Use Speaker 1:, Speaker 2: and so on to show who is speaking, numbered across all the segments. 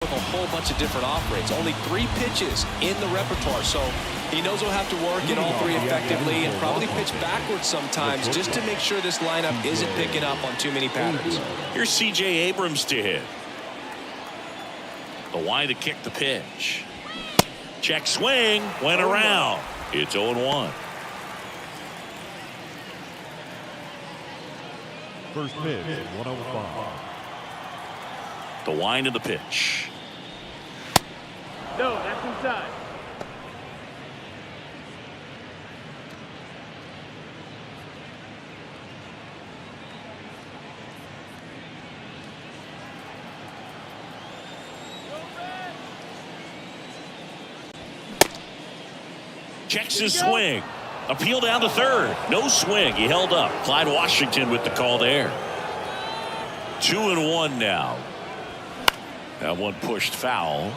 Speaker 1: with a whole bunch of different offerings. Only 3 pitches in the repertoire, so he knows he'll have to work in all 3 effectively and probably pitch backwards sometimes just to make sure this lineup isn't picking up on too many patterns.
Speaker 2: Here's C.J. Abrams to hit. The wide to kick the pitch. Check swing, went around. It's 0-1.
Speaker 3: First pitch, 105.
Speaker 2: The wind of the pitch.
Speaker 4: No, that's inside.
Speaker 2: Checks his swing. Appeal down to third. No swing. He held up. Clyde Washington with the call there. 2-1 now. That one pushed foul.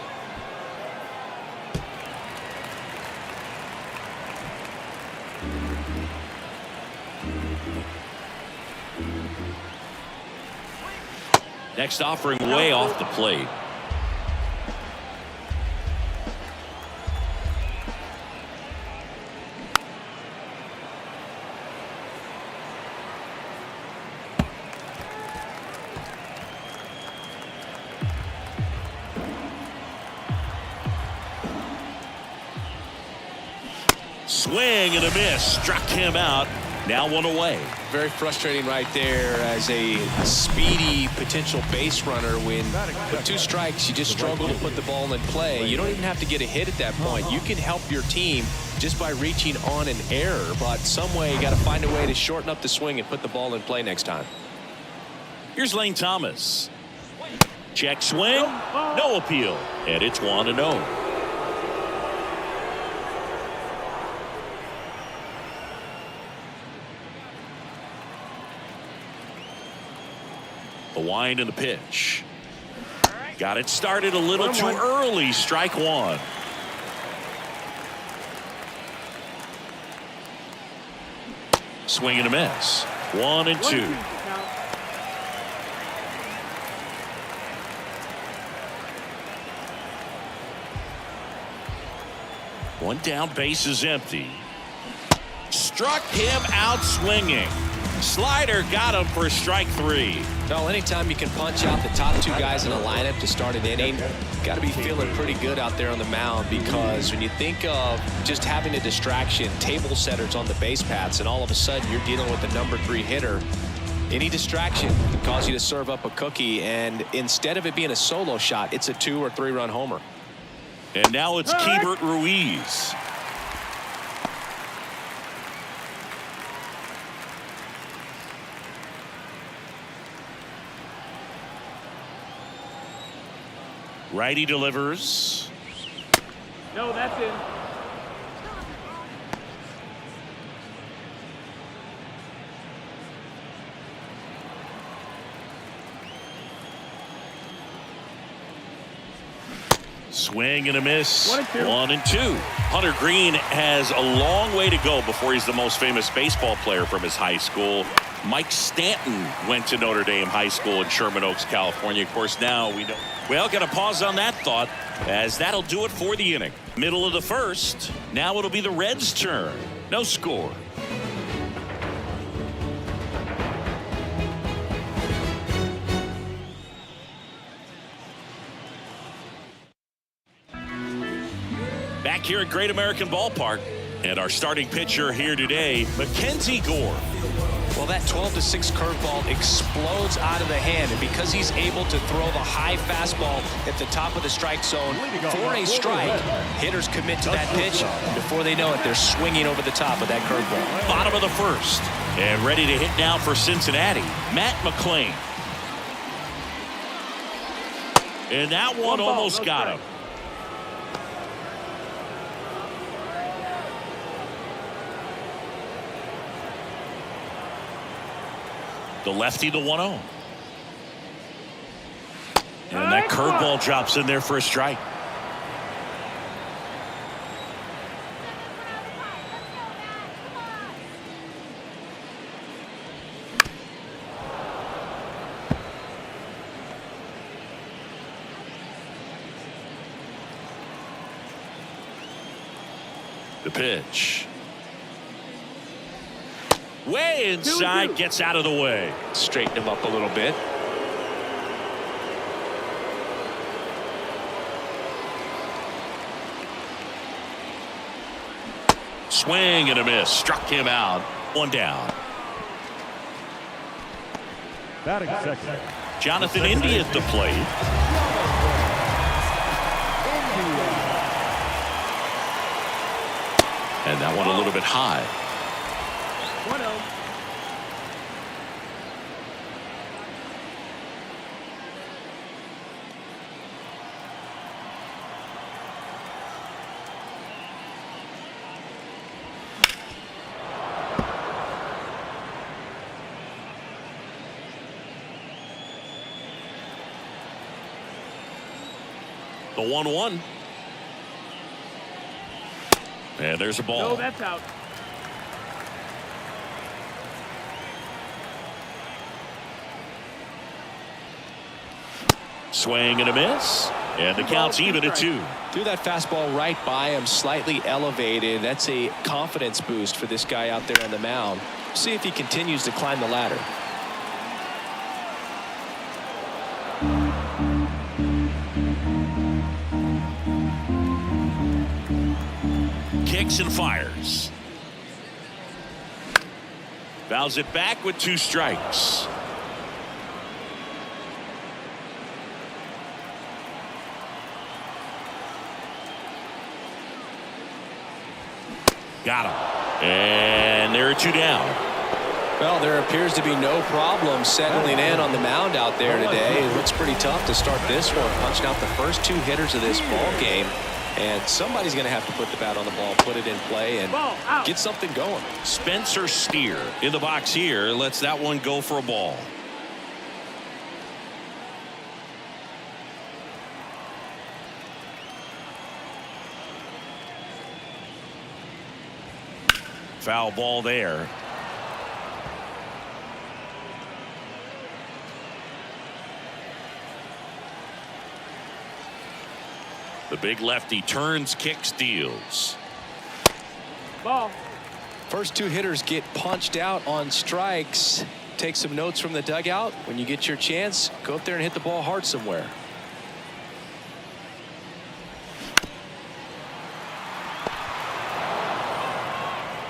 Speaker 2: Next offering way off the plate. Swing and a miss. Struck him out. Now 1 away.
Speaker 1: Very frustrating right there as a speedy potential base runner when with 2 strikes you just struggle to put the ball in play. You don't even have to get a hit at that point. You can help your team just by reaching on an error, but some way you got to find a way to shorten up the swing and put the ball in play next time.
Speaker 2: Here's Lane Thomas. Check swing. No appeal. And it's 1-0. The wind and the pitch. Got it started a little too early. Strike 1. Swing and a miss. 1-2. One down, base is empty. Struck him out swinging. Slider got him for strike 3.
Speaker 1: Well, anytime you can punch out the top 2 guys in a lineup to start an inning, got to be feeling pretty good out there on the mound, because when you think of just having a distraction, table setters on the base paths, and all of a sudden you're dealing with the number 3 hitter, any distraction can cause you to serve up a cookie, and instead of it being a solo shot, it's a 2 or 3 run homer.
Speaker 2: And now it's Keibert Ruiz. Righty delivers.
Speaker 4: No, that's in.
Speaker 2: Swing and a miss. 1-2. Hunter Green has a long way to go before he's the most famous baseball player from his high school. Mike Stanton went to Notre Dame High School in Sherman Oaks, California. Of course, now we know. Well, got to pause on that thought, as that'll do it for the inning. Middle of the first. Now it'll be the Reds' turn. No score. Back here at Great American Ballpark, and our starting pitcher here today, Mackenzie Gore.
Speaker 1: Well, that 12-6 curveball explodes out of the hand, and because he's able to throw the high fastball at the top of the strike zone for a strike, hitters commit to that pitch. Before they know it, they're swinging over the top of that curveball.
Speaker 2: Bottom of the first, and ready to hit now for Cincinnati, Matt McClain. And that one almost got him. The lefty, the 1-0. And that curveball drops in there for a strike. The pitch. Way inside, gets out of the way.
Speaker 1: Straighten him up a little bit.
Speaker 2: Swing and a miss. Struck him out. One down.
Speaker 3: Batting second,
Speaker 2: Jonathan India at the plate. And that one a little bit high.
Speaker 4: 1-0.
Speaker 2: The 1-1. And there's a ball.
Speaker 4: No, that's out.
Speaker 2: Swing and a miss. And the count's even at 2.
Speaker 1: Threw that fastball right by him, slightly elevated. That's a confidence boost for this guy out there on the mound. See if he continues to climb the ladder.
Speaker 2: Kicks and fires. Fouls it back with 2 strikes. Got him. And there are 2 down.
Speaker 1: Well, there appears to be no problem settling in on the mound out there today. It looks pretty tough to start this one, punching out the first 2 hitters of this ball game. And somebody's going to have to put the bat on the ball, put it in play, and get something going.
Speaker 2: Spencer Steer in the box here. Lets that one go for a ball. Foul ball there. The big lefty turns, kicks, deals.
Speaker 4: Ball.
Speaker 1: First 2 hitters get punched out on strikes. Take some notes from the dugout. When you get your chance, go up there and hit the ball hard somewhere.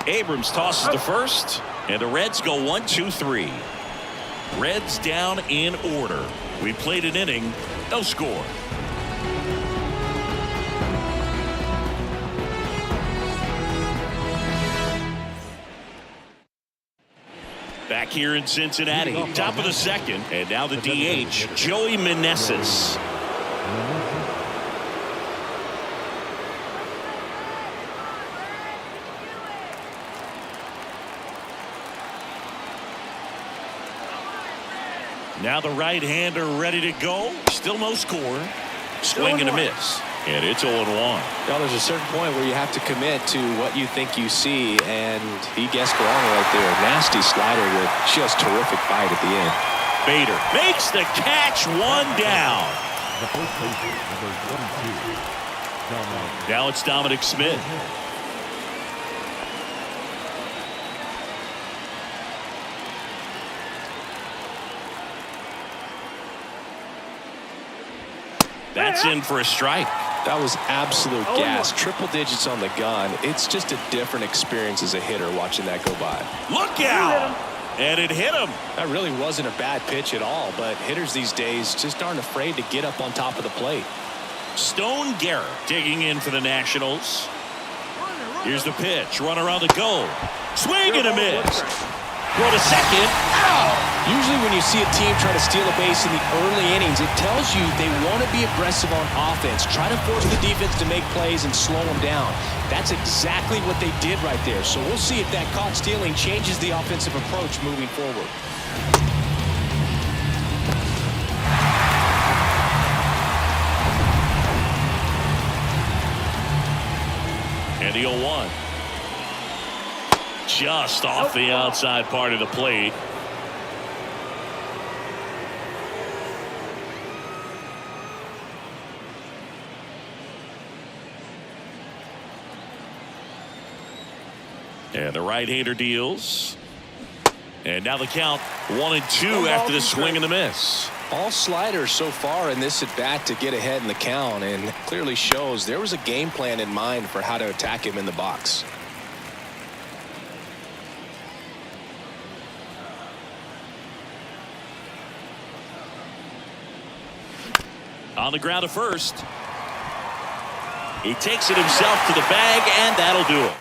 Speaker 2: Abrams tosses to first, and the Reds go 1, 2, 3. Reds down in order. We played an inning, no score. Back here in Cincinnati, top of the second, and now the DH, Joey Meneses. Now the right-hander ready to go. Still no score. Swing and a miss. And it's 0-1.
Speaker 1: Well, there's a certain point where you have to commit to what you think you see, and he guessed wrong right there. Nasty slider with just terrific bite at the end.
Speaker 2: Bader makes the catch, 1 down.
Speaker 3: the first baseman, number 22, John.
Speaker 2: Now it's Dominic Smith. That's in for a strike.
Speaker 1: That was absolute gas. Triple digits on the gun. It's just a different experience as a hitter watching that go by.
Speaker 2: Look out! And it hit him.
Speaker 1: That really wasn't a bad pitch at all, but hitters these days just aren't afraid to get up on top of the plate.
Speaker 2: Stone Garrett digging in for the Nationals. Here's the pitch. Run around the goal. Swing and a miss. Throw to second. Ow!
Speaker 1: Usually when you see a team try to steal a base in the early innings, it tells you they want to be aggressive on offense. Try to force the defense to make plays and slow them down. That's exactly what they did right there. So we'll see if that caught stealing changes the offensive approach moving forward.
Speaker 2: And the 0-1. Just off the outside part of the plate. And the right-hander deals. And now the count 1-2 after the swing and the miss.
Speaker 1: All sliders so far in this at bat to get ahead in the count, and clearly shows there was a game plan in mind for how to attack him in the box.
Speaker 2: On the ground to first. He takes it himself to the bag, and that'll do it.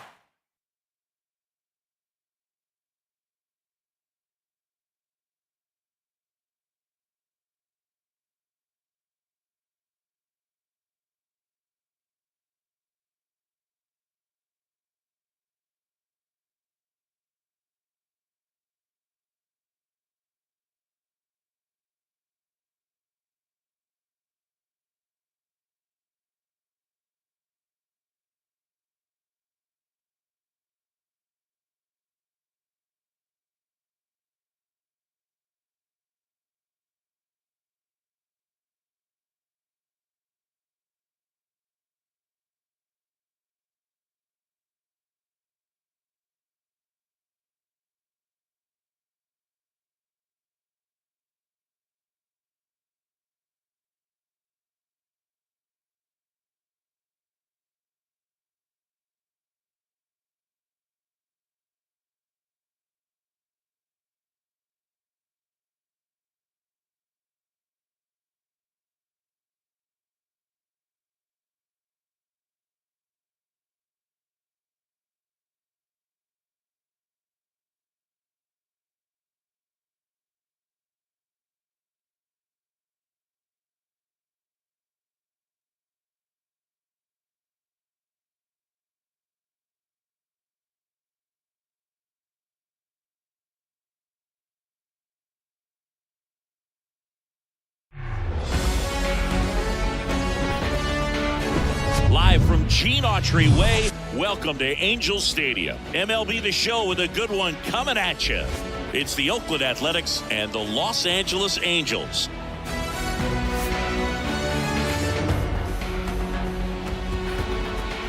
Speaker 2: Live from Gene Autry Way, welcome to Angels Stadium. MLB The Show with a good one coming at you. It's the Oakland Athletics and the Los Angeles Angels.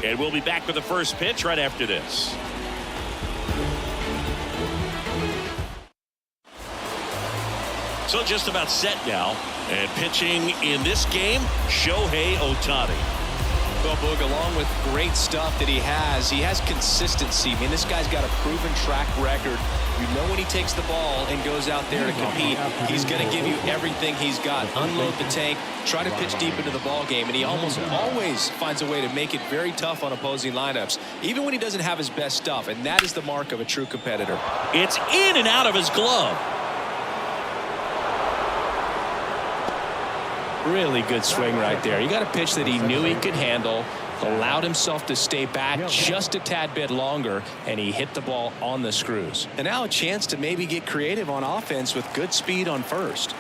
Speaker 2: And we'll be back with the first pitch right after this. So just about set now. And pitching in this game, Shohei Ohtani.
Speaker 1: Well, Boog, along with great stuff that he has consistency. I mean, this guy's got a proven track record. You know when he takes the ball and goes out there to compete, he's going to give you everything he's got. Unload the tank, try to pitch deep into the ball game, and he almost always finds a way to make it very tough on opposing lineups, even when he doesn't have his best stuff, and that is the mark of a true competitor.
Speaker 2: It's in and out of his glove.
Speaker 1: Really good swing right there. You got a pitch that he knew he could handle, allowed himself to stay back just a tad bit longer, and he hit the ball on the screws. And now a chance to maybe get creative on offense with good speed on first.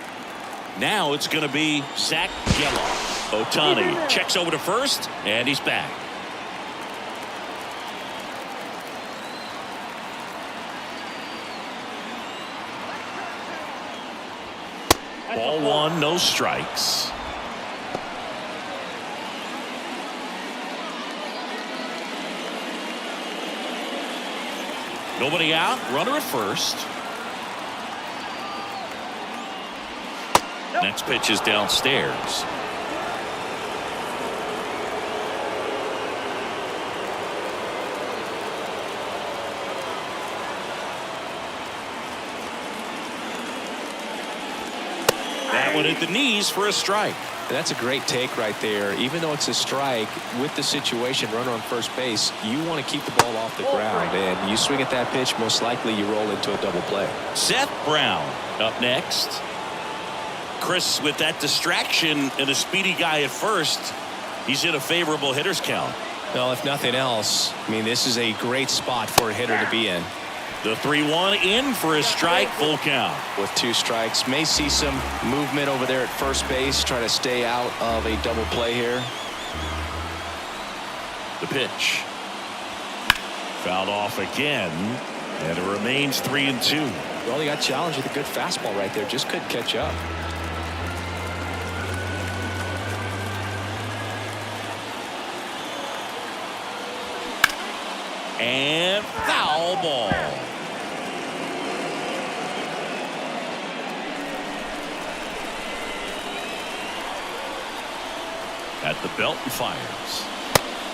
Speaker 2: Now it's going to be Zach Geloff. Ohtani checks over to first, and he's back. Ball one, no strikes. Nobody out, runner at first. Next pitch is downstairs. That one at the knees for a strike.
Speaker 1: That's a great take right there. Even though it's a strike, with the situation, runner on first base, you want to keep the ball off the ground. And you swing at that pitch, most likely you roll into a double play.
Speaker 2: Seth Brown up next. Chris, with that distraction and a speedy guy at first, he's in a favorable hitter's count.
Speaker 1: Well, if nothing else, I mean, this is a great spot for a hitter to be in.
Speaker 2: The 3-1 in for a strike, full count.
Speaker 1: With two strikes, may see some movement over there at first base, try to stay out of a double play here.
Speaker 2: The pitch. Fouled off again, and it remains 3-2.
Speaker 1: Well, he got challenged with a good fastball right there, just couldn't catch up.
Speaker 2: And foul foul ball. At the belt and fires.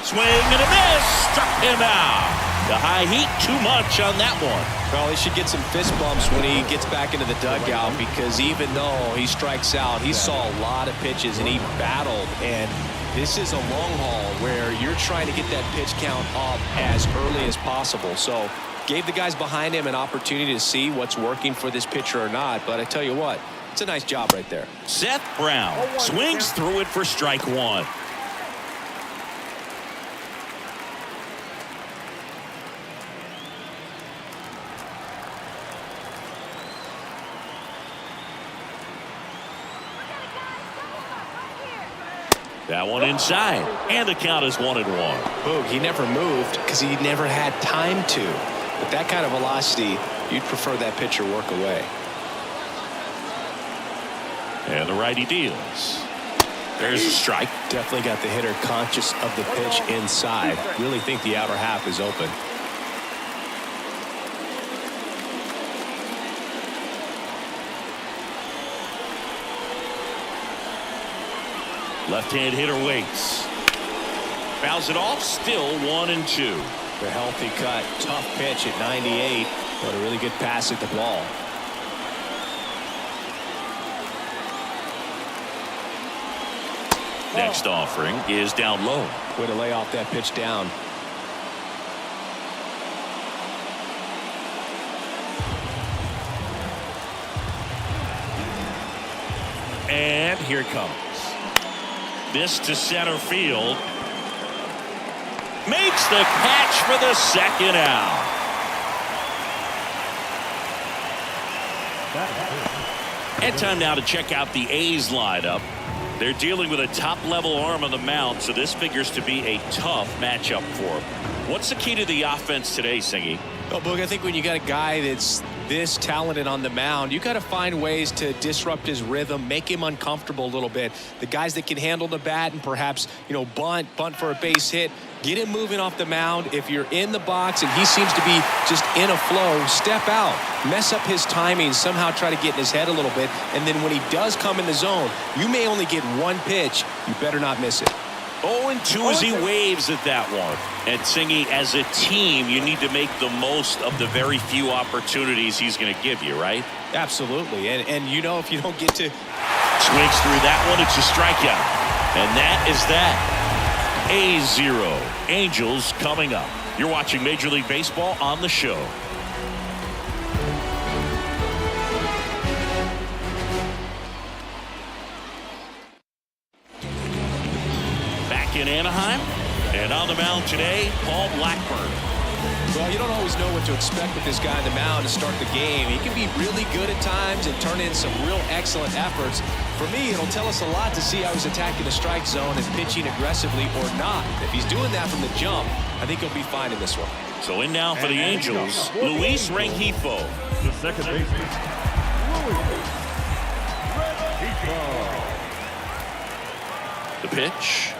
Speaker 2: Swing and a miss. Struck him out. The high heat, too much on that one.
Speaker 1: Well, he should get some fist bumps when he gets back into the dugout, because even though he strikes out, he saw a lot of pitches and he battled. And this is a long haul where you're trying to get that pitch count up as early as possible. So gave the guys behind him an opportunity to see what's working for this pitcher or not. But I tell you what, it's a nice job right there.
Speaker 2: Seth Brown swings through it for strike one. That one inside, and the count is 1-1.
Speaker 1: Boog, he never moved because he never had time to. With that kind of velocity, you'd prefer that pitcher work away.
Speaker 2: And the righty deals. There's a strike.
Speaker 1: Definitely got the hitter conscious of the pitch inside. Really think the outer half is open.
Speaker 2: Left-hand hitter waits. Fouls it off, still 1-2.
Speaker 1: The healthy cut, tough pitch at 98, but a really good pass at the ball.
Speaker 2: Next offering is down low.
Speaker 1: Way to lay off that pitch down.
Speaker 2: And here it comes. This to center field. Makes the catch for the second out. And time now to check out the A's lineup. They're dealing with a top-level arm on the mound, so this figures to be a tough matchup for them. What's the key to the offense today, Singy?
Speaker 1: Well, Boog, I think when you got a guy that's this talented on the mound, you got to find ways to disrupt his rhythm, make him uncomfortable a little bit. The guys that can handle the bat and perhaps, bunt for a base hit, get him moving off the mound. If you're in the box and he seems to be just in a flow, step out, mess up his timing, somehow try to get in his head a little bit. And then when he does come in the zone, you may only get one pitch. You better not miss it.
Speaker 2: 0-2 as he waves at that one. And Singy, as a team, you need to make the most of the very few opportunities he's going to give you, right?
Speaker 1: Absolutely. And if you don't get to...
Speaker 2: Swings through that one, it's a strikeout. And that is that. A-0. Angels coming up. You're watching Major League Baseball on the show. In Anaheim, and on the mound today, Paul Blackburn.
Speaker 1: Well, you don't always know what to expect with this guy on the mound to start the game. He can be really good at times and turn in some real excellent efforts. For me, it'll tell us a lot to see how he's attacking the strike zone and pitching aggressively or not. If he's doing that from the jump, I think he'll be fine in this one.
Speaker 2: So in now for the Angels, Luis Rengifo.
Speaker 3: The second baseman,
Speaker 2: The pitch.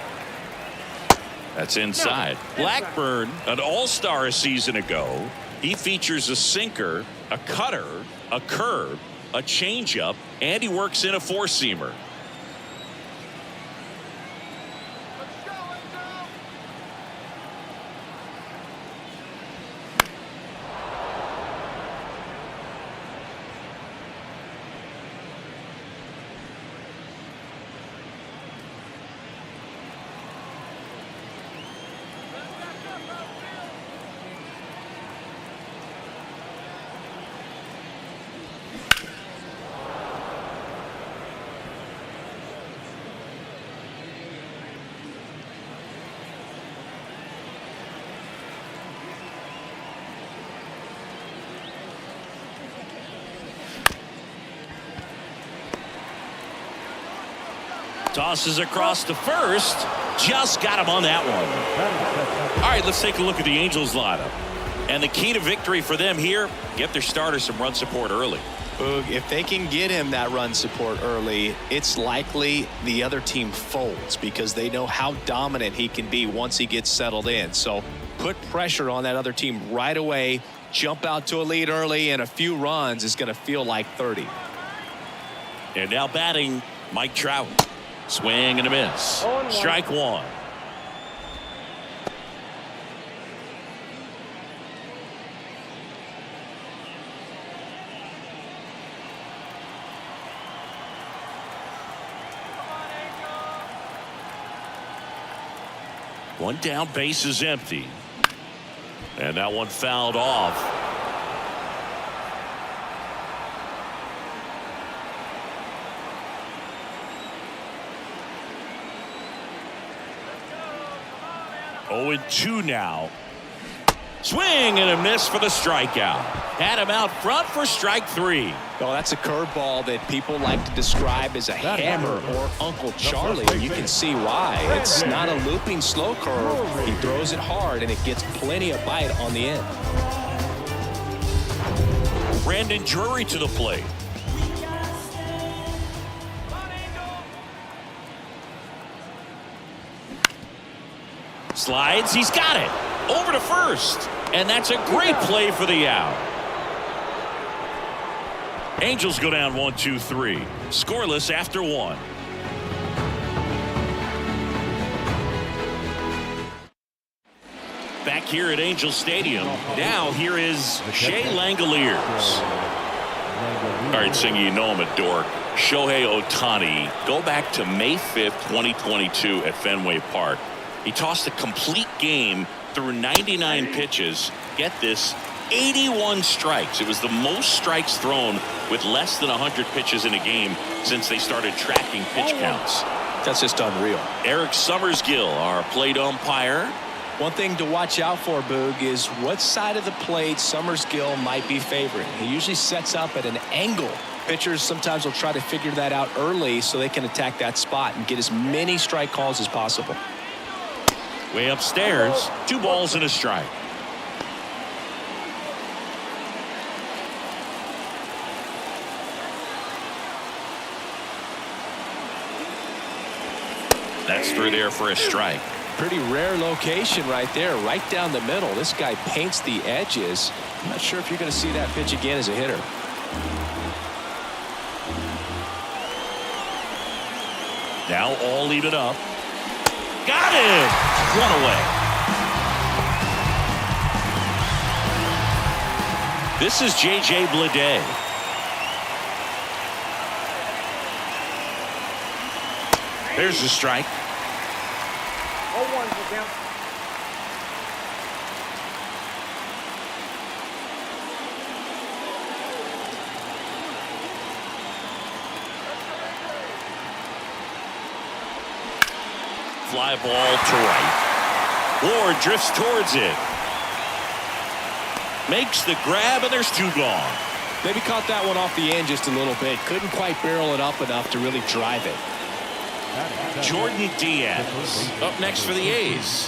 Speaker 2: That's inside. Blackburn, an all-star a season ago. He features a sinker, a cutter, a curve, a changeup, and he works in a four-seamer. Tosses across to first. Just got him on that one. All right, let's take a look at the Angels lineup. And the key to victory for them here, get their starter some run support early.
Speaker 1: If they can get him that run support early, it's likely the other team folds because they know how dominant he can be once he gets settled in. So put pressure on that other team right away. Jump out to a lead early, and a few runs is going to feel like 30.
Speaker 2: And now batting, Mike Trout. Swing and a miss. Strike one. One down, base is empty. And that one fouled off. Oh, and 2 now. Swing and a miss for the strikeout. Had him out front for strike 3.
Speaker 1: Well, that's a curveball that people like to describe as a hammer or Uncle Charlie, and you can see why. It's not a looping slow curve. He throws it hard, and it gets plenty of bite on the end.
Speaker 2: Brandon Drury to the plate. Slides, he's got it. Over to first. And that's a great play for the out. Angels go down 1-2-3. Scoreless after 1. Back here at Angel Stadium. Now here is Shea Langoliers. All right, Singy, you know I'm a dork. Shohei Ohtani. Go back to May 5th, 2022 at Fenway Park. He tossed a complete game through 99 pitches. Get this, 81 strikes. It was the most strikes thrown with less than 100 pitches in a game since they started tracking pitch counts.
Speaker 1: That's just unreal.
Speaker 2: Eric Summersgill, our plate umpire.
Speaker 1: One thing to watch out for, Boog, is what side of the plate Summersgill might be favoring. He usually sets up at an angle. Pitchers sometimes will try to figure that out early so they can attack that spot and get as many strike calls as possible.
Speaker 2: Way upstairs, 2 balls and a strike. That's through there for a strike.
Speaker 1: Pretty rare location right there, right down the middle. This guy paints the edges. I'm not sure if you're going to see that pitch again as a hitter.
Speaker 2: Now all even up. Got it! One away. This is J.J. Bleday. There's the strike.
Speaker 4: 0-1 for them.
Speaker 2: Fly ball to right. Ward drifts towards it. Makes the grab, and there's 2 gone.
Speaker 1: Maybe caught that one off the end just a little bit. Couldn't quite barrel it up enough to really drive it.
Speaker 2: Jordan Diaz up next for the A's.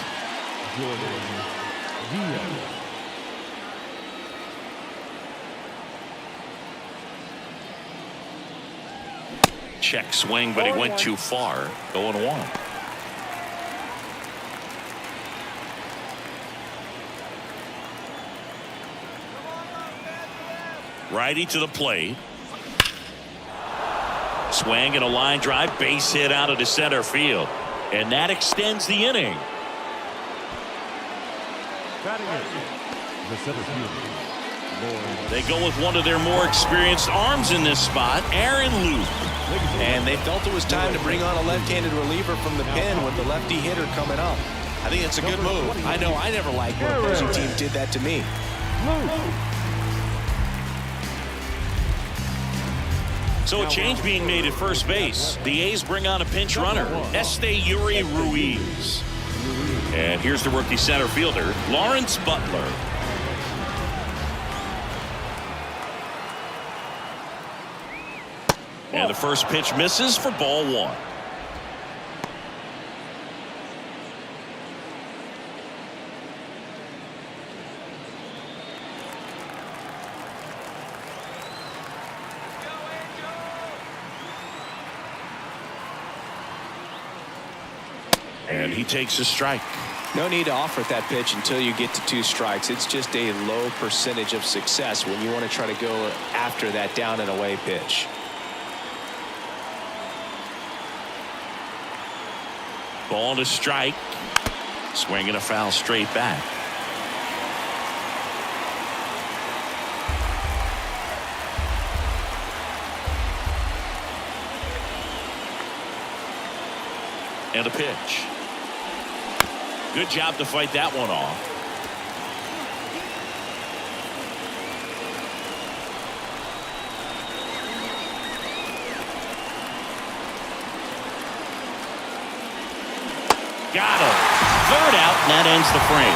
Speaker 2: Check swing, but he went too far. 0-1. Righty to the plate. Swing and a line drive, base hit out of the center field, and that extends the inning. They go with one of their more experienced arms in this spot, Aaron Loop.
Speaker 1: And they felt it was time to bring on a left-handed reliever from the pen with the lefty hitter coming up. I think it's a good move. I know I never liked when opposing teams did that to me.
Speaker 2: So a change being made at first base. The A's bring on a pinch runner, Esteury Ruiz. And here's the rookie center fielder, Lawrence Butler. And the first pitch misses for ball 1. And he takes a strike.
Speaker 1: No need to offer that pitch until you get to 2 strikes. It's just a low percentage of success when you want to try to go after that down and away pitch.
Speaker 2: Ball to strike. Swing and a foul straight back. And a pitch. Good job to fight that one off. Got him. Third out, and that ends the frame.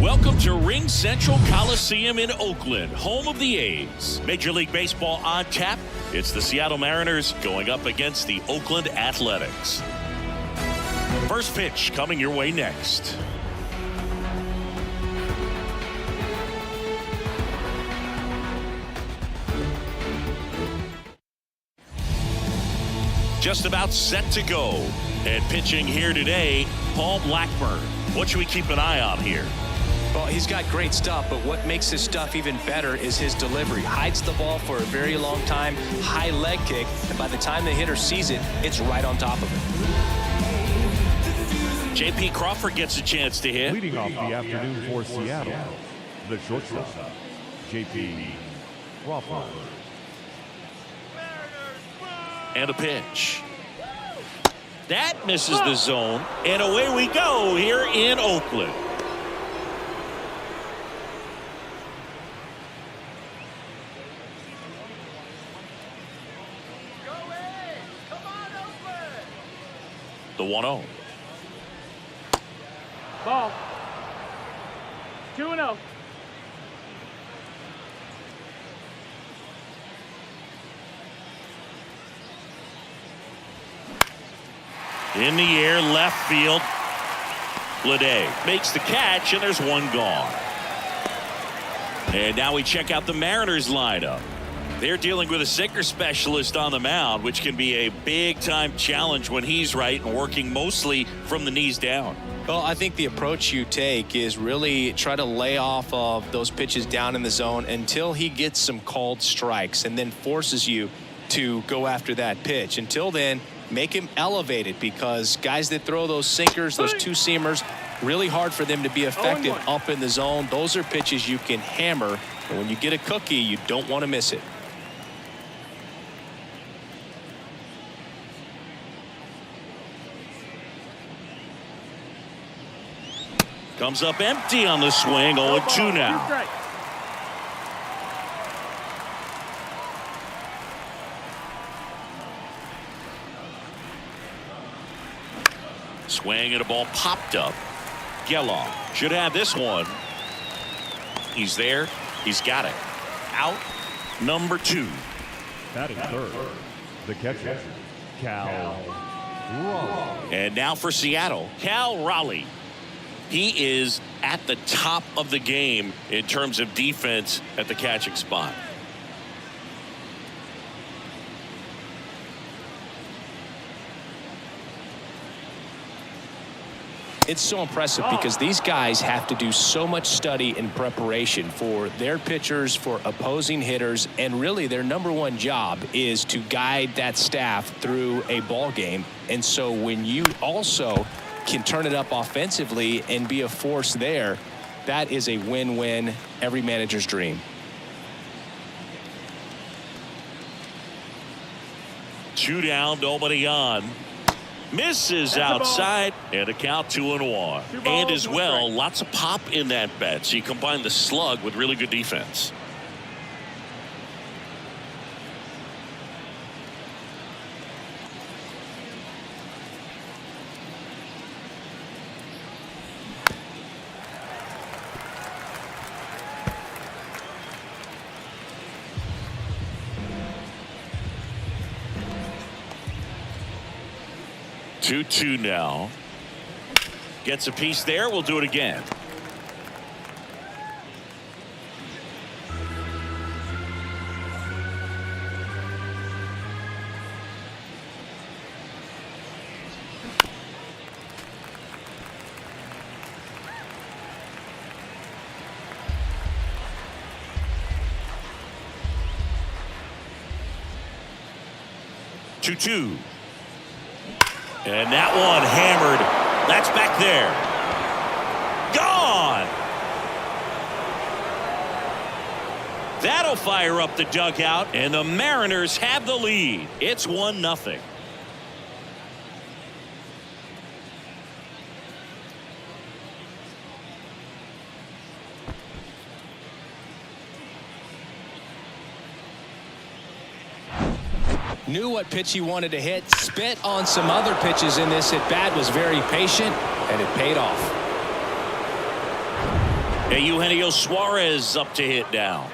Speaker 2: Welcome to Ring Central Coliseum in Oakland, home of the A's. Major League Baseball on tap. It's the Seattle Mariners going up against the Oakland Athletics. First pitch coming your way next. Just about set to go. And pitching here today, Paul Blackburn. What should we keep an eye on here?
Speaker 1: Well, he's got great stuff, but what makes his stuff even better is his delivery. Hides the ball for a very long time, high leg kick, and by the time the hitter sees it, it's right on top of him.
Speaker 2: J.P. Crawford gets a chance to hit.
Speaker 3: Leading off the afternoon for Seattle, the shortstop, J.P. Crawford.
Speaker 2: And a pitch. That misses the zone, and away we go here in Oakland. The 1-0.
Speaker 4: Ball. 2-0.
Speaker 2: In the air, left field. Lede makes the catch, and there's one gone. And now we check out the Mariners lineup. They're dealing with a sinker specialist on the mound, which can be a big-time challenge when he's right and working mostly from the knees down.
Speaker 1: Well, I think the approach you take is really try to lay off of those pitches down in the zone until he gets some called strikes and then forces you to go after that pitch. Until then, make him elevated, because guys that throw those sinkers, those two-seamers, really hard for them to be effective up in the zone. Those are pitches you can hammer, and when you get a cookie, you don't want to miss it.
Speaker 2: Comes up empty on the swing. 0-2 now. Swing and a ball popped up. Geloff should have this one. He's there. He's got it. Out number 2.
Speaker 3: Batting third, the catcher, Cal Raleigh.
Speaker 2: And now for Seattle, Cal Raleigh. He is at the top of the game in terms of defense at the catching spot.
Speaker 1: It's so impressive because these guys have to do so much study and preparation for their pitchers, for opposing hitters, and really their number one job is to guide that staff through a ball game. And so when you also can turn it up offensively and be a force there, that is a win-win, every manager's dream.
Speaker 2: Two down, nobody on. Misses outside, and a count 2-1. And as well, lots of pop in that bet. So you combine the slug with really good defense. Two now. Gets a piece there. We'll do it again. Two. And that one hammered. That's back there. Gone. That'll fire up the dugout, and the Mariners have the lead. It's 1-0.
Speaker 1: Knew what pitch he wanted to hit, spit on some other pitches in this at bat, was very patient, and it paid off.
Speaker 2: And Eugenio Suarez up to hit now.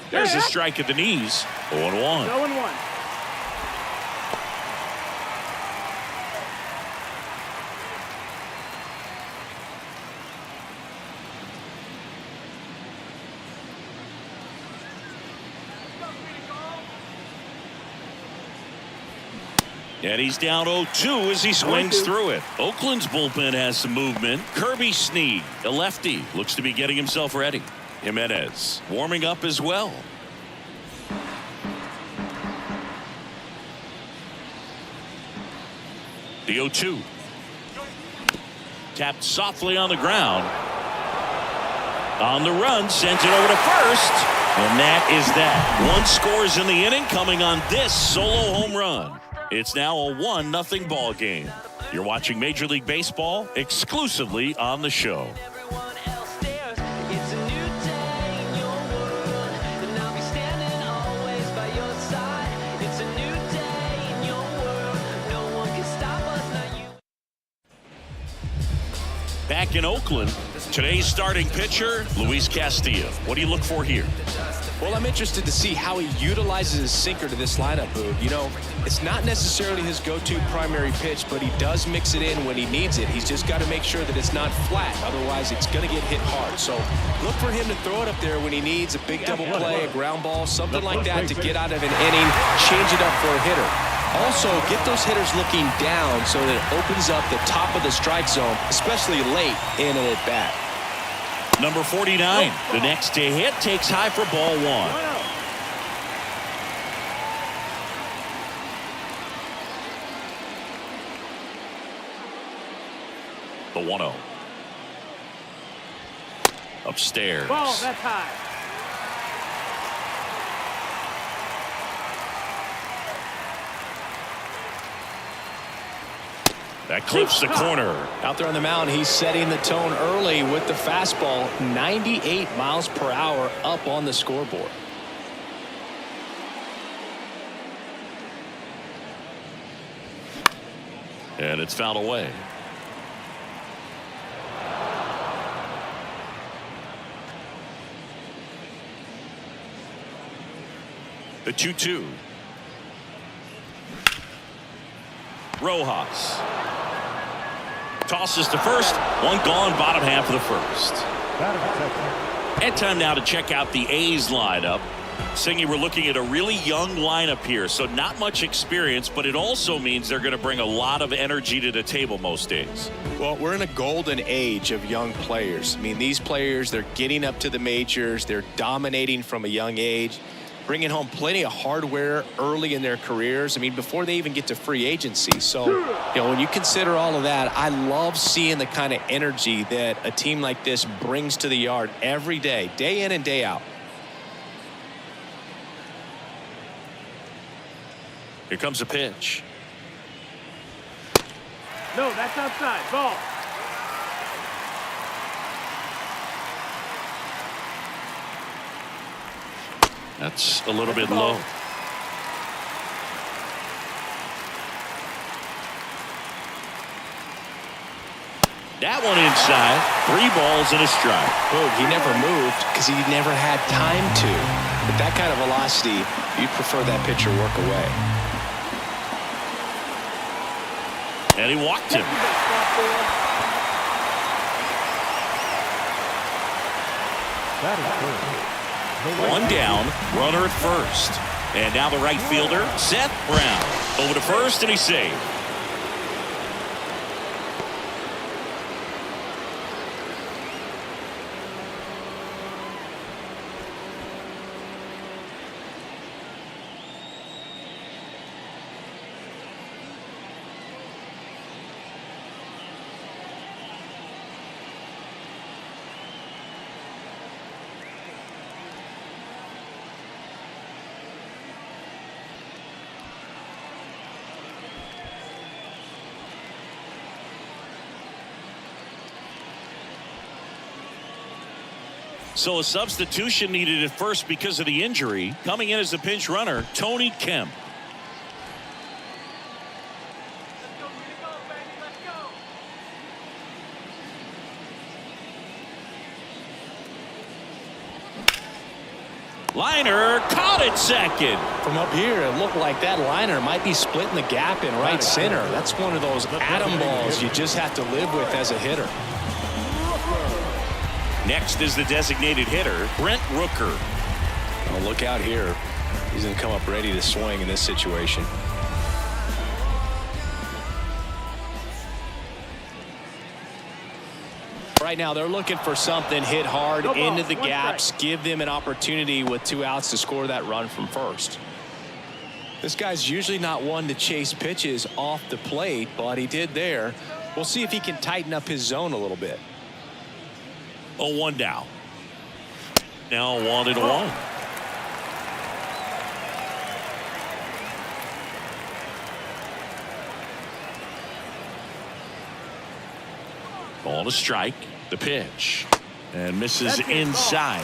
Speaker 2: There's a strike at the knees. 0-1.
Speaker 4: 0-1.
Speaker 2: And he's down 0-2 as he swings through it. Oakland's bullpen has some movement. Kirby Snead, a lefty, looks to be getting himself ready. Jimenez warming up as well. The 0-2. Tapped softly on the ground. On the run, sends it over to first. And that is that. One scores in the inning, coming on this solo home run. It's now a 1-0 ball game. You're watching Major League Baseball exclusively on the show. Back in Oakland, today's starting pitcher, Luis Castillo. What do you look for here?
Speaker 1: Well, I'm interested to see how he utilizes his sinker to this lineup, Boog. You know, it's not necessarily his go-to primary pitch, but he does mix it in when he needs it. He's just got to make sure that it's not flat. Otherwise, it's going to get hit hard. So look for him to throw it up there when he needs a big double play, a ground ball, something like that to get out of an inning, change it up for a hitter. Also, get those hitters looking down so that it opens up the top of the strike zone, especially late in an at-bat.
Speaker 2: Number 49, the next to hit, takes high for ball 1. The 1-0. Upstairs.
Speaker 4: Ball, that's high.
Speaker 2: That clips the corner.
Speaker 1: Out there on the mound, he's setting the tone early with the fastball. 98 miles per hour up on the scoreboard.
Speaker 2: And it's fouled away. The 2-2. Rojas tosses to first. One gone, bottom half of the first. And time now to check out the A's lineup. Singy, we're looking at a really young lineup here, so not much experience, but it also means they're going to bring a lot of energy to the table most days.
Speaker 1: Well, we're in a golden age of young players. I mean, these players, they're getting up to the majors. They're dominating from a young age, bringing home plenty of hardware early in their careers. I mean, before they even get to free agency. So, you know, when you consider all of that, I love seeing the kind of energy that a team like this brings to the yard every day, day in and day out.
Speaker 2: Here comes a pitch.
Speaker 4: No, that's outside. Ball.
Speaker 2: That's a little bit low. That one inside. 3 balls and a strike.
Speaker 1: Oh, he never moved because he never had time to. With that kind of velocity, you'd prefer that pitcher work away.
Speaker 2: And he walked him. One down, runner at first. And now the right fielder, Seth Brown. Over to first, and he's saved. So a substitution needed at first because of the injury. Coming in as the pinch runner, Tony Kemp. Liner caught it second.
Speaker 1: From up here, it looked like that liner might be splitting the gap in right center. That's one of those atom balls you just have to live with as a hitter.
Speaker 2: Next is the designated hitter, Brent Rooker.
Speaker 1: Well, look out here. He's going to come up ready to swing in this situation. Right now, they're looking for something hit hard into the gaps, give them an opportunity with 2 outs to score that run from first. This guy's usually not one to chase pitches off the plate, but he did there. We'll see if he can tighten up his zone a little bit.
Speaker 2: 0-1 down. Now 1-1. Ball to strike. The pitch. And misses inside.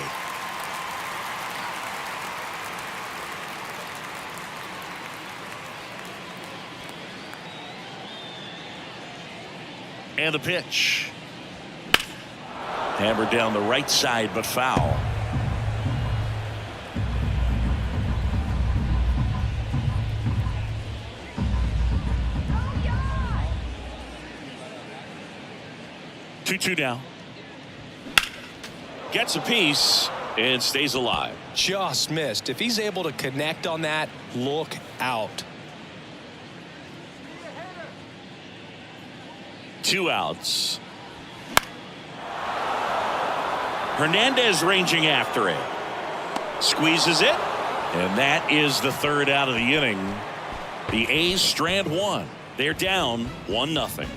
Speaker 2: And the pitch. Hammered down the right side, but foul. Two down. Gets a piece and stays alive.
Speaker 1: Just missed. If he's able to connect on that, look out.
Speaker 2: 2 outs. Hernandez ranging after it. Squeezes it. And that is the 3rd out of the inning. The A's strand 1. They're down 1-0.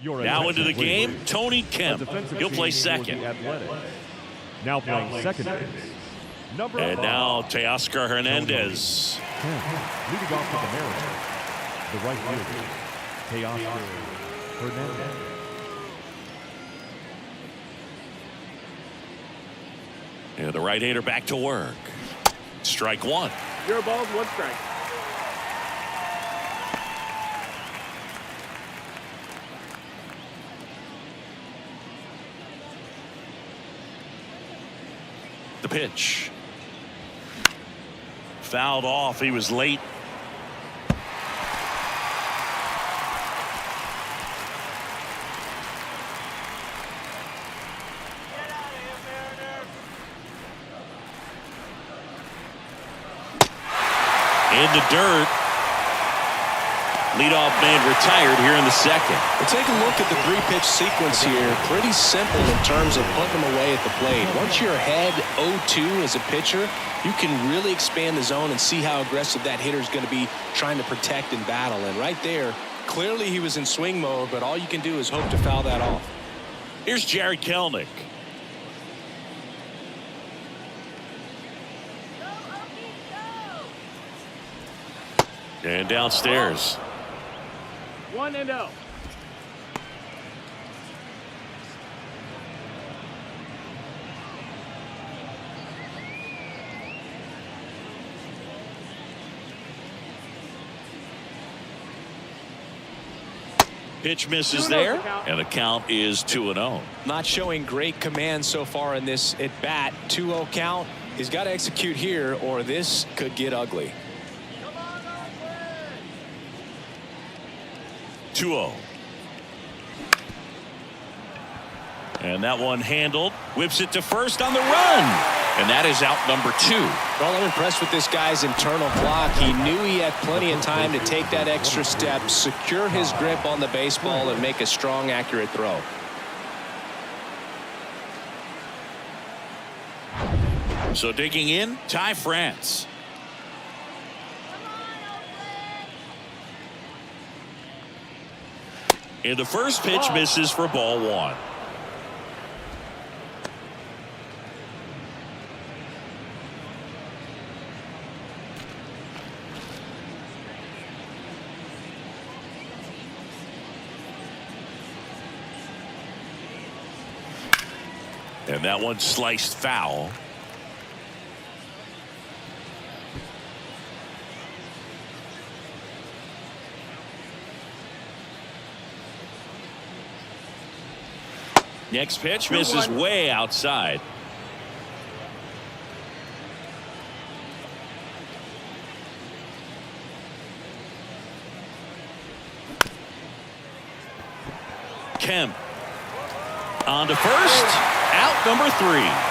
Speaker 2: Now into the game, Tony Kemp. He'll play second.
Speaker 3: Now playing second base.
Speaker 2: And now Teoscar Hernandez.
Speaker 3: Leading off with the Mariners, the right fielder, Teoscar Hernandez.
Speaker 2: Yeah, the right-hander back to work. Strike one.
Speaker 4: 0 balls, 1 strike.
Speaker 2: The pitch. Fouled off. He was late. In the dirt. Leadoff man retired here in the second.
Speaker 1: Well, take a look at the 3-pitch sequence here. Pretty simple in terms of putting them away at the plate. Once you're ahead 0-2 as a pitcher, you can really expand the zone and see how aggressive that hitter is going to be trying to protect and battle. And right there, clearly he was in swing mode, but all you can do is hope to foul that off.
Speaker 2: Here's Jared Kelenic. And downstairs.
Speaker 4: 1-0.
Speaker 2: Pitch misses there, and the count is 2-0.
Speaker 1: Not showing great command so far in this at bat. 2-0 count. He's got to execute here, or this could get ugly.
Speaker 2: 2-0. And that one handled. Whips it to first on the run. And that is out number 2.
Speaker 1: Well, I'm impressed with this guy's internal clock. He knew he had plenty of time to take that extra step, secure his grip on the baseball, and make a strong, accurate throw.
Speaker 2: So digging in, Ty France. And the first pitch misses for ball 1. And that one sliced foul. Next pitch misses way outside. Kemp on to first. Out number 3.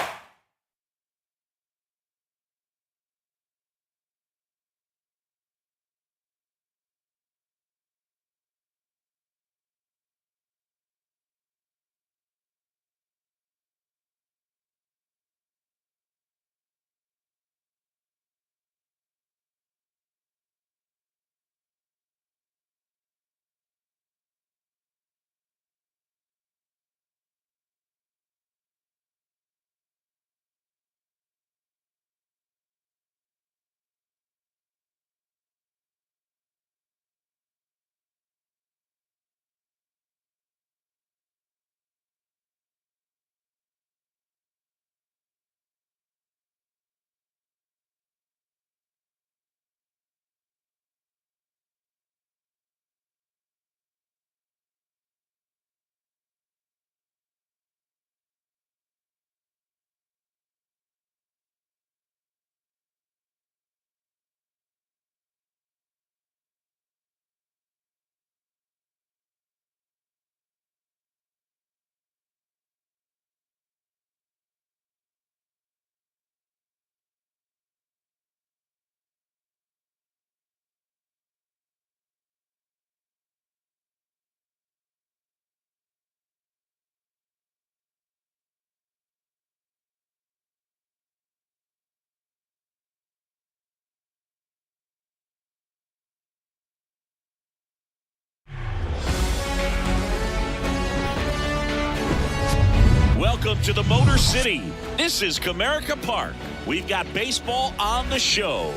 Speaker 2: Welcome to the Motor City. This is Comerica Park. We've got baseball on the show.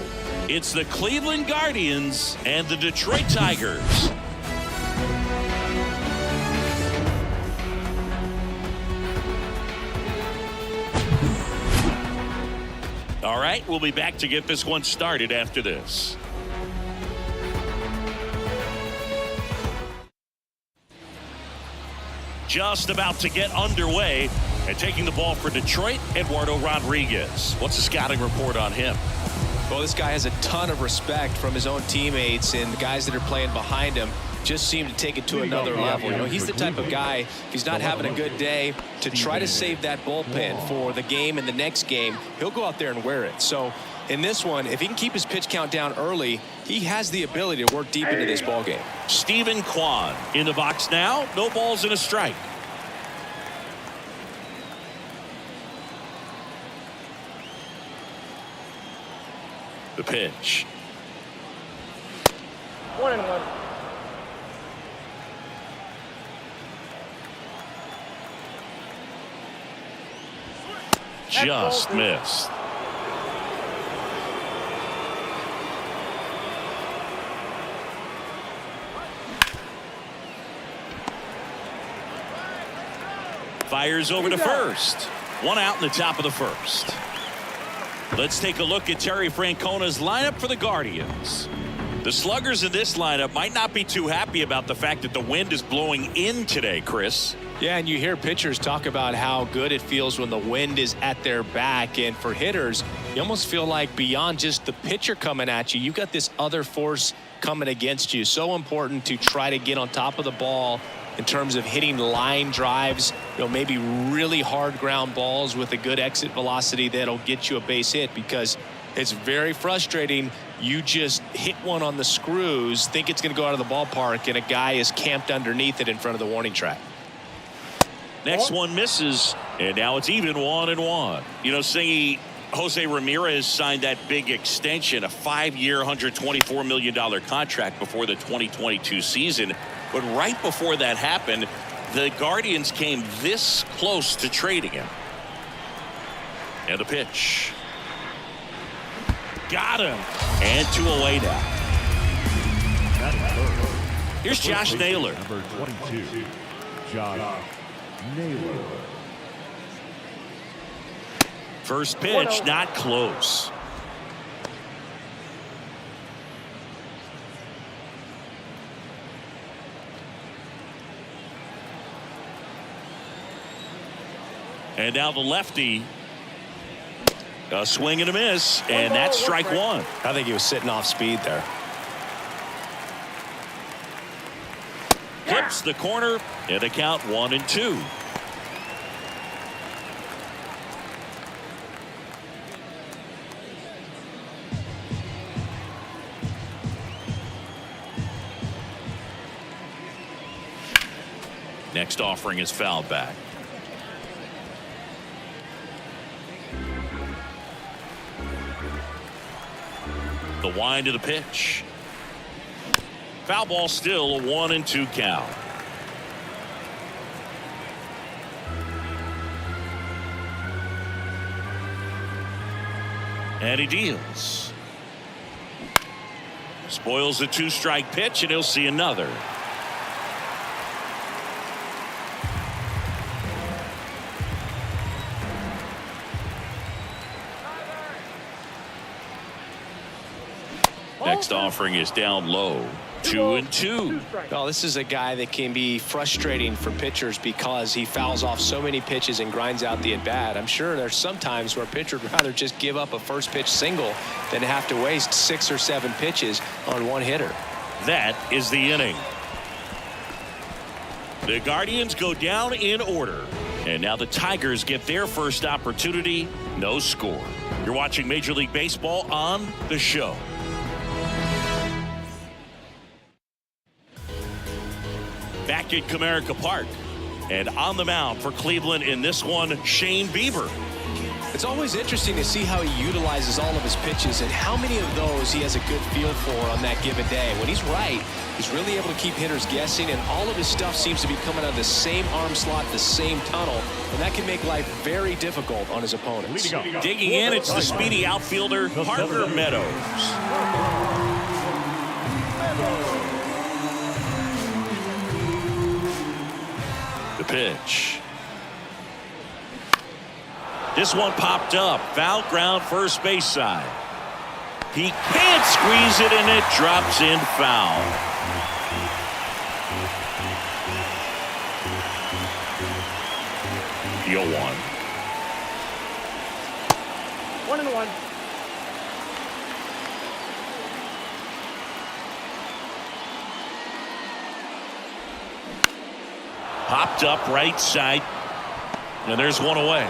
Speaker 2: It's the Cleveland Guardians and the Detroit Tigers. All right, we'll be back to get this one started after this. Just about to get underway, and taking the ball for Detroit, Eduardo Rodriguez. What's the scouting report on him?
Speaker 1: Well, this guy has a ton of respect from his own teammates, and the guys that are playing behind him just seem to take it to another level. You know, he's the type of guy, if he's not having a good day, to try to save that bullpen for the game and the next game, he'll go out there and wear it. So in this one, if he can keep his pitch count down early, he has the ability to work deep into this ball game.
Speaker 2: Steven Kwan in the box now. No balls and a strike. The pitch.
Speaker 4: 1-1.
Speaker 2: Just missed. Fires over to first. One out in the top of the first. Let's take a look at Terry Francona's lineup for the Guardians. The sluggers in this lineup might not be too happy about the fact that the wind is blowing in today, Chris.
Speaker 1: Yeah, and you hear pitchers talk about how good it feels when the wind is at their back. And for hitters, you almost feel like beyond just the pitcher coming at you, you've got this other force coming against you. So important to try to get on top of the ball in terms of hitting line drives, you know, maybe really hard ground balls with a good exit velocity that'll get you a base hit, because it's very frustrating. You just hit one on the screws, think it's going to go out of the ballpark, and a guy is camped underneath it in front of the warning track.
Speaker 2: Next one misses, and now it's even 1-1. You know, Singy, Jose Ramirez signed that big extension, a 5-year, $124 million contract before the 2022 season. But right before that happened, the Guardians came this close to trading him. And the pitch. Got him. And 2 away now. Here's Josh Naylor.
Speaker 3: Number 22, Josh Naylor.
Speaker 2: First pitch, not close. And now the lefty. A swing and a miss, and that's strike one.
Speaker 1: I think he was sitting off speed there.
Speaker 2: Clips the corner, and the count 1-2. Next offering is fouled back. The wind of the pitch. Foul ball, still a 1-2 count. And he deals. Spoils the 2-strike pitch, and he'll see another. Next offering is down low. 2-2.
Speaker 1: Well, this is a guy that can be frustrating for pitchers because he fouls off so many pitches and grinds out the at-bat. I'm sure there's some times where a pitcher would rather just give up a first pitch single than have to waste 6 or 7 pitches on one hitter.
Speaker 2: That is the inning. The Guardians go down in order. And now the Tigers get their first opportunity. No score. You're watching Major League Baseball on The Show. Back at Comerica Park, and on the mound for Cleveland in this one, Shane Bieber.
Speaker 1: It's always interesting to see how he utilizes all of his pitches and how many of those he has a good feel for on that given day. When he's right, he's really able to keep hitters guessing, and all of his stuff seems to be coming out of the same arm slot, the same tunnel, and that can make life very difficult on his opponents.
Speaker 2: Digging in, it's the speedy outfielder, Parker Meadows. The pitch. This one popped up. Foul ground, first base side. He can't squeeze it, and it drops in foul. The 0-1.
Speaker 4: 1-1.
Speaker 2: Popped up right side. And there's one away.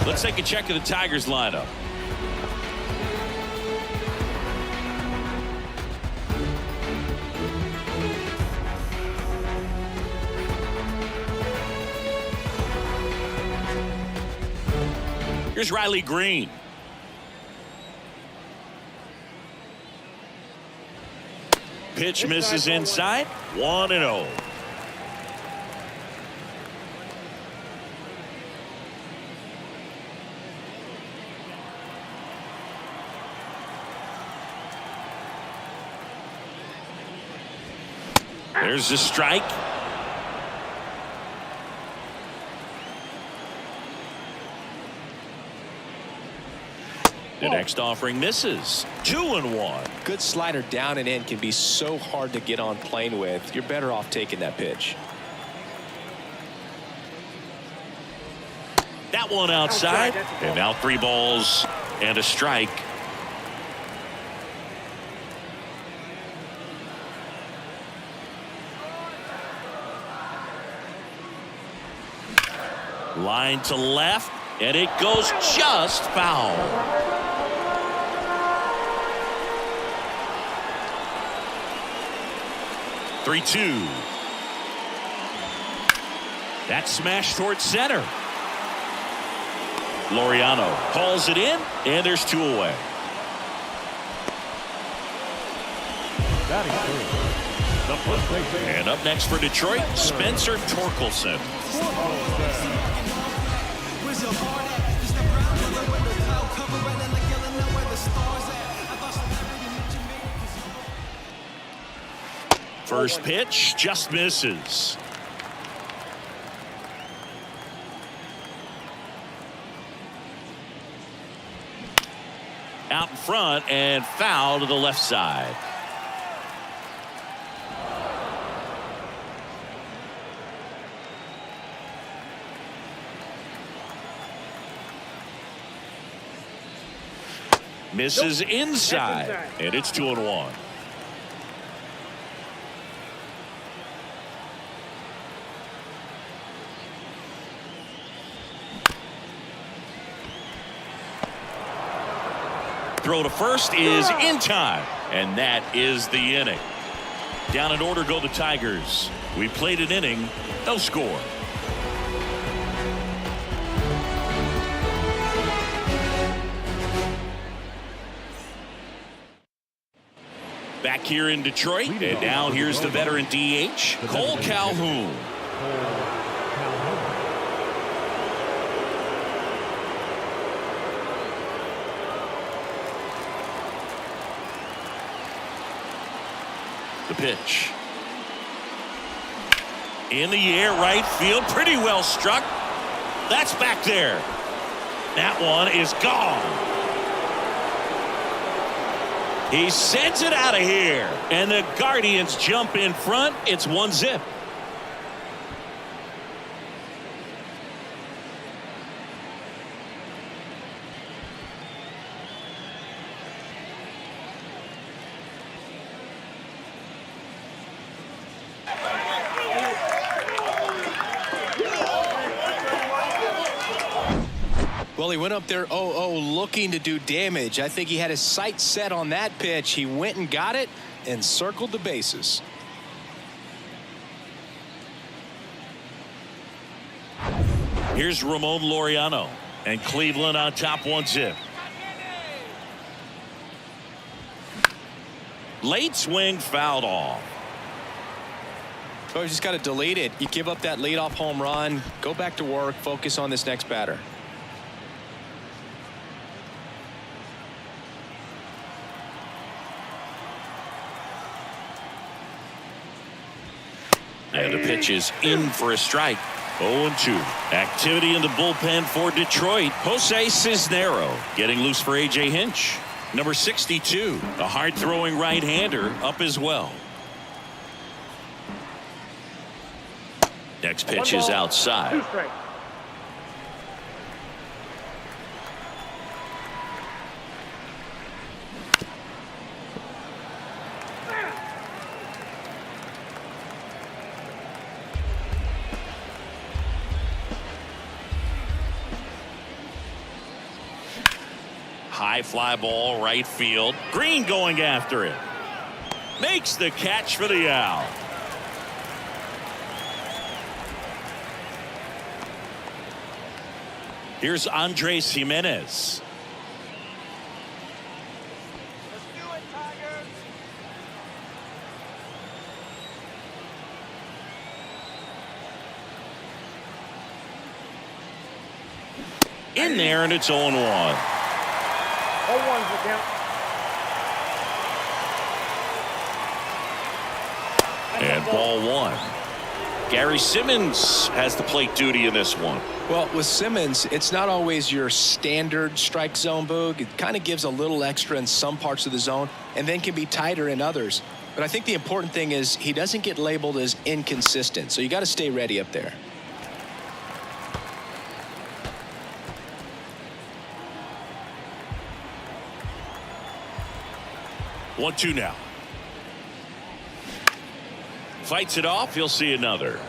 Speaker 2: Let's take a check of the Tigers lineup. Here's Riley Green. Pitch misses inside. 1-0. There's the strike. The next offering misses. 2-1.
Speaker 1: Good slider down and in can be so hard to get on plane with. You're better off taking that pitch.
Speaker 2: That one outside. And now 3 balls and a strike. Line to left, and it goes just foul. Three-two. That smash towards center. Laureano hauls it in, and there's 2 away. And up next for Detroit, Spencer Torkelson. First pitch just misses. Out in front and foul to the left side. Misses inside, and it's 2-1. Throw to first is in time, and that is the inning. Down in order go the Tigers. We played an inning, no score. Back here in Detroit, and now here's the veteran DH, Cole Calhoun. The pitch. In the air, right field, pretty well struck. That's back there. That one is gone. He sends it out of here, and the Guardians jump in front. It's 1-0.
Speaker 1: Well, he went up there 0-0 looking to do damage. I think he had his sights set on that pitch. He went and got it and circled the bases.
Speaker 2: Here's Ramon Laureano, and Cleveland on top 1-0. Late swing fouled off.
Speaker 1: So you just got to delete it. You give up that leadoff home run, go back to work, focus on this next batter.
Speaker 2: And the pitch is in for a strike. 0-2. Activity in the bullpen for Detroit. Jose Cisnero getting loose for A.J. Hinch. Number 62, a hard-throwing right-hander, up as well. Next pitch is outside.
Speaker 4: 2 strikes.
Speaker 2: High fly ball, right field. Green going after it. Makes the catch for the out. Here's Andres Jimenez. In there, and it's 0-1.
Speaker 4: 0-1's the count.
Speaker 2: And ball 1. Gary Simmons has the plate duty in this one.
Speaker 1: Well, with Simmons, it's not always your standard strike zone, Boog. It kind of gives a little extra in some parts of the zone and then can be tighter in others. But I think the important thing is he doesn't get labeled as inconsistent. So you got to stay ready up there.
Speaker 2: One, two now. Fights it off. He'll see another.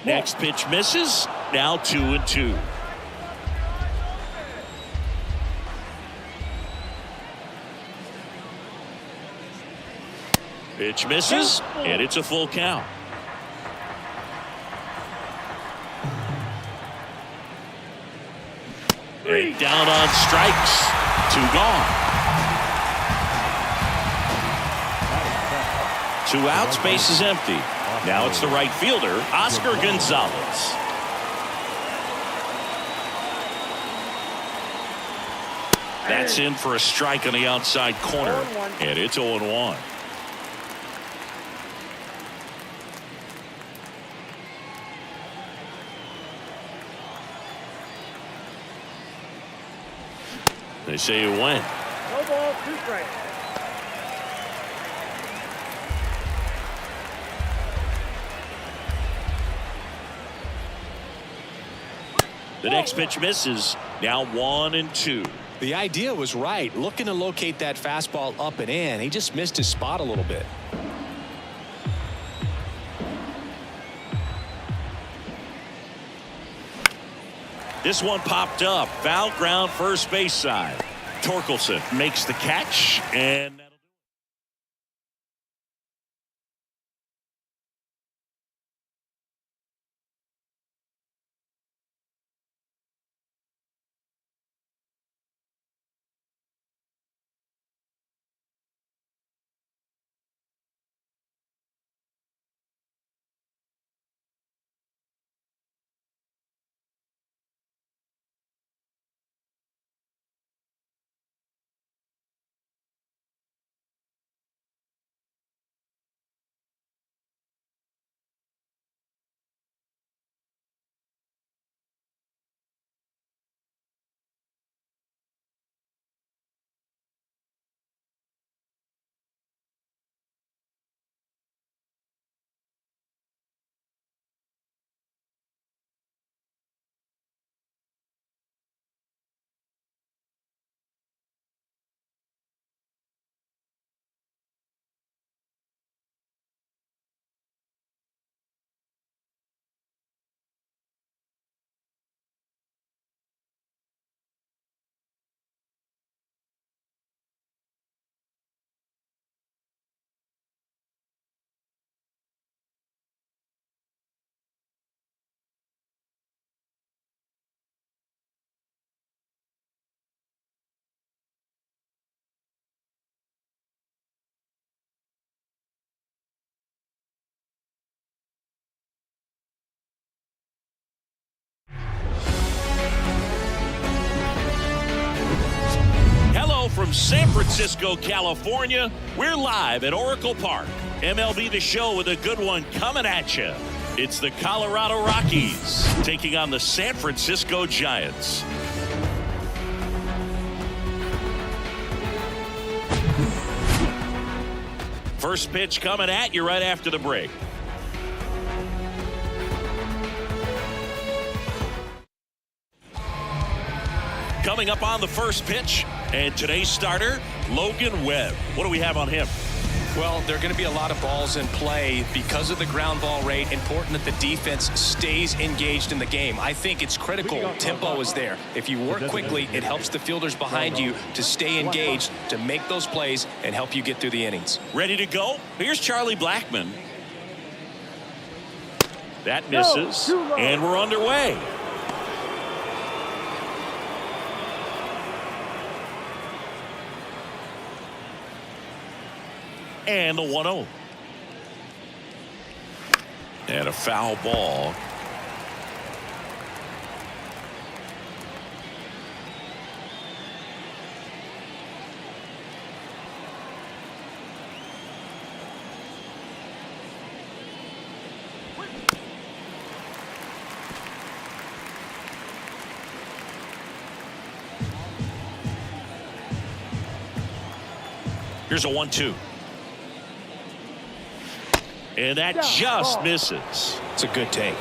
Speaker 2: Next pitch misses. Now 2-2. Pitch misses, and it's a full count. And down on strikes. 2 gone. 2 outs, base is empty. Now it's the right fielder, Oscar Gonzalez. That's in for a strike on the outside corner, and it's 0-1. They say you win.
Speaker 4: No ball, 2 strikes.
Speaker 2: The next pitch misses. Now 1-2.
Speaker 1: The idea was right. Looking to locate that fastball up and in. He just missed his spot a little bit.
Speaker 2: This one popped up. Foul ground, first base side. Torkelson makes the catch, and from San Francisco, California, we're live at Oracle Park. MLB The Show with a good one coming at you. It's the Colorado Rockies taking on the San Francisco Giants. First pitch coming at you right after the break. Coming up on the first pitch, and today's starter, Logan Webb. What do we have on him?
Speaker 1: Well, there are going to be a lot of balls in play because of the ground ball rate. Important that the defense stays engaged in the game. I think it's critical. Tempo is there. If you work quickly, it helps the fielders behind you to stay engaged, to make those plays, and help you get through the innings.
Speaker 2: Ready to go? Here's Charlie Blackmon. That misses, and we're underway. And the 1-0. And a foul ball. Here's a 1-2. And that just misses.
Speaker 1: It's a good take.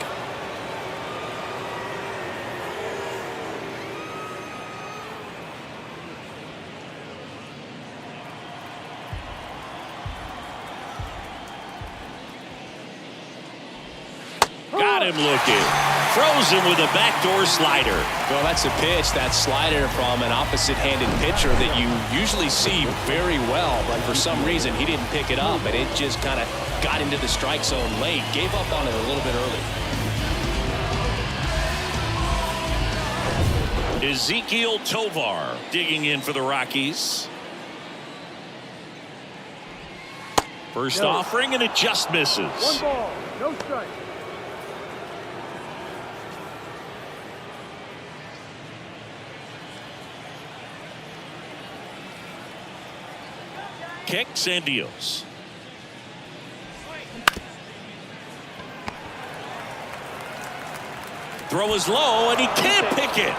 Speaker 2: Got him looking. Throws him with a backdoor slider.
Speaker 1: Well, that's a pitch, that slider from an opposite-handed pitcher that you usually see very well, but for some reason he didn't pick it up, and it just kind of got into the strike zone late. Gave up on it a little bit early.
Speaker 2: Ezekiel Tovar digging in for the Rockies. First offering, and it just misses.
Speaker 4: 1 ball, no strike.
Speaker 2: Kicks and deals. Throw is low, and he can't pick it.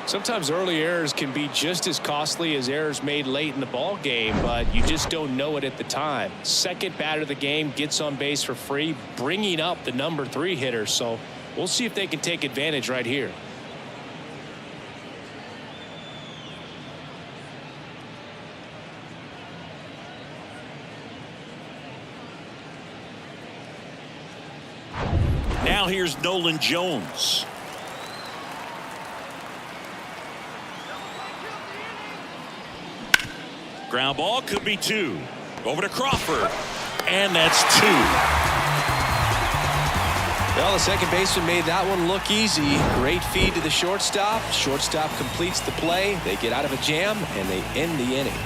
Speaker 1: Sometimes early errors can be just as costly as errors made late in the ball game, but you just don't know it at the time. Second batter of the game gets on base for free, bringing up the number 3 hitter. So we'll see if they can take advantage right here.
Speaker 2: Now here's Nolan Jones. Ground ball, could be 2. Over to Crawford, and that's 2.
Speaker 1: Well, the second baseman made that one look easy. Great feed to the shortstop. Shortstop completes the play. They get out of a jam, and they end the inning.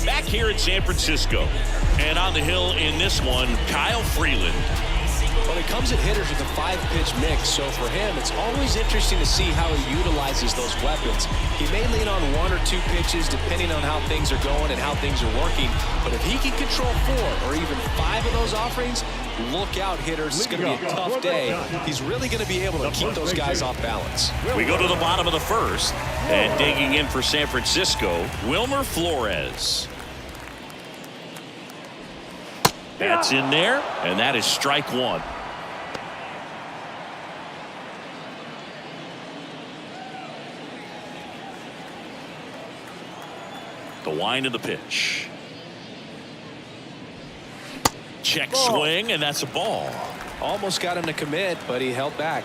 Speaker 2: Back here in San Francisco, and on the hill in this one, Kyle Freeland.
Speaker 1: Well, he comes at hitters with a 5-pitch mix, so for him, it's always interesting to see how he utilizes those weapons. He may lean on 1 or 2 pitches depending on how things are going and how things are working, but if he can control 4 or even 5 of those offerings, look out, hitters. It's going to be a tough day. He's really going to be able to keep those guys off balance.
Speaker 2: We go to the bottom of the first, and digging in for San Francisco, Wilmer Flores. That's in there, and that is strike 1. The wind of the pitch. Check swing, and that's a ball.
Speaker 1: Almost got him to commit, but he held back.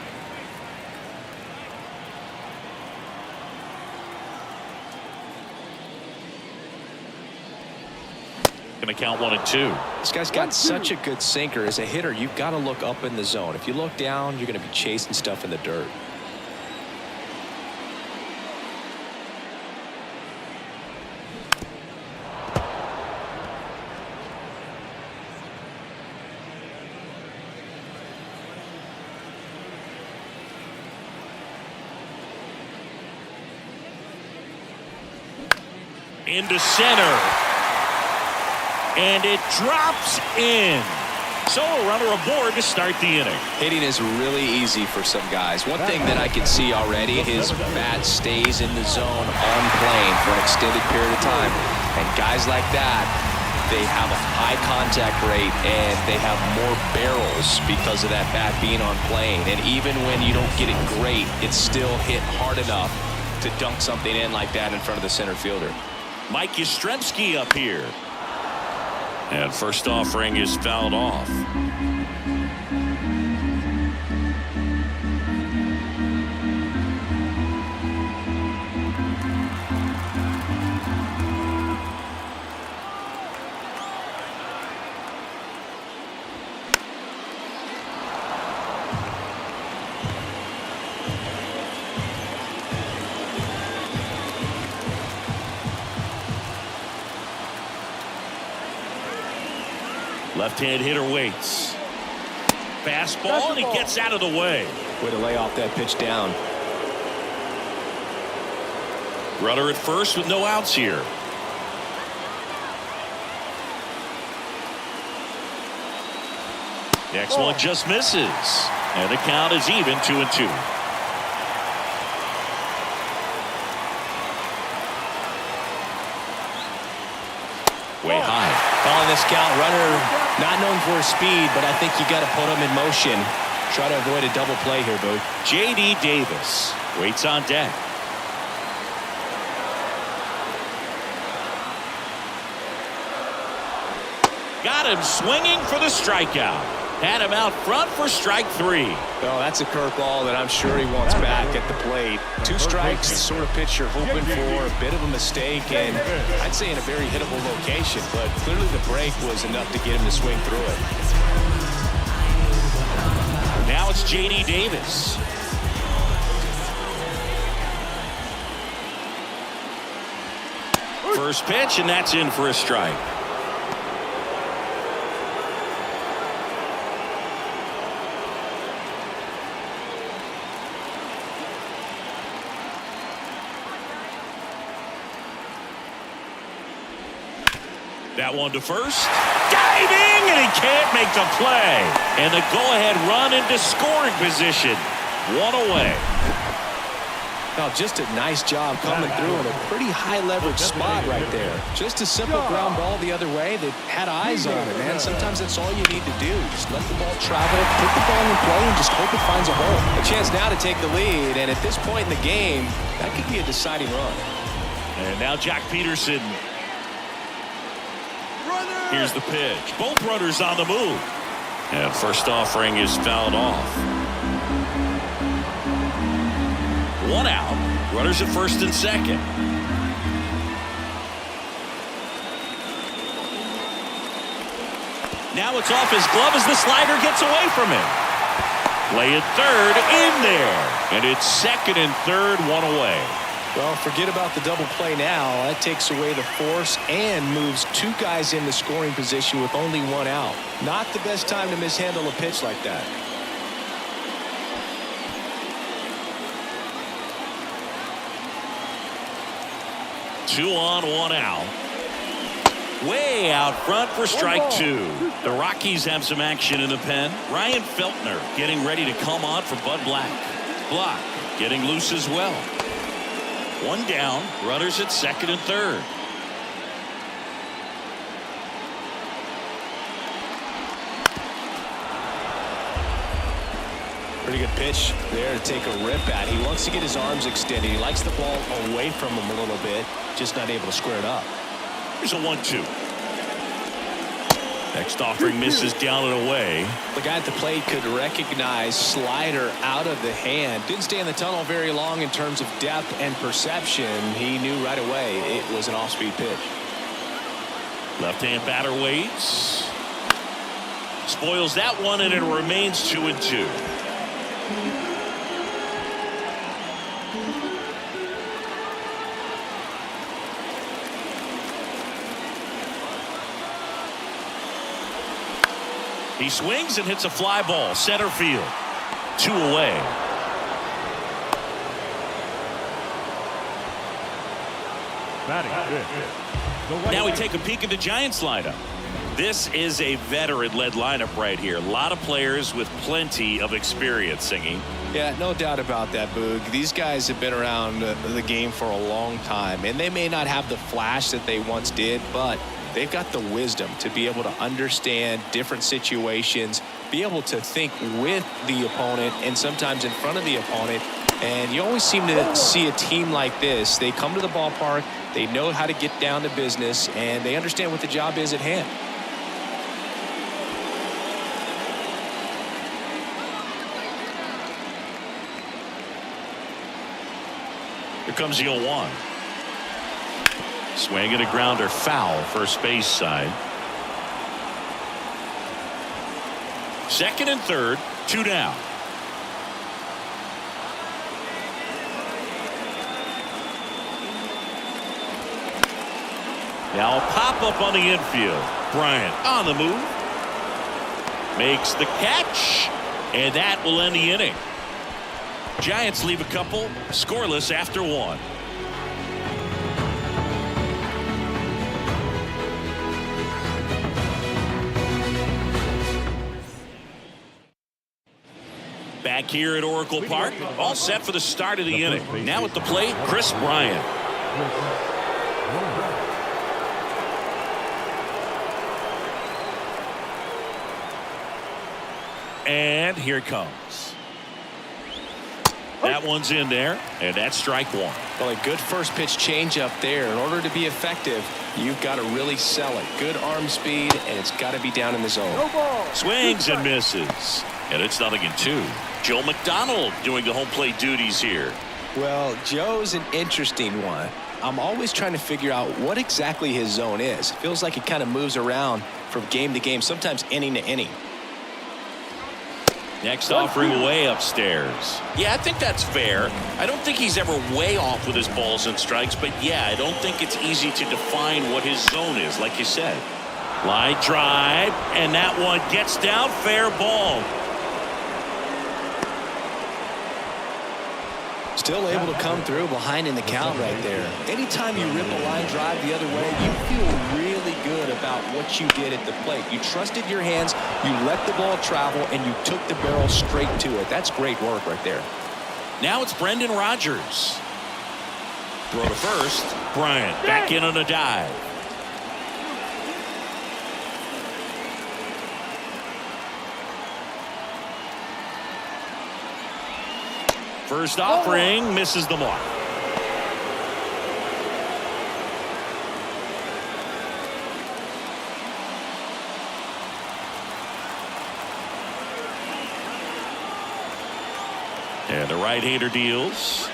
Speaker 2: Going to count 1 and 2.
Speaker 1: This guy's got such a good sinker. As a hitter, you've got to look up in the zone. If you look down, you're going to be chasing stuff in the dirt.
Speaker 2: Into center. And it drops in. So a runner aboard to start the inning.
Speaker 1: Hitting is really easy for some guys. One thing that I can see already, his bat stays in the zone on plane for an extended period of time. And guys like that, they have a high contact rate and they have more barrels because of that bat being on plane. And even when you don't get it great, it's still hit hard enough to dunk something in like that in front of the center fielder.
Speaker 2: Mike Yastrzemski up here. And first offering is fouled off. Left-hand hitter waits. Fastball, and he gets out of the way.
Speaker 1: Way to lay off that pitch down.
Speaker 2: Runner at first with no outs here. Next one just misses. And the count is even 2-2. Way high.
Speaker 1: Calling this count, runner not known for his speed, but I think you got to put him in motion. Try to avoid a double play here, Boo.
Speaker 2: J.D. Davis waits on deck. Got him swinging for the strikeout. Had him out front for strike 3.
Speaker 1: Oh, that's a curveball that I'm sure he wants back at the plate. 2 strikes, the sort of pitch you're hoping for. A bit of a mistake, and I'd say in a very hittable location, but clearly the break was enough to get him to swing through it.
Speaker 2: Now it's J.D. Davis. First pitch, and that's in for a strike. That one to first. Diving, and he can't make the play. And the go-ahead run into scoring position. 1 away.
Speaker 1: Now, just a nice job coming through in a pretty high-leverage spot right there. Just a simple ground ball the other way that had eyes on it, man. Sometimes that's all you need to do. Just let the ball travel, put the ball in play, and just hope it finds a hole. A chance now to take the lead, and at this point in the game, that could be a deciding run.
Speaker 2: And now Jack Peterson. Here's the pitch. Both runners on the move. And first offering is fouled off. 1 out. Runners at first and second. Now it's off his glove as the slider gets away from him. Play at third, in there. And it's second and third, 1 away.
Speaker 1: Well, forget about the double play now. That takes away the force and moves 2 guys in the scoring position with only 1 out. Not the best time to mishandle a pitch like that.
Speaker 2: Two on, 1 out. Way out front for strike 2. The Rockies have some action in the pen. Ryan Feltner getting ready to come on for Bud Black. Block getting loose as well. 1 down, runners at second and third.
Speaker 1: Pretty good pitch there to take a rip at. He wants to get his arms extended. He likes the ball away from him a little bit, just not able to square it up.
Speaker 2: Here's a 1-2. Next offering misses down and away.
Speaker 1: The guy at the plate could recognize slider out of the hand. Didn't stay in the tunnel very long in terms of depth and perception. He knew right away it was an off-speed pitch.
Speaker 2: Left-hand batter waits. Spoils that one, and it remains 2-2. He swings and hits a fly ball center field. 2 away.
Speaker 3: Batting fifth.
Speaker 2: Now we take a peek at the Giants lineup. This is a veteran-led lineup right here. A lot of players with plenty of experience, Singing.
Speaker 1: Yeah, no doubt about that, Boog. These guys have been around the game for a long time, and they may not have the flash that they once did, but they've got the wisdom to be able to understand different situations, be able to think with the opponent and sometimes in front of the opponent. And you always seem to see a team like this. They come to the ballpark, they know how to get down to business, and they understand what the job is at hand.
Speaker 2: Here comes the 0-1. Swing and a grounder, foul, first base side. Second and third, 2 down. Now a pop up on the infield. Bryant on the move. Makes the catch. And that will end the inning. Giants leave a couple scoreless after 1. Back here at Oracle Park, all set for the start of the inning. Now at the plate, Chris Bryant. And here it comes. That one's in there, and that's strike 1.
Speaker 1: Well, a good first pitch changeup there. In order to be effective, you've got to really sell it. Good arm speed, and it's got to be down in the zone.
Speaker 4: No ball.
Speaker 2: Swings and misses. And it's 0-2. Joe McDonald doing the home plate duties here.
Speaker 1: Well, Joe's an interesting one. I'm always trying to figure out what exactly his zone is. It feels like it kind of moves around from game to game, sometimes inning to inning.
Speaker 2: Next offering way upstairs. Yeah, I think that's fair. I don't think he's ever way off with his balls and strikes, but yeah, I don't think it's easy to define what his zone is, like you said. Line drive, and that one gets down, fair ball.
Speaker 1: Still able to come through behind in the count right there. Anytime you rip a line drive the other way, you feel really good about what you did at the plate. You trusted your hands, you let the ball travel, and you took the barrel straight to it. That's great work right there.
Speaker 2: Now it's Brendan Rodgers. Throw to first. Bryant back in on a dive. First offering misses the mark. And the right-hander deals.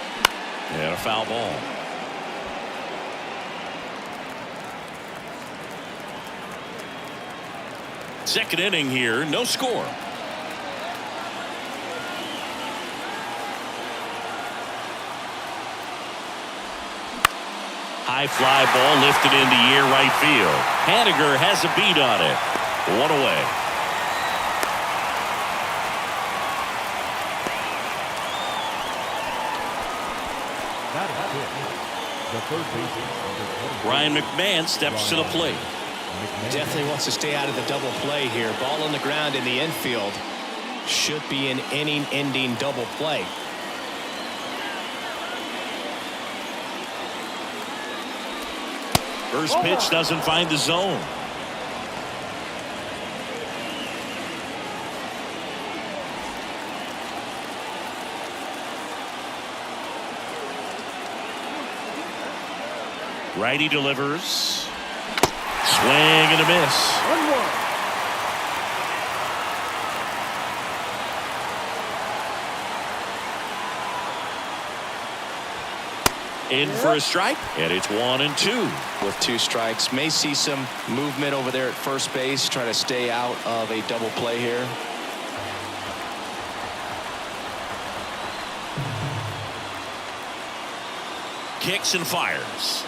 Speaker 2: And a foul ball. Second inning here, no score. High fly ball lifted into air right field. Haniger has a beat on it. 1 away. Ryan McMahon steps to the plate.
Speaker 1: Definitely wants to stay out of the double play here. Ball on the ground in the infield. Should be an inning-ending double play.
Speaker 2: First pitch doesn't find the zone. Righty delivers. Swing and a miss.
Speaker 4: 1-1.
Speaker 2: In for a strike, and it's 1-2.
Speaker 1: With 2 strikes, may see some movement over there at first base, trying to stay out of a double play here.
Speaker 2: Kicks and fires.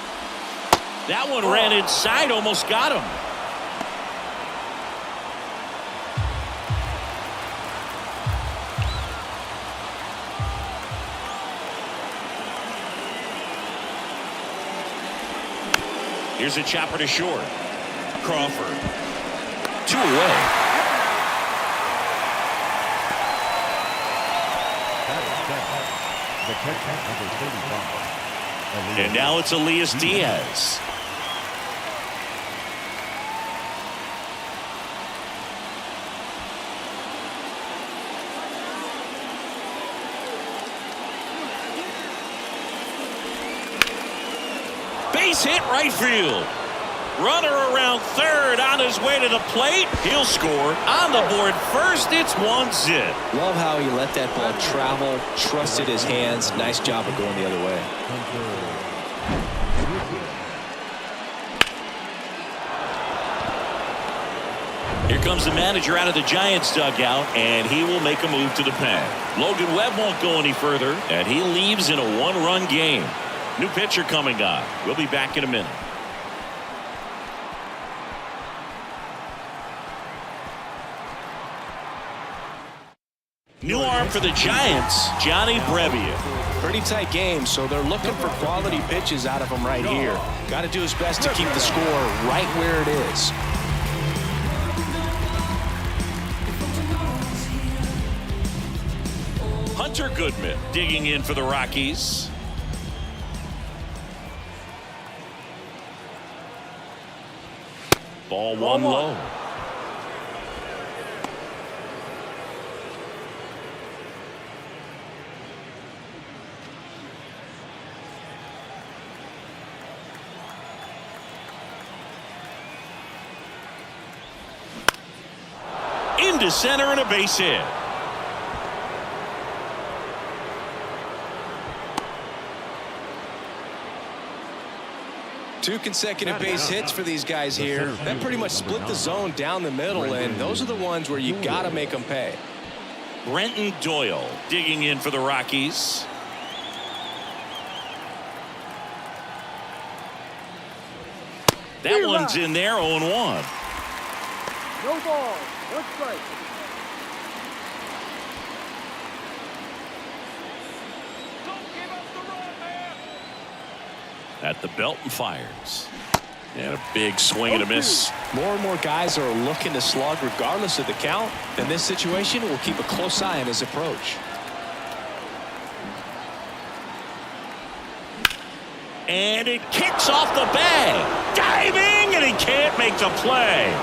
Speaker 2: That one ran inside, almost got him. Here's a chopper to short. Crawford. 2 away.
Speaker 3: The catcher, number 35.
Speaker 2: And now it's Elias Diaz. Base hit right field. Runner around third on his way to the plate. He'll score on the board first. It's 1-0.
Speaker 1: Love how he let that ball travel, trusted his hands. Nice job of going the other way.
Speaker 2: Here comes the manager out of the Giants dugout, and he will make a move to the pen. Logan Webb won't go any further, and he leaves in a 1-run game. New pitcher coming on. We'll be back in a minute. New arm for the Giants, Johnny Brebbia.
Speaker 1: Pretty tight game, so they're looking for quality pitches out of him right here. Got to do his best to keep the score right where it is.
Speaker 2: Hunter Goodman digging in for the Rockies. Ball one low. Into center and a base hit.
Speaker 1: Two consecutive base hits for these guys here. That pretty much split the zone down the middle, and those are the ones where you got to make them pay.
Speaker 2: Brenton Doyle digging in for the Rockies. That one's in there, 0-1.
Speaker 4: No ball. 1 strike.
Speaker 2: At the belt and fires. And a big swing and a miss.
Speaker 1: More and more guys are looking to slug regardless of the count. In this situation, we'll keep a close eye on his approach.
Speaker 2: And it kicks off the bag. Diving, and he can't make the play.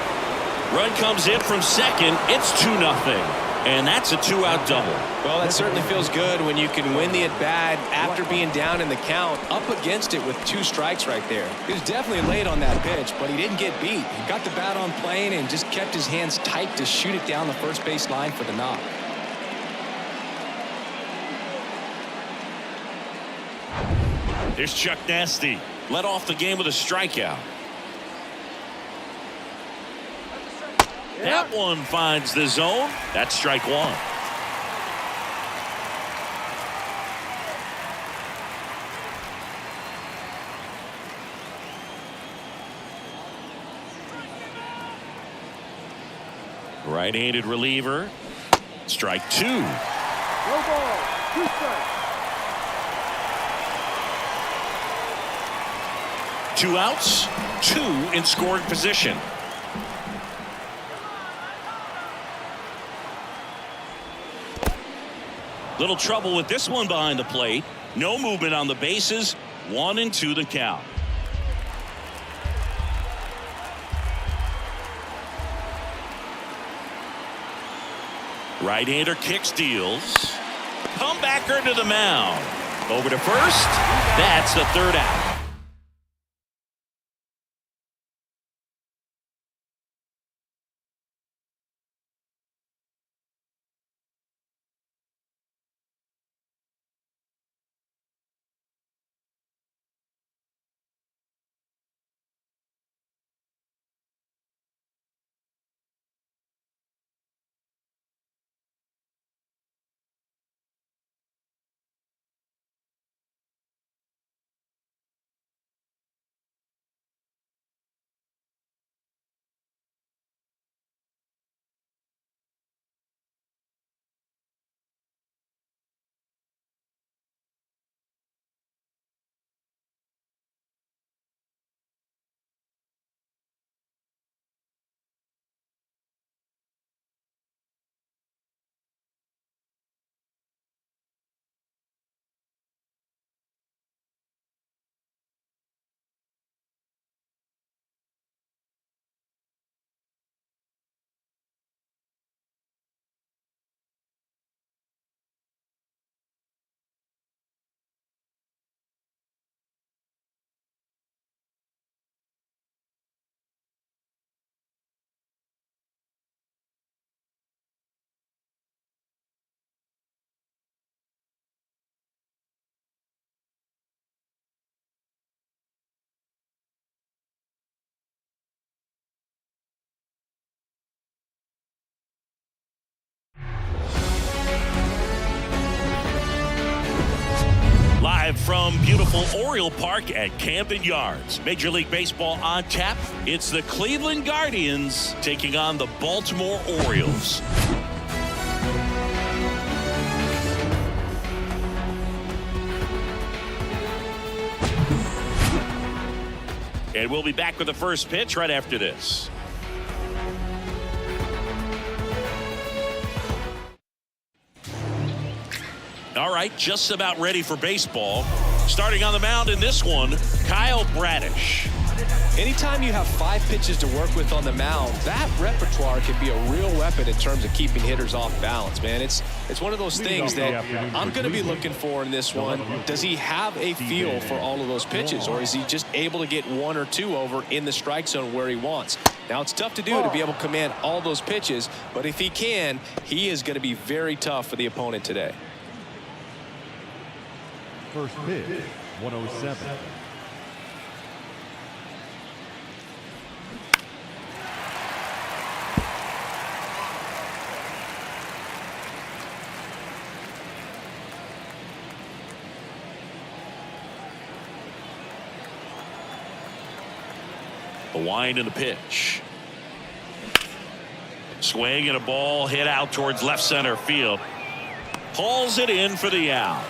Speaker 2: Run comes in from second. It's 2-0. And that's a 2-out double.
Speaker 1: Well, that certainly feels good when you can win the at-bat after being down in the count, up against it with 2 strikes right there. He was definitely late on that pitch, but he didn't get beat. He got the bat on plane and just kept his hands tight to shoot it down the first base line for the knock.
Speaker 2: Here's Chuck Nasty. Led off the game with a strikeout. That one finds the zone. That's strike 1. Right-handed reliever. Strike 2.
Speaker 4: No ball. 2 strikes.
Speaker 2: 2 outs, 2 in scoring position. Little trouble with this one behind the plate. No movement on the bases. 1-2 the count. Right-hander kicks, deals. Comebacker to the mound. Over to first. That's the 3rd out. beautiful Oriole Park at Camden Yards. Major League Baseball on tap. It's the Cleveland Guardians taking on the Baltimore Orioles. And we'll be back with the first pitch right after this. All right, just about ready for baseball. Starting on the mound in this one, Kyle Bradish.
Speaker 1: Anytime you have 5 pitches to work with on the mound, that repertoire can be a real weapon in terms of keeping hitters off balance, man. It's one of those things that I'm going to be looking for in this one. Does he have a feel for all of those pitches, or is he just able to get 1 or 2 over in the strike zone where he wants? Now, it's tough to do to be able to command all those pitches, but if he can, he is going to be very tough for the opponent today.
Speaker 3: First pitch, 107.
Speaker 2: The wind and the pitch. Swing and a ball hit out towards left center field. Pulls it in for the out.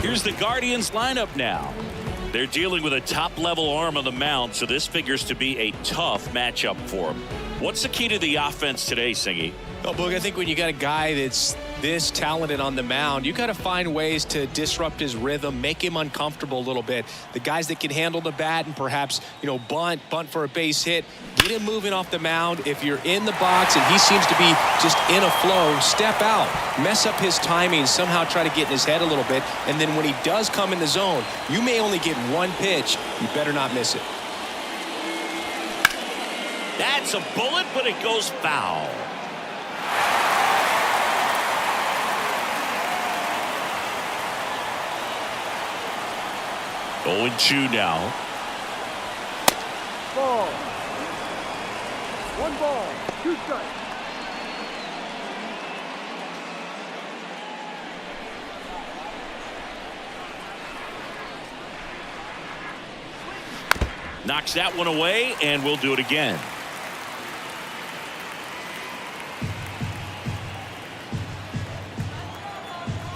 Speaker 2: Here's the Guardians lineup now. They're dealing with a top-level arm on the mound, so this figures to be a tough matchup for them. What's the key to the offense today, Singy?
Speaker 1: Oh, Boog, I think when you got a guy that's this talented on the mound, you got to find ways to disrupt his rhythm, make him uncomfortable a little bit. The guys that can handle the bat and perhaps, bunt for a base hit, get him moving off the mound. If you're in the box and he seems to be just in a flow, step out, mess up his timing, somehow try to get in his head a little bit. And then when he does come in the zone, you may only get 1 pitch. You better not miss it.
Speaker 2: That's a bullet, but it goes foul. Oh, 0-2 now.
Speaker 4: Ball. 1 ball, 2 strikes.
Speaker 2: Knocks that one away, and we'll do it again.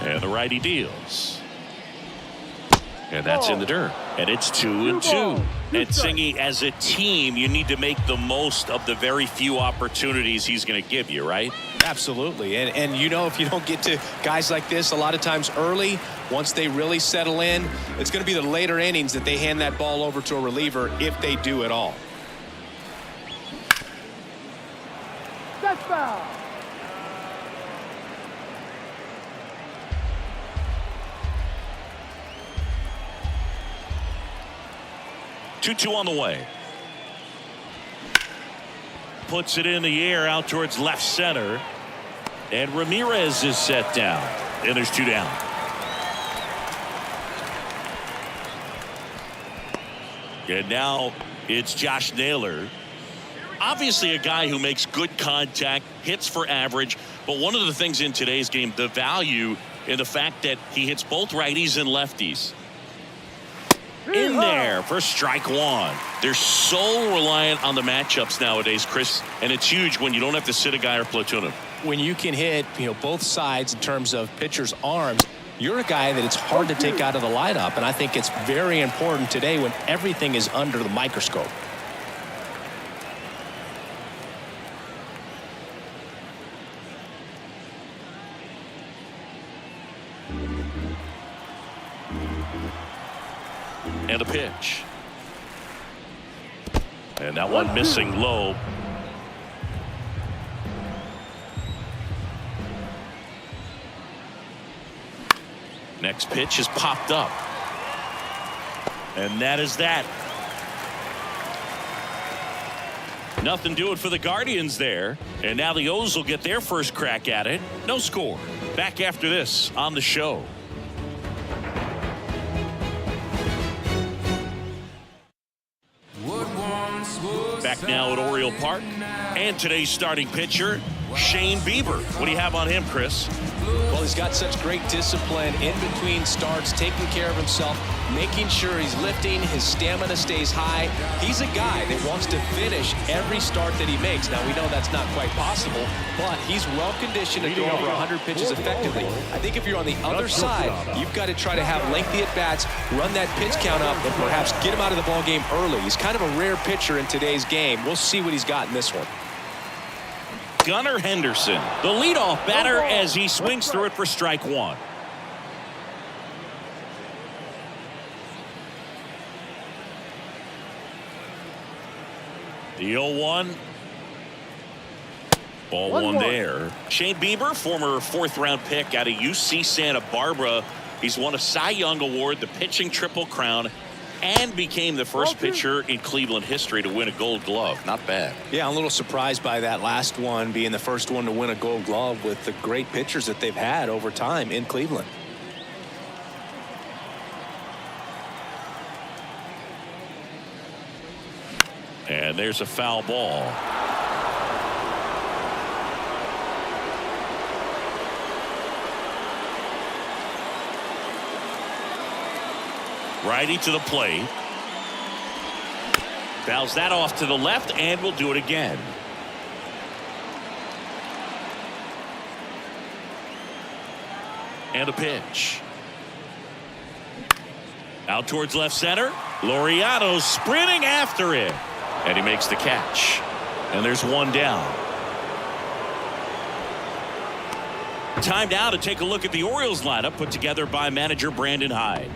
Speaker 2: And the righty deals. And that's in the dirt. And it's 2-2. And Singy, as a team, you need to make the most of the very few opportunities he's going to give you, right?
Speaker 1: Absolutely. And if you don't get to guys like this a lot of times early, once they really settle in, it's going to be the later innings that they hand that ball over to a reliever if they do at all.
Speaker 4: That's foul.
Speaker 2: Two on the way. Puts it in the air out towards left center. And Ramirez is set down. And there's 2 down. And now it's Josh Naylor. Obviously a guy who makes good contact, hits for average. But one of the things in today's game, the value in the fact that he hits both righties and lefties. In there for strike 1. They're so reliant on the matchups nowadays, Chris, and it's huge when you don't have to sit a guy or platoon him.
Speaker 1: When you can hit, both sides in terms of pitchers' arms, you're a guy that it's hard to take out of the lineup, and I think it's very important today when everything is under the microscope.
Speaker 2: And a pitch. And that one missing low. Next pitch is popped up. And that is that. Nothing doing for the Guardians there. And now the O's will get their first crack at it. No score. Back after this on the show. Back now at Oriole Park. And today's starting pitcher, Shane Bieber. What do you have on him, Chris?
Speaker 1: Well, he's got such great discipline in between starts, taking care of himself, making sure he's lifting, his stamina stays high. He's a guy that wants to finish every start that he makes. Now, we know that's not quite possible, but he's well-conditioned to throw over 100 pitches effectively. I think if you're on the other side, you've got to try to have lengthy at-bats, run that pitch count up, and perhaps get him out of the ballgame early. He's kind of a rare pitcher in today's game. We'll see what he's got in this one.
Speaker 2: Gunnar Henderson, the leadoff batter, as he swings through it for strike one. The 0-1. Ball one there. Shane Bieber, former fourth-round pick out of UC Santa Barbara. He's won a Cy Young Award, the pitching Triple Crown, and became the first pitcher in Cleveland history to win a Gold Glove. Not bad.
Speaker 1: Yeah, I'm a little surprised by that last one being the first one to win a Gold Glove with the great pitchers that they've had over time in Cleveland.
Speaker 2: And there's a foul ball. Righty to the plate. Fouls that off to the left, and will do it again. And a pitch. Out towards left center. Laureano sprinting after it. And he makes the catch. And there's one down. Time now to take a look at the Orioles lineup put together by manager Brandon Hyde.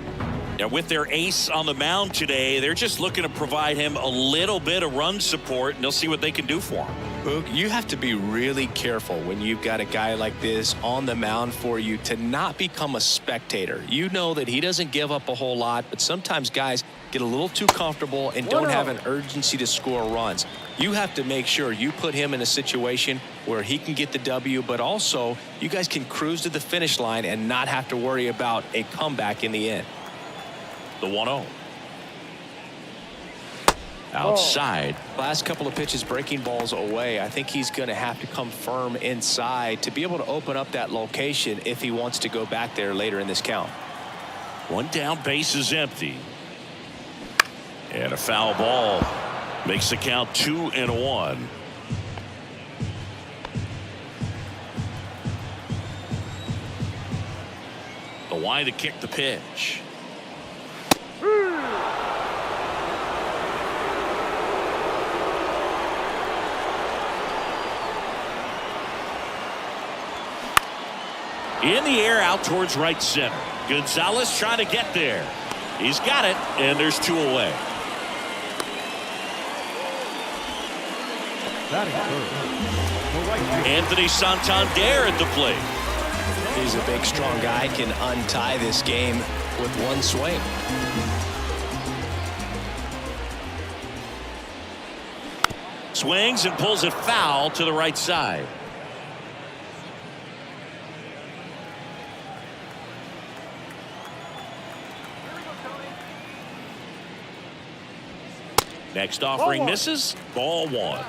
Speaker 2: Now, with their ace on the mound today, they're just looking to provide him a little bit of run support, and they'll see what they can do for him.
Speaker 1: Boog, you have to be really careful when you've got a guy like this on the mound for you to not become a spectator. You know that he doesn't give up a whole lot, but sometimes guys get a little too comfortable and don't have an urgency to score runs. You have to make sure you put him in a situation where he can get the W, but also you guys can cruise to the finish line and not have to worry about a comeback in the end.
Speaker 2: The 1-0. Outside.
Speaker 1: Last couple of pitches breaking balls away. I think he's going to have to come firm inside to be able to open up that location if he wants to go back there later in this count.
Speaker 2: One down, base is empty. And a foul ball makes the count 2-1. The line to kick the pitch. In the air out towards right center. Gonzalez trying to get there. He's got it, and there's two away. Anthony Santander at the plate.
Speaker 1: He's a big, strong guy, can untie this game with one swing.
Speaker 2: Swings and pulls it foul to the right side. Next offering misses. Ball one.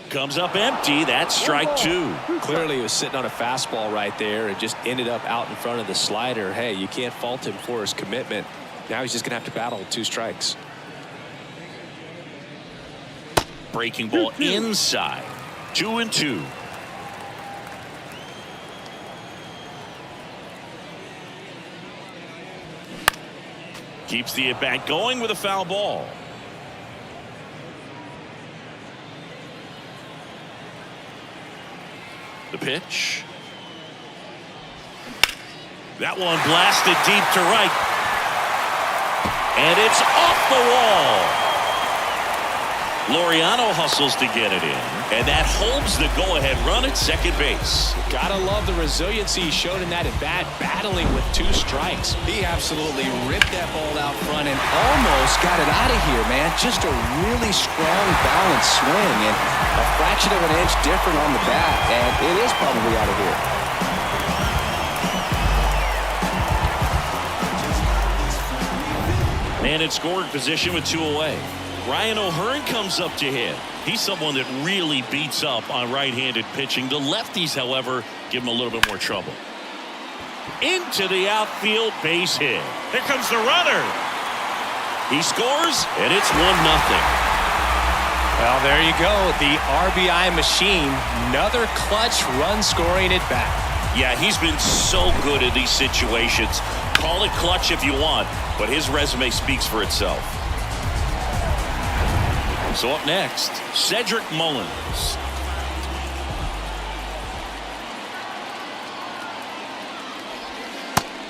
Speaker 2: Comes up empty. That's strike two.
Speaker 1: Clearly he was sitting on a fastball right there and just ended up out in front of the slider. Hey, you can't fault him for his commitment. Now he's just going to have to battle with two strikes.
Speaker 2: Breaking ball inside. 2-2. Keeps the at-bat going with a foul ball. The pitch. That one blasted deep to right. And it's off the wall. Laureano hustles to get it in. And that holds the go-ahead run at second base.
Speaker 1: Gotta love the resiliency he showed in that at-bat, battling with two strikes. He absolutely ripped that ball out front and almost got it out of here, man. Just a really strong, balanced swing, and a fraction of an inch different on the bat, and it is probably out of here.
Speaker 2: Man in scoring position with two away. Ryan O'Hearn comes up to hit. He's someone that really beats up on right-handed pitching. The lefties, however, give him a little bit more trouble. Into the outfield, base hit. Here comes the runner. He scores, and it's 1-0.
Speaker 1: Well, there you go. The RBI machine. Another clutch run scoring at bat.
Speaker 2: Yeah, he's been so good in these situations. Call it clutch if you want, but his resume speaks for itself. So up next, Cedric Mullins.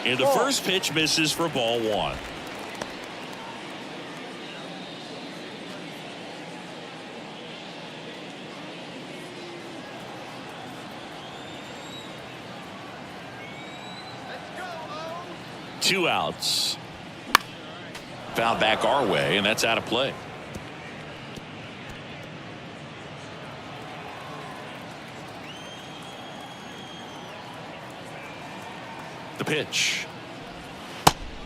Speaker 2: And the first pitch misses for ball 1. Two outs. Foul back our way, and that's out of play. The pitch.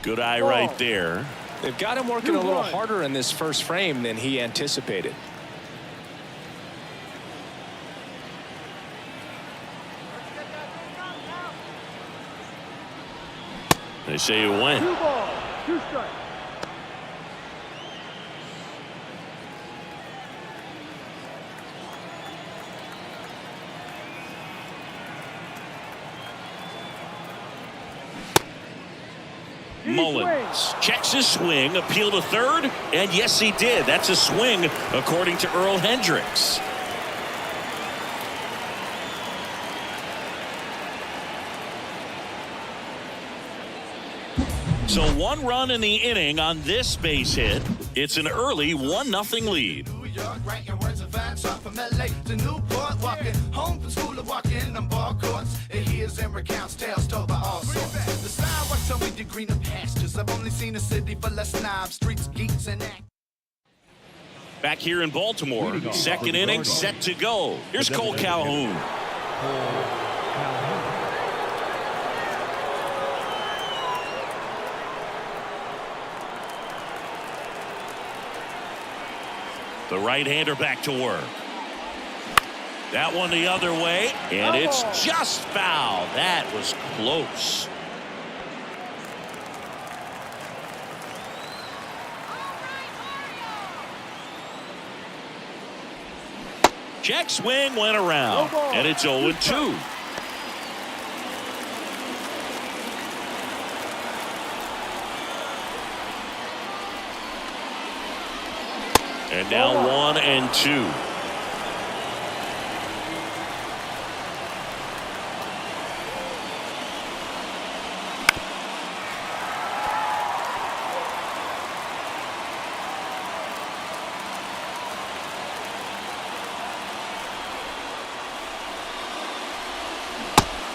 Speaker 2: Good eye right there.
Speaker 1: They've got him working a little harder in this first frame than he anticipated.
Speaker 2: They say you win.
Speaker 4: 2 balls, 2 strikes.
Speaker 2: Mullins checks his swing, appeal to third, and yes, he did. That's a swing, according to Earl Hendricks. So 1 run in the inning on this base hit. It's an early 1-0 lead.
Speaker 5: Writing words of vibes off from LA to Newport, walking home from school and walking on ball courts. It hears and recounts tales told by all sorts. The sidewalks tell me the greener pastures. I've only seen a city full of snobs, streets, geeks, and act.
Speaker 2: Back here in Baltimore, second inning set to go. Here's Cole Calhoun. The right-hander back to work. That one the other way, and it's just foul. That was close. Check swing went around, and it's 0-2. And now 1-2.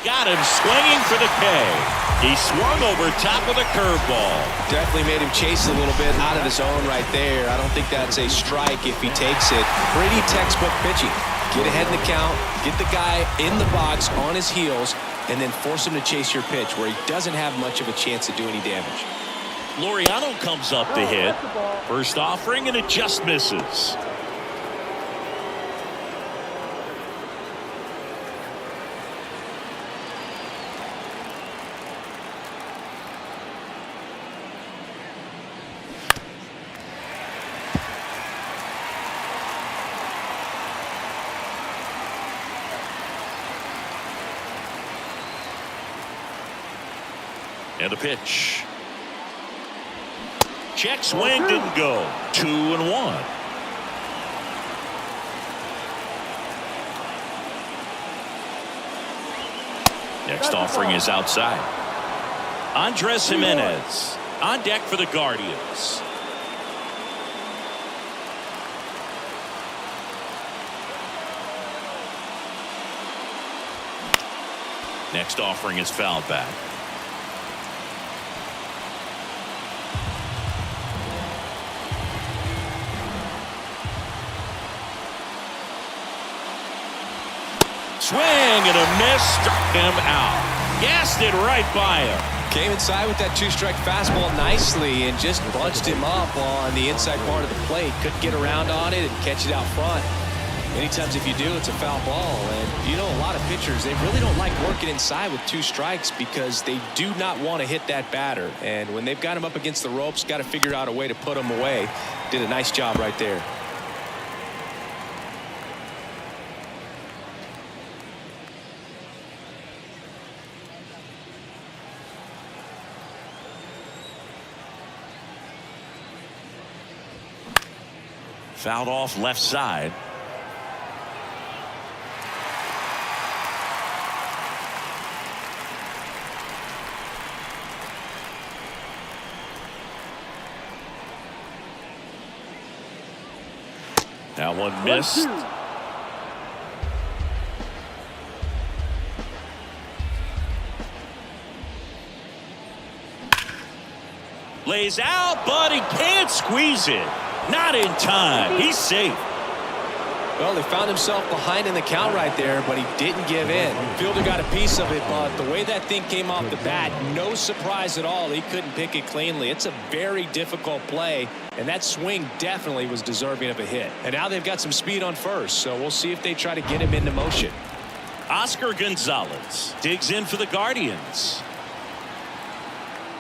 Speaker 2: Got him swinging for the K. He swung over top of the curveball.
Speaker 1: Definitely made him chase a little bit out of his zone right there. I don't think that's a strike if he takes it. Pretty textbook pitching. Get ahead in the count, get the guy in the box on his heels, and then force him to chase your pitch where he doesn't have much of a chance to do any damage.
Speaker 2: Laureano comes up to hit. First offering, and it just misses. And the pitch. Check swing didn't go. 2-1. Next offering is outside. Andres Jimenez on deck for the Guardians. Next offering is fouled back. Swing and a miss, struck him out. Gassed it right by him.
Speaker 1: Came inside with that two-strike fastball nicely and just bunched him up on the inside part of the plate. Couldn't get around on it and catch it out front. Many times if you do, it's a foul ball. And you know, a lot of pitchers, they really don't like working inside with 2 strikes because they do not want to hit that batter. And when they've got him up against the ropes, got to figure out a way to put him away. Did a nice job right there.
Speaker 2: Fouled off left side. That one missed. Lays out, but he can't squeeze it. Not in time. He's safe.
Speaker 1: Well, he found himself behind in the count right there, but he didn't give in. Fielder got a piece of it, but the way that thing came off the bat, no surprise at all. He couldn't pick it cleanly. It's a very difficult play, and that swing definitely was deserving of a hit. And now they've got some speed on first, so we'll see if they try to get him into motion.
Speaker 2: Oscar Gonzalez digs in for the Guardians.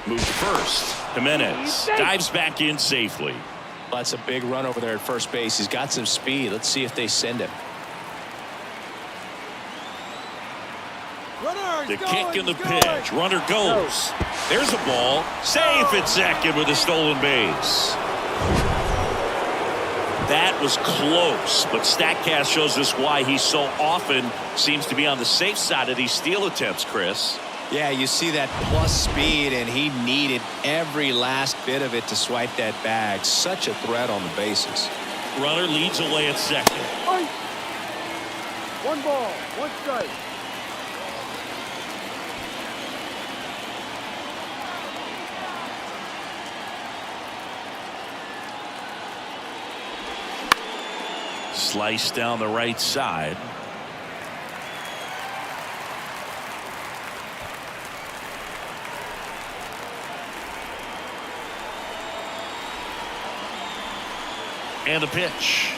Speaker 2: Moves to first. Jimenez dives back in safely.
Speaker 1: That's a big run over there at first base. He's got some speed. Let's see if they send him.
Speaker 2: The kick and the pitch. Runner goes. There's a ball. Safe at second with a stolen base. That was close, but StatCast shows us why he so often seems to be on the safe side of these steal attempts, Chris.
Speaker 1: Yeah, you see that plus speed, and he needed every last bit of it to swipe that bag. Such a threat on the bases.
Speaker 2: Runner leads away at second.
Speaker 4: 1 ball, 1 strike.
Speaker 2: Slice down the right side. And the pitch.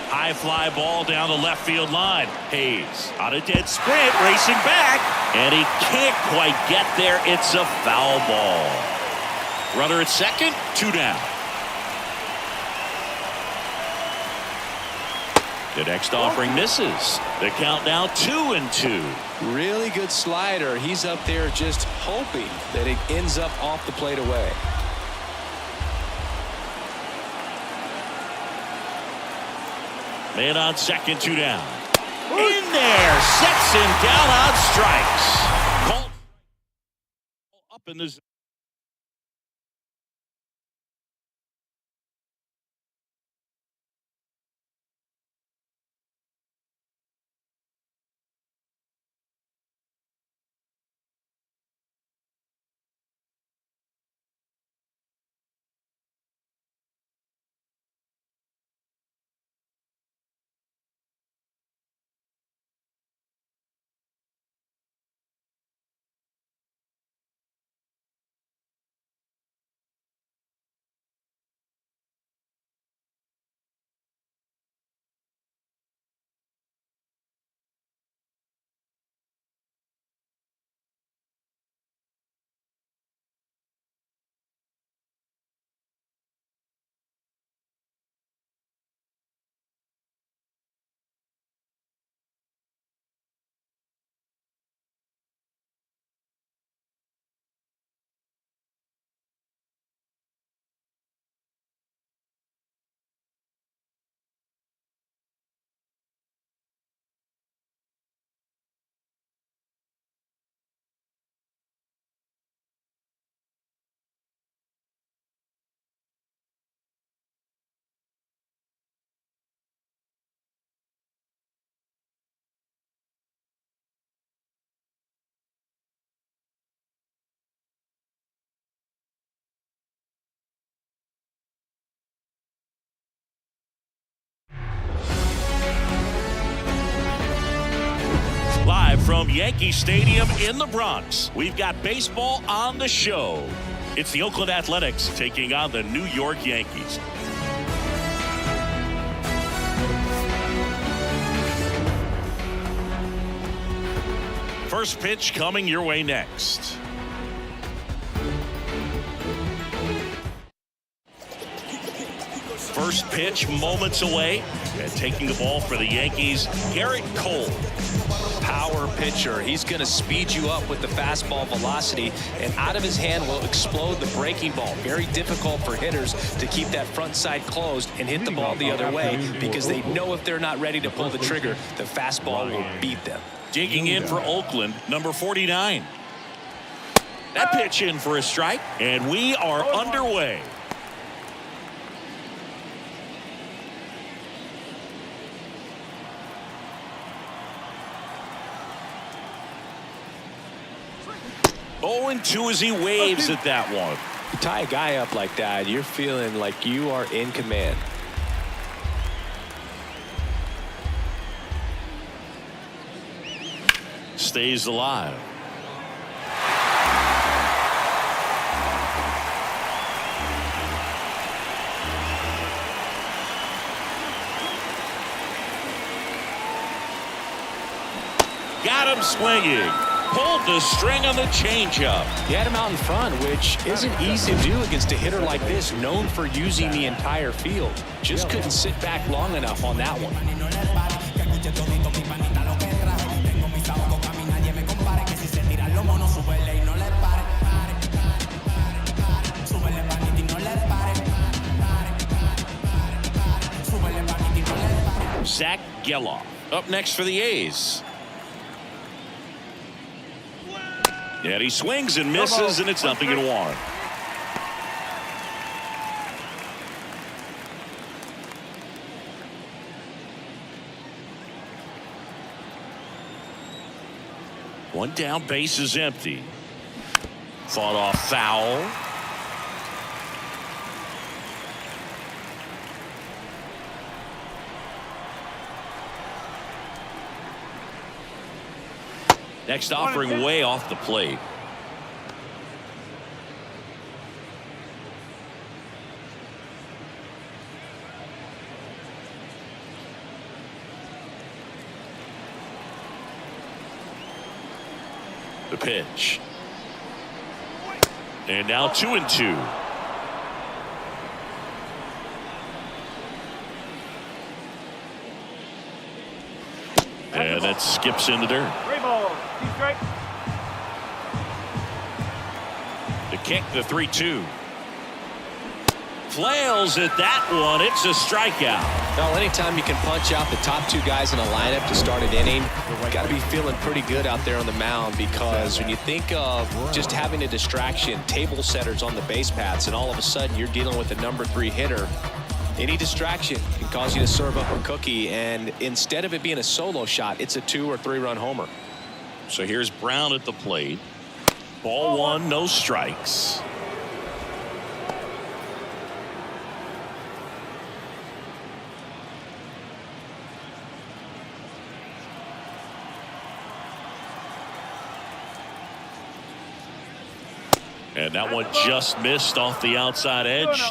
Speaker 2: High fly ball down the left field line. Hayes on a dead sprint, racing back, and he can't quite get there. It's a foul ball. Runner at second, 2 down. The next offering misses. The count now 2-2.
Speaker 1: Really good slider. He's up there just hoping that it ends up off the plate away.
Speaker 2: Man on second, 2 down. In there, sets him down on strikes. Called up in the Live from Yankee Stadium in the Bronx, we've got baseball on the show. It's the Oakland Athletics taking on the New York Yankees. First pitch coming your way next. First pitch moments away, and taking the ball for the Yankees, Garrett Cole.
Speaker 1: Power pitcher. He's going to speed you up with the fastball velocity, and out of his hand will explode the breaking ball. Very difficult for hitters to keep that front side closed and hit the ball the other way, because they know if they're not ready to pull the trigger, the fastball will beat them.
Speaker 2: Digging in for Oakland, number 49. That pitch in for a strike, and we are underway. Oh, and 2 as he waves at that one.
Speaker 1: You tie a guy up like that, you're feeling like you are in command.
Speaker 2: Stays alive. Got him swinging. Pulled the string on the changeup.
Speaker 1: He had him out in front, which isn't easy to do against a hitter like this, known for using the entire field. Just couldn't sit back long enough on that one.
Speaker 2: Zach Geloff up next for the A's. And he swings and misses, and it's 0-1. One down, base is empty. Fought off foul. Next offering way off the plate. The pitch. And now 2-2. And that skips in the dirt. The kick, the 3-2. Flails at that one. It's a strikeout.
Speaker 1: Well, anytime you can punch out the top 2 guys in a lineup to start an inning, you got to be feeling pretty good out there on the mound, because when you think of just having a distraction, table setters on the base paths, and all of a sudden you're dealing with a number 3 hitter, any distraction can cause you to serve up a cookie, and instead of it being a solo shot, it's a 2 or 3 run homer.
Speaker 2: So here's Brown at the plate. Ball 1, no strikes. And that one just missed off the outside edge.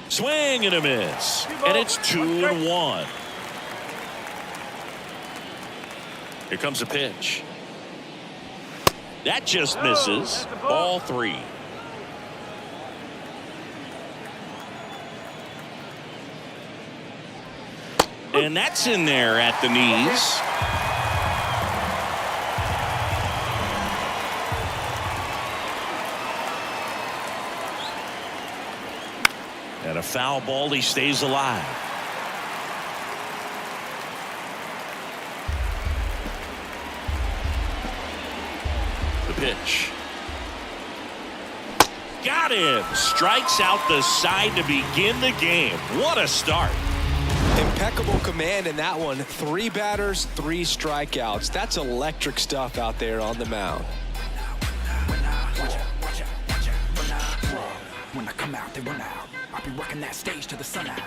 Speaker 2: Swing and a miss. And it's 2-1. Here comes a pitch. That just misses. Ball 3. And that's in there at the knees. And a foul ball, he stays alive. The pitch. Got him. Strikes out the side to begin the game. What a start.
Speaker 1: Impeccable command in that one. 3 batters, 3 strikeouts. That's electric stuff out there on the mound.
Speaker 6: When I come out, they run out. I'll be working that stage to the sun out.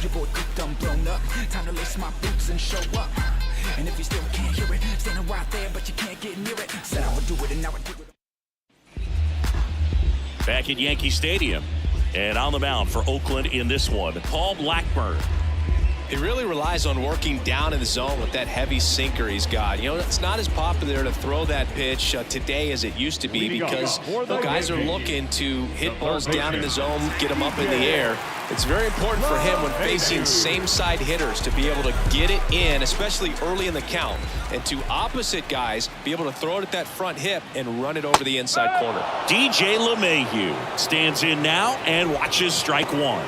Speaker 6: Your boy cooked, I'm blown up. Time to lace my boots and show up. And if you still can't hear it, standing right there, but you can't get near it. Said I would do it, and now I do it.
Speaker 2: Back at Yankee Stadium, and on the mound for Oakland in this one, Paul Blackburn.
Speaker 1: He really relies on working down in the zone with that heavy sinker he's got. You know, it's not as popular to throw that pitch today as it used to be because the guys are looking to hit balls down in the zone, get them up in the air. It's very important for him when facing same-side hitters to be able to get it in, especially early in the count, and to opposite guys be able to throw it at that front hip and run it over the inside corner.
Speaker 2: DJ LeMahieu stands in now and watches strike one.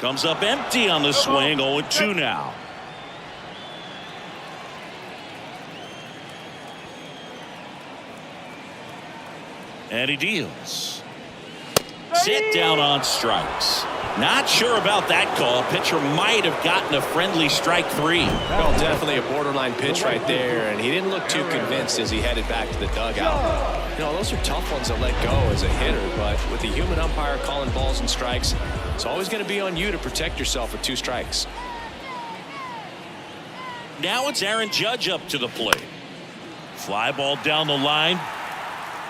Speaker 2: Comes up empty on the swing. 0-2 now. And he deals. Sit down on strikes. Not sure about that call. Pitcher might have gotten a friendly strike three.
Speaker 1: Well, definitely a borderline pitch right there, and he didn't look too convinced as he headed back to the dugout. You know, those are tough ones to let go as a hitter, but with the human umpire calling balls and strikes, it's always going to be on you to protect yourself with 2 strikes.
Speaker 2: Now it's Aaron Judge up to the plate. Fly ball down the line.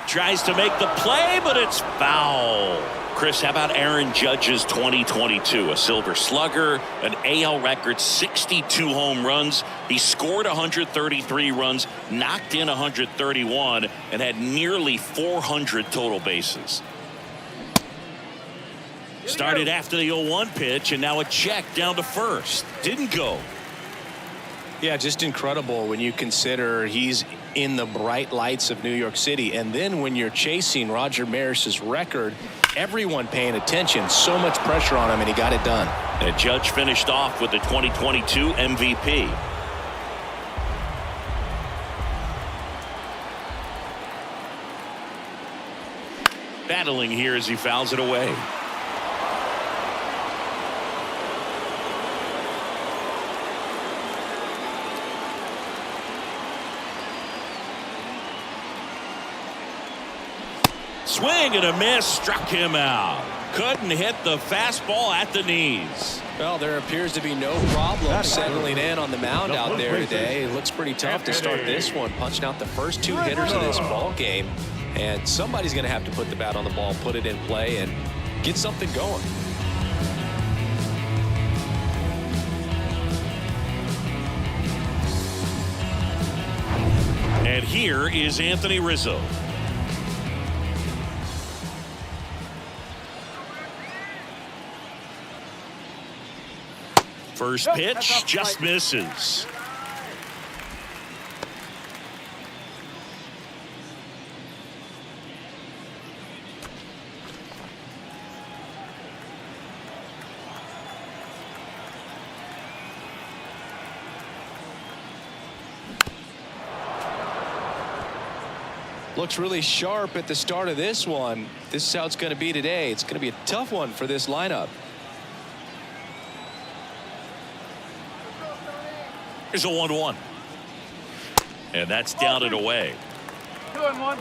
Speaker 2: Tries to make the play, but it's foul. Chris, how about Aaron Judge's 2022? A Silver Slugger, an AL record 62 home runs. He scored 133 runs, knocked in 131, and had nearly 400 total bases. Started after the 0-1 pitch, and now a check down to first. Didn't go.
Speaker 1: Yeah, just incredible when you consider he's in the bright lights of New York City. And then when you're chasing Roger Maris's record, everyone paying attention, so much pressure on him, and he got it done.
Speaker 2: And Judge finished off with the 2022 MVP. Battling here as he fouls it away. Swing and a miss, struck him out. Couldn't hit the fastball at the knees.
Speaker 1: Well, there appears to be no problem settling in on the mound out there today. It looks pretty tough to start this one, punching out the first 2 hitters of this ball game. And somebody's going to have to put the bat on the ball, put it in play, and get something going.
Speaker 2: And here is Anthony Rizzo. First pitch just misses.
Speaker 1: Looks really sharp at the start of this one. This is how it's going to be today. It's going to be a tough one for this lineup.
Speaker 2: Here's a 1-1. And that's down and away.
Speaker 4: 2-1.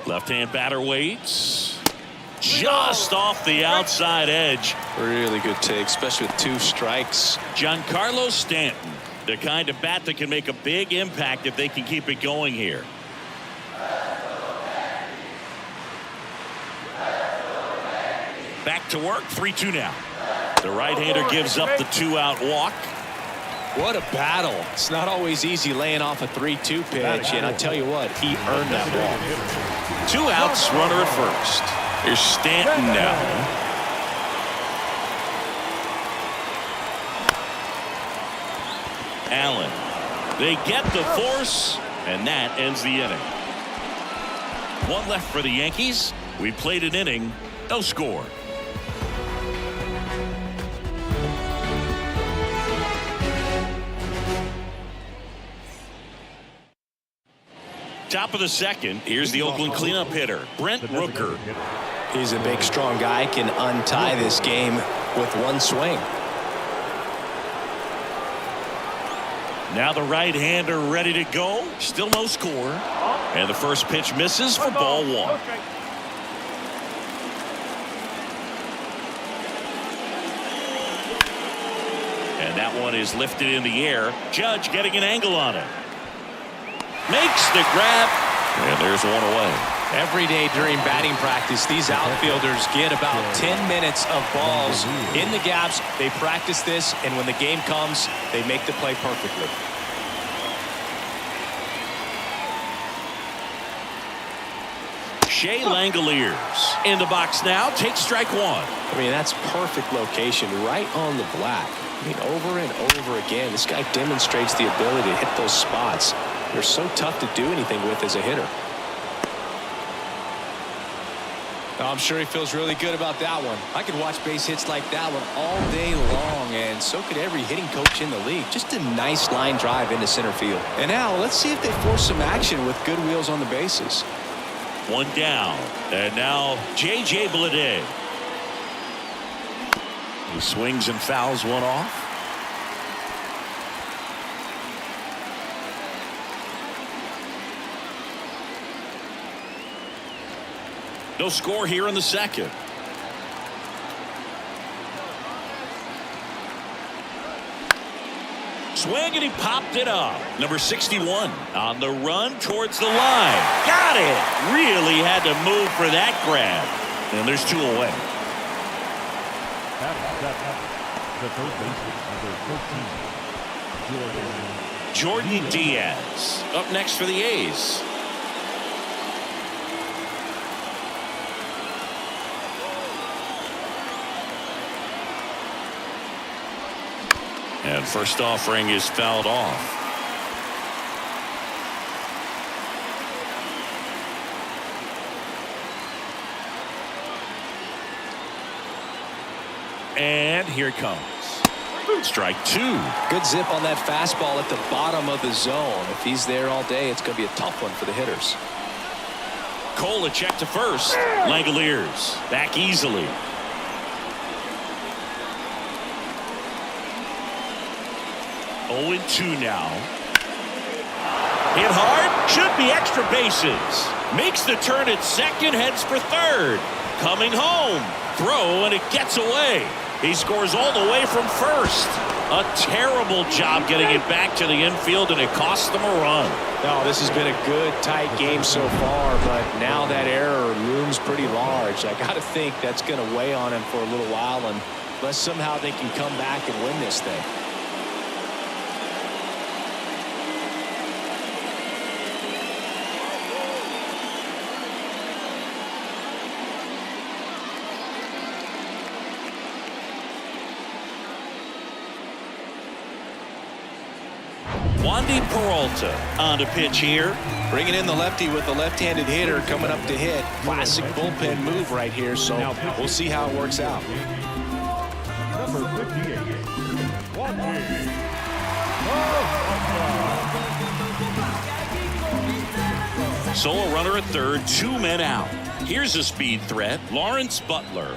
Speaker 2: Left-hand batter waits. Just off the outside edge.
Speaker 1: Really good take, especially with 2 strikes.
Speaker 2: Giancarlo Stanton, the kind of bat that can make a big impact if they can keep it going here. Back to work, 3-2 now. The right-hander gives up the 2-out walk.
Speaker 1: What a battle. It's not always easy laying off a 3-2 pitch, and I tell you what, he earned that ball.
Speaker 2: 2 outs, runner at first. Here's Stanton now. Allen. They get the force, and that ends the inning. 1 left for the Yankees. We played an inning, no score. Top of the second, here's the Oakland cleanup hitter, Brent Rooker.
Speaker 1: He's a big, strong guy, can untie this game with one swing.
Speaker 2: Now the right-hander ready to go. Still no score. And the first pitch misses for ball one. And that one is lifted in the air. Judge getting an angle on it. Makes the grab. And there's one away.
Speaker 1: Every day during batting practice, these outfielders get about 10 minutes of balls in the gaps. They practice this, and when the game comes, they make the play perfectly.
Speaker 2: Shea Langoliers in the box now. Takes strike one.
Speaker 1: I mean, that's perfect location, right on the black. I mean, over and over again, this guy demonstrates the ability to hit those spots. They're so tough to do anything with as a hitter. I'm sure he feels really good about that one. I could watch base hits like that one all day long, and so could every hitting coach in the league. Just a nice line drive into center field. And now let's see if they force some action with good wheels on the bases.
Speaker 2: One down. And now J.J. Bleday. He swings and fouls one off. No score here in the second. Swing, and he popped it up. Number 61 on the run towards the line. Got it. Really had to move for that grab. And there's two away.
Speaker 3: The third baseman, number 14,
Speaker 2: Jordan Diaz up next for the A's. And first offering is fouled off. And here it comes. Strike two.
Speaker 1: Good zip on that fastball at the bottom of the zone. If he's there all day, it's going to be a tough one for the hitters.
Speaker 2: Cole a check to first. Langoliers back easily. 0-2 now. Hit hard. Should be extra bases. Makes the turn at second. Heads for third. Coming home. Throw, and it gets away. He scores all the way from first. A terrible job getting it back to the infield, and it cost them a run.
Speaker 1: No, this has been a good, tight game so far, but now that error looms pretty large. I got to think that's going to weigh on him for a little while, unless somehow they can come back and win this thing.
Speaker 2: Wandy Peralta on to pitch here.
Speaker 1: Bringing in the lefty with the left-handed hitter coming up to hit. Classic bullpen move right here, so we'll see how it works out.
Speaker 3: number 58, Wandy.
Speaker 2: Solo runner at third, 2 men out. Here's a speed threat, Lawrence Butler.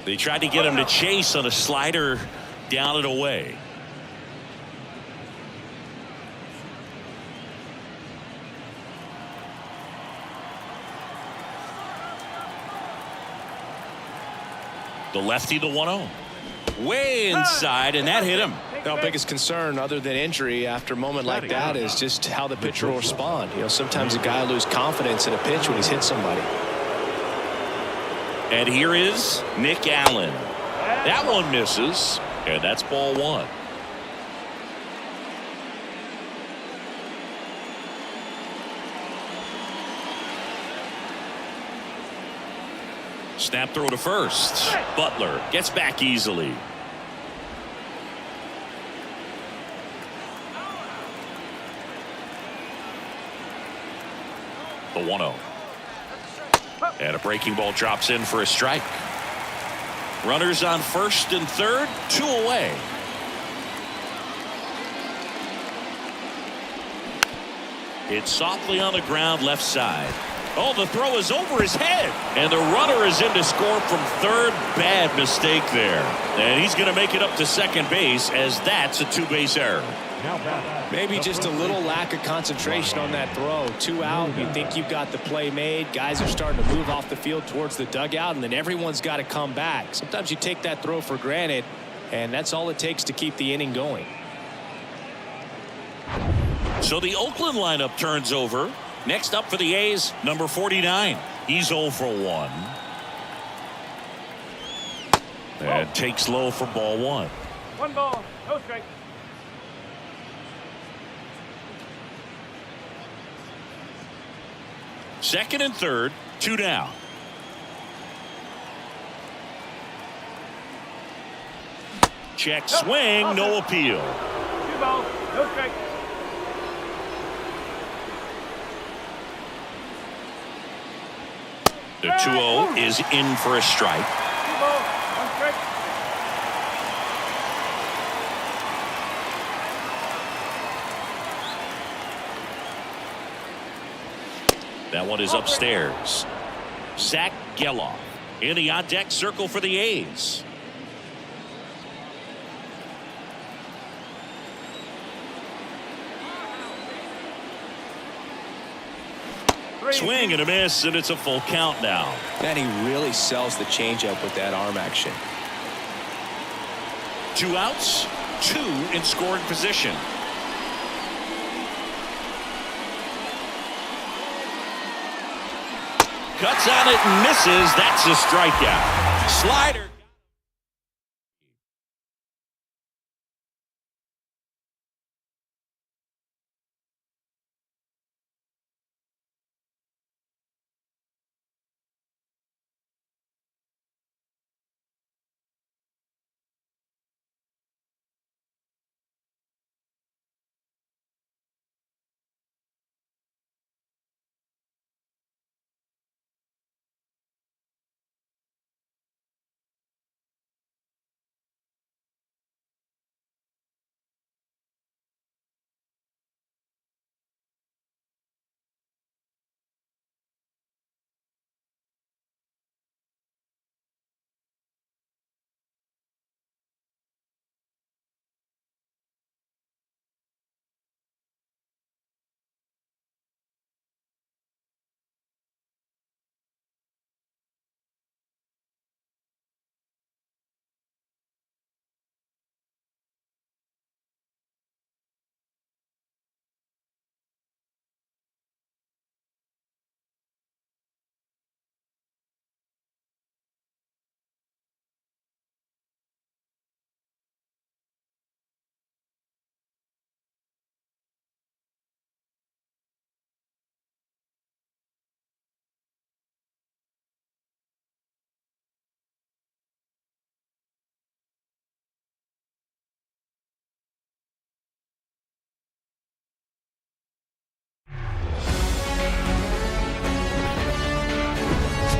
Speaker 2: They tried to get him to chase on a slider down and away. The lefty, the 1-0. Way inside, and that hit him.
Speaker 1: Now, biggest concern other than injury after a moment like that is just how the pitcher will respond. You know, sometimes a guy will lose confidence in a pitch when he's hit somebody.
Speaker 2: And here is Nick Allen. That one misses, and that's ball one. Snap throw to first. Butler gets back easily. The 1-0. And a breaking ball drops in for a strike. Runners on first and third, 2 away. It's softly on the ground left side. Oh, the throw is over his head. And the runner is in to score from third. Bad mistake there. And he's going to make it up to second base as that's a 2-base error.
Speaker 1: Maybe just a little lack of concentration on that throw. 2 out. You think you've got the play made. Guys are starting to move off the field towards the dugout, and then everyone's got to come back. Sometimes you take that throw for granted, and that's all it takes to keep the inning going.
Speaker 2: So the Oakland lineup turns over. Next up for the A's, number 49. He's 0 for 1. And takes low for ball 1.
Speaker 4: 1 ball, no strike.
Speaker 2: Second and third, 2 down. Check swing, no appeal.
Speaker 4: 2 balls, no strike.
Speaker 2: The 2-0 is in for a strike.
Speaker 4: 2 balls, 1 strike.
Speaker 2: That one is upstairs. Zach Geloff in the on-deck circle for the A's. Swing and a miss, and it's a full count now.
Speaker 1: And he really sells the changeup with that arm action.
Speaker 2: 2 outs, 2 in scoring position. Cuts on it and misses. That's a strikeout. Slider.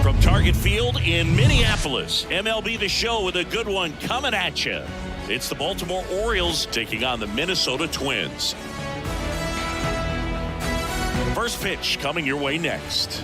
Speaker 2: From Target Field in Minneapolis, MLB The Show with a good one coming at you. It's the Baltimore Orioles taking on the Minnesota Twins. First pitch coming your way next.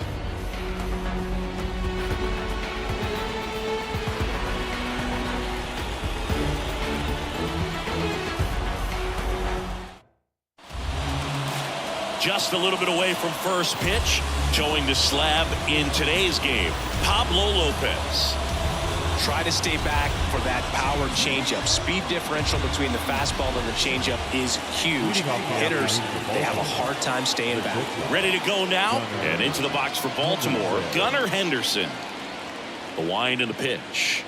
Speaker 2: Just a little bit away from first pitch. Showing the slab in today's game, Pablo Lopez.
Speaker 1: Try to stay back for that power changeup. Speed differential between the fastball and the changeup is huge. Hitters, they have a hard time staying back.
Speaker 2: Ready to go now, and into the box for Baltimore, Gunnar Henderson. The wind and the pitch.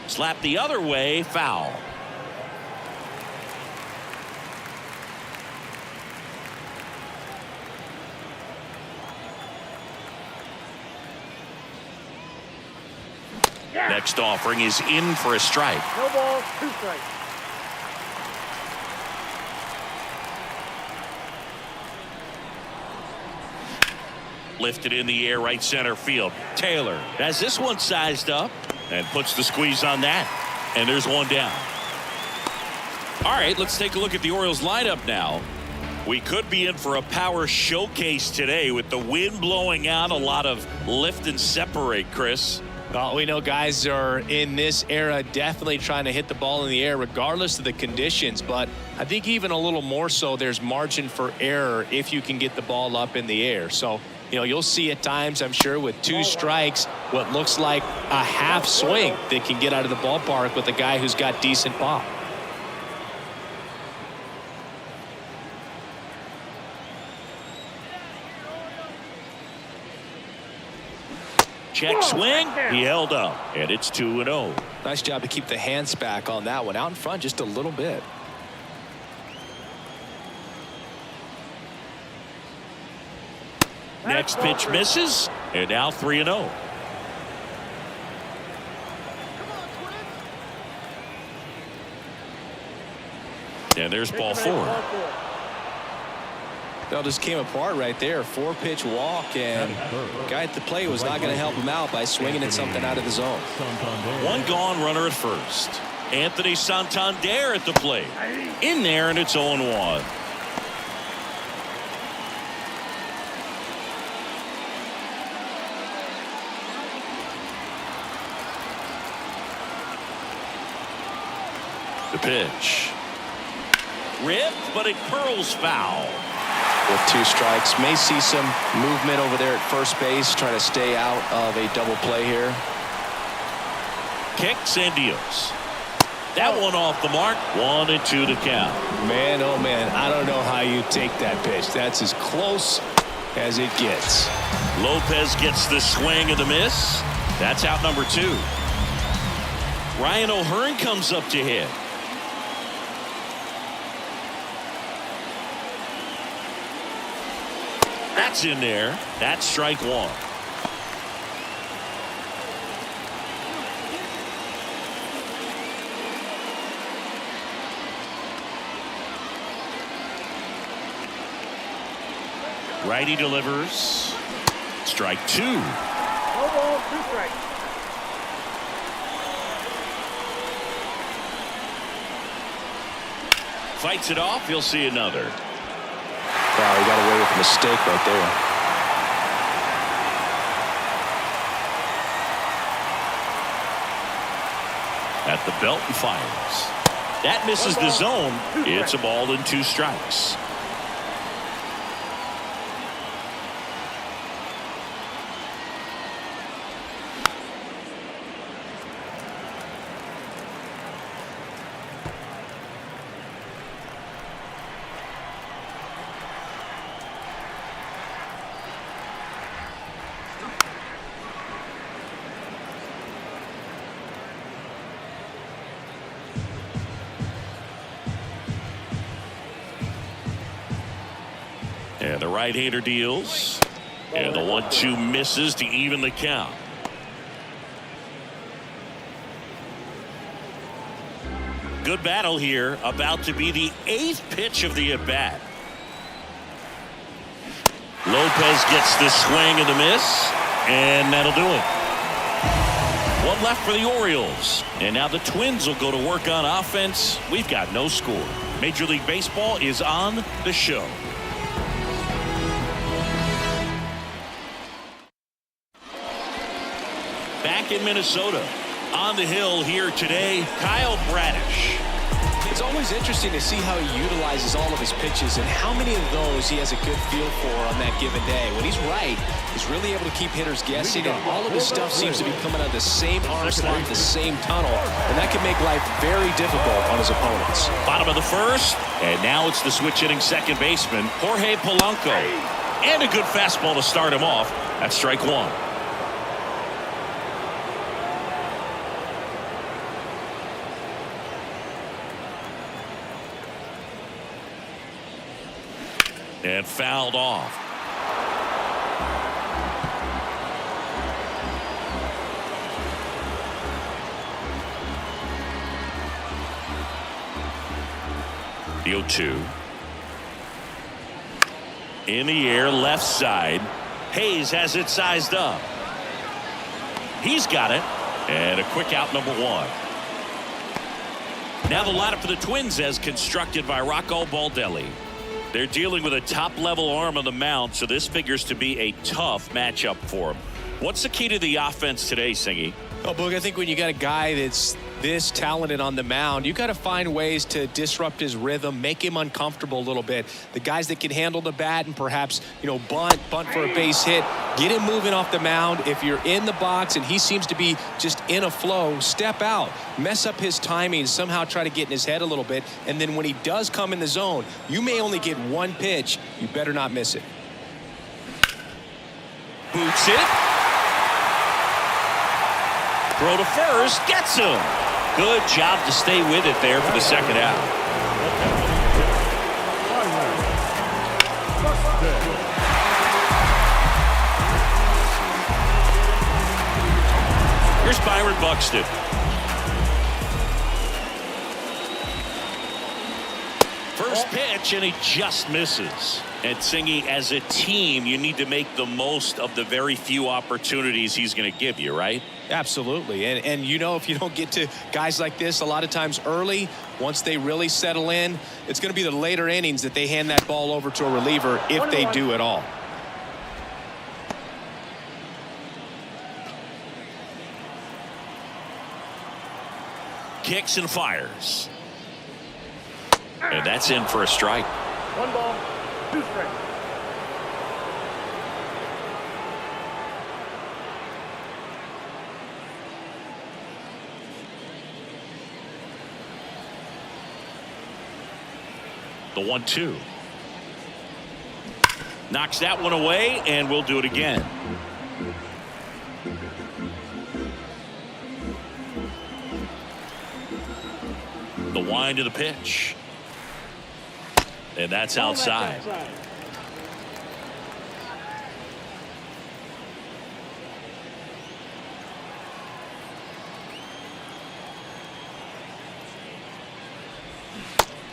Speaker 2: Slap the other way, foul. Next offering is in for a strike.
Speaker 4: No ball, 2 strikes.
Speaker 2: Lifted in the air, right center field. Taylor has this one sized up and puts the squeeze on that. And there's one down. All right, let's take a look at the Orioles lineup now. We could be in for a power showcase today with the wind blowing out, a lot of lift and separate, Chris.
Speaker 1: Well, we know guys are in this era definitely trying to hit the ball in the air regardless of the conditions, but I think even a little more so there's margin for error if you can get the ball up in the air. So, you know, you'll see at times, I'm sure, with 2 strikes, what looks like a half swing that can get out of the ballpark with a guy who's got decent pop.
Speaker 2: Check swing. He held up, and it's 2-0.
Speaker 1: Nice job to keep the hands back on that one. Out in front just a little bit.
Speaker 2: Next pitch misses, and now 3-0. And there's ball 4.
Speaker 1: That just came apart right there. 4-pitch walk, and the guy at the plate was not going to help him out by swinging at something out of the zone.
Speaker 2: One gone, runner at first. Anthony Santander at the plate. In there, and it's 0-1. The pitch. Ripped, but it curls foul.
Speaker 1: With 2 strikes, may see some movement over there at first base, trying to stay out of a double play here.
Speaker 2: Kicks and deals. That one off the mark. 1-2 to count.
Speaker 1: Man, oh man, I don't know how you take that pitch. That's as close as it gets.
Speaker 2: Lopez gets the swing and the miss. That's out number 2. Ryan O'Hearn comes up to hit. That's in there. That's strike 1. Righty delivers. Strike 2.
Speaker 4: No ball, 2 strikes.
Speaker 2: Fights it off. You'll see another.
Speaker 1: Wow, he got away with a mistake right there.
Speaker 2: At the belt and fires. That misses the zone. It's a ball and 2 strikes. And the right-hander deals. And the 1-2 misses to even the count. Good battle here. About to be the 8th pitch of the at-bat. Lopez gets the swing and the miss. And that'll do it. One left for the Orioles. And now the Twins will go to work on offense. We've got no score. Major League Baseball is on the show. Back in Minnesota, on the hill here today, Kyle Bradish.
Speaker 1: It's always interesting to see how he utilizes all of his pitches and how many of those he has a good feel for on that given day. When he's right, he's really able to keep hitters guessing, and all of his stuff seems to be coming out of the same arm slot, the same tunnel, and that can make life very difficult on his opponents.
Speaker 2: Bottom of the first, and now it's the switch-hitting second baseman, Jorge Polanco. And a good fastball to start him off. That's strike 1. And fouled off. The 0-2. In the air, left side. Hayes has it sized up. He's got it. And a quick out, number 1. Now the lineup for the Twins as constructed by Rocco Baldelli. They're dealing with a top-level arm on the mound, so this figures to be a tough matchup for him. What's the key to the offense today, Singy?
Speaker 1: Oh, Boog, I think when you got a guy that's this talented on the mound, you got to find ways to disrupt his rhythm, make him uncomfortable a little bit. The guys that can handle the bat and perhaps, bunt for a base hit, get him moving off the mound. If you're in the box and he seems to be just in a flow, step out, mess up his timing, somehow try to get in his head a little bit. And then when he does come in the zone, you may only get one pitch. You better not miss it.
Speaker 2: Boots it. Throw to first, gets him. Good job to stay with it there for the second out. Here's Byron Buxton. First pitch, and he just misses. And Singy, as a team, you need to make the most of the very few opportunities he's going to give you, right?
Speaker 1: Absolutely. And if you don't get to guys like this a lot of times early, once they really settle in, it's going to be the later innings that they hand that ball over to a reliever if they do at all.
Speaker 2: Kicks and fires. And that's in for a strike.
Speaker 4: 1 ball, 2 strikes.
Speaker 2: The 1-2. Knocks that one away, and we'll do it again. The wind of the pitch. And that's outside.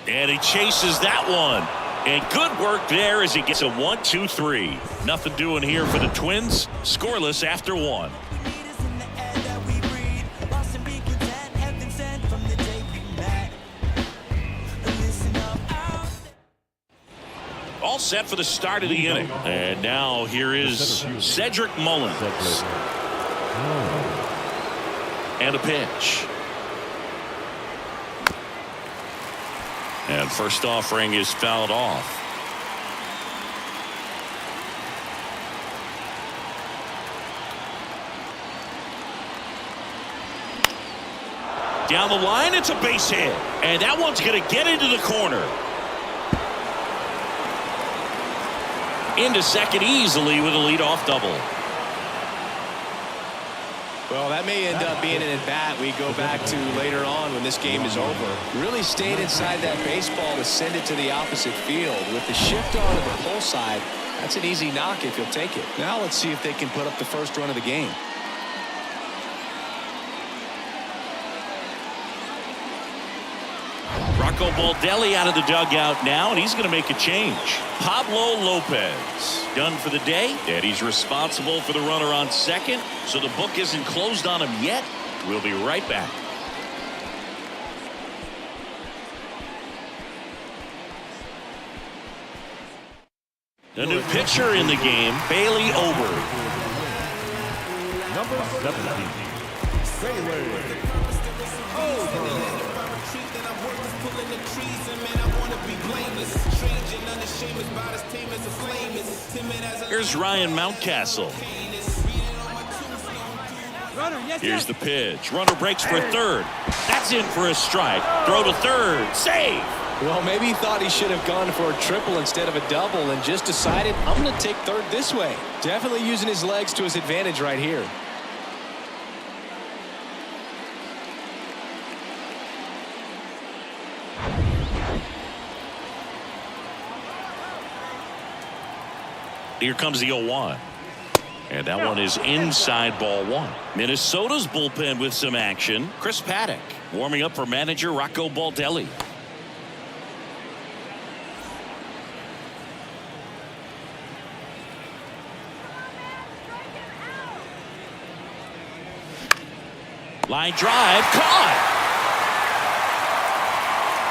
Speaker 2: And he chases that one. And good work there as he gets a 1-2-3. Nothing doing here for the Twins. Scoreless after 1. All set for the start of the inning. And now here is Cedric Mullins. And a pitch. And first offering is fouled off. Down the line, it's a base hit. And that one's going to get into the corner. Into second easily with a leadoff double.
Speaker 1: Well, that may end up being an at-bat we go back to later on when this game is over. Really stayed inside that baseball to send it to the opposite field. With the shift on to the pull side, that's an easy knock if you'll take it. Now let's see if they can put up the first run of the game.
Speaker 2: Rocco Baldelli out of the dugout now, and he's going to make a change. Pablo Lopez done for the day, and he's responsible for the runner on second, so the book isn't closed on him yet. We'll be right back. A new pitcher in the game, Bailey Ober.
Speaker 3: Number 17, Bailey
Speaker 2: Here's Ryan Mountcastle. Here's the pitch. Runner breaks for third. That's in for a strike. Throw to third. Save.
Speaker 1: Well, maybe he thought he should have gone for a triple instead of a double and just decided, I'm going to take third this way. Definitely using his legs to his advantage right here.
Speaker 2: Here comes the 0-1. And that one is inside ball 1. Minnesota's bullpen with some action. Chris Paddock warming up for manager Rocco Baldelli. Line drive, caught.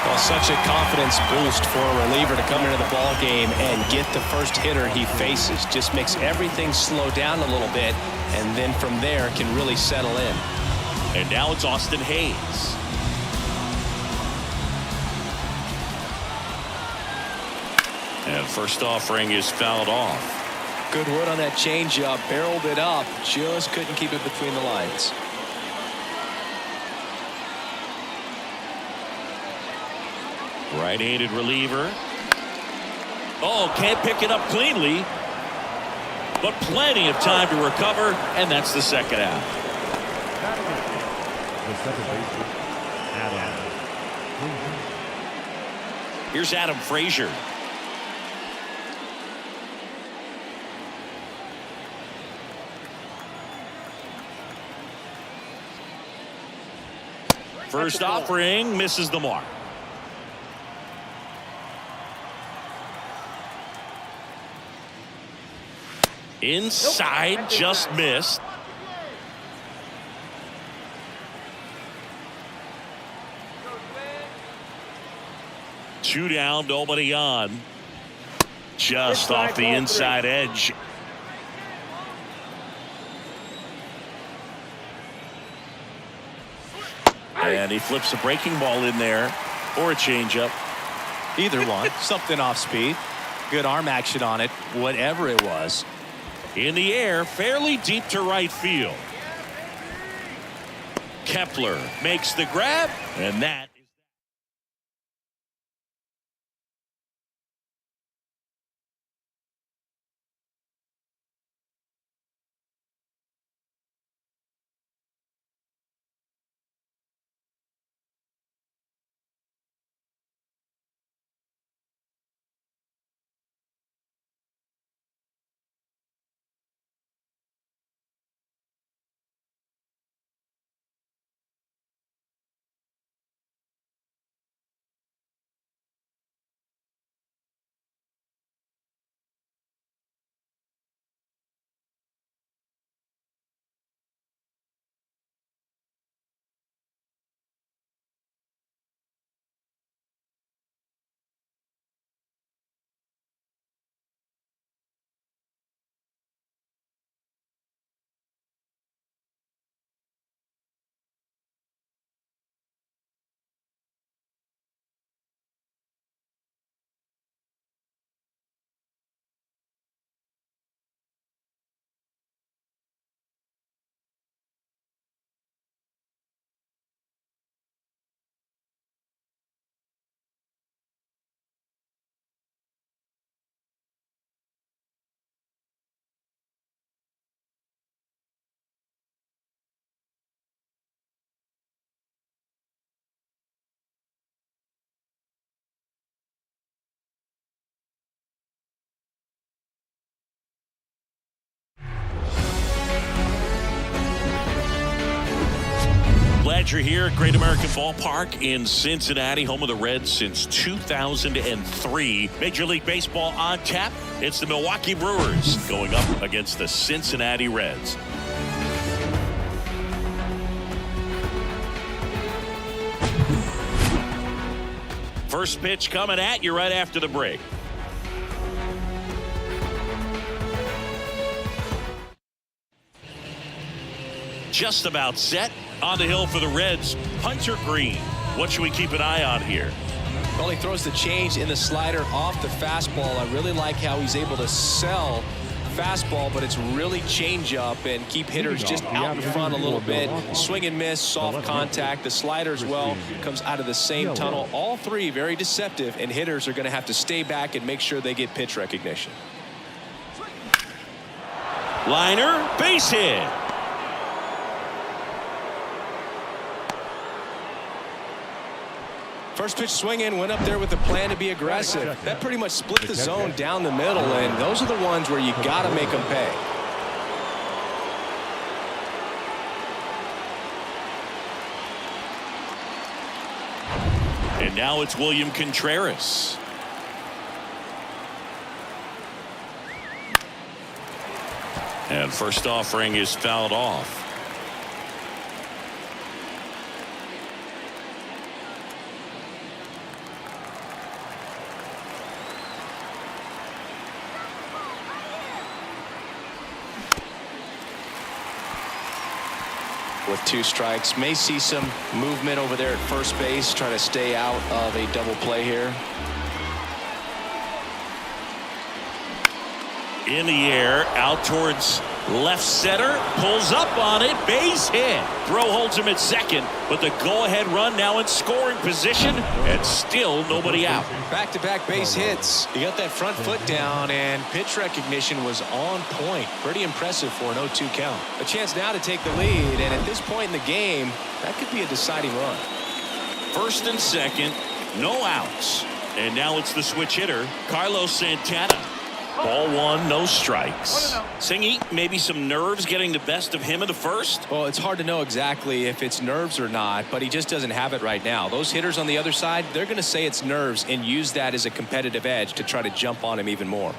Speaker 1: Well, such a confidence boost for a reliever to come into the ball game and get the first hitter he faces. Just makes everything slow down a little bit, and then from there can really settle in.
Speaker 2: And now it's Austin Hayes. And first offering is fouled off.
Speaker 1: Good wood on that changeup, barreled it up, just couldn't keep it between the lines.
Speaker 2: Right-handed reliever. Oh, can't pick it up cleanly, but plenty of time to recover, and that's the second out.
Speaker 3: The second baseman, Adam.
Speaker 2: Here's Adam Frazier. First offering misses the mark. Inside, just missed. Two down, nobody on. Just off the inside edge. And he flips a breaking ball in there, or a changeup.
Speaker 1: Either one, something off speed. Good arm action on it, whatever it was.
Speaker 2: In the air, fairly deep to right field. Kepler makes the grab, and that is. Glad you're here at Great American Ballpark in Cincinnati, home of the Reds since 2003. Major League Baseball on tap. It's the Milwaukee Brewers going up against the Cincinnati Reds. First pitch coming at you right after the break. Just about set. On the hill for the Reds, Hunter Green. What should we keep an eye on here?
Speaker 1: Well, he throws the change in the slider off the fastball. I really like how he's able to sell fastball, but it's really changeup and keep hitters just out in front a little bit. Swing and miss, soft contact. The slider as well comes out of the same tunnel. All three very deceptive, and hitters are going to have to stay back and make sure they get pitch recognition.
Speaker 2: Liner, base hit.
Speaker 1: First pitch swinging, went up there with a plan to be aggressive. That pretty much split the zone down the middle, and those are the ones where you got to make them pay.
Speaker 2: And now it's William Contreras. And first offering is fouled off.
Speaker 1: with 2 strikes. May see some movement over there at first base, try to stay out of a double play here.
Speaker 2: In the air, out towards left center, pulls up on it, base hit. Throw holds him at second, but the go-ahead run now in scoring position, and still nobody out.
Speaker 1: Back-to-back base hits. You got that front foot down, and pitch recognition was on point. Pretty impressive for an 0-2 count. A chance now to take the lead, and at this point in the game, that could be a deciding run.
Speaker 2: First and second, no outs. And now it's the switch hitter, Carlos Santana. Ball 1, no strikes. Singy, maybe some nerves getting the best of him in the first?
Speaker 1: Well, it's hard to know exactly if it's nerves or not, but he just doesn't have it right now. Those hitters on the other side, they're going to say it's nerves and use that as a competitive edge to try to jump on him even more.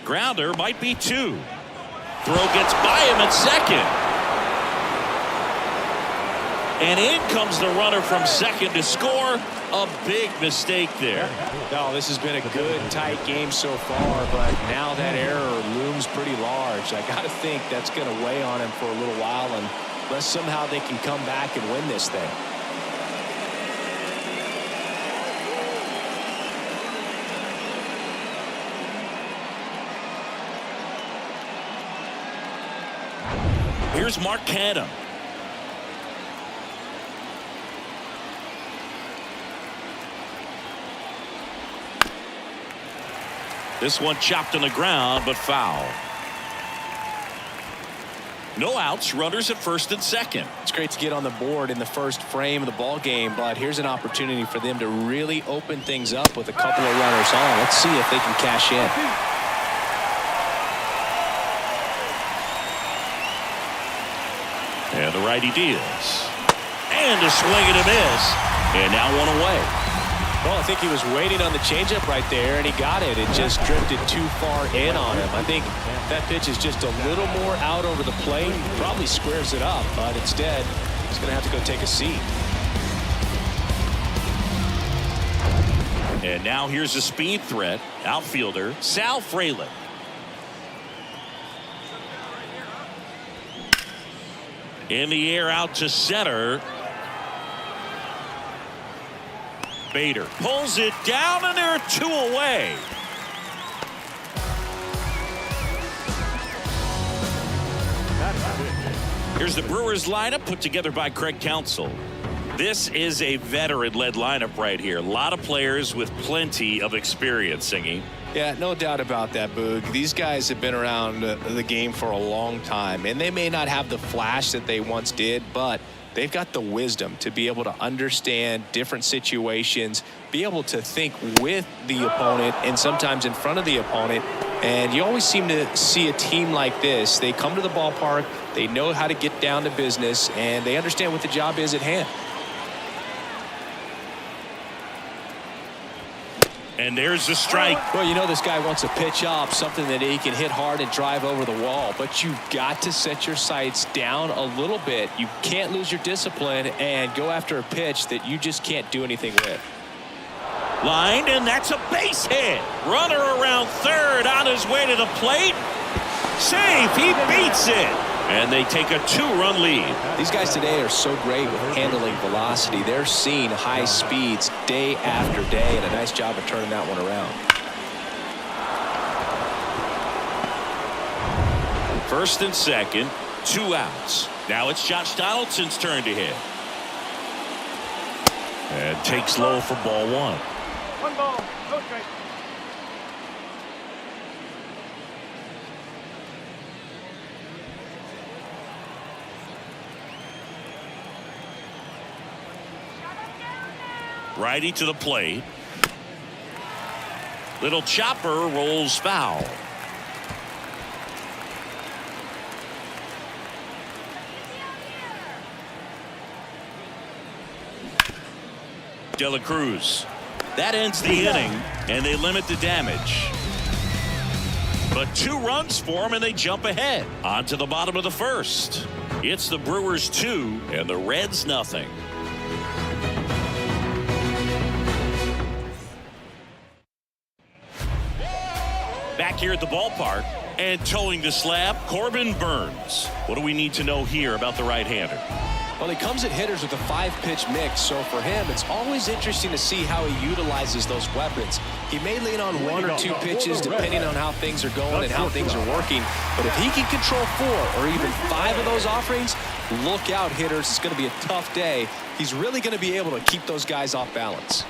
Speaker 2: Grounder might be 2. Throw gets by him at second. And in comes the runner from second to score. A big mistake there.
Speaker 1: No, this has been a good, tight game so far, but now that error looms pretty large. I got to think that's going to weigh on him for a little while, unless somehow they can come back and win this thing.
Speaker 2: Here's Mark Canham. This one chopped on the ground, but foul. No outs, runners at first and second.
Speaker 1: It's great to get on the board in the first frame of the ball game, but here's an opportunity for them to really open things up with a couple of runners on. Let's see if they can cash in.
Speaker 2: And the righty deals. And a swing and a miss. And now one away.
Speaker 1: Well, I think he was waiting on the changeup right there, and he got it. It just drifted too far in on him. I think that pitch is just a little more out over the plate. Probably squares it up, but instead, he's going to have to go take a seat.
Speaker 2: And now here's a speed threat. Outfielder Sal Fralin. In the air out to center. Bader pulls it down, and there are 2 away. Here's the Brewers lineup put together by Craig Counsell. This is a veteran-led lineup right here. A lot of players with plenty of experience, Singy.
Speaker 1: Yeah, no doubt about that, Boog. These guys have been around the game for a long time, and they may not have the flash that they once did, but they've got the wisdom to be able to understand different situations, be able to think with the opponent and sometimes in front of the opponent. And you always seem to see a team like this. They come to the ballpark, they know how to get down to business, and they understand what the job is at hand.
Speaker 2: And there's the strike.
Speaker 1: Well, you know this guy wants to pitch up, something that he can hit hard and drive over the wall. But you've got to set your sights down a little bit. You can't lose your discipline and go after a pitch that you just can't do anything with.
Speaker 2: Lined, and that's a base hit. Runner around third on his way to the plate. Safe. He beats it. And they take a 2-run lead.
Speaker 1: These guys today are so great with handling velocity. They're seeing high speeds day after day, and a nice job of turning that one around.
Speaker 2: First and second, 2 outs. Now it's Josh Donaldson's turn to hit. And takes low for ball 1.
Speaker 4: 1 ball, no strike.
Speaker 2: Righty to the plate. Little chopper rolls foul. De La Cruz. That ends the inning, and they limit the damage. But 2 runs for them, and they jump ahead. On to the bottom of the first. It's the Brewers 2 and the Reds nothing. Back here at the ballpark, And towing the slab, Corbin Burns. What do we need to know here about the right-hander?
Speaker 1: Well, he comes at hitters with a 5-pitch mix, so for him, it's always interesting to see how he utilizes those weapons. He may lean on 1 or 2 pitches depending on how things are going and how things are working, but if he can control 4 or even 5 of those offerings, look out, hitters. It's going to be a tough day. He's really going to be able to keep those guys off balance.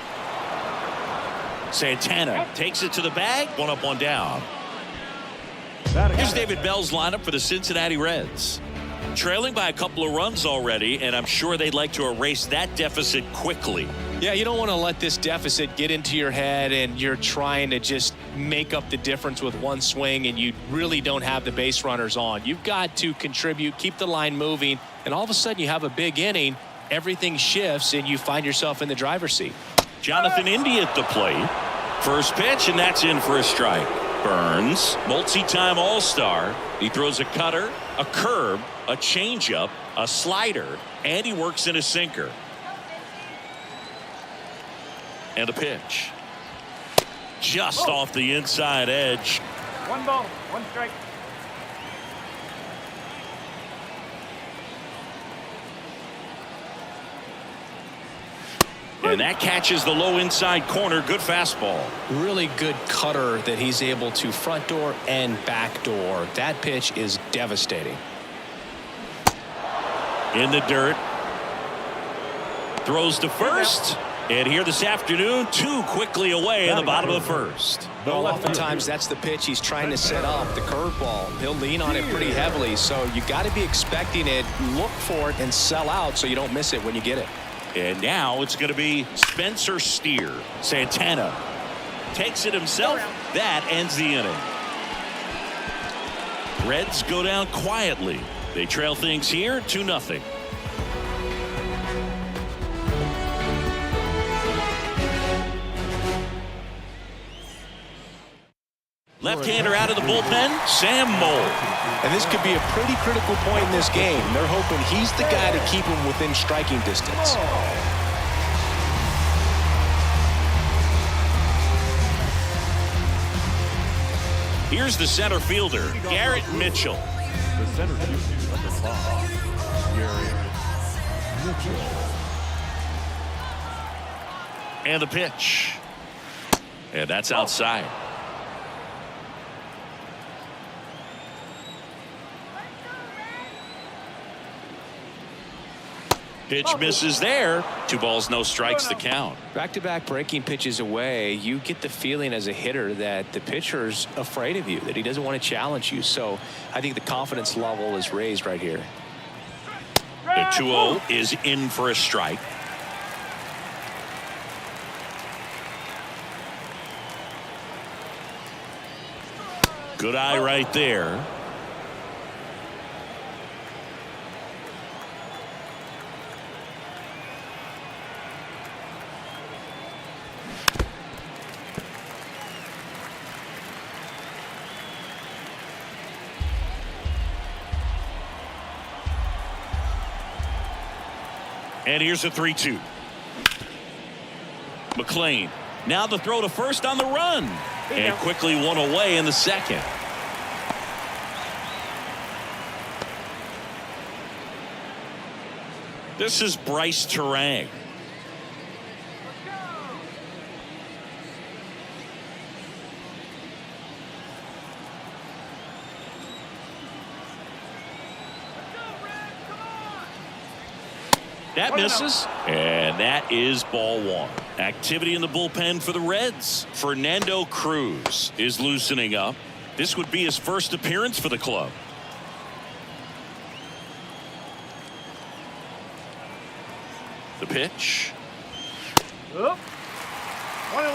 Speaker 2: Santana takes it to the bag. 1 up, 1 down. Here's David Bell's lineup for the Cincinnati Reds. Trailing by a couple of runs already, and I'm sure they'd like to erase that deficit quickly.
Speaker 1: Yeah, you don't want to let this deficit get into your head and you're trying to just make up the difference with one swing and you really don't have the base runners on. You've got to contribute, keep the line moving, and all of a sudden you have a big inning, everything shifts, and you find yourself in the driver's seat.
Speaker 2: Jonathan Indy at the plate. First pitch, and that's in for a strike. Burns, multi-time All-Star. He throws a cutter, a curve, a changeup, a slider, and he works in a sinker. And a pitch. Just off the inside edge.
Speaker 4: 1 ball, 1 strike.
Speaker 2: And that catches the low inside corner. Good fastball.
Speaker 1: Really good cutter that he's able to front door and back door. That pitch is devastating.
Speaker 2: In the dirt. Throws to first. And here this afternoon, 2 quickly away in the bottom of the first.
Speaker 1: Well, oftentimes that's the pitch he's trying to set up, the curveball. He'll lean on it pretty heavily, so you got to be expecting it, look for it, and sell out so you don't miss it when you get it.
Speaker 2: And now it's going to be Spencer Steer. Santana takes it himself. That ends the inning. Reds go down quietly. They trail things here 2-0. Left-hander out of the bullpen, Sam Moll.
Speaker 1: And this could be a pretty critical point in this game. They're hoping he's the guy to keep him within striking distance.
Speaker 2: Here's the center fielder, Garrett Mitchell.
Speaker 3: The center fielder, number 5, Garrett Mitchell.
Speaker 2: And the pitch. And that's outside. Pitch misses there. 2 balls, no strikes to count.
Speaker 1: Back-to-back breaking pitches away, you get the feeling as a hitter that the pitcher's afraid of you, that he doesn't want to challenge you. So I think the confidence level is raised right here.
Speaker 2: The 2-0 is in for a strike. Good eye right there. And here's a 3-2. McLean. Now the throw to first on the run. And quickly 1 away in the second. This is Bryce Terang. That misses, and that is ball 1. Activity in the bullpen for the Reds. Fernando Cruz is loosening up. This would be his first appearance for the club. The pitch.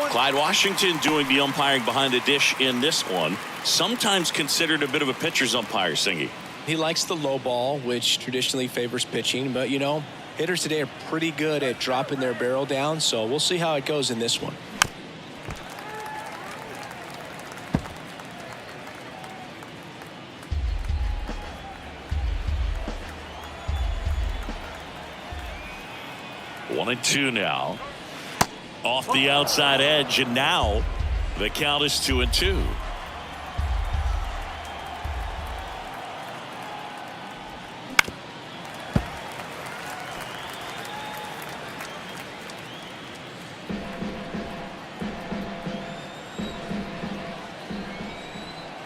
Speaker 2: Clyde Washington doing the umpiring behind the dish in this one. Sometimes considered a bit of a pitcher's umpire, Singy.
Speaker 1: He likes the low ball, which traditionally favors pitching, but you know, hitters today are pretty good at dropping their barrel down, so we'll see how it goes in this one.
Speaker 2: One and 2 now. Off the outside edge, and now the count is 2-2.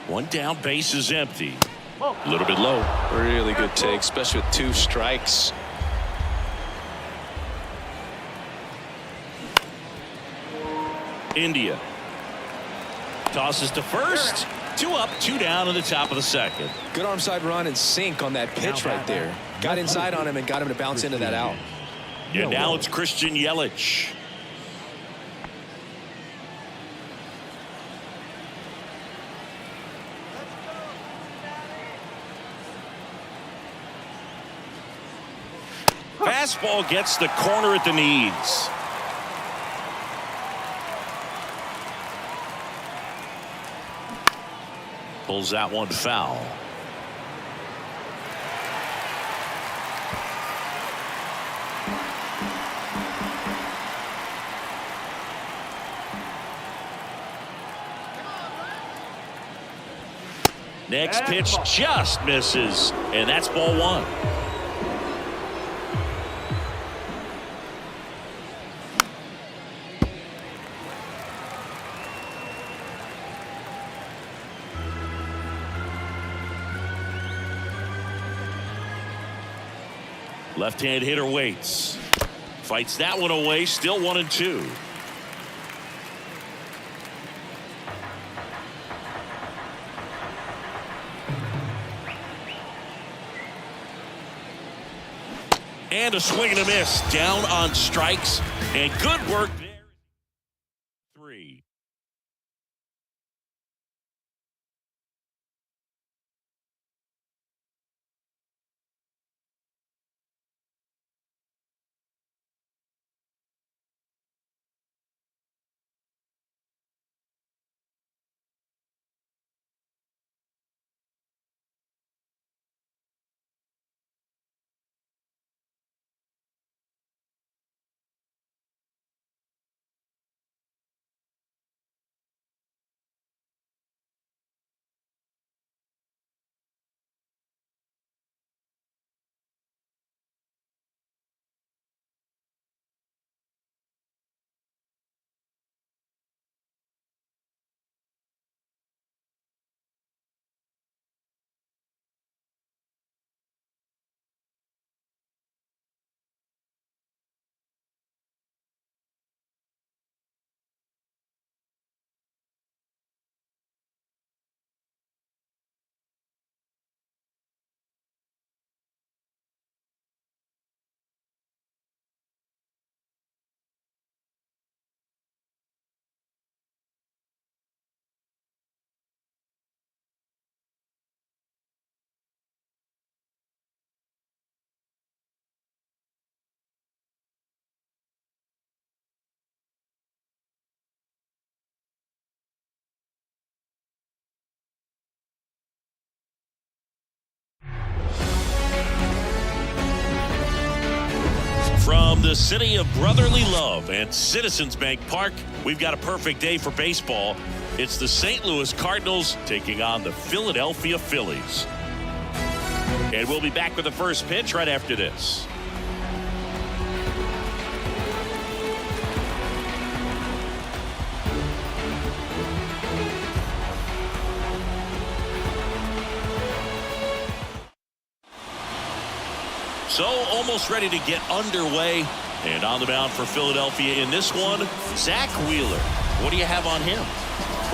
Speaker 2: One down, base is empty. A little bit low.
Speaker 1: Really good take, especially with 2 strikes.
Speaker 2: India tosses to first. 2 up, 2 down in the top of the second.
Speaker 1: Good arm side run and sink on that pitch right there. Got inside on him and got him to bounce into that out.
Speaker 2: And now it's Christian Yelich. Fastball gets the corner at the knees. Pulls that one foul. Next pitch just misses, and that's ball 1. Left-hand hitter waits. Fights that one away. Still 1-2. And a swing and a miss. Down on strikes. And good work there. 3. From the city of brotherly love and Citizens Bank Park, we've got a perfect day for baseball. It's the St. Louis Cardinals taking on the Philadelphia Phillies. And we'll be back with the first pitch right after this. So almost ready to get underway. And on the mound for Philadelphia in this one, Zach Wheeler. What do you have on him?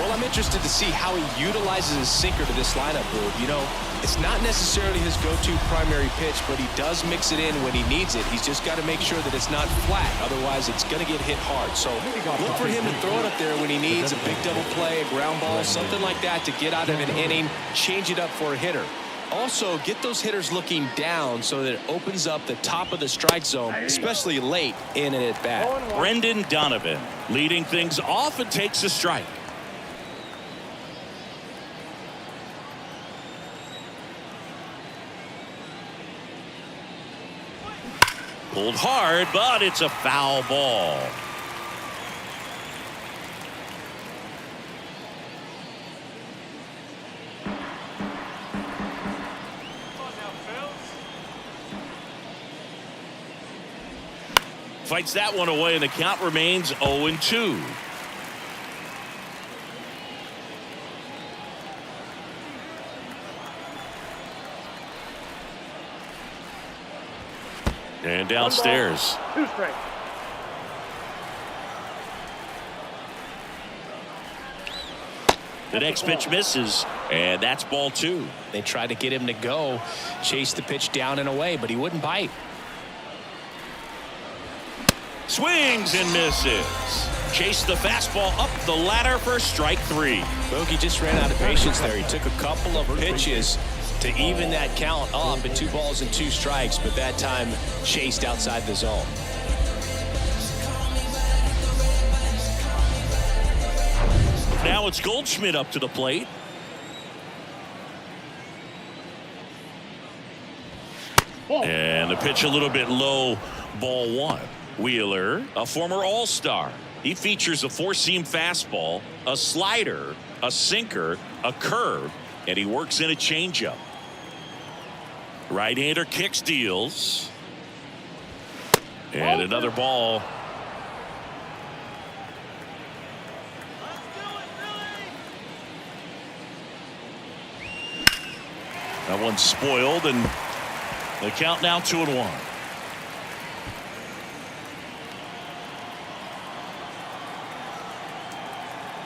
Speaker 1: Well, I'm interested to see how he utilizes his sinker to this lineup, Boob. You know, it's not necessarily his go-to primary pitch, but he does mix it in when he needs it. He's just got to make sure that it's not flat. Otherwise, it's going to get hit hard. So look for him to throw it up there when he needs a big double play, a ground ball, something like that to get out of an inning, change it up for a hitter. Also, get those hitters looking down so that it opens up the top of the strike zone, especially late in an at-bat.
Speaker 2: Brendan Donovan leading things off and takes a strike. Pulled hard, but it's a foul ball. Fights that one away, and the count remains 0-2. And downstairs.
Speaker 4: 2 strikes.
Speaker 2: The next pitch misses, and that's ball 2.
Speaker 1: They tried to get him to go, chase the pitch down and away, but he wouldn't bite.
Speaker 2: Swings and misses. Chase the fastball up the ladder for strike 3.
Speaker 1: Bogey just ran out of patience there. He took a couple of pitches to even that count up at 2 balls and 2 strikes, but that time chased outside the zone.
Speaker 2: Now it's Goldschmidt up to the plate. And the pitch a little bit low, ball 1. Wheeler, a former All-Star. He features a 4-seam fastball, a slider, a sinker, a curve, and he works in a changeup. Right-hander kicks, deals. And another ball. That one's spoiled, and the count now 2-1.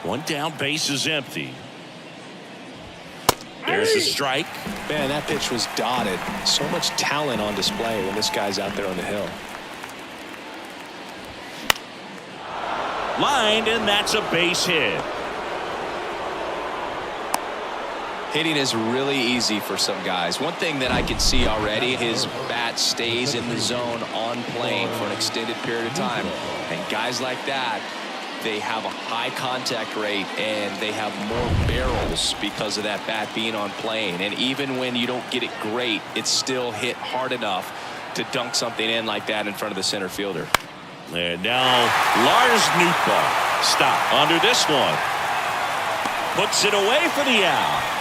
Speaker 2: One down, base is empty. There's a strike.
Speaker 1: Man, that pitch was dotted. So much talent on display when this guy's out there on the hill.
Speaker 2: Lined, and that's a base hit.
Speaker 1: Hitting is really easy for some guys. One thing that I can see already, his bat stays in the zone on plane for an extended period of time. And guys like that, they have a high contact rate and they have more barrels because of that bat being on plane. And even when you don't get it great, it's still hit hard enough to dunk something in like that in front of the center fielder.
Speaker 2: And now Lars Nootbaar. Stop under this one. Puts it away for the out.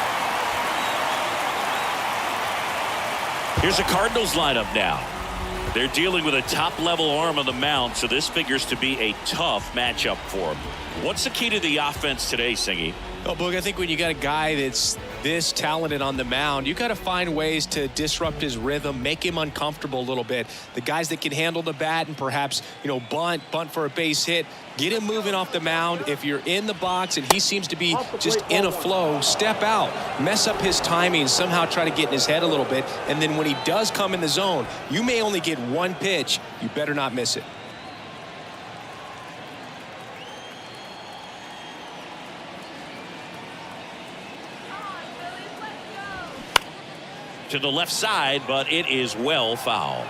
Speaker 2: Here's a Cardinals lineup now. They're dealing with a top-level arm on the mound, so this figures to be a tough matchup for them. What's the key to the offense today, Singy?
Speaker 1: Well, Boog, I think when you got a guy that's this talented on the mound, you got to find ways to disrupt his rhythm, make him uncomfortable a little bit. The guys that can handle the bat and perhaps, bunt for a base hit, get him moving off the mound. If you're in the box and he seems to be just in a flow, step out, mess up his timing, somehow try to get in his head a little bit. And then when he does come in the zone, you may only get one pitch. You better not miss it.
Speaker 2: To the left side, but it is well foul.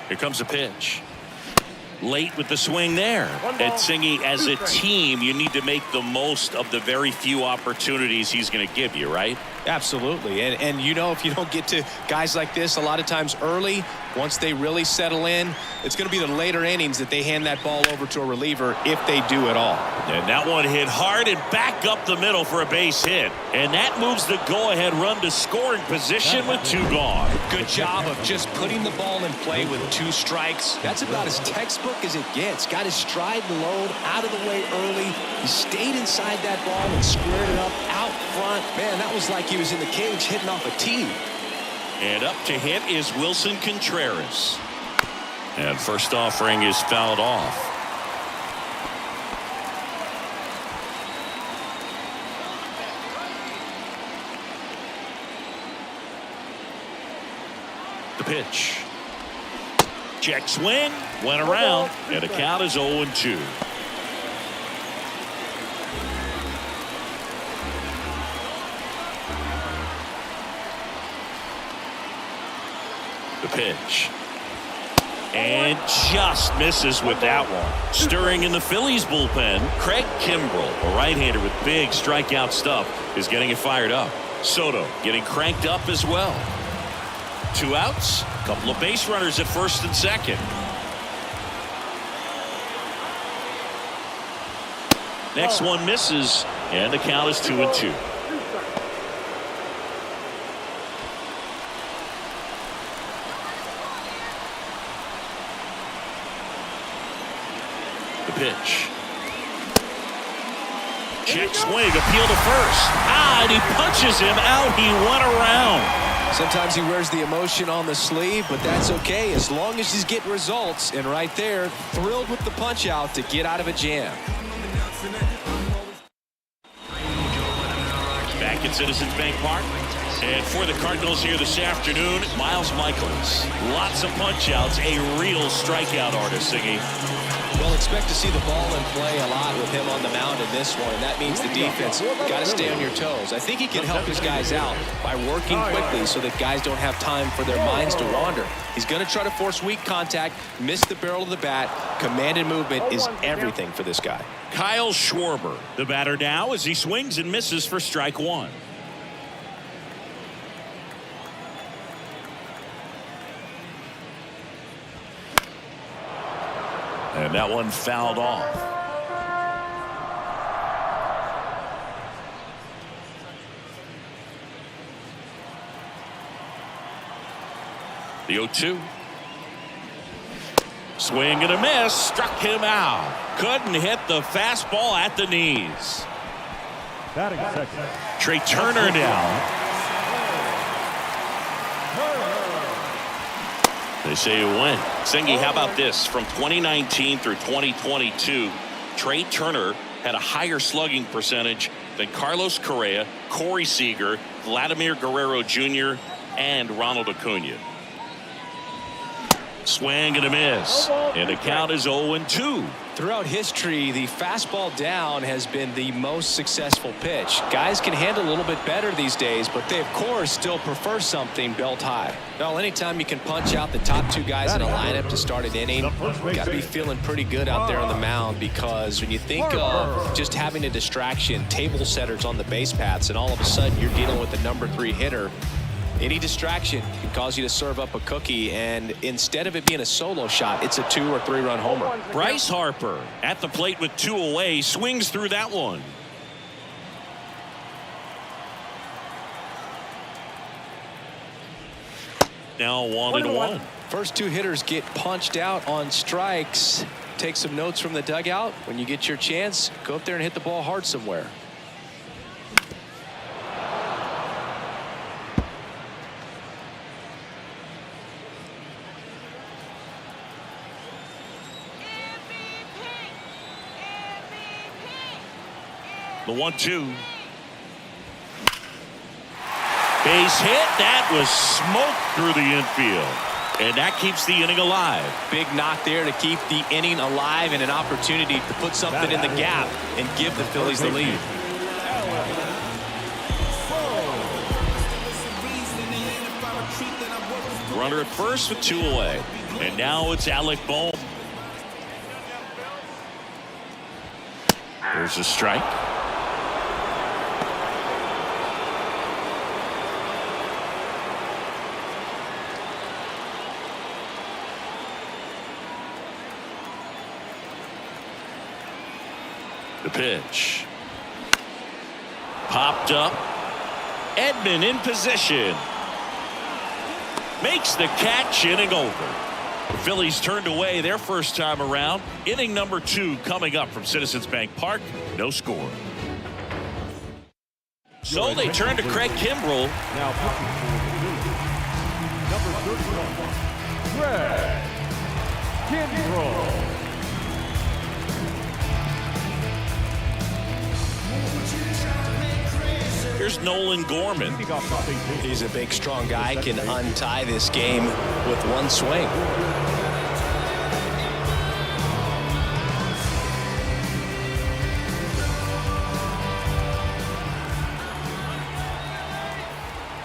Speaker 2: Here comes a pitch. Late with the swing there. And Singy, as a team, you need to make the most of the very few opportunities he's going to give you, right?
Speaker 1: Absolutely. And if you don't get to guys like this a lot of times early, once they really settle in, it's going to be the later innings that they hand that ball over to a reliever if they do at all.
Speaker 2: And that one hit hard and back up the middle for a base hit. And that moves the go-ahead run to scoring position with 2 gone.
Speaker 1: Good job of just putting the ball in play with 2 strikes. That's about as textbook as it gets. Got his stride and load out of the way early. He stayed inside that ball and squared it up out front. Man, that was like he was in the cage hitting off a tee.
Speaker 2: And up to hit is Wilson Contreras. And first offering is fouled off. The pitch. Check swing. Went around. And the count is 0-2. The pitch. And just misses with that one. Stirring in the Phillies bullpen, Craig Kimbrell, a right-hander with big strikeout stuff, is getting it fired up. Soto getting cranked up as well. 2 outs, a couple of base runners at first and second. Next one misses, and the count is 2-2. pitch. Check swing, appeal to first. And he punches him out. He went around.
Speaker 1: Sometimes he wears the emotion on the sleeve, but that's okay as long as he's getting results. And right there, thrilled with the punch out to get out of a jam.
Speaker 2: Back at Citizens Bank Park. And for the Cardinals here this afternoon, Miles Michaels. Lots of punch outs, a real strikeout artist, Siggy.
Speaker 1: Well, expect to see the ball in play a lot with him on the mound in this one, and that means the defense got to stay on your toes. I think he can help his guys out by working quickly so that guys don't have time for their minds to wander. He's going to try to force weak contact, miss the barrel of the bat. Command and movement is everything for this guy.
Speaker 2: Kyle Schwarber, the batter now as he swings and misses for strike one. And that one fouled off. The 0-2. Swing and a miss. Struck him out. Couldn't hit the fastball at the knees.
Speaker 3: Batting second.
Speaker 2: Trey Turner now. They say you win. Singy, how about this? From 2019 through 2022, Trey Turner had a higher slugging percentage than Carlos Correa, Corey Seager, Vladimir Guerrero Jr., and Ronald Acuna. Swing and a miss. And the count is 0-2.
Speaker 1: Throughout history, the fastball down has been the most successful pitch. Guys can handle a little bit better these days, but they, of course, still prefer something belt high. Well, anytime you can punch out the top two guys in a lineup to start an inning, got to be feeling pretty good out there on the mound, because when you think of just having a distraction, table setters on the base paths, and all of a sudden you're dealing with the #3 hitter, any distraction can cause you to serve up a cookie, and instead of it being a solo shot, it's a 2- or 3-run homer.
Speaker 2: Bryce Harper at the plate with 2 away, swings through that one. Now 1-1.
Speaker 1: First 2 hitters get punched out on strikes. Take some notes from the dugout. When you get your chance, go up there and hit the ball hard somewhere.
Speaker 2: The 1-2. Base hit. That was smoke through the infield. And that keeps the inning alive.
Speaker 1: Big knock there to keep the inning alive, and an opportunity to put something in the gap and give the Phillies the lead.
Speaker 2: Runner at first with 2 away. And now it's Alec Bohm. There's a strike. The pitch. Popped up. Edman in position. Makes the catch, inning over. The Phillies turned away their first time around. Inning number 2 coming up from Citizens Bank Park. No score. So they turn to Craig Kimbrell.
Speaker 3: Now pitching for the number 31, Craig Kimbrell.
Speaker 2: Here's Nolan Gorman.
Speaker 1: He's a big, strong guy, can untie this game with one swing.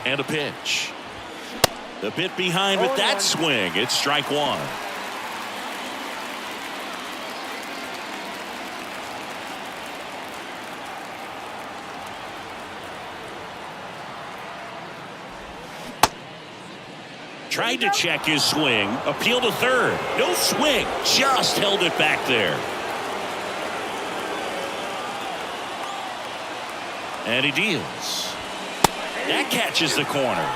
Speaker 2: And a pitch. The bit behind with that swing. It's strike one. Tried to check his swing. Appeal to third. No swing. Just held it back there. And he deals. That catches the corner.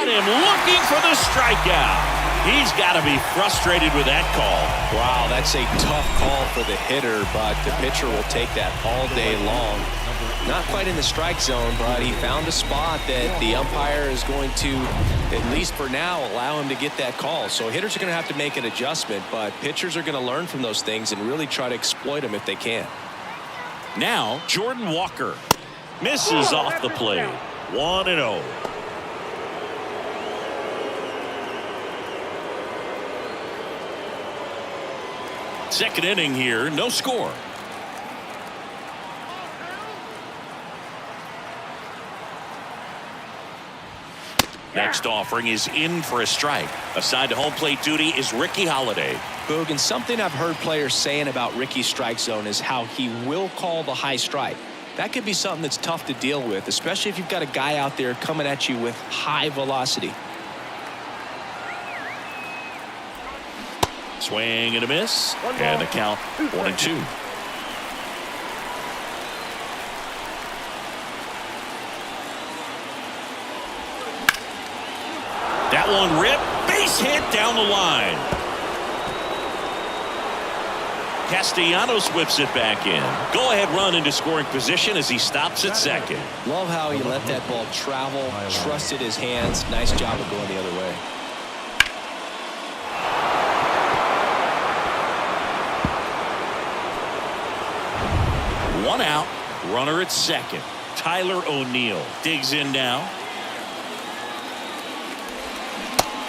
Speaker 2: And him looking for the strikeout. He's got to be frustrated with that call.
Speaker 1: Wow, that's a tough call for the hitter, but the pitcher will take that all day long. Not quite in the strike zone, but he found a spot that the umpire is going to, at least for now, allow him to get that call. So hitters are going to have to make an adjustment, but pitchers are going to learn from those things and really try to exploit them if they can.
Speaker 2: Now, Jordan Walker misses off the plate. 1-0. Second inning here, no score. Next offering is in for a strike. Assigned to home plate duty is Ricky Holiday.
Speaker 1: Boog, and something I've heard players saying about Ricky's strike zone is how he will call the high strike. That could be something that's tough to deal with, especially if you've got a guy out there coming at you with high velocity.
Speaker 2: Swing and a miss. And the count 1-2. That one ripped. Base hit down the line. Castellanos whips it back in. Go ahead run into scoring position as he stops at second.
Speaker 1: Love how he let that ball travel, trusted his hands. Nice job of going the other way.
Speaker 2: One out, runner at second. Tyler O'Neill digs in now.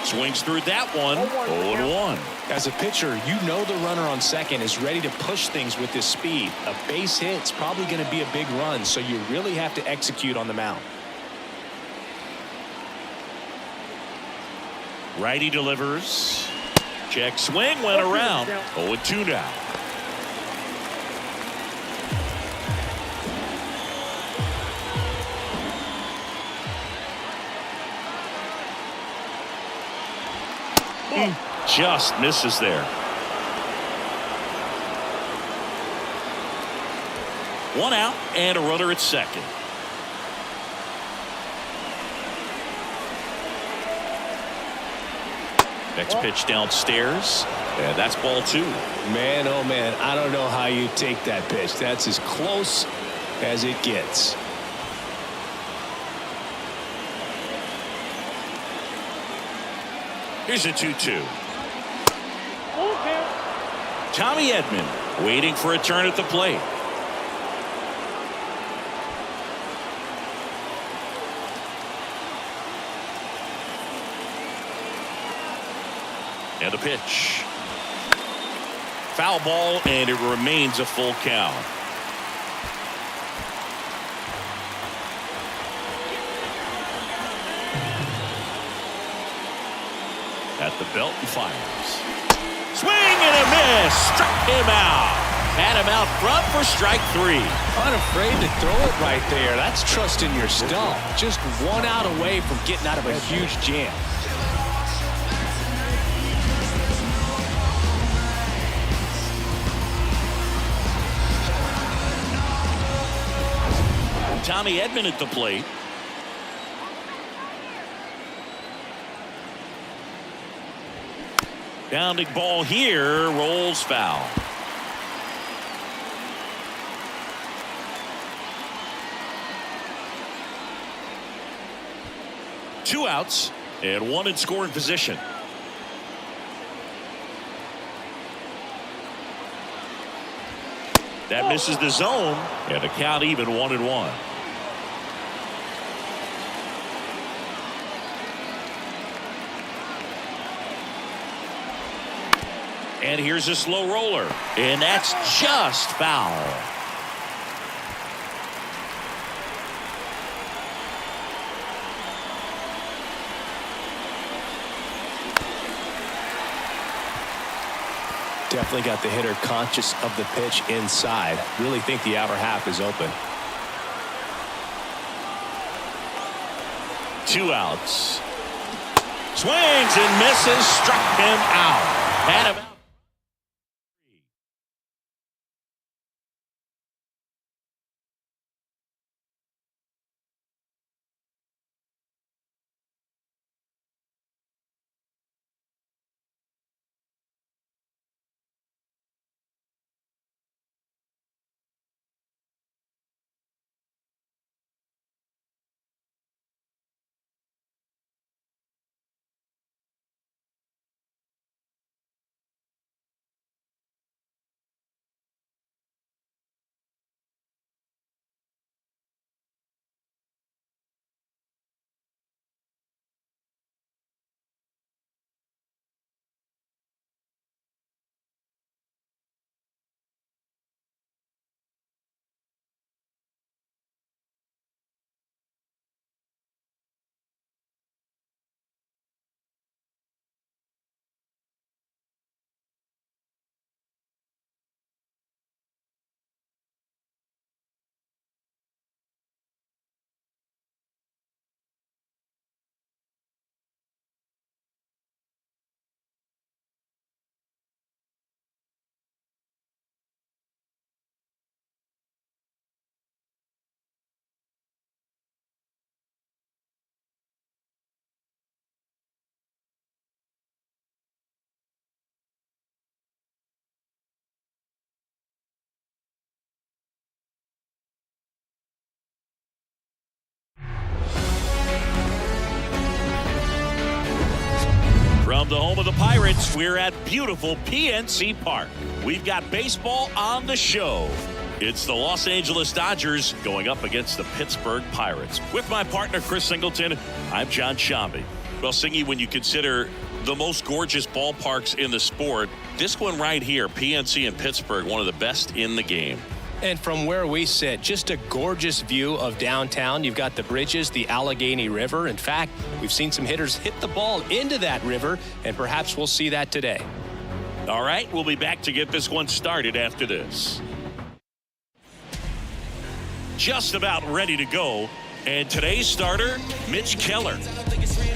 Speaker 2: Swings through that one. 0-1.
Speaker 1: As a pitcher, you know the runner on second is ready to push things with his speed. A base hit's probably going to be a big run, so you really have to execute on the mound.
Speaker 2: Righty delivers. Check swing went around. 0-2 now. Just misses there. One out and a runner at second. Next pitch downstairs, and that's ball 2.
Speaker 1: Man, oh man, I don't know how you take that pitch. That's as close as it gets.
Speaker 2: Here's a 2-2. Tommy Edman waiting for a turn at the plate. And a pitch. Foul ball, and it remains a full count. At the belt and fires. Swing and a miss. Struck him out. Had him out front for strike 3.
Speaker 1: Unafraid to throw it right there. That's trusting your stump. Just one out away from getting out of a huge jam.
Speaker 2: Tommy Edman at the plate. Bounding ball here, rolls foul. Two outs and one in scoring position. That misses the zone, and the count even 1-1. And here's a slow roller, and that's just foul.
Speaker 1: Definitely got the hitter conscious of the pitch inside. Really think the outer half is open.
Speaker 2: 2 outs. Swings and misses, struck him out. Had him out. From the home of the Pirates, we're at beautiful PNC Park. We've got baseball on the show. It's the Los Angeles Dodgers going up against the Pittsburgh Pirates. With my partner, Chris Singleton, I'm John Shambi. Well, Singy, when you consider the most gorgeous ballparks in the sport, this one right here, PNC in Pittsburgh, one of the best in the game.
Speaker 1: And from where we sit, just a gorgeous view of downtown. You've got the bridges, the Allegheny River. In fact, we've seen some hitters hit the ball into that river, and perhaps we'll see that today.
Speaker 2: All right, we'll be back to get this one started after this. Just about ready to go. And today's starter, Mitch Keller.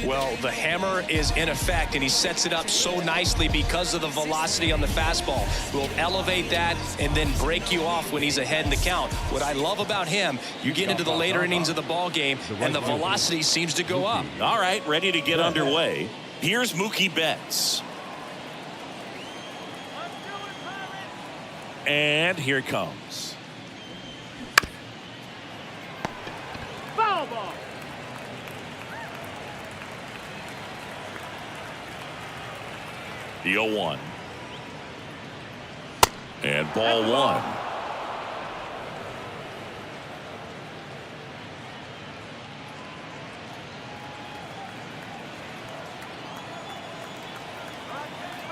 Speaker 1: Well, the hammer is in effect, and he sets it up so nicely because of the velocity on the fastball. Will elevate that and then break you off when he's ahead in the count. What I love about him, you get into the later innings of the ball game, and the velocity seems to go up.
Speaker 2: All right, ready to get underway. Here's Mookie Betts. And here it comes.
Speaker 4: Foul ball.
Speaker 2: The 0-1. And ball one.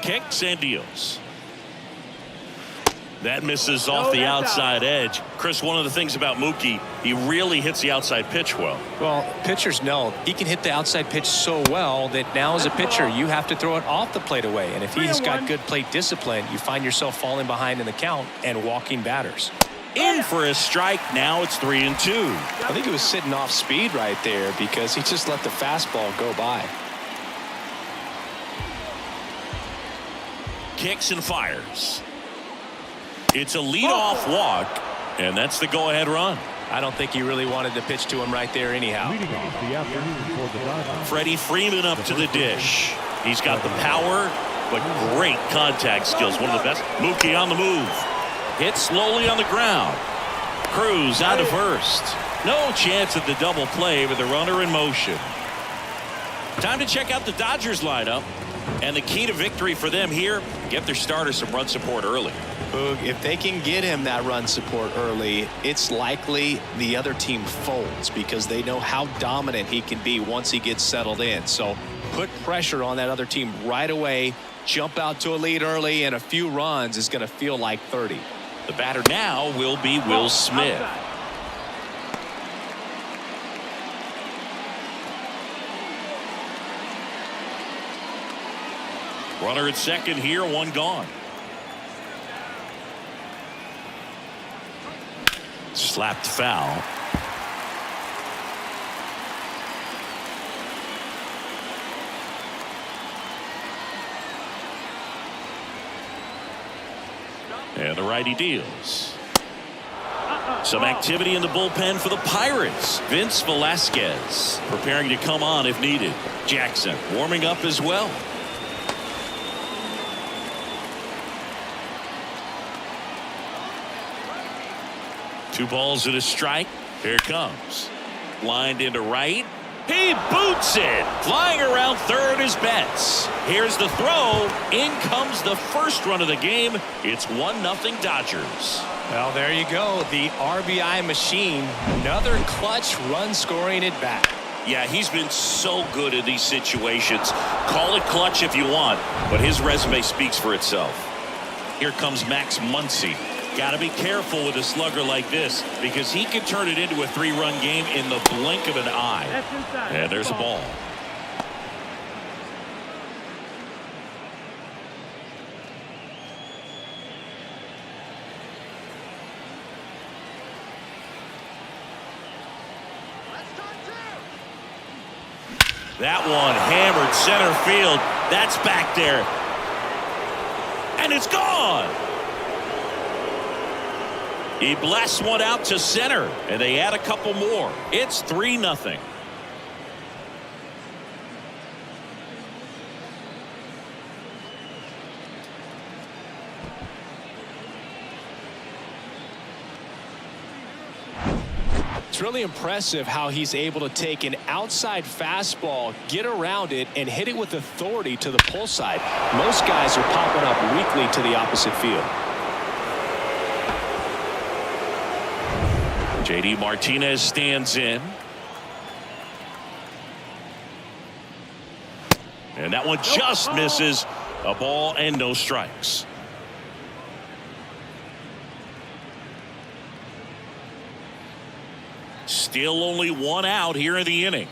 Speaker 2: Kicks and deals. That misses off the outside edge. Chris, one of the things about Mookie, he really hits the outside pitch well.
Speaker 1: Well, pitchers know he can hit the outside pitch so well that now as a pitcher, you have to throw it off the plate away. And if he's got good plate discipline, you find yourself falling behind in the count and walking batters.
Speaker 2: In for a strike. Now it's 3-2.
Speaker 1: I think it was sitting off speed right there because he just let the fastball go by.
Speaker 2: Kicks and fires. It's a leadoff walk, and that's the go-ahead run.
Speaker 1: I don't think he really wanted to pitch to him right there anyhow.
Speaker 3: Leading off the afternoon for the Dodgers.
Speaker 2: Freddie Freeman up to the dish. He's got the power, but great contact skills. One of the best. Mookie on the move. Hit slowly on the ground. Cruz out of first. No chance at the double play with the runner in motion. Time to check out the Dodgers lineup. And the key to victory for them here, get their starter some run support early.
Speaker 1: Boog, if they can get him that run support early, it's likely the other team folds because they know how dominant he can be once he gets settled in. So put pressure on that other team right away, jump out to a lead early, and a few runs is going to feel like 30.
Speaker 2: The batter now will be Will Smith. Runner at second here, one gone. Slapped foul. And the righty deals. Some activity in the bullpen for the Pirates. Vince Velasquez preparing to come on if needed. Jackson warming up as well. Two balls and a strike. Here it comes. Lined into right. He boots it. Flying around third is Betts. Here's the throw. In comes the first run of the game. It's 1-0 Dodgers.
Speaker 1: Well, there you go. The RBI machine. Another clutch run scoring at bat.
Speaker 2: Yeah, he's been so good in these situations. Call it clutch if you want, but his resume speaks for itself. Here comes Max Muncy. Got to be careful with a slugger like this because he can turn it into a 3-run game in the blink of an eye. And there's a ball. That one hammered center field. That's back there. And it's gone. He blasts one out to center, and they add a couple more. It's 3-0.
Speaker 1: It's really impressive how he's able to take an outside fastball, get around it, and hit it with authority to the pull side. Most guys are popping up weakly to the opposite field.
Speaker 2: JD Martinez stands in. And that one just misses. A ball and no strikes. Still only one out here in the inning.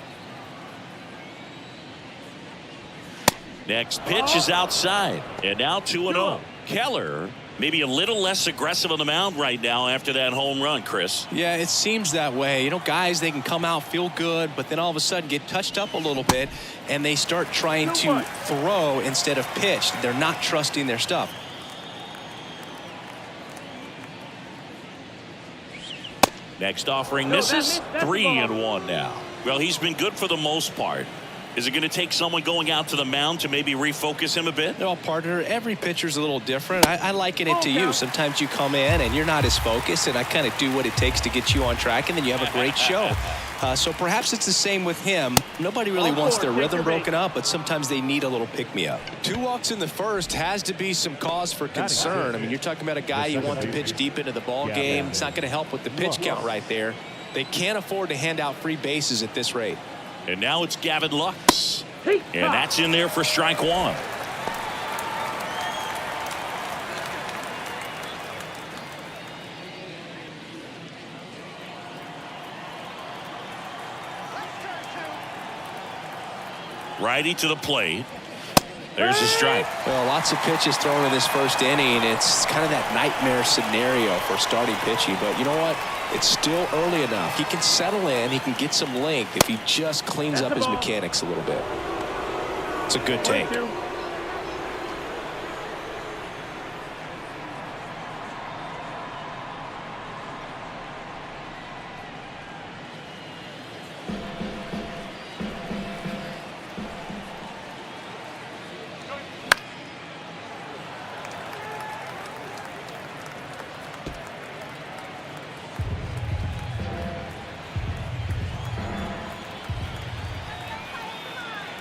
Speaker 2: Next pitch is outside. And now 2-0. Keller maybe a little less aggressive on the mound right now after that home run, Chris.
Speaker 1: Yeah, it seems that way. You know, guys, they can come out, feel good, but then all of a sudden get touched up a little bit, and they start trying to throw instead of pitch. They're not trusting their stuff.
Speaker 2: Next offering misses. 3-1 now. Well, he's been good for the most part. Is it going to take someone going out to the mound to maybe refocus him a bit?
Speaker 1: No, partner, every pitcher's a little different. I liken it to you. Sometimes you come in and you're not as focused, and I kind of do what it takes to get you on track, and then you have a great show. So perhaps it's the same with him. Nobody really wants their rhythm broken up, but sometimes they need a little pick-me-up. 2 walks in the first has to be some cause for concern. I mean, you're talking about a guy you want to pitch deep into the ball game. It's not going to help with the pitch count right there. They can't afford to hand out free bases at this rate.
Speaker 2: And now it's Gavin Lux. And that's in there for strike 1. Righty to the plate. There's a strike.
Speaker 1: Well, lots of pitches thrown in this first inning. It's kind of that nightmare scenario for starting pitching. But you know what? It's still early enough. He can settle in. He can get some length if he just cleans up his mechanics a little bit. It's a good take.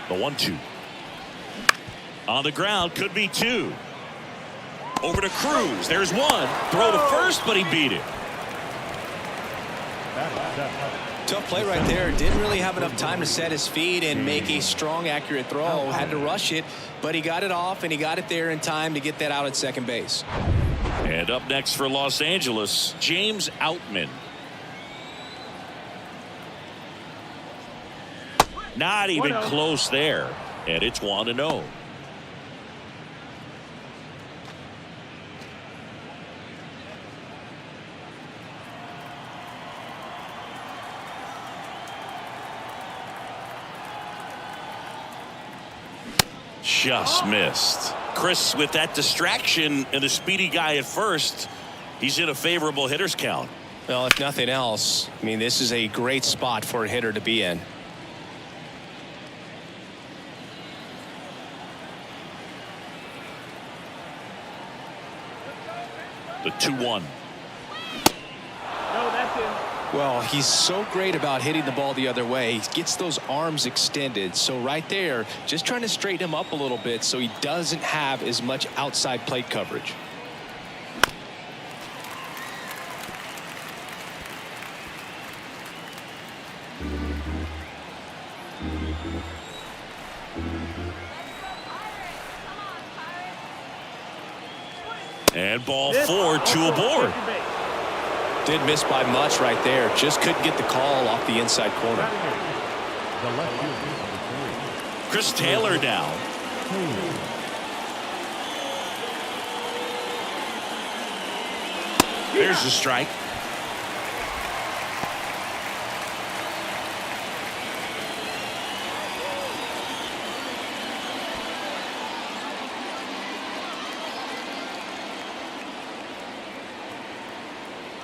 Speaker 2: The 1-2. On the ground, could be 2. Over to Cruz. There's 1. Throw to first, but he beat it.
Speaker 1: Tough play right there. Didn't really have enough time to set his feet and make a strong, accurate throw. Had to rush it, but he got it off, and he got it there in time to get that out at second base.
Speaker 2: And up next for Los Angeles, James Outman. Not even close there. And it's 1-0. Just missed. Chris, with that distraction and a speedy guy at first, he's in a favorable hitter's count.
Speaker 1: Well, if nothing else, I mean, this is a great spot for a hitter to be in.
Speaker 2: The 2-1.
Speaker 4: No, that's in.
Speaker 1: Well, he's so great about hitting the ball the other way. He gets those arms extended. So right there, just trying to straighten him up a little bit so he doesn't have as much outside plate coverage.
Speaker 2: And ball 4, 2 aboard.
Speaker 1: Did miss by much right there. Just couldn't get the call off the inside corner.
Speaker 2: Chris Taylor down. There's the strike.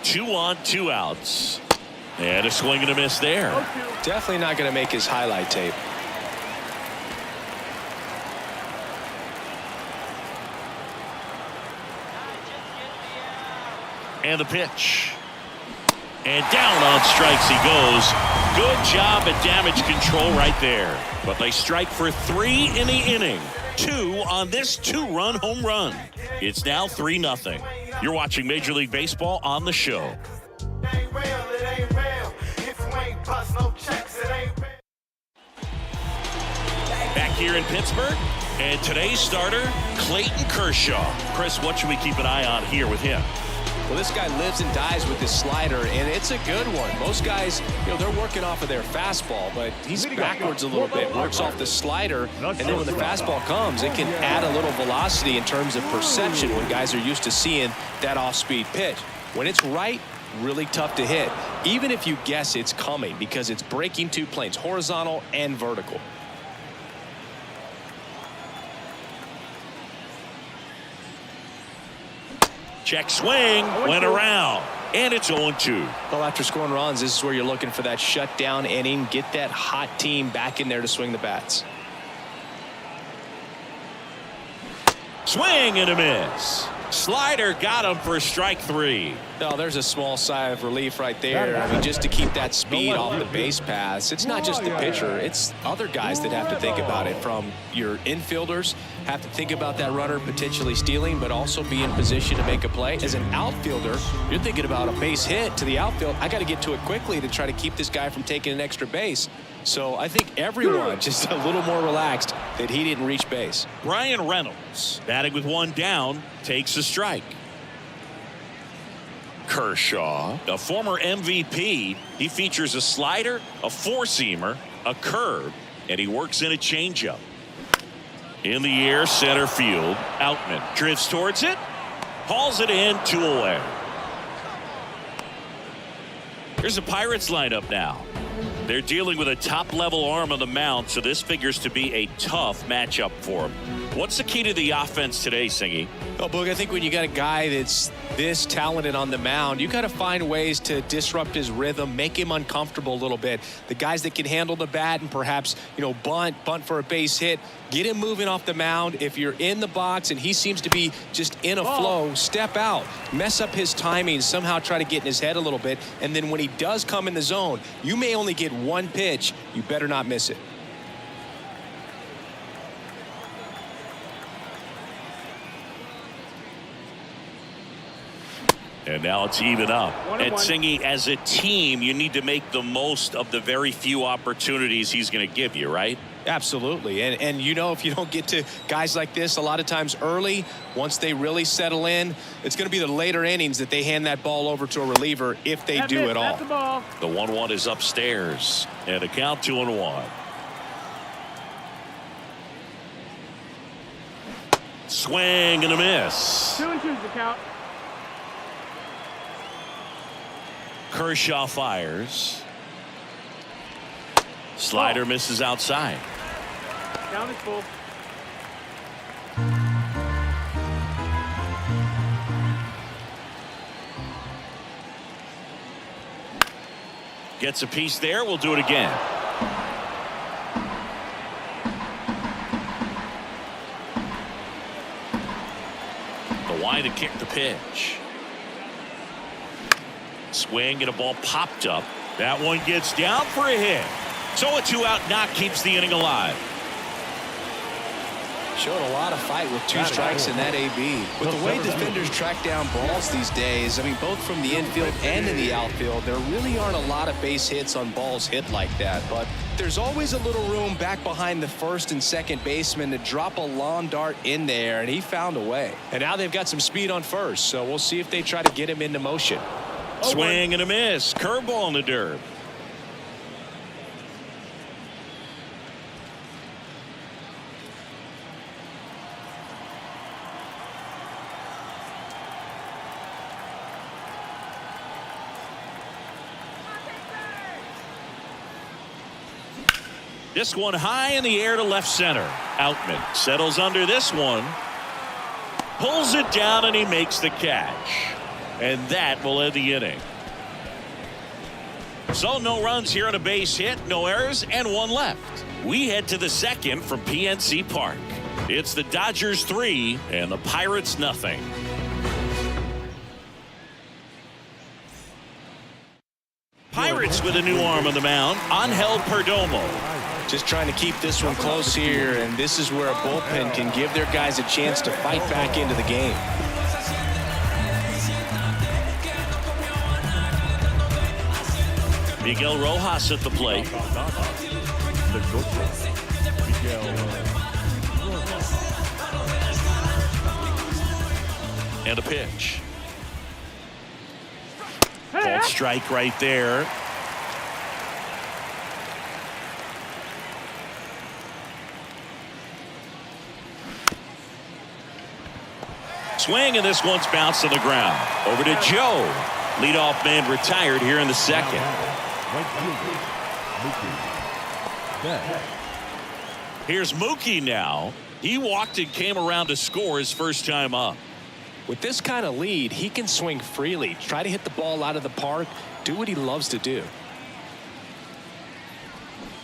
Speaker 2: Two on, 2 outs. And a swing and a miss there.
Speaker 1: Definitely not going to make his highlight tape.
Speaker 2: And the pitch. And down on strikes he goes. Good job at damage control right there. But they strike for 3 in the inning. 2 on this 2-run home run. It's now 3-0. You're watching Major League Baseball on the show. Back here in Pittsburgh, and today's starter, Clayton Kershaw. Chris, what should we keep an eye on here with him?
Speaker 1: Well, this guy lives and dies with his slider, and it's a good one. Most guys, they're working off of their fastball, but he's backwards a little bit, works off the slider, and then when the fastball comes, it can add a little velocity in terms of perception when guys are used to seeing that off-speed pitch. When it's right, really tough to hit, even if you guess it's coming, because it's breaking 2 planes, horizontal and vertical.
Speaker 2: Check swing, went around, and it's 0-2.
Speaker 1: Well, after scoring runs, this is where you're looking for that shutdown inning, get that hot team back in there to swing the bats.
Speaker 2: Swing and a miss. Slider got him for strike 3.
Speaker 1: No, there's a small sigh of relief right there. I mean, just to keep that speed off the base paths. It's not just the pitcher. It's other guys that have to think about it. From your infielders, have to think about that runner potentially stealing, but also be in position to make a play. As an outfielder, you're thinking about a base hit to the outfield. I got to get to it quickly to try to keep this guy from taking an extra base. So I think everyone just a little more relaxed that he didn't reach base.
Speaker 2: Brian Reynolds, batting with 1 down, takes a strike. Kershaw, a former MVP, he features a slider, a 4-seamer, a curve, and he works in a changeup. In the air, center field, Outman drifts towards it, hauls it in, 2 away. Here's the Pirates lineup now. They're dealing with a top-level arm on the mound, so this figures to be a tough matchup for them. What's the key to the offense today, Singy?
Speaker 1: Oh, Boog, I think when you got a guy that's this talented on the mound, you got to find ways to disrupt his rhythm, make him uncomfortable a little bit. The guys that can handle the bat and perhaps, bunt for a base hit, get him moving off the mound. If you're in the box and he seems to be just in a flow, step out, mess up his timing, somehow try to get in his head a little bit. And then when he does come in the zone, you may only get 1 pitch. You better not miss it.
Speaker 2: And now it's even up. And Singy, as a team, you need to make the most of the very few opportunities he's going to give you, right?
Speaker 1: Absolutely. And if you don't get to guys like this a lot of times early, once they really settle in, it's going to be the later innings that they hand that ball over to a reliever if they do at all.
Speaker 2: The 1-1 is upstairs, and a count 2-1. Swing and a miss.
Speaker 4: 2-2 the count.
Speaker 2: Kershaw fires. Slider misses outside.
Speaker 4: Down is full.
Speaker 2: Gets a piece there. We'll do it again. The line to kick the pitch. Swing and a ball popped up. That one gets down for a hit. So a 2-out knock keeps the inning alive.
Speaker 1: Showed a lot of fight with 2 strikes in that AB. With the way defenders track down balls these days, both from the infield and in the outfield, there really aren't a lot of base hits on balls hit like that. But there's always a little room back behind the first and second baseman to drop a lawn dart in there, and he found a way. And now they've got some speed on first, so we'll see if they try to get him into motion.
Speaker 2: Swing and a miss. Curveball in the dirt. This one high in the air to left center. Outman settles under this one. Pulls it down and he makes the catch. And that will end the inning. So no runs here on a base hit, no errors, and 1 left. We head to the second from PNC Park. It's the Dodgers 3 and the Pirates nothing. Pirates with a new arm on the mound, Angel Perdomo.
Speaker 1: Just trying to keep this one close here, and this is where a bullpen can give their guys a chance to fight back into the game.
Speaker 2: Miguel Rojas at the plate.
Speaker 3: The shortstop, Miguel.
Speaker 2: And a pitch. Ball strike right there. Swing, and this one's bounced on the ground. Over to Joe. Leadoff man retired here in the second.
Speaker 3: Right fielder, Mookie Betts.
Speaker 2: Here's Mookie now. He walked and came around to score his first time up.
Speaker 1: With this kind of lead, he can swing freely, try to hit the ball out of the park, do what he loves to do.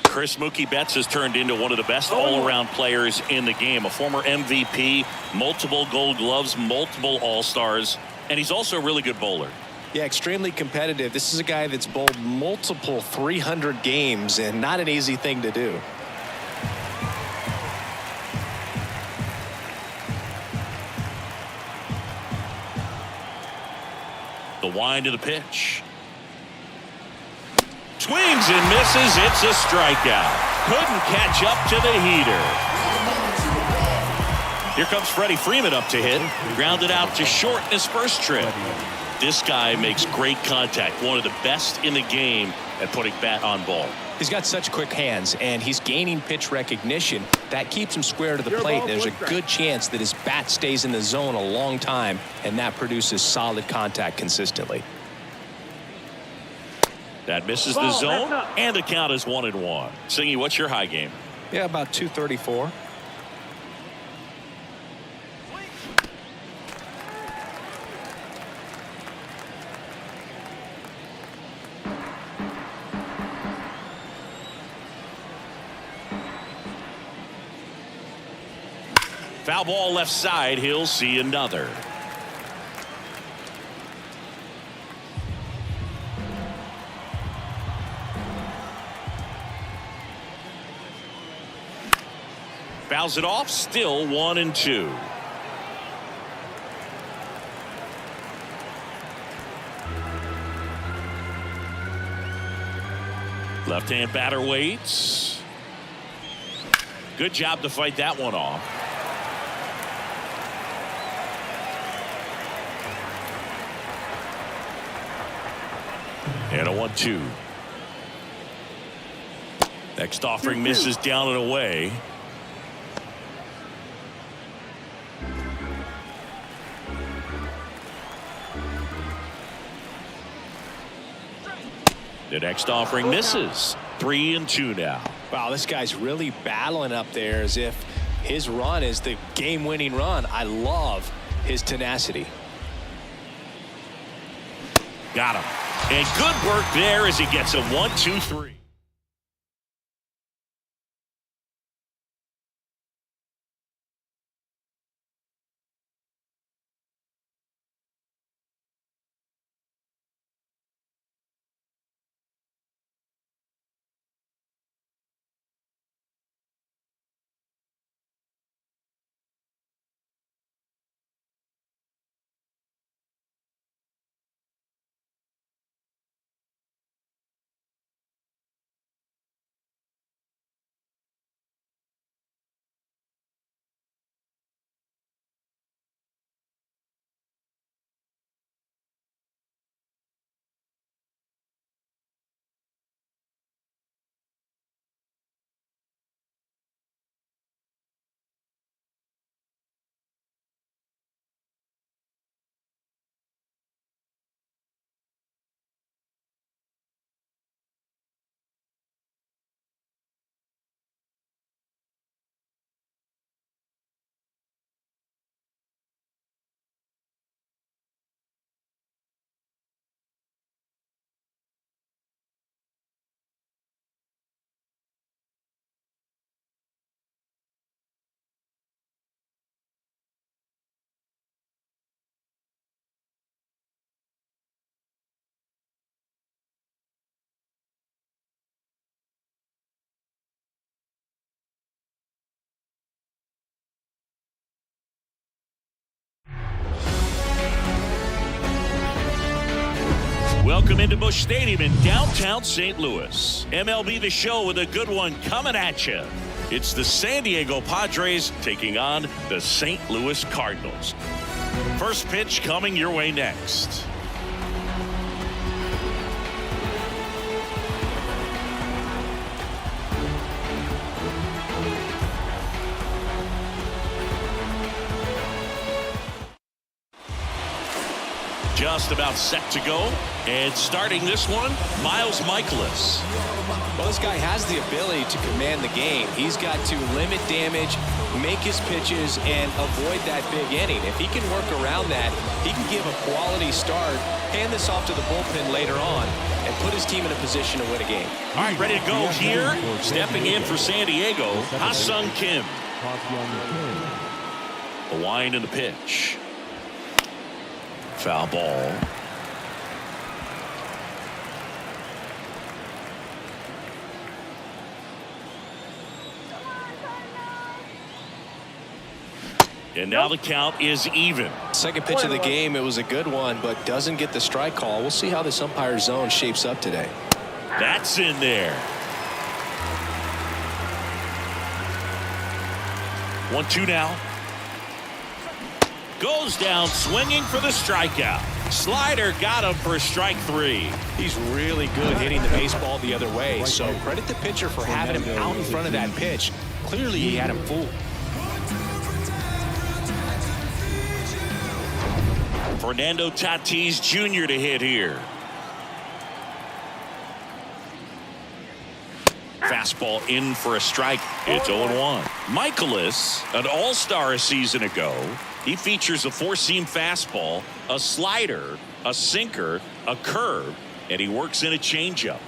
Speaker 2: Chris Mookie Betts has turned into one of the best all-around players in the game. A former MVP, multiple Gold Gloves, multiple All-Stars, and he's also a really good bowler.
Speaker 1: Yeah, extremely competitive. This is a guy that's bowled multiple 300 games, and not an easy thing to do.
Speaker 2: The wind of the pitch. Swings and misses. It's a strikeout. Couldn't catch up to the heater. Here comes Freddie Freeman up to hit. Grounded out to short in his first trip. This guy makes great contact. One of the best in the game at putting bat on ball.
Speaker 1: He's got such quick hands, and he's gaining pitch recognition. That keeps him square to the plate. There's a good chance that his bat stays in the zone a long time, and that produces solid contact consistently.
Speaker 2: That misses the zone, and the count is 1-1. Singy, what's your high game?
Speaker 1: Yeah, about 234.
Speaker 2: Foul ball left side. He'll see another. Fouls it off. Still 1-2. Left-hand batter waits. Good job to fight that one off. And a 1-2. Next offering misses down and away. The next offering misses. 3-2 now.
Speaker 1: Wow, this guy's really battling up there as if his run is the game-winning run. I love his tenacity.
Speaker 2: Got him. And good work there as he gets a 1-2-3. Welcome into Busch Stadium in downtown St. Louis. MLB The Show with a good one coming at you. It's the San Diego Padres taking on the St. Louis Cardinals. First pitch coming your way next. Just about set to go. And starting this one, Miles Michaelis.
Speaker 1: Well, this guy has the ability to command the game. He's got to limit damage, make his pitches, and avoid that big inning. If he can work around that, he can give a quality start, hand this off to the bullpen later on, and put his team in a position to win a game.
Speaker 2: All right, ready to go here. Stepping in for San Diego, Ha-Sung Kim. The wind and the pitch. Foul ball. And now the count is even.
Speaker 1: Second pitch of the game, it was a good one, but doesn't get the strike call. We'll see how this umpire's zone shapes up today.
Speaker 2: That's in there. 1-2 now. Goes down swinging for the strikeout. Slider got him for strike 3.
Speaker 1: He's really good hitting the baseball the other way, so credit the pitcher for having him out in front of that pitch. Clearly he had him fooled.
Speaker 2: Fernando Tatis Jr. to hit here. Fastball in for a strike. It's 0-1. Michaelis, an all-star a season ago. He features a four-seam fastball, a slider, a sinker, a curve, and he works in a changeup.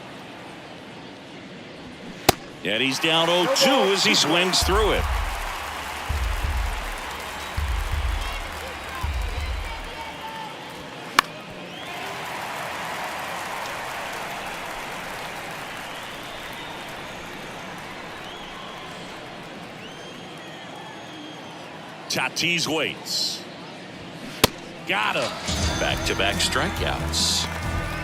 Speaker 2: And he's down 0-2 as he swings through it. Tatis waits. Got him. Back-to-back strikeouts.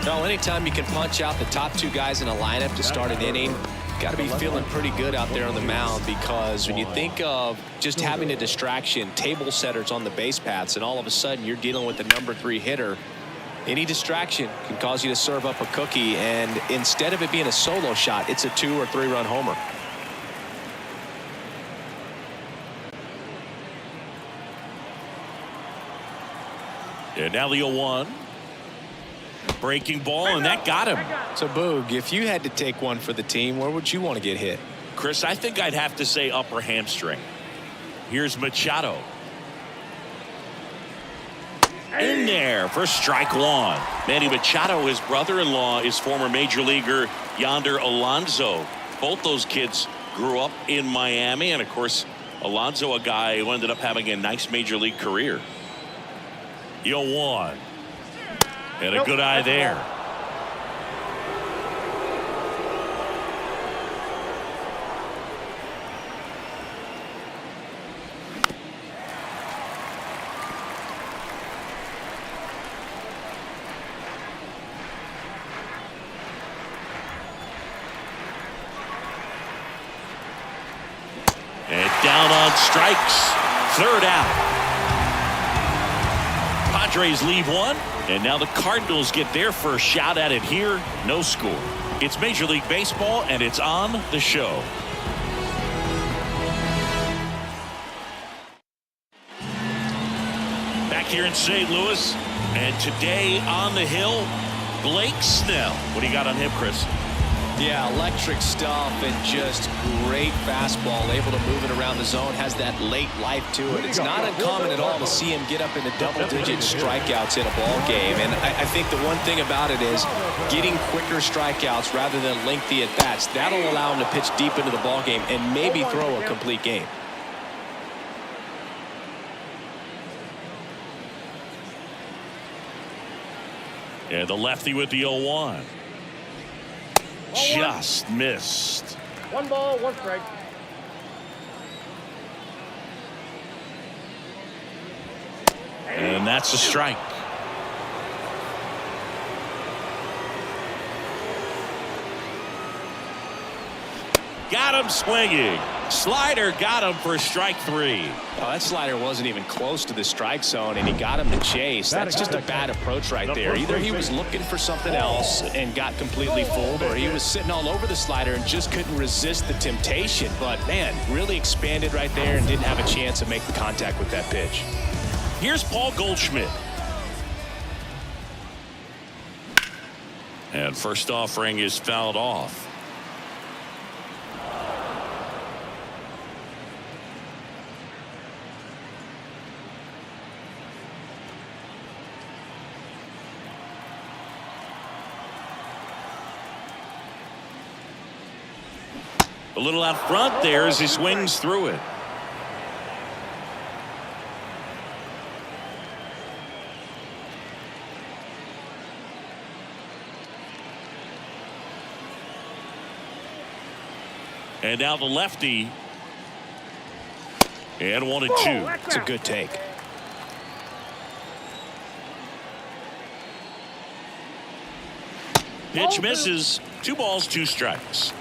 Speaker 1: Well, anytime you can punch out the top two guys in a lineup to start an inning, got to be feeling pretty good out there on the mound, because when you think of just having a distraction, table setters on the base paths, and all of a sudden you're dealing with the number 3 hitter, any distraction can cause you to serve up a cookie, and instead of it being a solo shot, it's a 2 or 3 run homer.
Speaker 2: And now the 0-1. Breaking ball, and that got him.
Speaker 1: So, Boog, if you had to take one for the team, where would you want to get hit?
Speaker 2: Chris, I think I'd have to say upper hamstring. Here's Machado. In there for strike 1. Manny Machado, his brother-in-law, is former major leaguer Yonder Alonso. Both those kids grew up in Miami, and of course, Alonso, a guy who ended up having a nice major league career. 0-1. And a good eye there. And down on strikes. Third out. Padres leave one, and now the Cardinals get their first shot at it here. No score. It's Major League Baseball, and it's on the show. Back here in St. Louis, and today on the hill, Blake Snell. What do you got on him, Chris?
Speaker 1: Yeah, electric stuff and just great fastball, able to move it around the zone, has that late life to it. It's not uncommon at all to see him get up into double-digit strikeouts in a ball game, and I think the one thing about it is getting quicker strikeouts rather than lengthy at-bats. That'll allow him to pitch deep into the ball game and maybe throw a complete game.
Speaker 2: And the lefty with the 0-1. Just missed.
Speaker 4: 1 ball, 1 strike.
Speaker 2: And that's a strike. Got him swinging. Slider got him for strike 3.
Speaker 1: Oh, that slider wasn't even close to the strike zone, and he got him to chase. That's just a bad approach right there. Either he was looking for something else and got completely fooled, or he was sitting all over the slider and just couldn't resist the temptation. But, man, really expanded right there and didn't have a chance of making contact with that pitch.
Speaker 2: Here's Paul Goldschmidt. And first offering is fouled off. A little out front there as he swings through it. And now the lefty. And 1-2.
Speaker 1: It's a good take.
Speaker 2: Pitch misses. 2 balls, 2 strikes.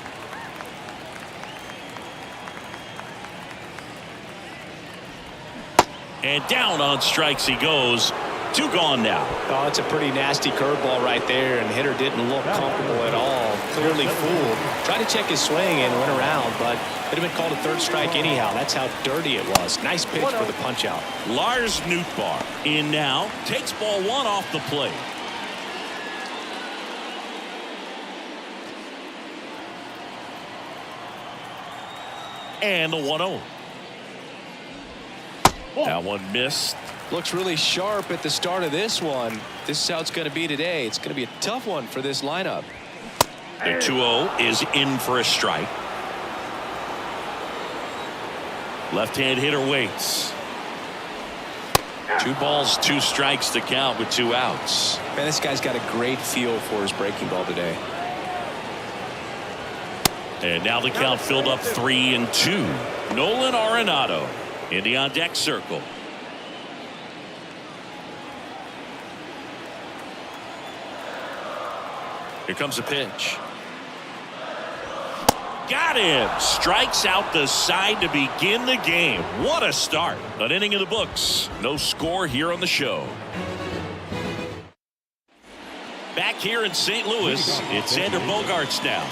Speaker 2: And down on strikes he goes. 2 gone now.
Speaker 1: Oh, it's a pretty nasty curveball right there, and the hitter didn't look comfortable at all. Clearly fooled. Tried to check his swing and went around, but it would have been called a 3rd strike anyhow. That's how dirty it was. Nice pitch for the punch out.
Speaker 2: Lars Nootbaar in now. Takes ball 1 off the plate. And the 1-0. That one missed.
Speaker 1: Looks really sharp at the start of this one. This is how it's going to be today. It's going to be a tough one for this lineup.
Speaker 2: The 2-0 is in for a strike. Left-hand hitter waits. 2 balls, 2 strikes to count with 2 outs.
Speaker 1: Man, this guy's got a great feel for his breaking ball today.
Speaker 2: And now the count filled up 3-2. Nolan Arenado in the on-deck circle. Here comes a pitch. Got him. Strikes out the side to begin the game. What a start. An inning in the books. No score here on the show. Back here in St. Louis, it's Xander Bogaerts now.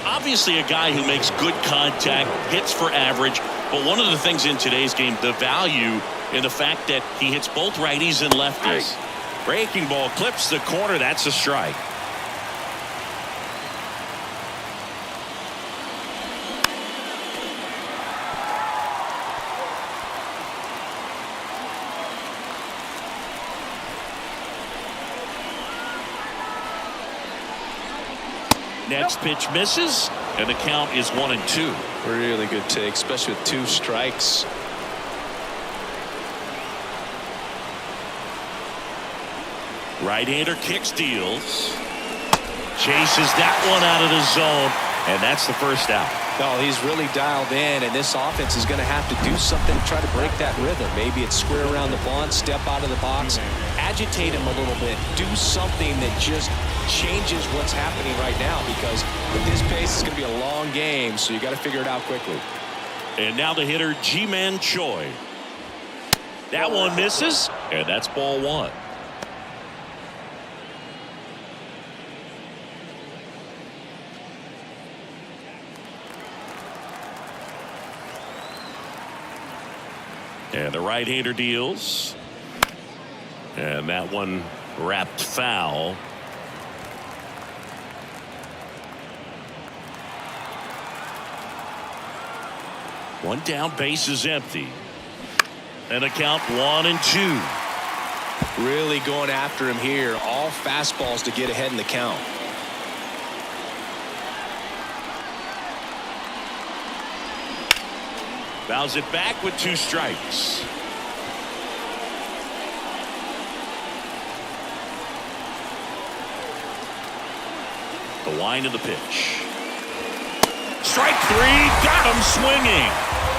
Speaker 2: Obviously a guy who makes good contact, hits for average, but one of the things in today's game, the value in the fact that he hits both righties and lefties. Breaking ball clips the corner. That's a strike. Next pitch misses, and the count is 1-2.
Speaker 1: Really good take, especially with 2 strikes.
Speaker 2: Right-hander kick steals. Chases that one out of the zone, and that's the first out.
Speaker 1: No, he's really dialed in, and this offense is going to have to do something to try to break that rhythm. Maybe it's square around the bunt, step out of the box, agitate him a little bit, do something that just changes what's happening right now, because with this pace, it's going to be a long game, so you got to figure it out quickly.
Speaker 2: And now the hitter, Ji-Man Choi. That one misses, and that's ball 1. And the right-hander deals. And that one wrapped foul. One down, base is empty. And a count 1-2.
Speaker 1: Really going after him here. All fastballs to get ahead in the count.
Speaker 2: Fouls it back with 2 strikes. The wind of the pitch. Strike 3, got him swinging.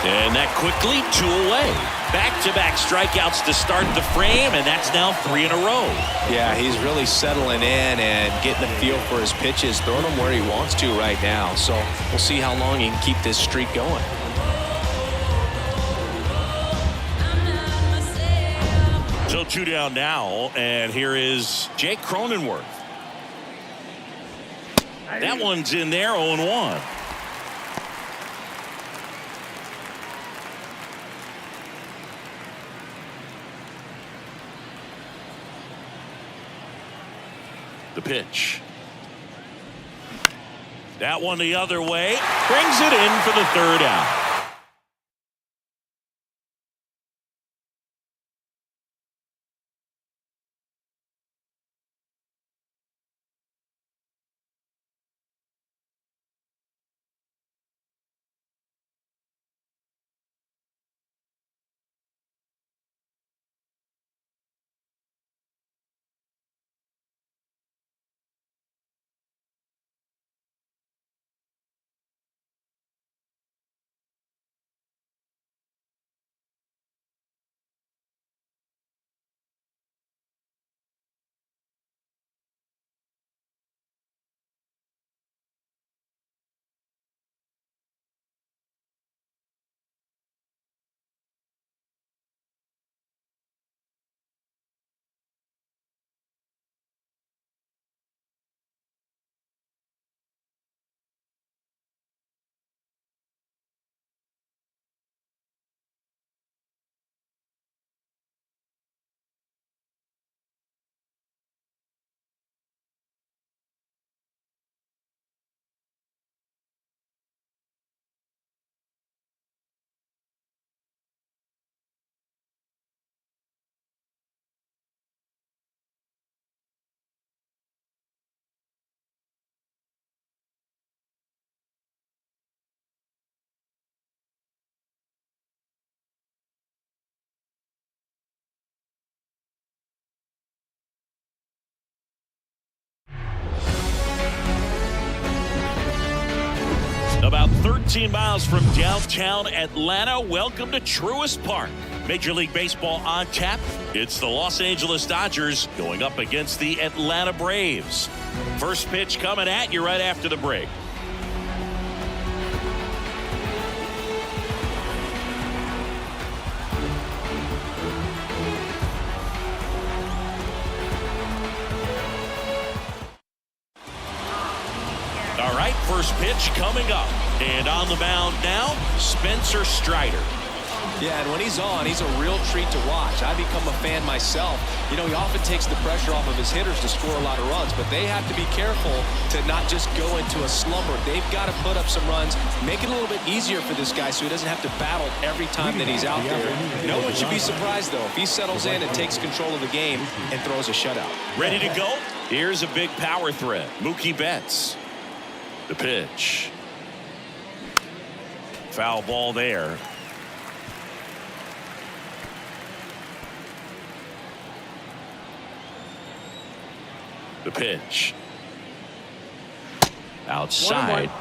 Speaker 2: And that quickly 2 away. Back-to-back strikeouts to start the frame, and that's now 3 in a row.
Speaker 1: Yeah, he's really settling in and getting a feel for his pitches, throwing them where he wants to right now. So we'll see how long he can keep this streak going.
Speaker 2: So 2 down now, and here is Jake Cronenworth. That one's in there, 0-1. The pitch. That one the other way. Brings it in for the 3rd out. About 13 miles from downtown Atlanta, welcome to Truist Park. Major League Baseball on tap. It's the Los Angeles Dodgers going up against the Atlanta Braves. First pitch coming at you right after the break. All right, first pitch coming up. And on the mound now, Spencer Strider.
Speaker 1: Yeah, and when he's on, he's a real treat to watch. I become a fan myself. You know, he often takes the pressure off of his hitters to score a lot of runs, but they have to be careful to not just go into a slumber. They've got to put up some runs, make it a little bit easier for this guy so he doesn't have to battle every time that he's out there. No one should be surprised, though, if he settles in and takes control of the game and throws a shutout.
Speaker 2: Ready to go? Here's a big power threat. Mookie Betts. The pitch. Foul ball there. The pitch. Outside.
Speaker 4: 1-1.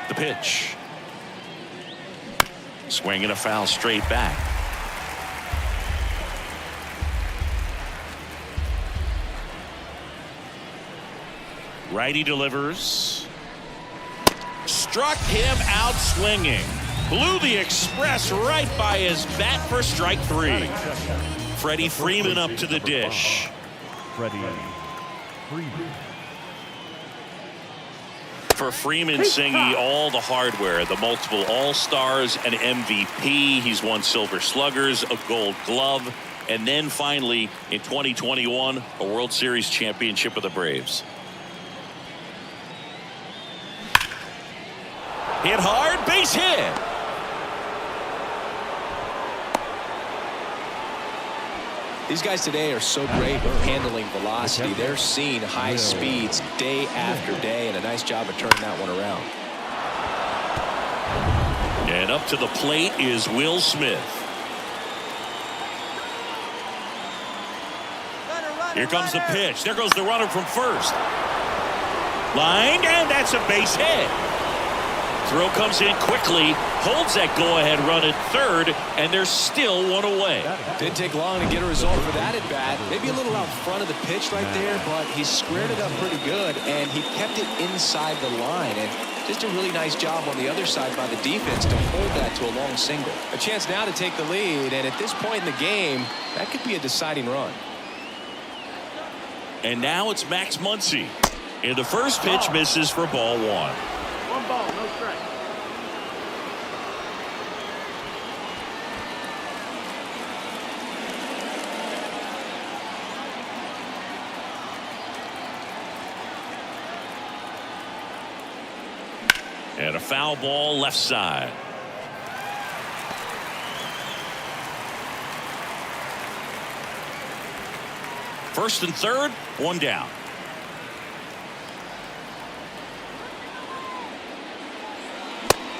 Speaker 2: The pitch. Swinging a foul straight back. Righty delivers. Struck him out swinging. Blew the express right by his bat for strike 3. Freddie Freeman up to the dish.
Speaker 3: Freddie Freeman.
Speaker 2: For Freeman, Singy, all the hardware, the multiple All-Stars, an MVP. He's won Silver Sluggers, a Gold Glove, and then finally in 2021, a World Series championship with the Braves. Hit hard, base hit.
Speaker 1: These guys today are so great at handling velocity. They're seeing high speeds day after day, and a nice job of turning that one around.
Speaker 2: And up to the plate is Will Smith. Here comes the pitch. There goes the runner from first. Line, and that's a base hit. Throw comes in quickly, holds that go-ahead run at third, and there's still one away.
Speaker 1: Didn't take long to get a result for that at bat. Maybe a little out front of the pitch right there, but he squared it up pretty good, and he kept it inside the line. And just a really nice job on the other side by the defense to hold that to a long single. A chance now to take the lead, and at this point in the game, that could be a deciding run.
Speaker 2: And now it's Max Muncy. And the first pitch misses for ball one.
Speaker 4: One ball, no strike.
Speaker 2: And a foul ball left side. First and third, one down.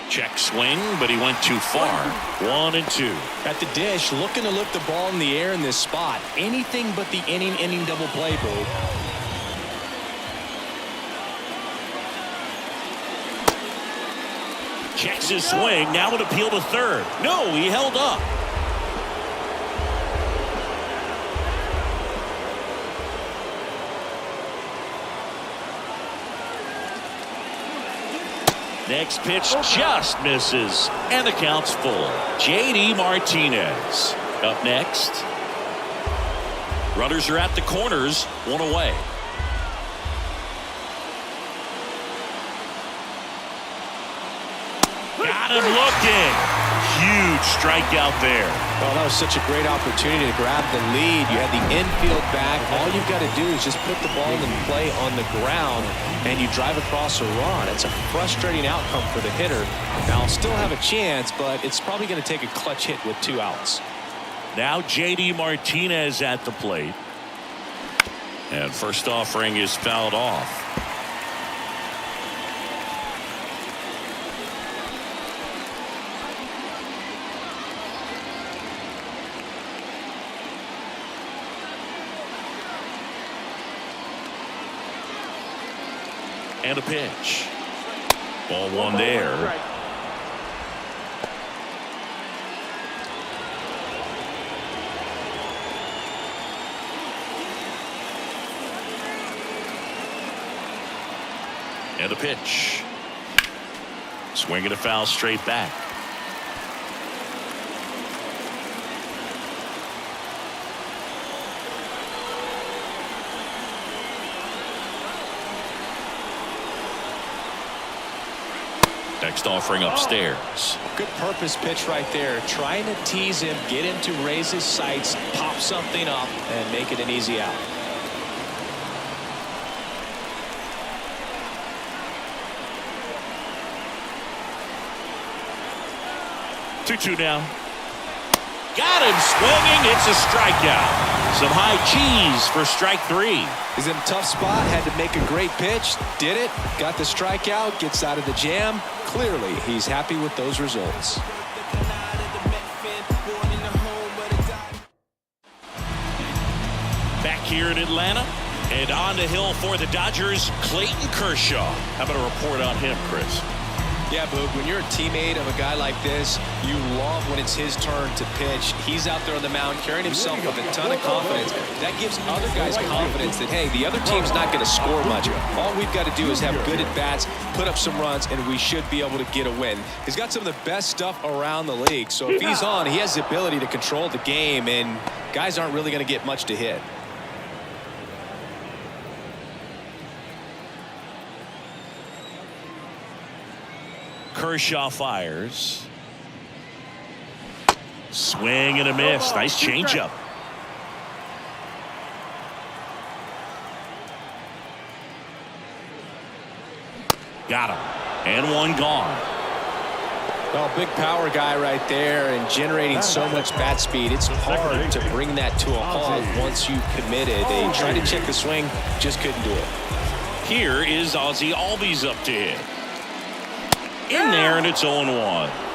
Speaker 2: Check swing, but he went too far. 1-2.
Speaker 1: At the dish, looking to lift the ball in the air in this spot. Anything but the inning double play, Boo.
Speaker 2: Checks his swing, now an appeal to third. No, he held up. Next pitch just misses, and the count's full. J.D. Martinez up next. Runners are at the corners, one away. Got him looking. Huge strikeout there.
Speaker 1: Well, that was such a great opportunity to grab the lead. You had the infield back. All you've got to do is just put the ball in play on the ground, and you drive across a run. It's a frustrating outcome for the hitter. Now, still have a chance, but it's probably going to take a clutch hit with 2 outs.
Speaker 2: Now J.D. Martinez at the plate. And first offering is fouled off. And a pitch. Ball one there. And a pitch. Swinging a foul straight back. Next offering upstairs.
Speaker 1: Good purpose pitch right there. Trying to tease him, get him to raise his sights, pop something up, and make it an easy out.
Speaker 2: Two now. Got him swinging. It's a strikeout. Some high cheese for strike 3.
Speaker 1: He's in a tough spot. Had to make a great pitch. Did it. Got the strikeout. Gets out of the jam. Clearly, he's happy with those results.
Speaker 2: Back here in Atlanta. And on the hill for the Dodgers, Clayton Kershaw. How about a report on him, Chris?
Speaker 1: Yeah, Boog, when you're a teammate of a guy like this, you love when it's his turn to pitch. He's out there on the mound carrying himself with a ton of confidence. That gives other guys confidence that, hey, the other team's not going to score much. All we've got to do is have good at-bats, put up some runs, and we should be able to get a win. He's got some of the best stuff around the league. So if he's on, he has the ability to control the game, and guys aren't really going to get much to hit.
Speaker 2: Kershaw fires. Swing and a miss. Nice changeup. Got him. And one gone.
Speaker 1: Well, big power guy right there and generating so much bat speed. It's hard to bring that to a halt once you've committed. They tried to check the swing, just couldn't do it.
Speaker 2: Here is Ozzie Albies up to hit. in there, and it's 0-1.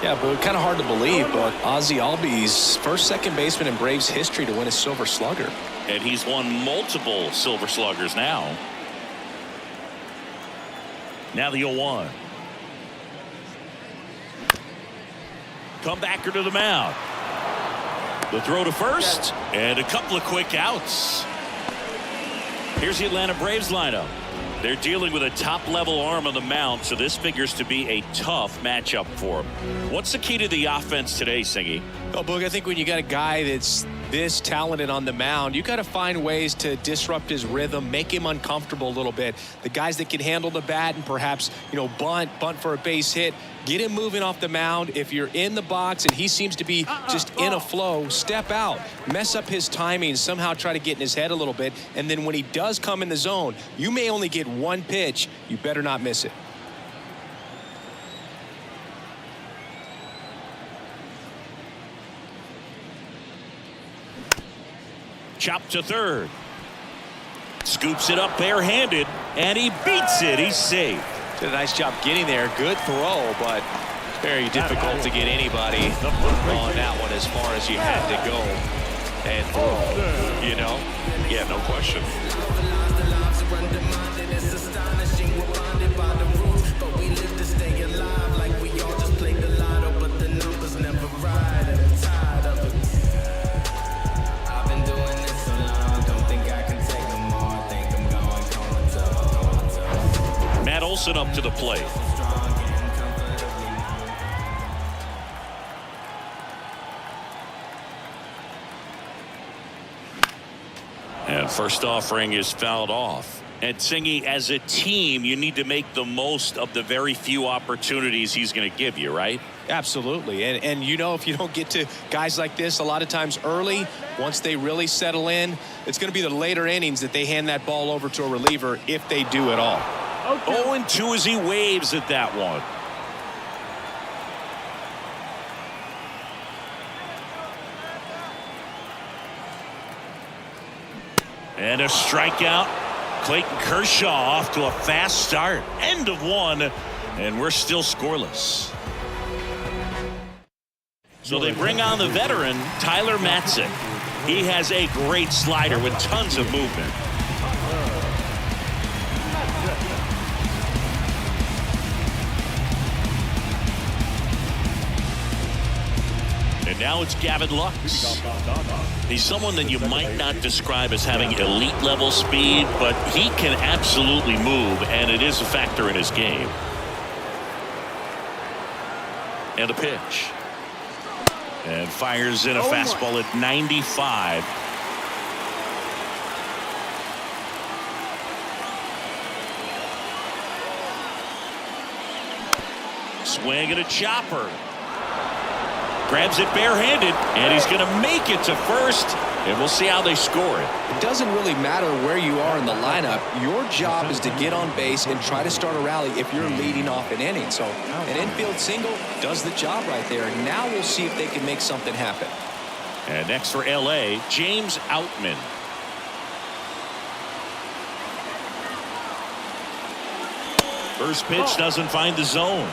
Speaker 1: Yeah, but kind of hard to believe, but Ozzie Albies, first second baseman in Braves history to win a Silver Slugger.
Speaker 2: And he's won multiple Silver Sluggers now. Now the 0-1. Comebacker to the mound. The throw to first, and a couple of quick outs. Here's the Atlanta Braves lineup. They're dealing with a top-level arm on the mound, so this figures to be a tough matchup for him. What's the key to the offense today, Singy?
Speaker 1: Oh, Boog, I think when you got a guy that's this talented on the mound, you got to find ways to disrupt his rhythm, make him uncomfortable a little bit. The guys that can handle the bat and perhaps, bunt for a base hit, get him moving off the mound. If you're in the box and he seems to be just in a flow, step out, mess up his timing, somehow try to get in his head a little bit. And then when he does come in the zone, you may only get one pitch. You better not miss it.
Speaker 2: Chop to third. Scoops it up barehanded, and he beats it. He's safe.
Speaker 1: Did a nice job getting there. Good throw, but very difficult to get anybody on that one as far as you had to go and throw,
Speaker 2: Yeah, no question. Olsen up to the plate. And first offering is fouled off. And Singy, as a team, you need to make the most of the very few opportunities he's going to give you, right?
Speaker 1: Absolutely. And if you don't get to guys like this a lot of times early, once they really settle in, it's going to be the later innings that they hand that ball over to a reliever if they do at all.
Speaker 2: 0-2 as he waves at that one. And a strikeout. Clayton Kershaw off to a fast start. End of one, and we're still scoreless. So they bring on the veteran, Tyler Matzek. He has a great slider with tons of movement. And now it's Gavin Lux. He's someone that you might not describe as having elite level speed, but he can absolutely move, and it is a factor in his game. And a pitch. And fires in a fastball at 95. Swing and a chopper. Grabs it barehanded, and he's going to make it to first, and we'll see how they score it.
Speaker 1: It doesn't really matter where you are in the lineup. Your job is to get on base and try to start a rally if you're leading off an inning. So an infield single does the job right there. Now we'll see if they can make something happen.
Speaker 2: And next for L.A., James Outman. First pitch doesn't find the zone.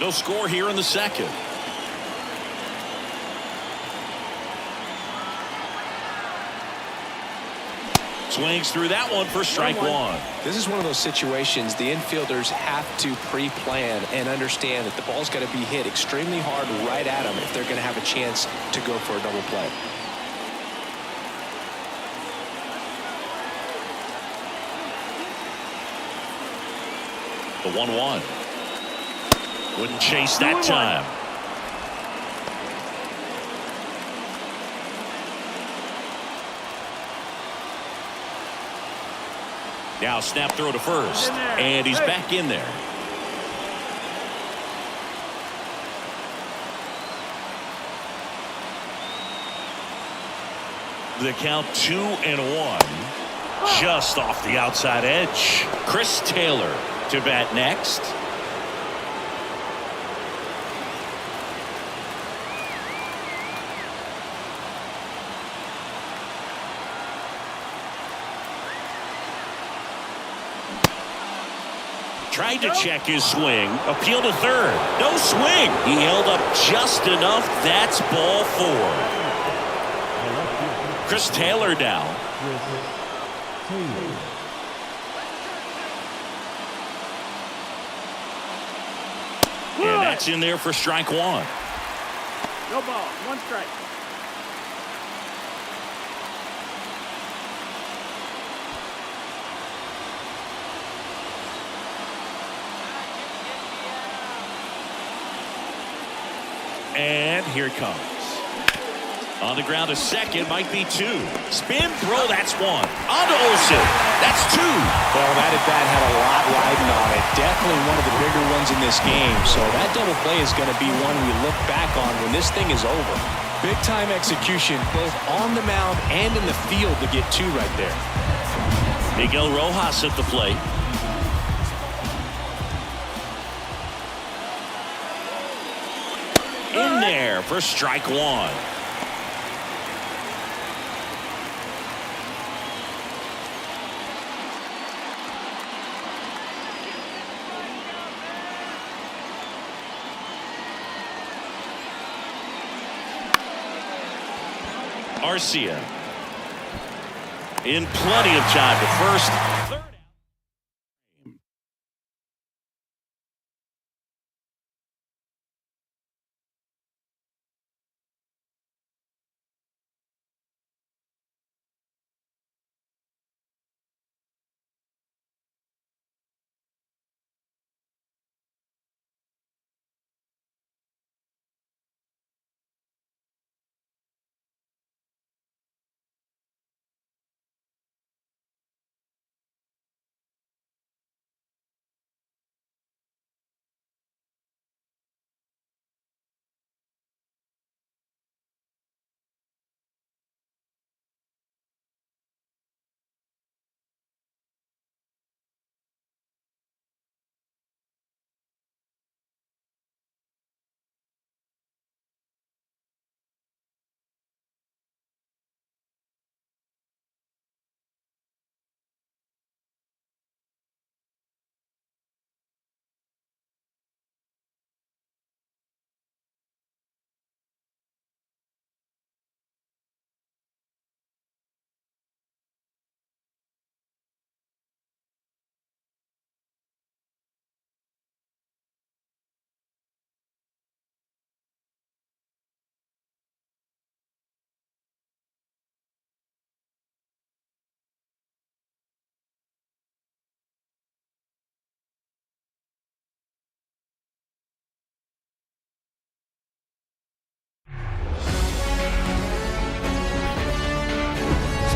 Speaker 2: No score here in the second. Swings through that one for strike one.
Speaker 1: This is one of those situations the infielders have to pre-plan and understand that the ball's got to be hit extremely hard right at them if they're going to have a chance to go for a double play.
Speaker 2: The 1-1. Wouldn't chase that time. Now snap throw to first, and he's back in there. The count 2-1, just off the outside edge. Chris Taylor to bat next. Tried to check his swing. Appeal to third. No swing. He held up just enough. That's ball 4. Chris Taylor down. And that's in there for strike 1.
Speaker 4: No ball. 1 strike.
Speaker 2: And here it comes. On the ground to second, might be 2. Spin throw, that's 1. On to Olsen, that's 2.
Speaker 1: Well, that at bat had a lot riding on it. Definitely one of the bigger ones in this game. So that double play is going to be one we look back on when this thing is over. Big time execution, both on the mound and in the field to get 2 right there.
Speaker 2: Miguel Rojas at the plate. In there for strike 1. Arcia in plenty of time to first. Third.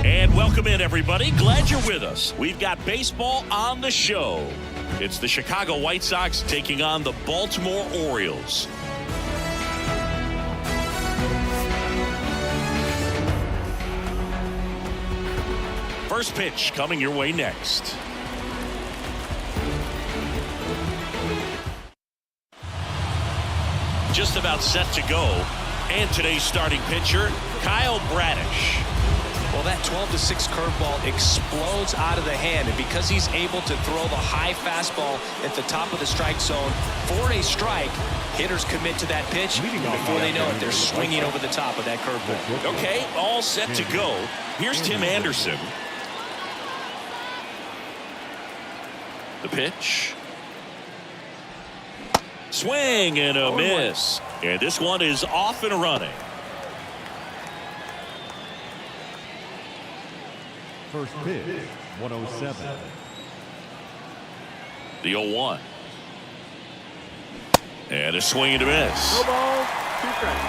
Speaker 2: And welcome in, everybody. Glad you're with us. We've got baseball on the show. It's the Chicago White Sox taking on the Baltimore Orioles. First pitch coming your way next. Just about set to go. And today's starting pitcher, Kyle Bradish.
Speaker 1: Well, that 12-6 curveball explodes out of the hand, and because he's able to throw the high fastball at the top of the strike zone for a strike, hitters commit to that pitch, and before they know it, they're swinging over the top of that curveball.
Speaker 2: Okay, all set to go. Here's Tim Anderson. The pitch. Swing and a miss. And this one is off and running.
Speaker 3: First pitch, 107.
Speaker 2: The 0-1. And a swing and a miss.
Speaker 4: No ball, 2 strikes.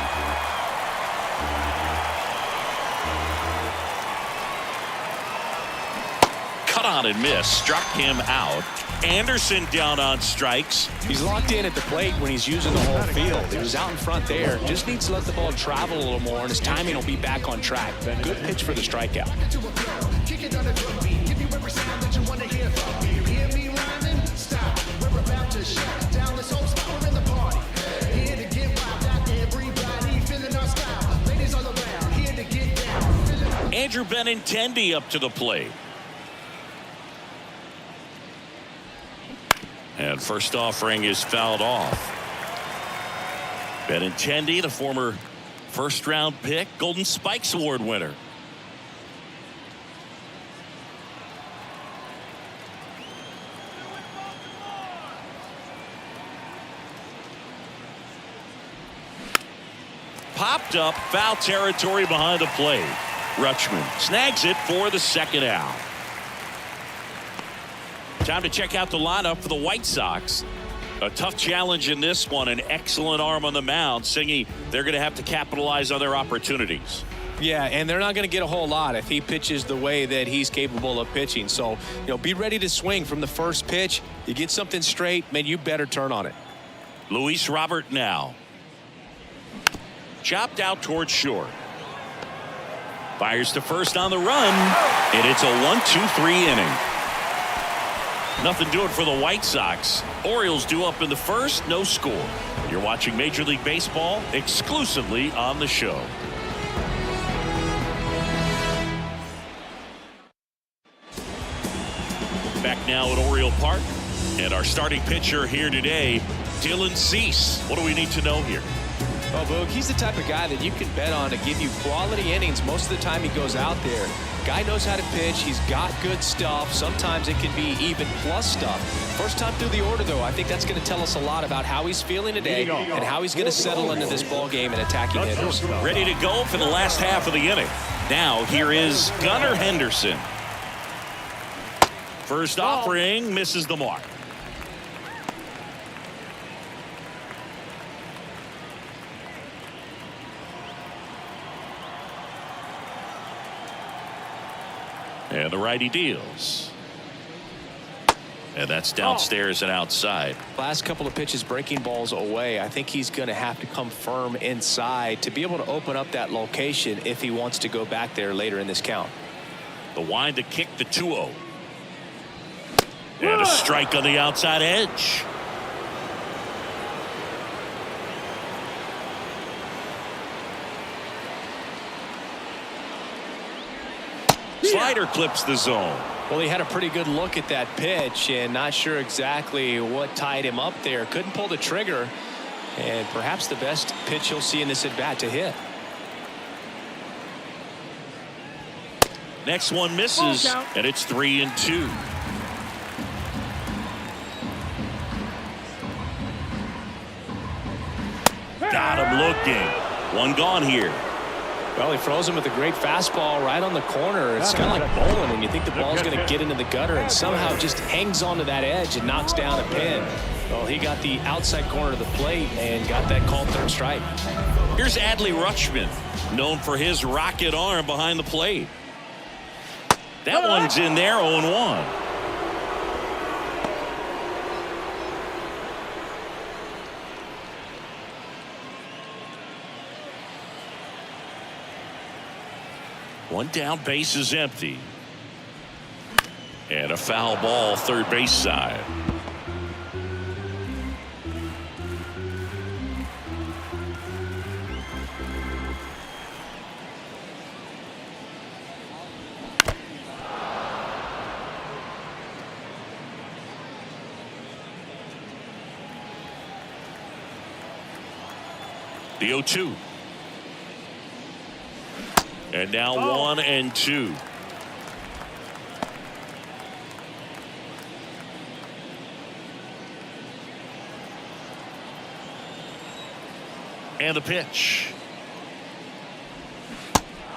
Speaker 2: Cut on and miss. Struck him out. Anderson down on strikes.
Speaker 1: He's locked in at the plate when he's using the whole field. He was out in front there. Just needs to let the ball travel a little more, and his timing will be back on track. Good pitch for the strikeout.
Speaker 2: Andrew Benintendi up to the plate. And first offering is fouled off. Benintendi, the former first-round pick, Golden Spikes Award winner. Popped up, foul territory behind the plate. Rutschman snags it for the second out. Time to check out the lineup for the White Sox. A tough challenge in this one. An excellent arm on the mound. Singy, they're going to have to capitalize on their opportunities.
Speaker 1: Yeah, and they're not going to get a whole lot if he pitches the way that he's capable of pitching. So, be ready to swing from the first pitch. You get something straight, man, you better turn on it.
Speaker 2: Luis Robert now. Chopped out towards short. Fires to first on the run, and it's a 1-2-3 inning. Nothing doing for the White Sox. Orioles due up in the first, no score. You're watching Major League Baseball exclusively on the show. Back now at Oriole Park, and our starting pitcher here today, Dylan Cease. What do we need to know here?
Speaker 1: Well, Boog, he's the type of guy that you can bet on to give you quality innings most of the time he goes out there. Guy knows how to pitch. He's got good stuff. Sometimes it can be even plus stuff. First time through the order, though, I think that's going to tell us a lot about how he's feeling today and how he's going to settle into this ball game and attacking hitters.
Speaker 2: Ready to go for the last half of the inning. Now here is Gunnar Henderson. First offering misses the mark. And the righty deals. And that's downstairs and outside.
Speaker 1: Last couple of pitches breaking balls away. I think he's going to have to come firm inside to be able to open up that location if he wants to go back there later in this count.
Speaker 2: The wind to kick the 2-0. And a strike on the outside edge. Slider clips the zone.
Speaker 1: Well, he had a pretty good look at that pitch and not sure exactly what tied him up there. Couldn't pull the trigger, and perhaps the best pitch you'll see in this at bat to hit.
Speaker 2: Next one misses, and it's 3-2. Got him looking. One gone here.
Speaker 1: Well, he froze him with a great fastball right on the corner. It's kind of like bowling when you think the ball's going to get into the gutter and somehow just hangs onto that edge and knocks down a pin. Well, he got the outside corner of the plate and got that called third strike.
Speaker 2: Here's Adley Rutschman, known for his rocket arm behind the plate. That one's in there, 0-1. One down, base is empty. And a foul ball, third base side. The 0-2. And now 1-2. And the pitch.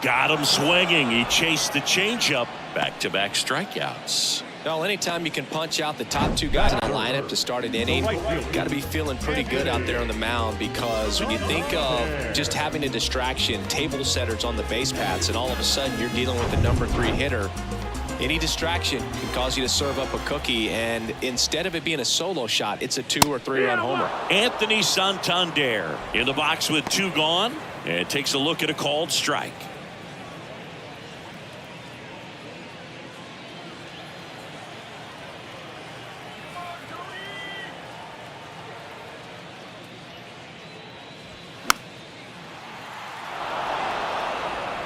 Speaker 2: Got him swinging. He chased the changeup. Back-to-back strikeouts.
Speaker 1: Well, anytime you can punch out the top two guys in the lineup to start an inning, got to be feeling pretty good out there on the mound, because when you think of just having a distraction, table setters on the base paths, and all of a sudden you're dealing with the number 3 hitter, any distraction can cause you to serve up a cookie, and instead of it being a solo shot, it's a 2 or 3 run homer.
Speaker 2: Anthony Santander in the box with 2 gone, and takes a look at a called strike.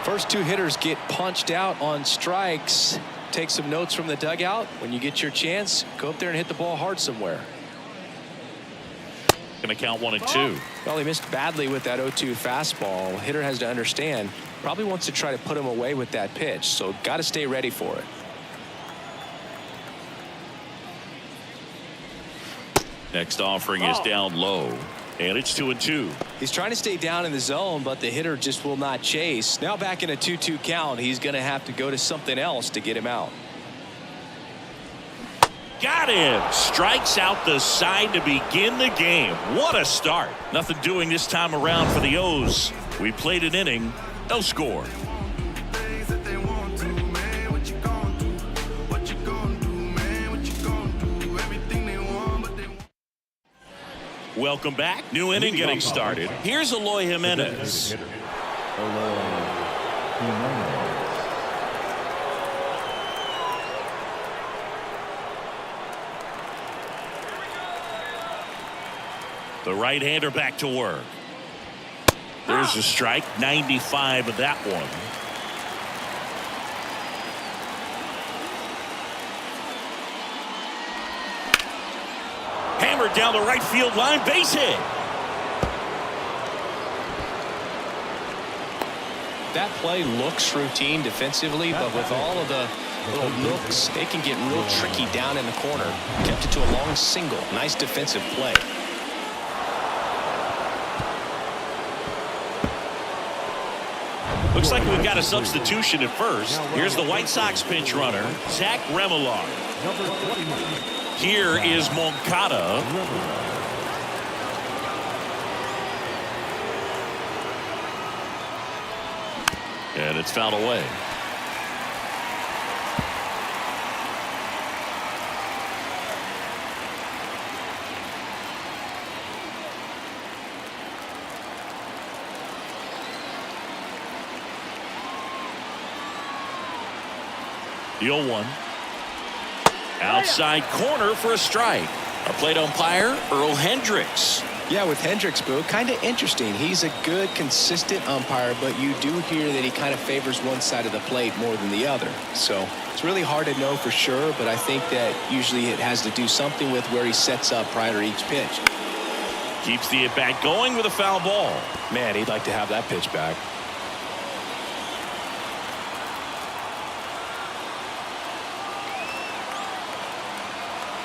Speaker 1: First 2 hitters get punched out on strikes. Take some notes from the dugout. When you get your chance, go up there and hit the ball hard somewhere.
Speaker 2: Going to count 1-2.
Speaker 1: Well, he missed badly with that 0-2 fastball. Hitter has to understand, probably wants to try to put him away with that pitch, so got to stay ready for it.
Speaker 2: Next offering is down low, and it's 2-2.
Speaker 1: He's trying to stay down in the zone, but the hitter just will not chase. Now back in a 2-2 count, he's going to have to go to something else to get him out.
Speaker 2: Got him. Strikes out the side to begin the game. What a start. Nothing doing this time around for the O's. We played an inning, no score. Welcome back. New inning getting started. Here's Eloy Jimenez. The right-hander back to work. There's a strike. 95 of that one. Hammered down the right field line. Base hit.
Speaker 1: That play looks routine defensively, but with all of the little nooks, they can get real tricky down in the corner. Kept it to a long single. Nice defensive play.
Speaker 2: Looks like we've got a substitution at first. Here's the White Sox pinch runner, Zach Remillard. Here is Moncada. And it's fouled away. The 0-1. Outside corner for a strike. Our plate umpire, Earl Hendricks.
Speaker 1: Yeah, with Hendricks, Boo, kind of interesting. He's a good, consistent umpire, but you do hear that he kind of favors one side of the plate more than the other. So it's really hard to know for sure, but I think that usually it has to do something with where he sets up prior to each pitch.
Speaker 2: Keeps the at-bat going with a foul ball.
Speaker 1: Man, he'd like to have that pitch back.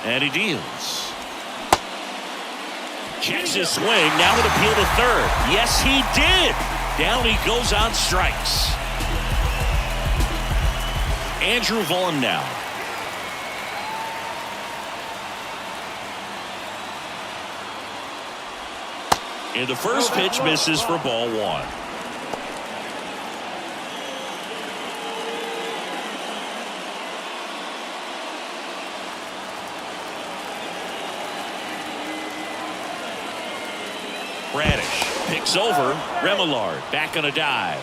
Speaker 2: And he deals. Checks his swing. Now with appeal to third. Yes, he did. Down he goes on strikes. Andrew Vaughn now. And the first pitch misses for ball one. Bradish picks over Remillard. Back on a dive.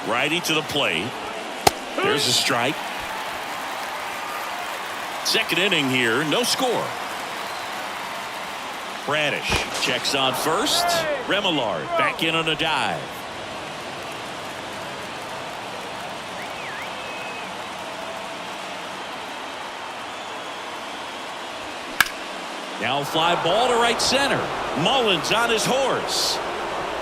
Speaker 2: Righty to the plate. There's a strike. Second inning here, no score. Bradish checks on first. Remillard back in on a dive. Now fly ball to right center. Mullins on his horse.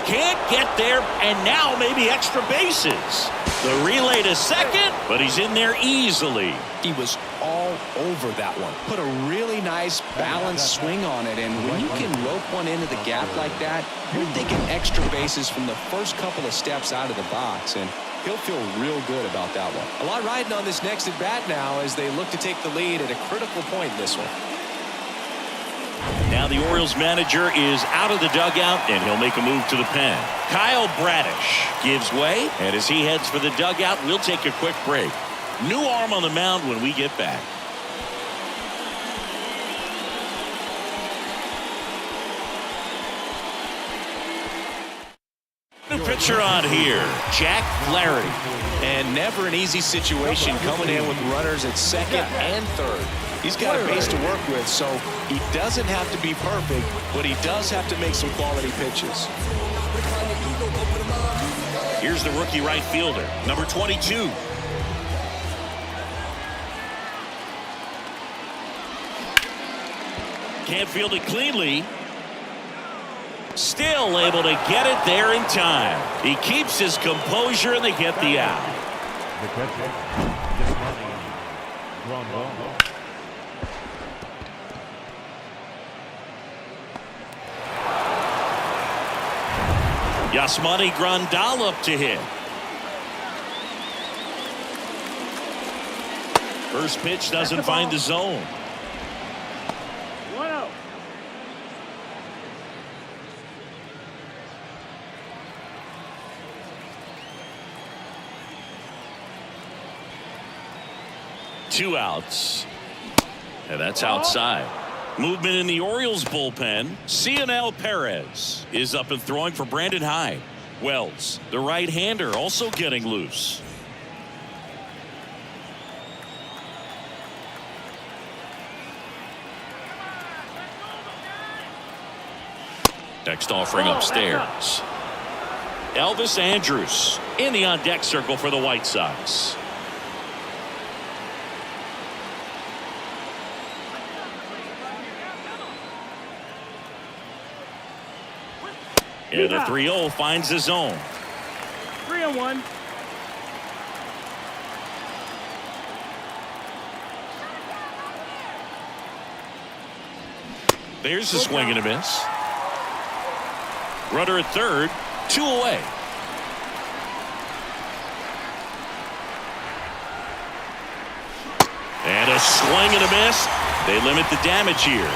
Speaker 2: Can't get there, and now maybe extra bases. The relay to second, but he's in there easily.
Speaker 1: He was all over that one. Put a really nice balanced swing on it, and when you can rope one into the gap like that, you're thinking extra bases from the first couple of steps out of the box, and he'll feel real good about that one. A lot riding on this next at bat now as they look to take the lead at a critical point in this one.
Speaker 2: Now the Orioles manager is out of the dugout, and he'll make a move to the pen. Kyle Bradish gives way, and as he heads for the dugout, we'll take a quick break. New arm on the mound when we get back. New pitcher on here, Jack Flaherty.
Speaker 1: And never an easy situation coming in with runners at second and third. He's got a base to work with, so he doesn't have to be perfect, but he does have to make some quality pitches.
Speaker 2: Here's Here's the rookie right fielder, number 22. Can't field it cleanly. Still able to get it there in time. He keeps his composure and they get the out.
Speaker 3: The catcher,
Speaker 2: Yasmani Grandal up to hit. First pitch doesn't find the zone.
Speaker 4: 1-0.
Speaker 2: Two outs. And that's outside. Movement in the Orioles bullpen. Cionel Perez is up and throwing for Brandon Hyde. Wells, the right-hander, also getting loose. Next offering upstairs. Elvis Andrus in the on-deck circle for the White Sox. And the 3-0 finds the zone.
Speaker 4: 3-1.
Speaker 2: There's a swing and a miss. Runner at third, 2 away. And a swing and a miss. They limit the damage here.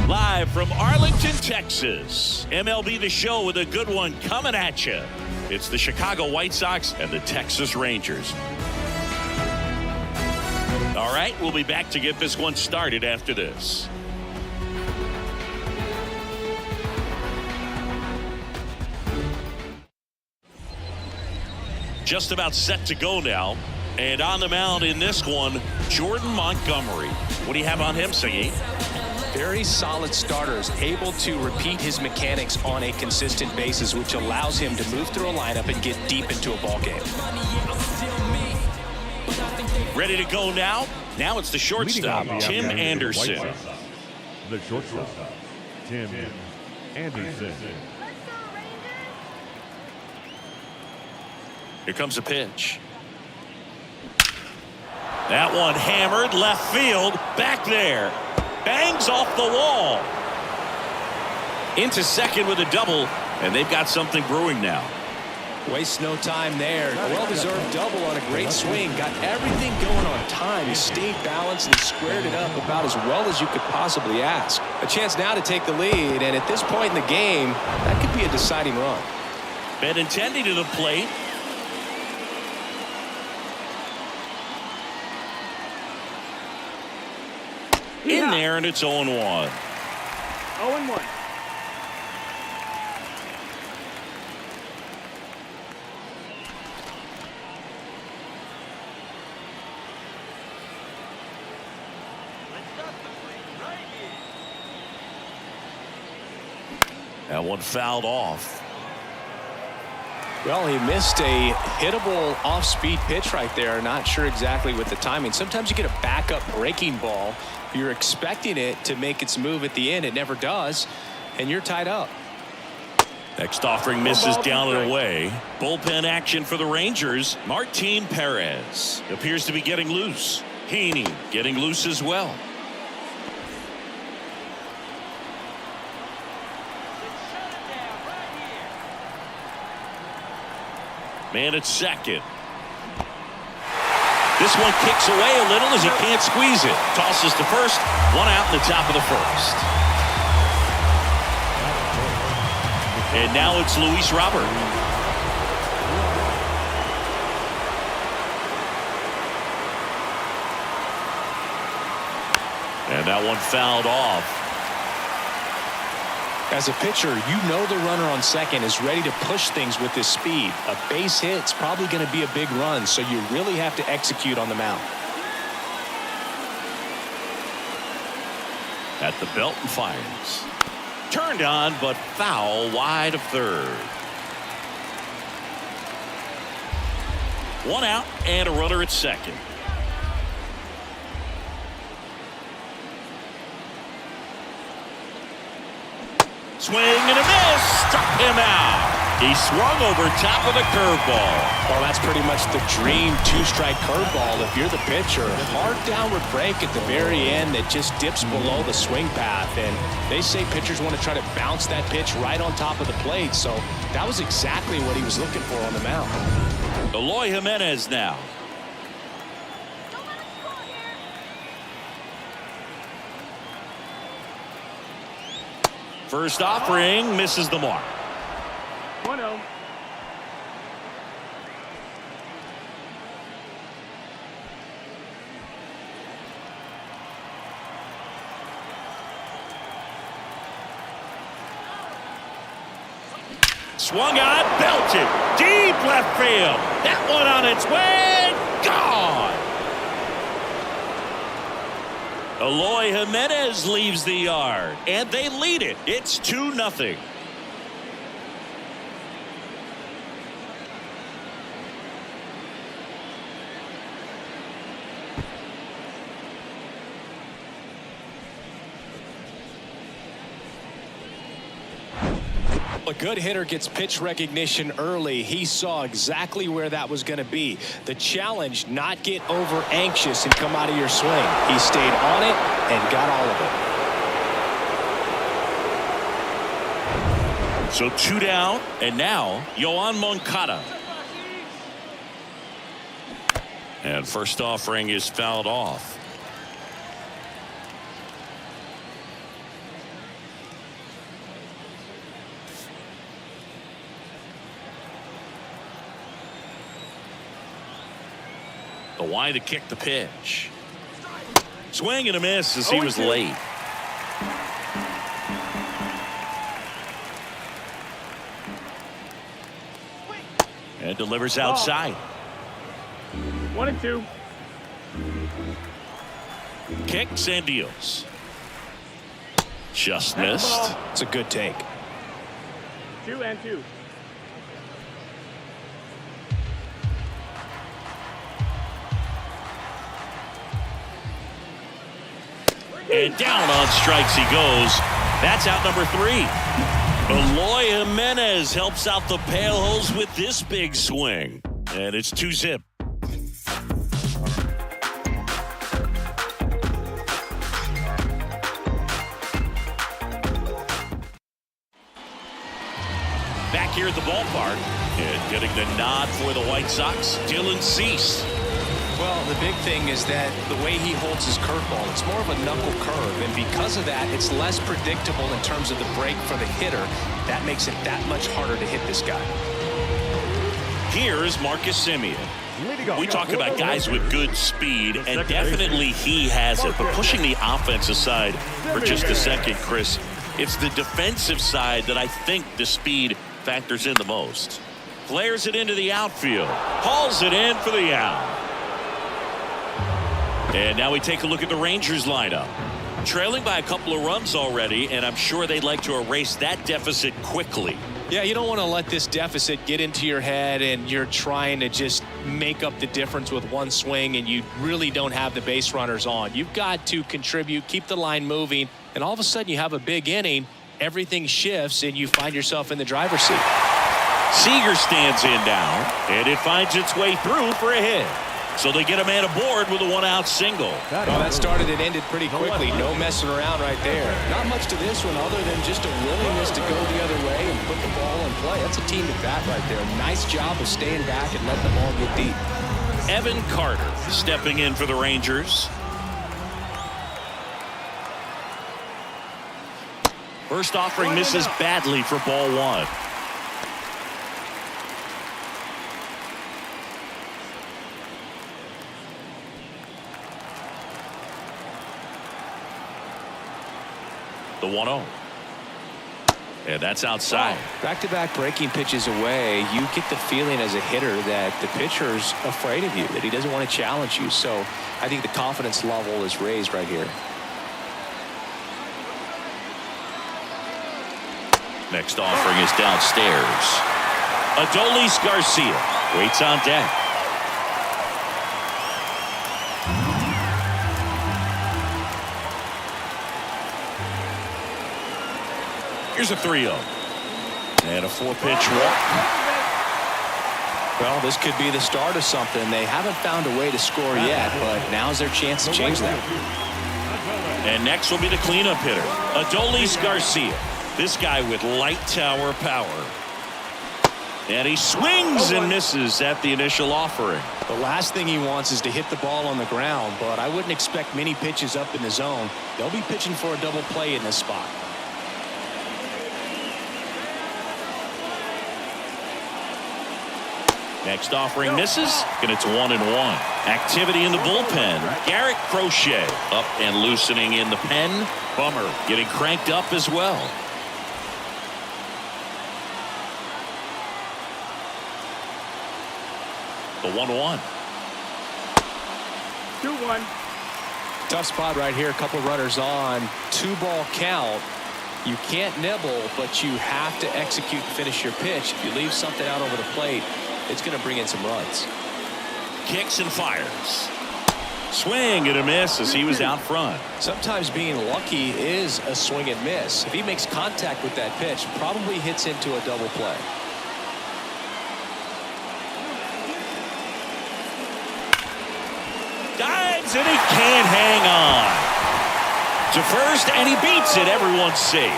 Speaker 2: Live from Arlington, Texas. MLB The Show with a good one coming at you. It's the Chicago White Sox and the Texas Rangers. All right, we'll be back to get this one started after this. Just about set to go now. And on the mound in this one, Jordan Montgomery. What do you have on him, Singy?
Speaker 1: Very solid starters, able to repeat his mechanics on a consistent basis, which allows him to move through a lineup and get deep into a ball game.
Speaker 2: Ready to go now? Now it's the shortstop, Tim Anderson.
Speaker 3: The shortstop, Tim Anderson.
Speaker 2: Here comes a pitch. That one hammered left field, back there. Bangs off the wall. Into second with a double, and they've got something brewing now.
Speaker 1: Wastes no time there. Well-deserved double on a great swing. Got everything going on time. He stayed balanced and squared it up about as well as you could possibly ask. A chance now to take the lead, and at this point in the game, that could be a deciding run.
Speaker 2: Benintendi to the plate. there, and it's 0-1.
Speaker 4: 0-1.
Speaker 2: That one fouled off.
Speaker 1: Well, he missed a hittable off-speed pitch right there. Not sure exactly with the timing. Sometimes you get a backup breaking ball. You're expecting it to make its move at the end. It never does, and you're tied up.
Speaker 2: Next offering misses down and away. Bullpen action for the Rangers. Martin Perez appears to be getting loose. Heaney getting loose as well. Man at second. This one kicks away a little as he can't squeeze it. Tosses to first. One out in the top of the first. And now it's Luis Robert. And that one fouled off.
Speaker 1: As a pitcher, you know the runner on second is ready to push things with his speed. A base hit's probably going to be a big run, so you really have to execute on the mound.
Speaker 2: At the belt and fires. Turned on, but foul wide of third. One out and a runner at second. Swing and a miss. Struck him out. He swung over top of the curveball.
Speaker 1: Well, that's pretty much the dream two-strike curveball if you're the pitcher. Hard downward break at the very end that just dips below the swing path. And they say pitchers want to try to bounce that pitch right on top of the plate. So that was exactly what he was looking for on the mound.
Speaker 2: Eloy Jimenez now. First offering misses the mark.
Speaker 4: 1-0.
Speaker 2: Swung on, belted, deep left field. That one on its way, gone. Eloy Jimenez leaves the yard, and they lead it. It's 2-0.
Speaker 1: A good hitter gets pitch recognition early. He saw exactly where that was going to be. The challenge, not get over anxious and come out of your swing. He stayed on it and got all of it.
Speaker 2: So 2 down, and now Yoan Moncada. And first offering is fouled off. The wide to kick the pitch. Swing and a miss as he was late. And delivers outside.
Speaker 4: 1-2.
Speaker 2: Kicks and deals. Just missed.
Speaker 1: It's a good take.
Speaker 4: 2-2.
Speaker 2: And down on strikes he goes. That's out number 3. Eloy Jimenez helps out the Pale-Holes with this big swing. And it's 2-0. Back here at the ballpark. And getting the nod for the White Sox, Dylan Cease.
Speaker 1: Well, the big thing is that the way he holds his curveball, it's more of a knuckle curve, and because of that, it's less predictable in terms of the break for the hitter. That makes it that much harder to hit this guy.
Speaker 2: Here's Marcus Semien. We talk about guys with good speed, and definitely he has it. But pushing the offensive side for just a second, Chris, it's the defensive side that I think the speed factors in the most. Flares it into the outfield. Hauls it in for the out. And now we take a look at the Rangers lineup. Trailing by a couple of runs already, and I'm sure they'd like to erase that deficit quickly.
Speaker 1: Yeah, you don't want to let this deficit get into your head and you're trying to just make up the difference with one swing and you really don't have the base runners on. You've got to contribute, keep the line moving, and all of a sudden you have a big inning, everything shifts, and you find yourself in the driver's seat.
Speaker 2: Seager stands in now, and it finds its way through for a hit. So they get a man aboard with a one-out single.
Speaker 1: Well, that started and ended pretty quickly. No messing around right there. Not much to this one other than just a willingness to go the other way and put the ball in play. That's a team at bat right there. Nice job of staying back and letting the ball get deep.
Speaker 2: Evan Carter stepping in for the Rangers. First offering misses badly for ball one. The 1-0. And that's outside.
Speaker 1: Back-to-back breaking pitches away, you get the feeling as a hitter that the pitcher's afraid of you, that he doesn't want to challenge you. So I think the confidence level is raised right here.
Speaker 2: Next offering is downstairs. Adolis Garcia waits on deck. Here's a 3-0. And a 4-pitch walk.
Speaker 1: Well, this could be the start of something. They haven't found a way to score yet, but now's their chance to change that.
Speaker 2: And next will be the cleanup hitter, Adolis Garcia. This guy with light tower power. And he swings and misses at the initial offering.
Speaker 1: The last thing he wants is to hit the ball on the ground, but I wouldn't expect many pitches up in the zone. They'll be pitching for a double play in this spot.
Speaker 2: Next offering misses, and it's 1-1. Activity in the bullpen. Garrett Crochet up and loosening in the pen. Bummer getting cranked up as well. The 1-1.
Speaker 4: 2-1.
Speaker 1: Tough spot right here. A couple runners on. 2-ball count. You can't nibble, but you have to execute and finish your pitch. If you leave something out over the plate, it's going to bring in some runs.
Speaker 2: Kicks and fires. Swing and a miss as he was out front.
Speaker 1: Sometimes being lucky is a swing and miss. If he makes contact with that pitch, probably hits into a double play.
Speaker 2: Dives and he can't hang on. To first, and he beats it. Everyone's safe.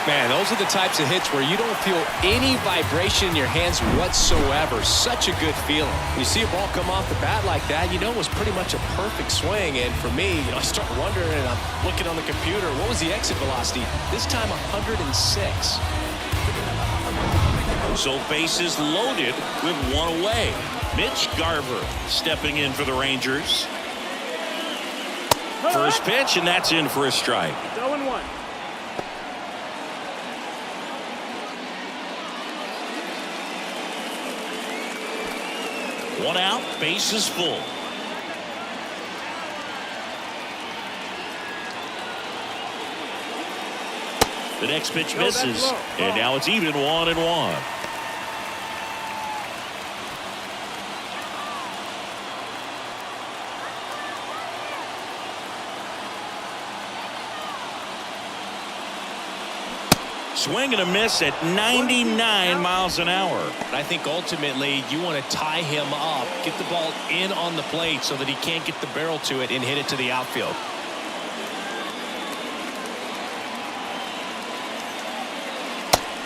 Speaker 1: Man, those are the types of hits where you don't feel any vibration in your hands whatsoever. Such a good feeling. When you see a ball come off the bat like that, you know it was pretty much a perfect swing. And for me, I start wondering, and I'm looking on the computer, what was the exit velocity? This time 106.
Speaker 2: So bases loaded with one away. Mitch Garver stepping in for the Rangers. First pitch, and that's in for a strike.
Speaker 4: 0-1.
Speaker 2: One out, bases full. The next pitch misses, and now it's even 1-1. Swing and a miss at 99 miles an hour.
Speaker 1: I think ultimately you want to tie him up, get the ball in on the plate so that he can't get the barrel to it and hit it to the outfield.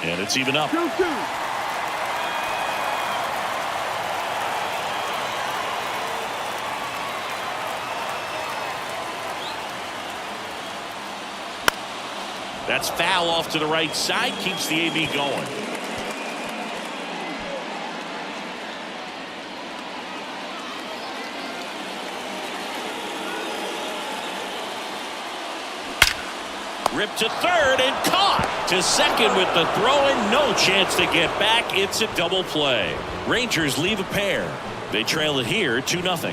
Speaker 2: And it's even up.
Speaker 4: 2-2.
Speaker 2: That's foul off to the right side, keeps the AB going. Ripped to third and caught. To second with the throw and no chance to get back. It's a double play. Rangers leave a pair. They trail it here 2-0.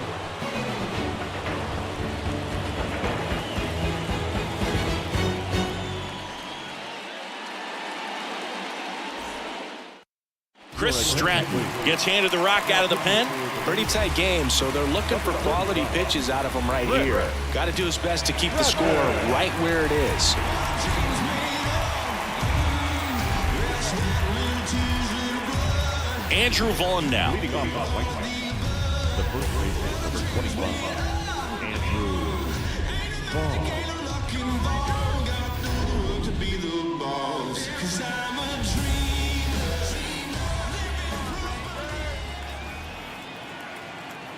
Speaker 2: Chris Stratton gets handed the rock out of the pen.
Speaker 1: Pretty tight game, so they're looking for quality pitches out of him right here. Got to do his best to keep the score right where it is.
Speaker 2: Andrew Vaughn now.
Speaker 3: Leading off the White Sox, the first baseman, number 25, Andrew Vaughn.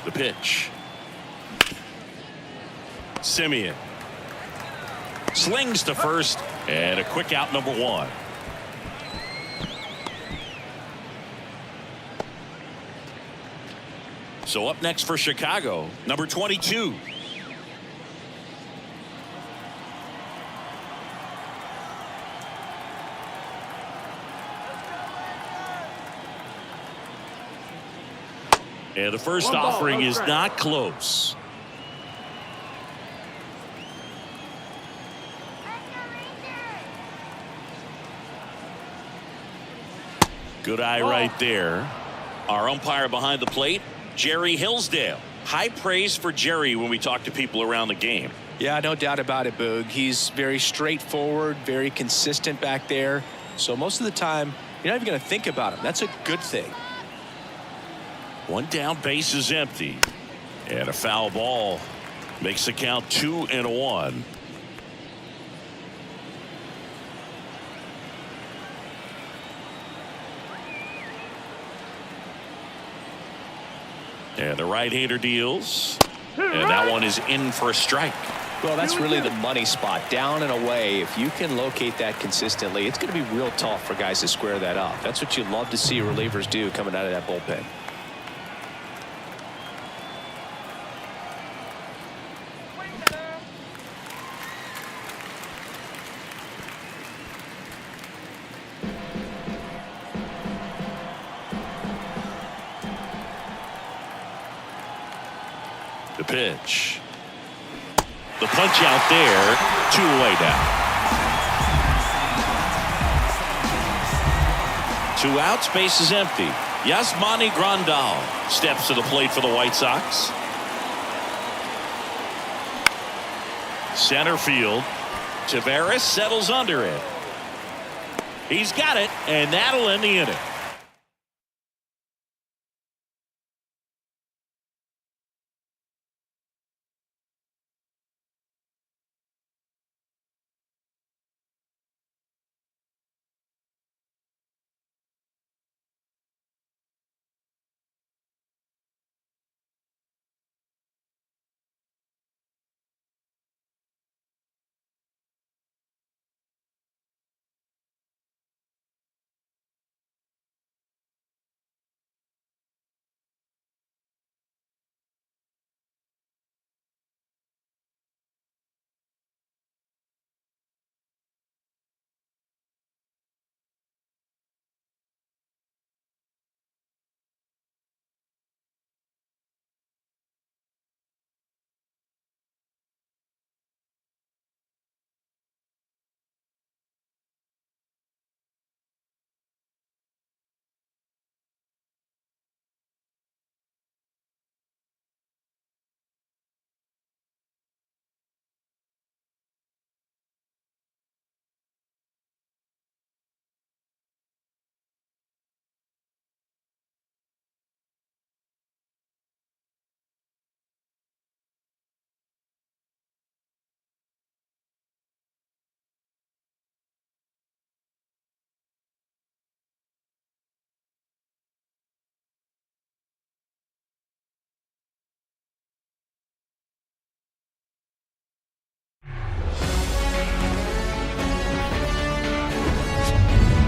Speaker 2: The pitch. Simeon slings to first, and a quick out, number 1. So up next for Chicago, number 22. And the first offering is not close. Good eye right there. Our umpire behind the plate, Jerry Hillsdale. High praise for Jerry when we talk to people around the game.
Speaker 1: Yeah, no doubt about it, Boog. He's very straightforward, very consistent back there. So most of the time, you're not even going to think about him. That's a good thing.
Speaker 2: One down, base is empty. And a foul ball makes the count 2-1. And the right-hander deals. And that one is in for a strike.
Speaker 1: Well, that's really the money spot. Down and away. If you can locate that consistently, it's going to be real tough for guys to square that up. That's what you love to see relievers do coming out of that bullpen.
Speaker 2: The pitch. The punch out there. 2 away now. 2 outs, base is empty. Yasmani Grandal steps to the plate for the White Sox. Center field. Taveras settles under it. He's got it, and that'll end the inning.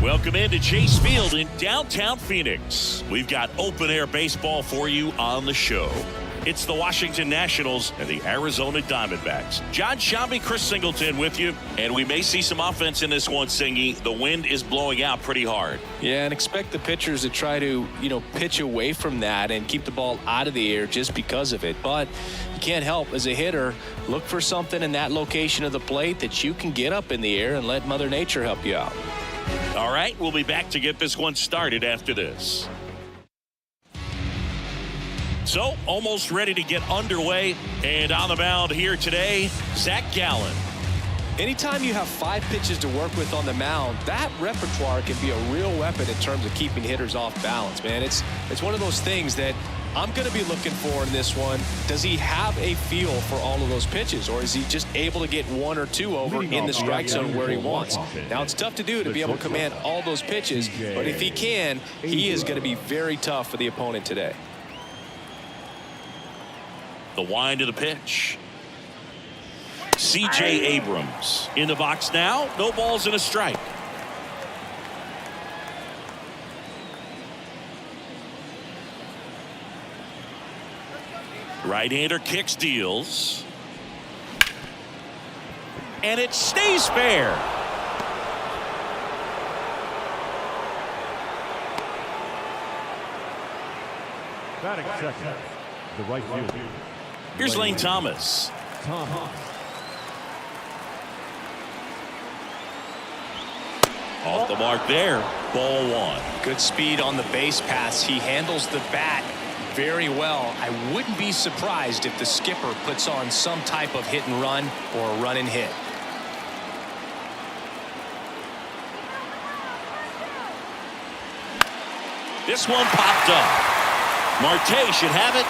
Speaker 2: Welcome into Chase Field in downtown Phoenix. We've got open air baseball for you on the show. It's the Washington Nationals and the Arizona Diamondbacks. John Shambi, Chris Singleton with you, and we may see some offense in this one, Singy. The wind is blowing out pretty hard.
Speaker 1: Yeah, and expect the pitchers to try to, pitch away from that and keep the ball out of the air just because of it. But you can't help, as a hitter, look for something in that location of the plate that you can get up in the air and let Mother Nature help you out.
Speaker 2: All right, we'll be back to get this one started after this. So, almost ready to get underway, and on the mound here today, Zach Gallen.
Speaker 1: Anytime you have 5 pitches to work with on the mound, that repertoire can be a real weapon in terms of keeping hitters off balance, man. It's one of those things that I'm going to be looking for in this one. Does he have a feel for all of those pitches, or is he just able to get 1 or 2 over in the strike zone where he wants? Now, it's tough to do to be able to command all those pitches, but if he can, he is going to be very tough for the opponent today.
Speaker 2: The wind of the pitch. C.J. Abrams in the box now. No balls and a strike. Right-hander kicks, deals. And it stays fair.
Speaker 3: Batting second, the right fielder.
Speaker 2: Here's Lane Thomas. Off the mark there. Ball 1.
Speaker 1: Good speed on the base pass. He handles the bat very well. I wouldn't be surprised if the skipper puts on some type of hit and run or a run and hit.
Speaker 2: This one popped up. Marte should have it.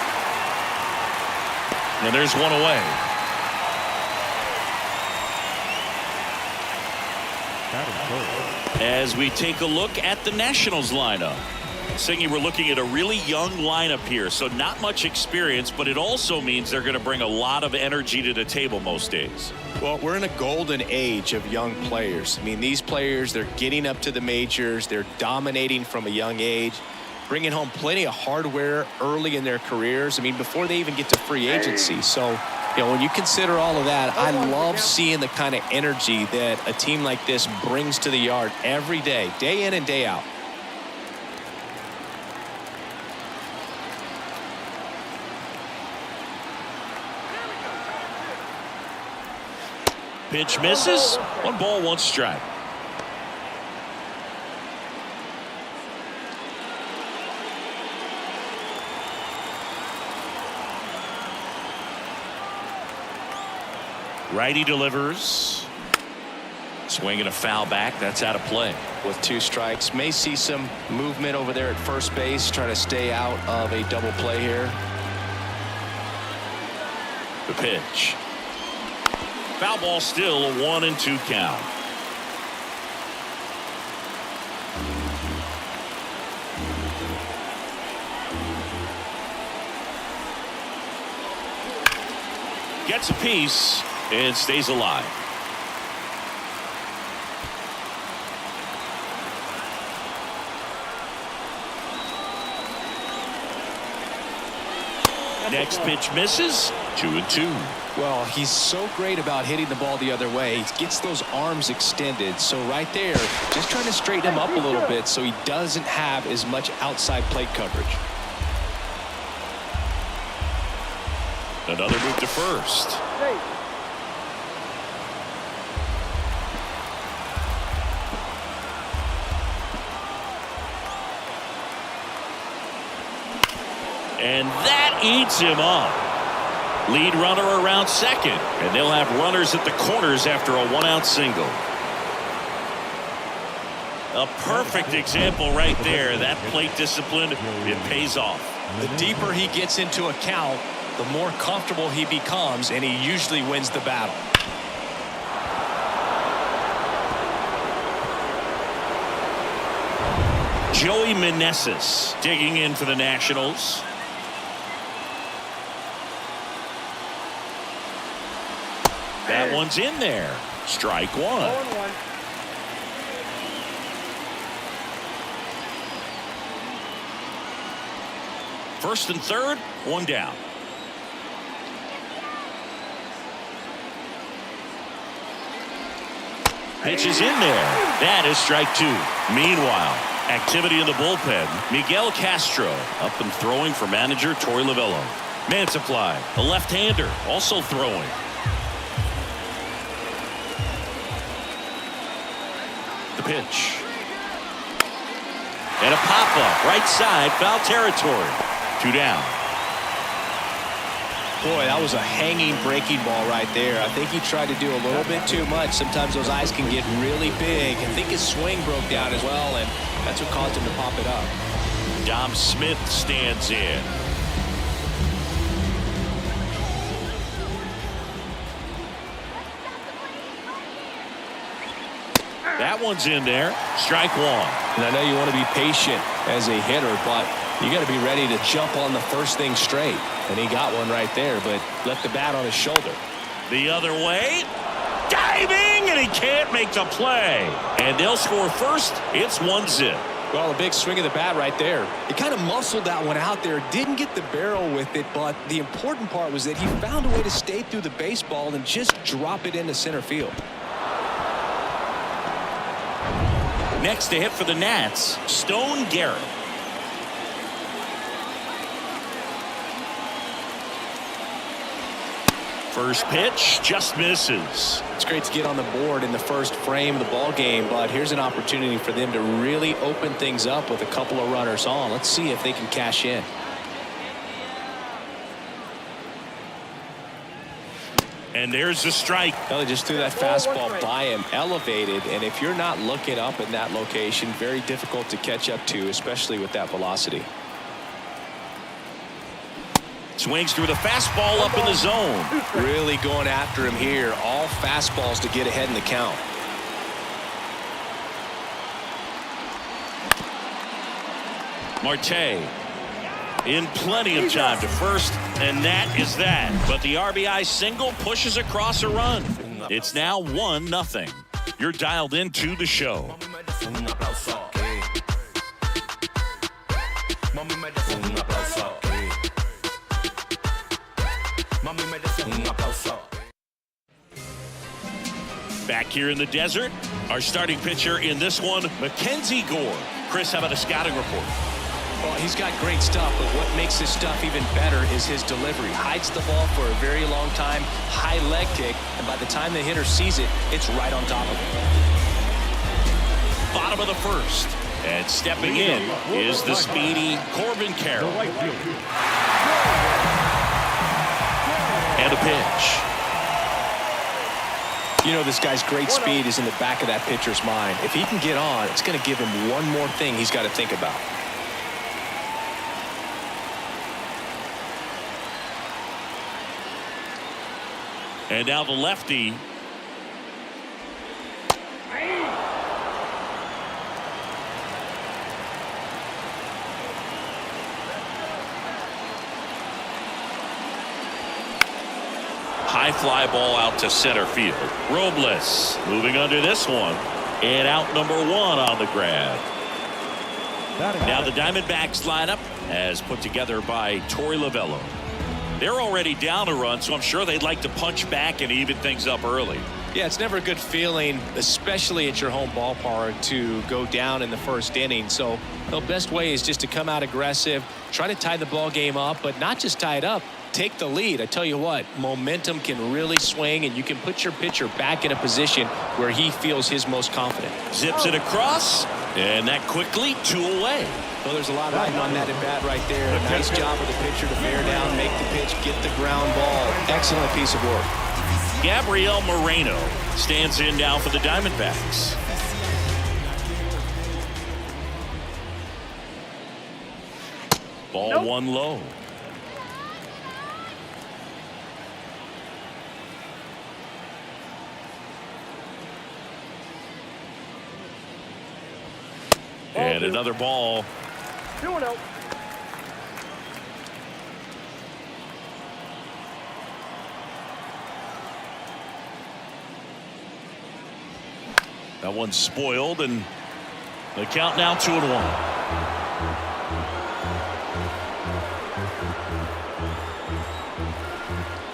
Speaker 2: And there's one away. As we take a look at the Nationals lineup. Singy, we're looking at a really young lineup here, so not much experience, but it also means they're going to bring a lot of energy to the table most days.
Speaker 1: Well, we're in a golden age of young players. I mean, these players, they're getting up to the majors. They're dominating from a young age, bringing home plenty of hardware early in their careers. I mean, before they even get to free agency. So, when you consider all of that, I love seeing the kind of energy that a team like this brings to the yard every day in and day out.
Speaker 2: Pitch misses. 1 ball, 1 strike. Righty delivers. Swing and a foul back. That's out of play.
Speaker 1: With 2 strikes, may see some movement over there at first base, trying to stay out of a double play here.
Speaker 2: The pitch. Foul ball, still a 1-2 count. Gets a piece and stays alive. Next pitch misses. 2-2.
Speaker 1: Well, he's so great about hitting the ball the other way. He gets those arms extended. So right there, just trying to straighten him up a little bit so he doesn't have as much outside plate coverage.
Speaker 2: Another move to first. And that eats him up. Lead runner around second, and they'll have runners at the corners after a 1-out single. A perfect example right there. That plate discipline, it pays off.
Speaker 1: The deeper he gets into a count, the more comfortable he becomes, and he usually wins the battle.
Speaker 2: Joey Meneses digging in for the Nationals. That one's in there. Strike 1.
Speaker 4: 0-1.
Speaker 2: First and third, 1 down. Pitch is in there. That is strike 2. Meanwhile, activity in the bullpen. Miguel Castro up and throwing for manager Torey Lovullo. Mantiply, a left-hander, also throwing. The pitch. And a pop-up, right side, foul territory. 2 down.
Speaker 1: Boy, that was a hanging breaking ball right there. I think he tried to do a little bit too much. Sometimes those eyes can get really big. I think his swing broke down as well, and that's what caused him to pop it up.
Speaker 2: Dom Smith stands in. That one's in there. Strike 1.
Speaker 1: And I know you want to be patient as a hitter, but you got to be ready to jump on the first thing straight. And he got one right there, but left the bat on his shoulder.
Speaker 2: The other way. Diving, and he can't make the play. And they'll score first. It's 1-0.
Speaker 1: Well, a big swing of the bat right there. He kind of muscled that one out there. Didn't get the barrel with it, but the important part was that he found a way to stay through the baseball and just drop it into center field.
Speaker 2: Next to hit for the Nats, Stone Garrett. First pitch just misses.
Speaker 1: It's great to get on the board in the first frame of the ball game, but here's an opportunity for them to really open things up with a couple of runners on. Let's see if they can cash in.
Speaker 2: And there's the strike.
Speaker 1: Well, they just threw that fastball by him, elevated, and if you're not looking up in that location, very difficult to catch up to, especially with that velocity.
Speaker 2: Swings through the fastball up in the zone.
Speaker 1: Really going after him here. All fastballs to get ahead in the count.
Speaker 2: Marte in plenty of time to first, and that is that. But the RBI single pushes across a run. It's now 1-0. You're dialed into the show. Back here in the desert, our starting pitcher in this one, Mackenzie Gore. Chris, how about a scouting report?
Speaker 1: Well, he's got great stuff, but what makes his stuff even better is his delivery. Hides the ball for a very long time, high leg kick, and by the time the hitter sees it, it's right on top of him.
Speaker 2: Bottom of the first, and stepping in is the speedy Corbin Carroll. And a pitch.
Speaker 1: You know, this guy's great speed is in the back of that pitcher's mind. If he can get on, it's going to give him one more thing he's got to think about.
Speaker 2: And now the lefty. High fly ball out to center field. Robles moving under this one. And out number 1 on the grab. Now the Diamondbacks lineup as put together by Torey Lovullo. They're already down a run, so I'm sure they'd like to punch back and even things up early.
Speaker 1: Yeah, it's never a good feeling, especially at your home ballpark, to go down in the first inning. So the best way is just to come out aggressive, try to tie the ball game up, but not just tie it up, take the lead. I tell you what, momentum can really swing, and you can put your pitcher back in a position where he feels his most confident.
Speaker 2: Zips it across, and that quickly 2 away.
Speaker 1: Well, there's a lot riding on that at bat right there. Nice job of the pitcher to bear down, make the pitch, get the ground ball. Excellent piece of work.
Speaker 2: Gabriel Moreno stands in now for the Diamondbacks. Ball 1 low. And another ball.
Speaker 4: 2-0.
Speaker 2: That one's spoiled, and the count now 2-1.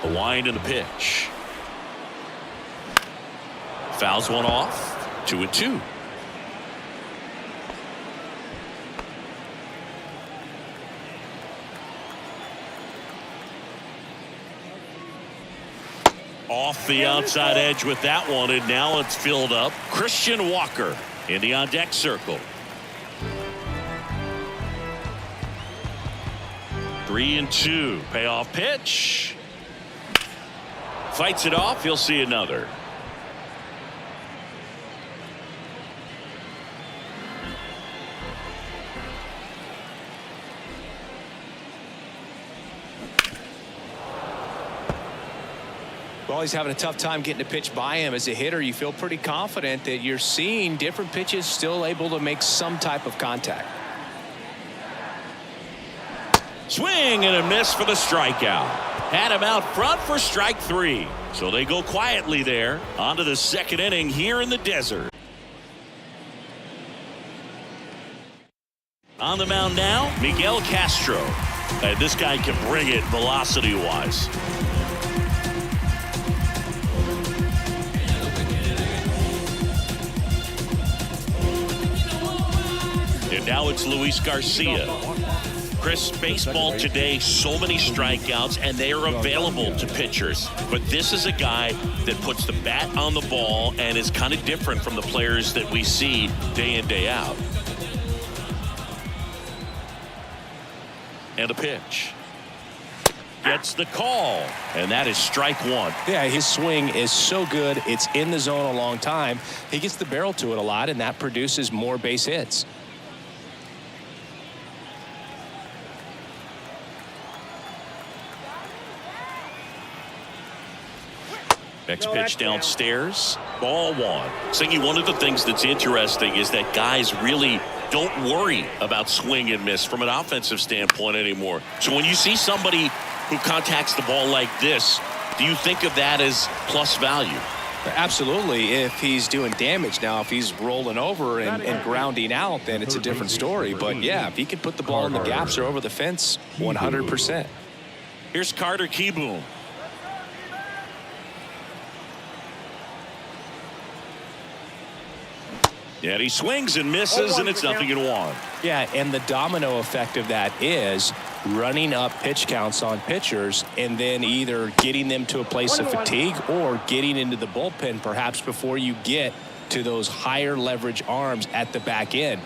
Speaker 2: The wind and the pitch. Fouls one off. 2-2. Off the outside edge with that one, and now it's filled up. Christian Walker in the on-deck circle. 3-2. Payoff pitch. Fights it off. He'll see another.
Speaker 1: Well, he's having a tough time getting a pitch by him. As a hitter, you feel pretty confident that you're seeing different pitches still able to make some type of contact.
Speaker 2: Swing and a miss for the strikeout. Had him out front for strike 3. So they go quietly there. On to the second inning here in the desert. On the mound now, Miguel Castro. And this guy can bring it velocity-wise. And now it's Luis Garcia. Chris, baseball today, so many strikeouts, and they are available to pitchers. But this is a guy that puts the bat on the ball and is kind of different from the players that we see day in, day out. And a pitch. Gets the call, and that is strike 1.
Speaker 1: Yeah, his swing is so good. It's in the zone a long time. He gets the barrel to it a lot, and that produces more base hits.
Speaker 2: Next pitch downstairs. Ball 1. Singy, one of the things that's interesting is that guys really don't worry about swing and miss from an offensive standpoint anymore. So when you see somebody who contacts the ball like this, do you think of that as plus value?
Speaker 1: Absolutely. If he's doing damage now, if he's rolling over and grounding out, then it's a different story. But yeah, if he can put the ball in the gaps or over the fence, 100%.
Speaker 2: Here's Carter Kieboom. And he swings and misses, and it's 0-1.
Speaker 1: Yeah, and the domino effect of that is running up pitch counts on pitchers and then either getting them to a place of fatigue or getting into the bullpen perhaps before you get to those higher leverage arms at the back end.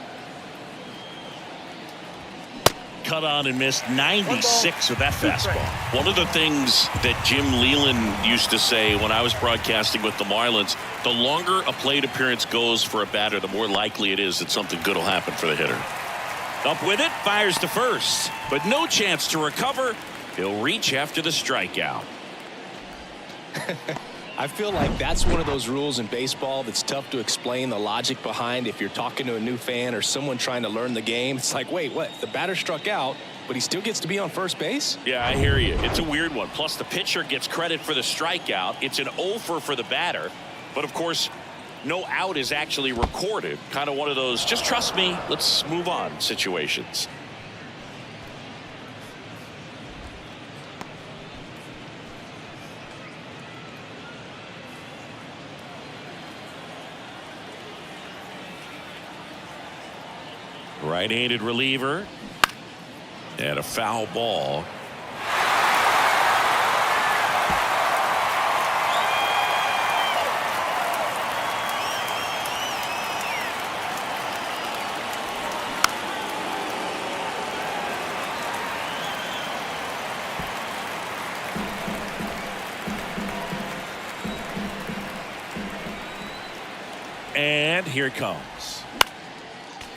Speaker 2: Cut on and missed 96 with that fastball. One of the things that Jim Leland used to say when I was broadcasting with the Marlins, the longer a plate appearance goes for a batter, the more likely it is that something good will happen for the hitter. Up with it, fires to first, but no chance to recover. He'll reach after the strikeout.
Speaker 1: I feel like that's one of those rules in baseball that's tough to explain the logic behind if you're talking to a new fan or someone trying to learn the game. It's like, wait, what? The batter struck out, but he still gets to be on first base?
Speaker 2: Yeah, I hear you. It's a weird one. Plus, the pitcher gets credit for the strikeout. It's an offer for the batter. But, of course, no out is actually recorded. Kind of one of those, just trust me, let's move on situations. Right-handed reliever. And a foul ball. And here it comes.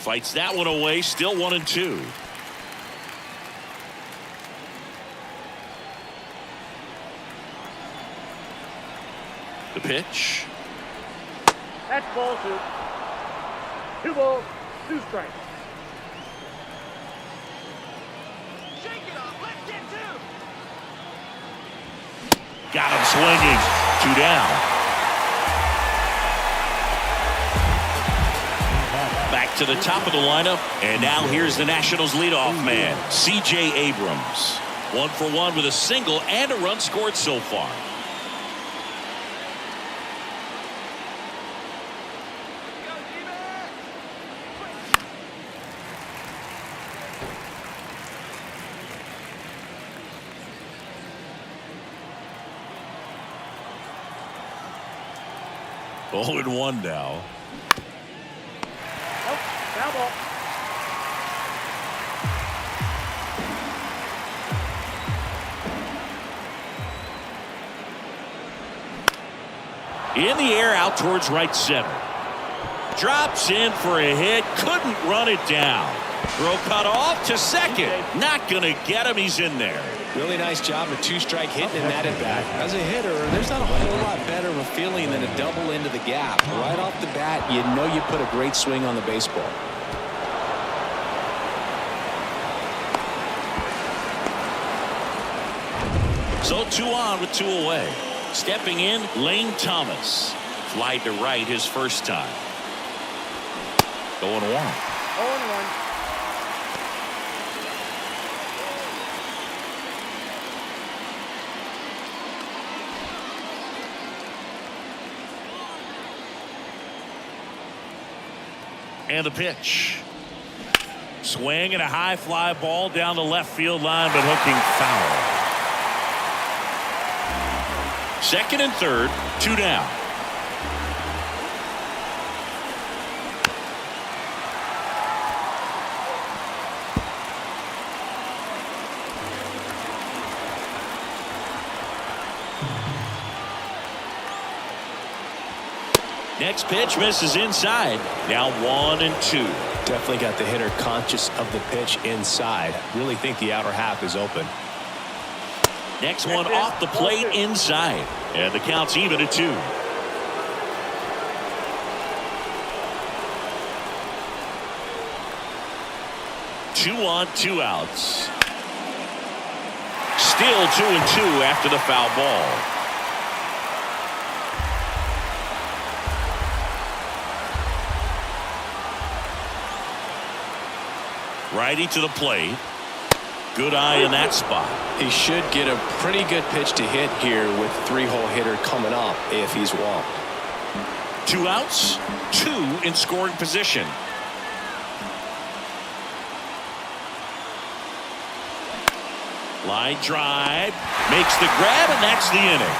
Speaker 2: Fights that one away, still 1-2. The pitch.
Speaker 4: That's ball 2. 2 balls, 2 strikes.
Speaker 5: Shake it off, let's get 2.
Speaker 2: Got him swinging. 2 down. Back to the top of the lineup, and now here's the Nationals leadoff man, C.J. Abrams. 1 for 1 with a single and a run scored so far. 0-1 now.
Speaker 4: Nope, foul ball.
Speaker 2: In the air out towards right center. Drops in for a hit. Couldn't run it down. Throw cut off to second. Not going to get him. He's in there.
Speaker 1: Really nice job of two-strike hitting in that at bat. As a hitter, there's not a whole lot better of a feeling than a double into the gap. Right off the bat, you know you put a great swing on the baseball.
Speaker 2: So 2 on with 2 away. Stepping in, Lane Thomas. Flied to right his first time. 0-1.
Speaker 4: 0-1.
Speaker 2: And the pitch. Swing and a high fly ball down the left field line, but hooking foul. Second and third, 2 down. Next pitch misses inside. Now 1-2.
Speaker 1: Definitely got the hitter conscious of the pitch inside. Really think the outer half is open.
Speaker 2: Next one off the plate inside. And the count's even at 2. Two on, 2 outs. Still 2-2 after the foul ball. Righty to the plate. Good eye in that spot.
Speaker 1: He should get a pretty good pitch to hit here with 3-hole hitter coming up if he's walked.
Speaker 2: 2 outs, 2 in scoring position. Line drive, makes the grab, and that's the inning.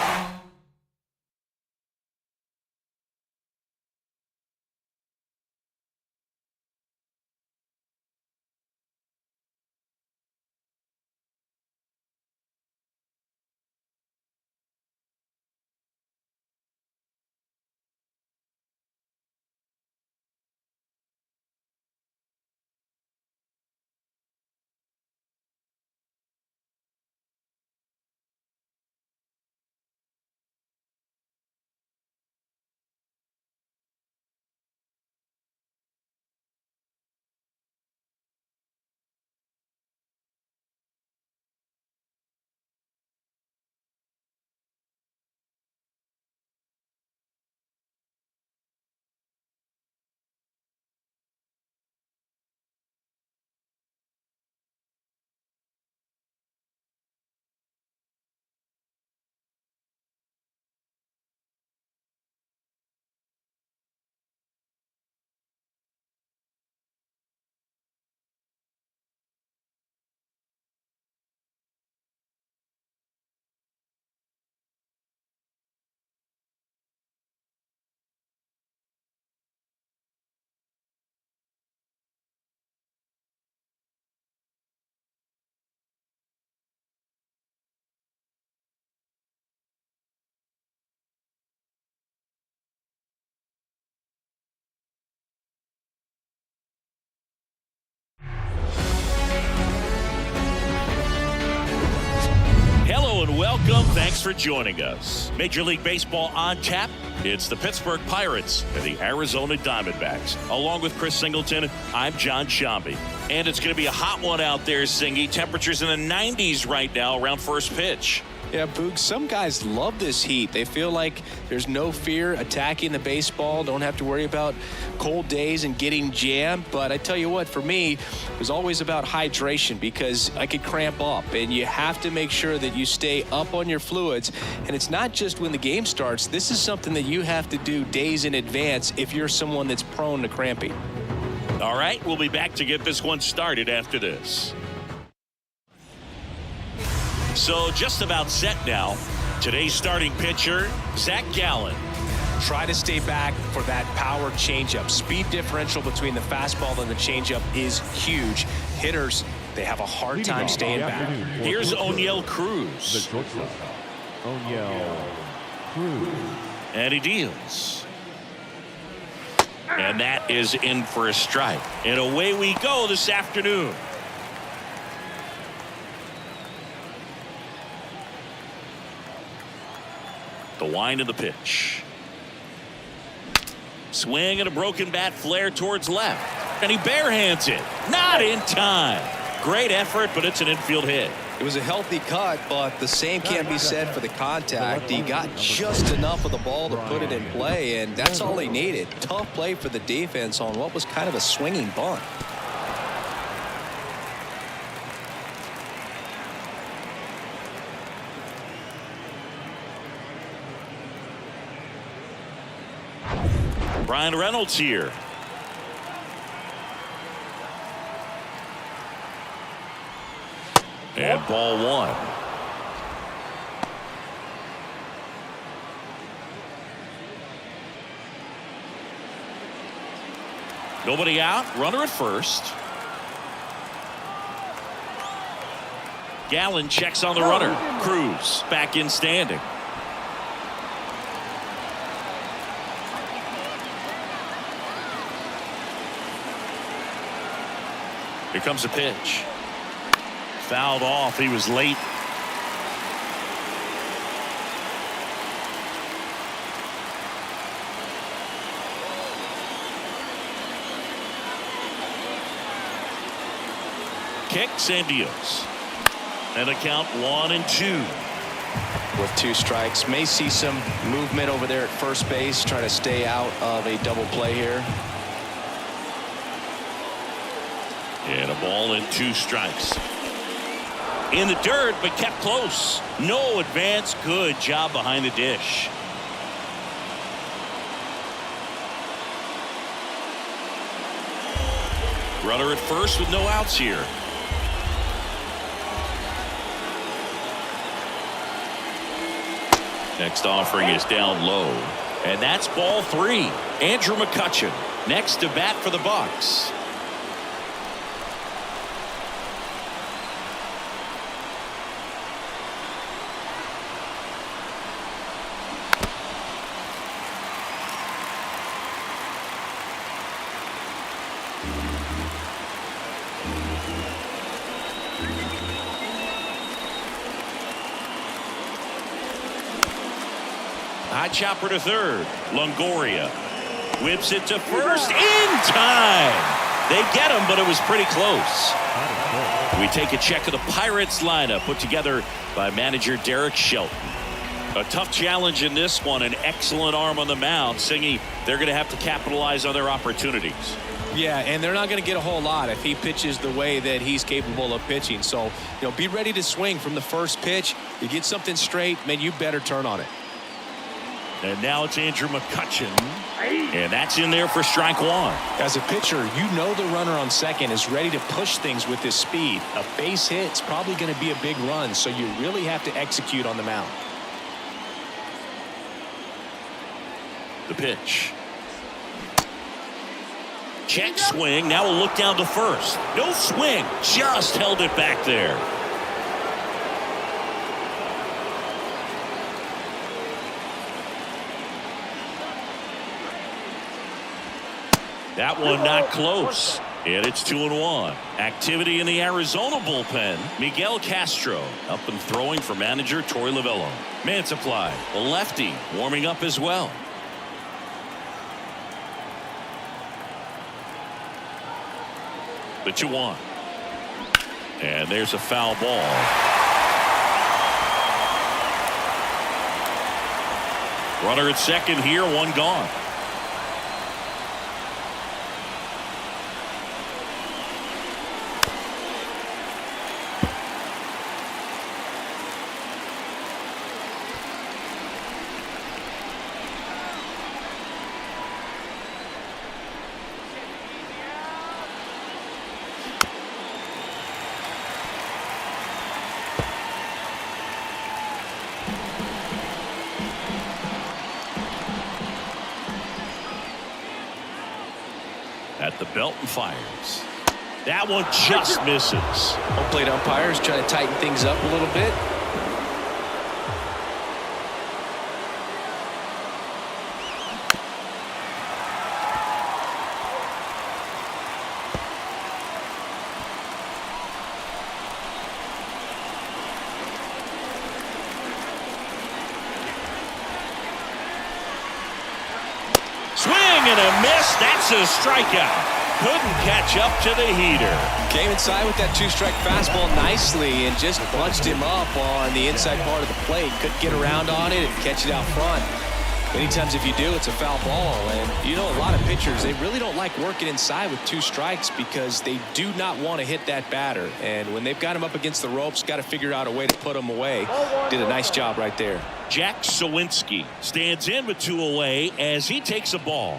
Speaker 2: Hello and welcome. Thanks for joining us. Major League Baseball on tap. It's the Pittsburgh Pirates and the Arizona Diamondbacks. Along with Chris Singleton, I'm John Shambi. And it's going to be a hot one out there, Singy. Temperatures in the 90s right now around first pitch.
Speaker 1: Yeah, Boog, some guys love this heat. They feel like there's no fear attacking the baseball, don't have to worry about cold days and getting jammed. But I tell you what, for me, it was always about hydration because I could cramp up, and you have to make sure that you stay up on your fluids. And it's not just when the game starts. This is something that you have to do days in advance if you're someone that's prone to cramping.
Speaker 2: All right, we'll be back to get this one started after this. So just about set now. Today's starting pitcher, Zach Gallen.
Speaker 1: Try to stay back for that power changeup. Speed differential between the fastball and the changeup is huge. Hitters, they have a hard time staying back.
Speaker 2: Here's O'Neill Cruz.
Speaker 3: The shortstop, O'Neill Cruz.
Speaker 2: And he deals. And that is in for a strike. And away we go this afternoon. The wind of the pitch. Swing and a broken bat flare towards left. And he barehands it. Not in time. Great effort, but it's an infield hit.
Speaker 1: It was a healthy cut, but the same can't be said for the contact. He got just enough of the ball to put it in play, and that's all he needed. Tough play for the defense on what was kind of a swinging bunt.
Speaker 2: Brian Reynolds here. And ball one. Nobody out. Runner at first. Gallen checks on the runner. Cruz back in standing. Here comes a pitch. Fouled off. He was late. Kicks and deals. And a count 1-2.
Speaker 1: With 2 strikes, may see some movement over there at first base, trying to stay out of a double play here.
Speaker 2: And a ball and 2 strikes. In the dirt, but kept close. No advance. Good job behind the dish. Runner at first with no outs here. Next offering is down low. And that's ball 3. Andrew McCutchen next to bat for the Bucks. High chopper to third. Longoria whips it to first in time. They get him, but it was pretty close. We take a check of the Pirates lineup put together by manager Derek Shelton. A tough challenge in this one. An excellent arm on the mound. Singy, they're going to have to capitalize on their opportunities.
Speaker 1: Yeah, and they're not going to get a whole lot if he pitches the way that he's capable of pitching. So, be ready to swing from the first pitch. You get something straight, man, you better turn on it.
Speaker 2: And now it's Andrew McCutchen. And that's in there for strike 1.
Speaker 1: As a pitcher, you know the runner on second is ready to push things with his speed. A base hit's probably going to be a big run, so you really have to execute on the mound.
Speaker 2: The pitch. Check swing. Now a look down to first. No swing. Just held it back there. That one not close. And it's 2-1. Activity in the Arizona bullpen. Miguel Castro up and throwing for manager Torey Lovello. Man supply. A lefty warming up as well. The 2-1. And there's a foul ball. Runner at second here, 1 gone. The belt and fires. That one just misses.
Speaker 1: Home plate umpires trying to tighten things up a little bit.
Speaker 2: Swing and a miss. That's a strikeout. Couldn't catch up to the heater.
Speaker 1: Came inside with that two-strike fastball nicely and just punched him up on the inside part of the plate. Couldn't get around on it and catch it out front. Many times if you do, it's a foul ball. And you know, a lot of pitchers, they really don't like working inside with two strikes because they do not want to hit that batter. And when they've got him up against the ropes, got to figure out a way to put him away. Did a nice job right there.
Speaker 2: Jack Sawinski stands in with 2 away as he takes a ball.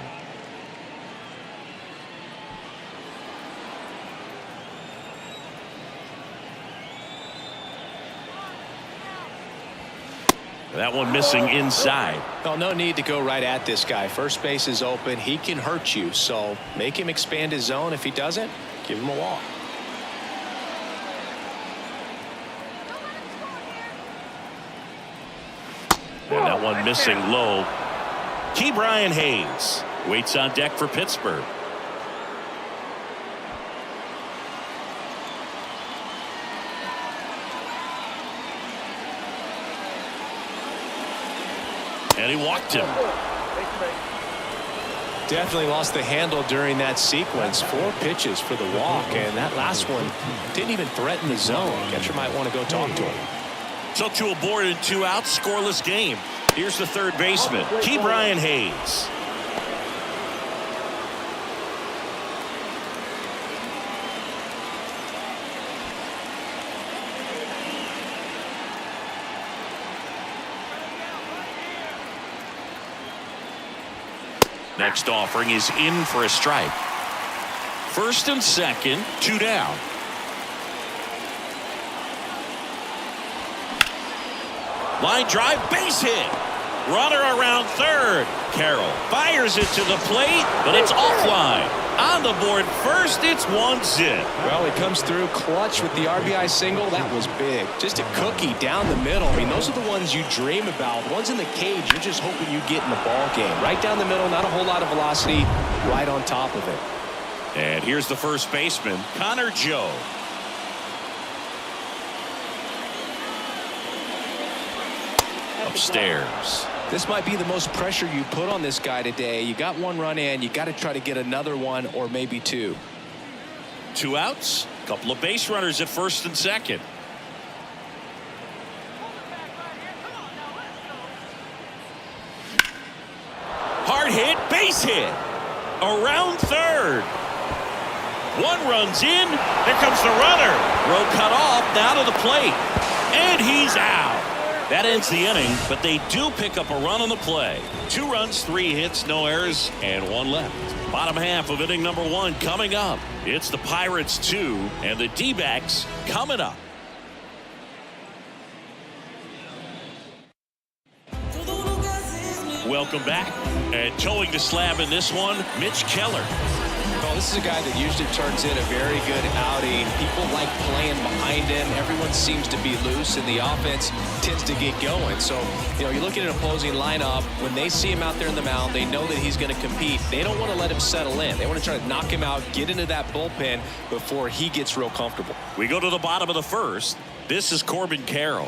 Speaker 2: That one missing inside.
Speaker 1: Well, no need to go right at this guy. First base is open. He can hurt you. So make him expand his zone. If he doesn't, give him a walk.
Speaker 2: And that one missing low. Brian Hayes waits on deck for Pittsburgh. And he walked him.
Speaker 1: Definitely lost the handle during that sequence. 4 pitches for the walk, and that last one didn't even threaten the zone. Catcher might want to go talk to him.
Speaker 2: So 2 aboard and 2 out, scoreless game. Here's the third baseman, Brian Hayes. Next offering is in for a strike. First and second, 2 down. Line drive, base hit. Runner around third. Carroll fires it to the plate, but it's offline. On the board first, it's 1-0.
Speaker 1: Well, he comes through clutch with the RBI single. That was big. Just a cookie down the middle. I mean, those are the ones you dream about. Ones in the cage, you're just hoping you get in the ball game. Right down the middle, not a whole lot of velocity, right on top of it.
Speaker 2: And here's the first baseman, Connor Joe. Upstairs.
Speaker 1: This might be the most pressure you put on this guy today. You got 1 run in. You got to try to get another one or maybe 2.
Speaker 2: 2 outs. Couple of base runners at first and second. Hard hit, base hit. Around third. 1 runs in. There comes the runner. Row cut off, now to the plate. And he's out. That ends the inning, but they do pick up a run on the play. 2 runs, 3 hits, no errors, and 1 left. Bottom half of inning number 1 coming up. It's the Pirates 2 and the D-backs coming up. Welcome back. And towing the slab in this one, Mitch Keller.
Speaker 1: Well, this is a guy that usually turns in a very good outing. People like playing behind him. Everyone seems to be loose, and the offense tends to get going. So, you know, you look at an opposing lineup, when they see him out there in the mound, they know that he's going to compete. They don't want to let him settle in. They want to try to knock him out, get into that bullpen before he gets real comfortable.
Speaker 2: We go to the bottom of the first. This is Corbin Carroll.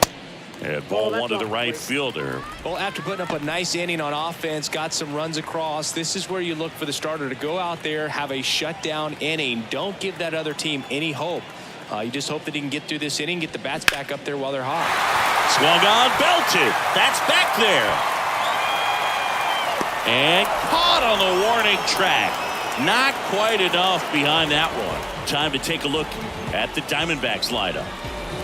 Speaker 2: And ball 1 to the right fielder.
Speaker 1: Well, after putting up a nice inning on offense, got some runs across, this is where you look for the starter to go out there, have a shutdown inning. Don't give that other team any hope. You just hope that he can get through this inning, get the bats back up there while they're hot.
Speaker 2: Swung on, belted. That's back there. And caught on the warning track. Not quite enough behind that one. Time to take a look at the Diamondbacks lineup.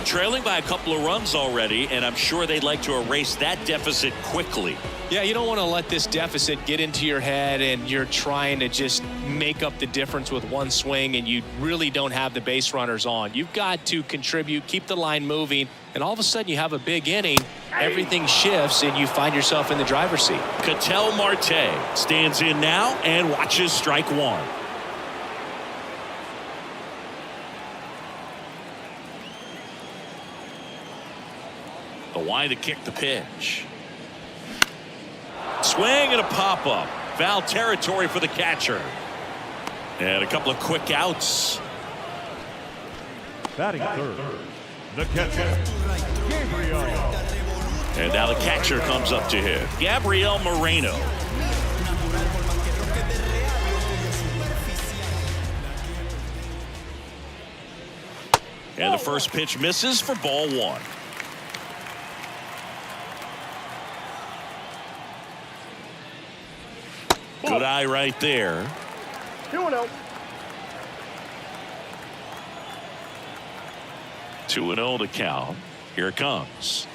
Speaker 2: Trailing by a couple of runs already, and I'm sure they'd like to erase that deficit quickly.
Speaker 1: Yeah, you don't want to let this deficit get into your head and you're trying to just make up the difference with 1 swing and you really don't have the base runners on. You've got to contribute, keep the line moving, and all of a sudden you have a big inning, everything shifts, and you find yourself in the driver's seat.
Speaker 2: Ketel Marte stands in now and watches strike 1. The wind to kick the pitch. Swing and a pop-up. Foul territory for the catcher. And a couple of quick outs.
Speaker 3: Batting third, the catcher, Gabriel.
Speaker 2: And now the catcher comes up to hit. Gabriel Moreno. And the first pitch misses for ball one. Good eye right there.
Speaker 4: 2-0.
Speaker 2: 2-0 the count. Here it comes.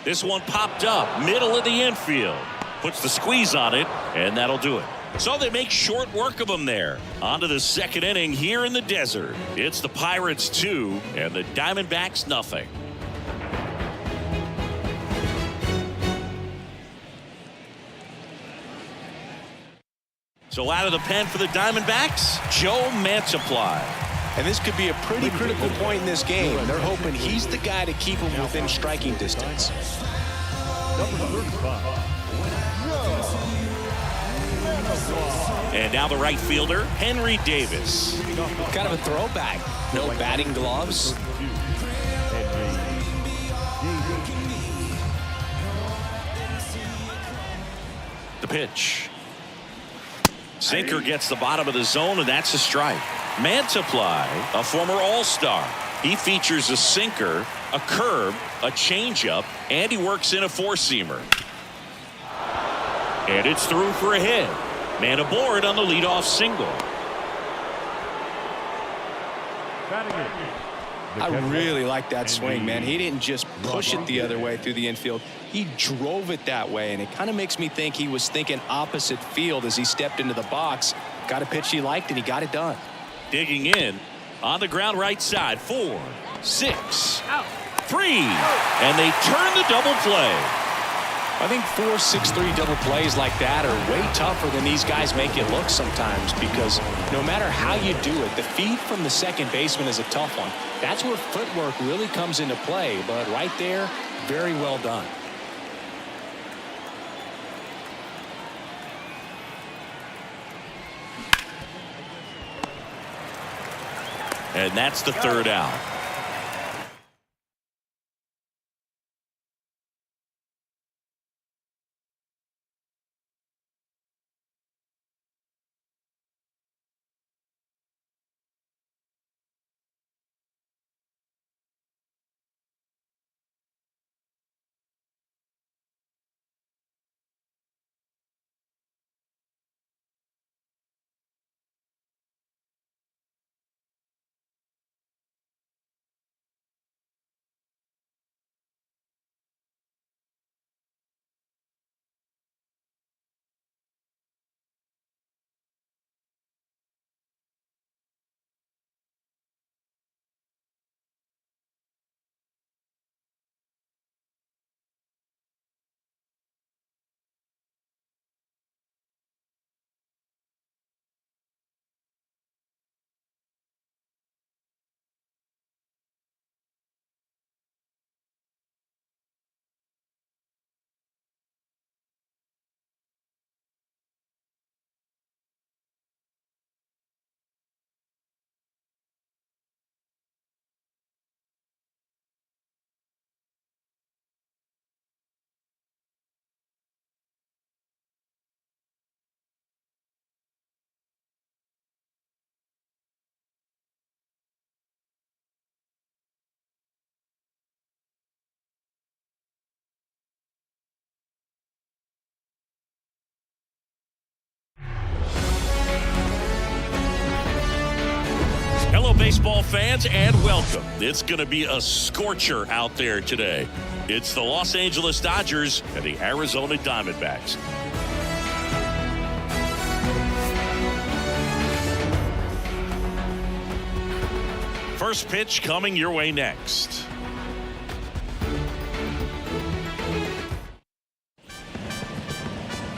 Speaker 2: This one popped up middle of the infield. Puts the squeeze on it, and that'll do it. So they make short work of them there. On to the second inning here in the desert. It's the Pirates 2 and the Diamondbacks nothing. So out of the pen for the Diamondbacks, Joe Mantiply.
Speaker 1: And this could be a pretty critical point in this game. They're hoping he's the guy to keep them within striking distance.
Speaker 3: Number 35.
Speaker 2: And now the right fielder, Henry Davis.
Speaker 1: Kind of a throwback. No batting gloves.
Speaker 2: The pitch. Sinker gets the bottom of the zone, and that's a strike. Mantiply, a former All-Star. He features a sinker, a curve, a changeup, and he works in a four-seamer. And it's through for a hit. Man aboard on the leadoff single.
Speaker 1: I really like that swing, man. He didn't just push it the other way through the infield. He drove it that way, and it kind of makes me think he was thinking opposite field as he stepped into the box. Got a pitch he liked, and he got it done.
Speaker 2: Digging in on the ground right side. 4, 6, 3, and they turn the double play.
Speaker 1: I think 4-6-3 double plays like that are way tougher than these guys make it look sometimes, because no matter how you do it, the feed from the second baseman is a tough one. That's where footwork really comes into play, but right there, very well done.
Speaker 2: And that's the third out. Hello, baseball fans, and welcome. It's going to be a scorcher out there today. It's the Los Angeles Dodgers and the Arizona Diamondbacks. First pitch coming your way next.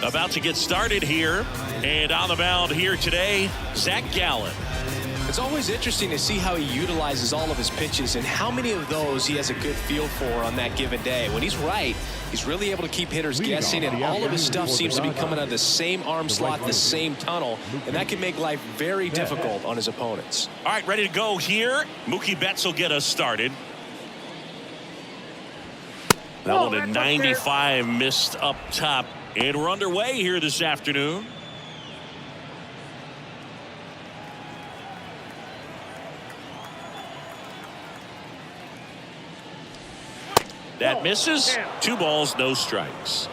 Speaker 2: about to get started here. And on the mound here today, Zach Gallen.
Speaker 1: It's always interesting to see how he utilizes all of his pitches and how many of those he has a good feel for on that given day. When he's right, he's really able to keep hitters guessing, and all of his stuff seems to be coming out of the same arm slot, the same tunnel, and that can make life very difficult on his opponents.
Speaker 2: All right, ready to go here. Mookie Betts will get us started. That one at 95 missed up top. And we're underway here this afternoon. That misses. 2 balls, no strikes.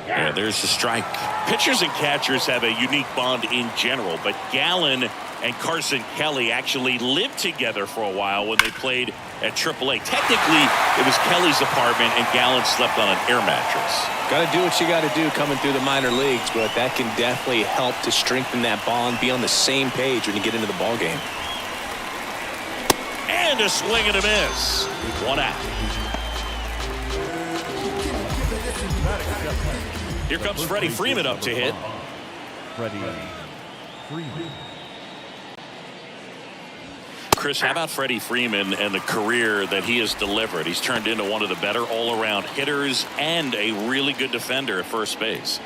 Speaker 2: And there's the strike. Pitchers and catchers have a unique bond in general, but Gallen and Carson Kelly actually lived together for a while when they played at AAA. Technically, it was Kelly's apartment, and Gallen slept on an air mattress.
Speaker 1: Got to do what you got to do coming through the minor leagues, but that can definitely help to strengthen that bond, be on the same page when you get into the ball game.
Speaker 2: And a swing and a miss. 1 out. Here comes Freddie Freeman up to hit.
Speaker 3: Freddie Freeman.
Speaker 2: Chris, how about Freddie Freeman and the career that he has delivered? He's turned into one of the better all-around hitters and a really good defender at first base.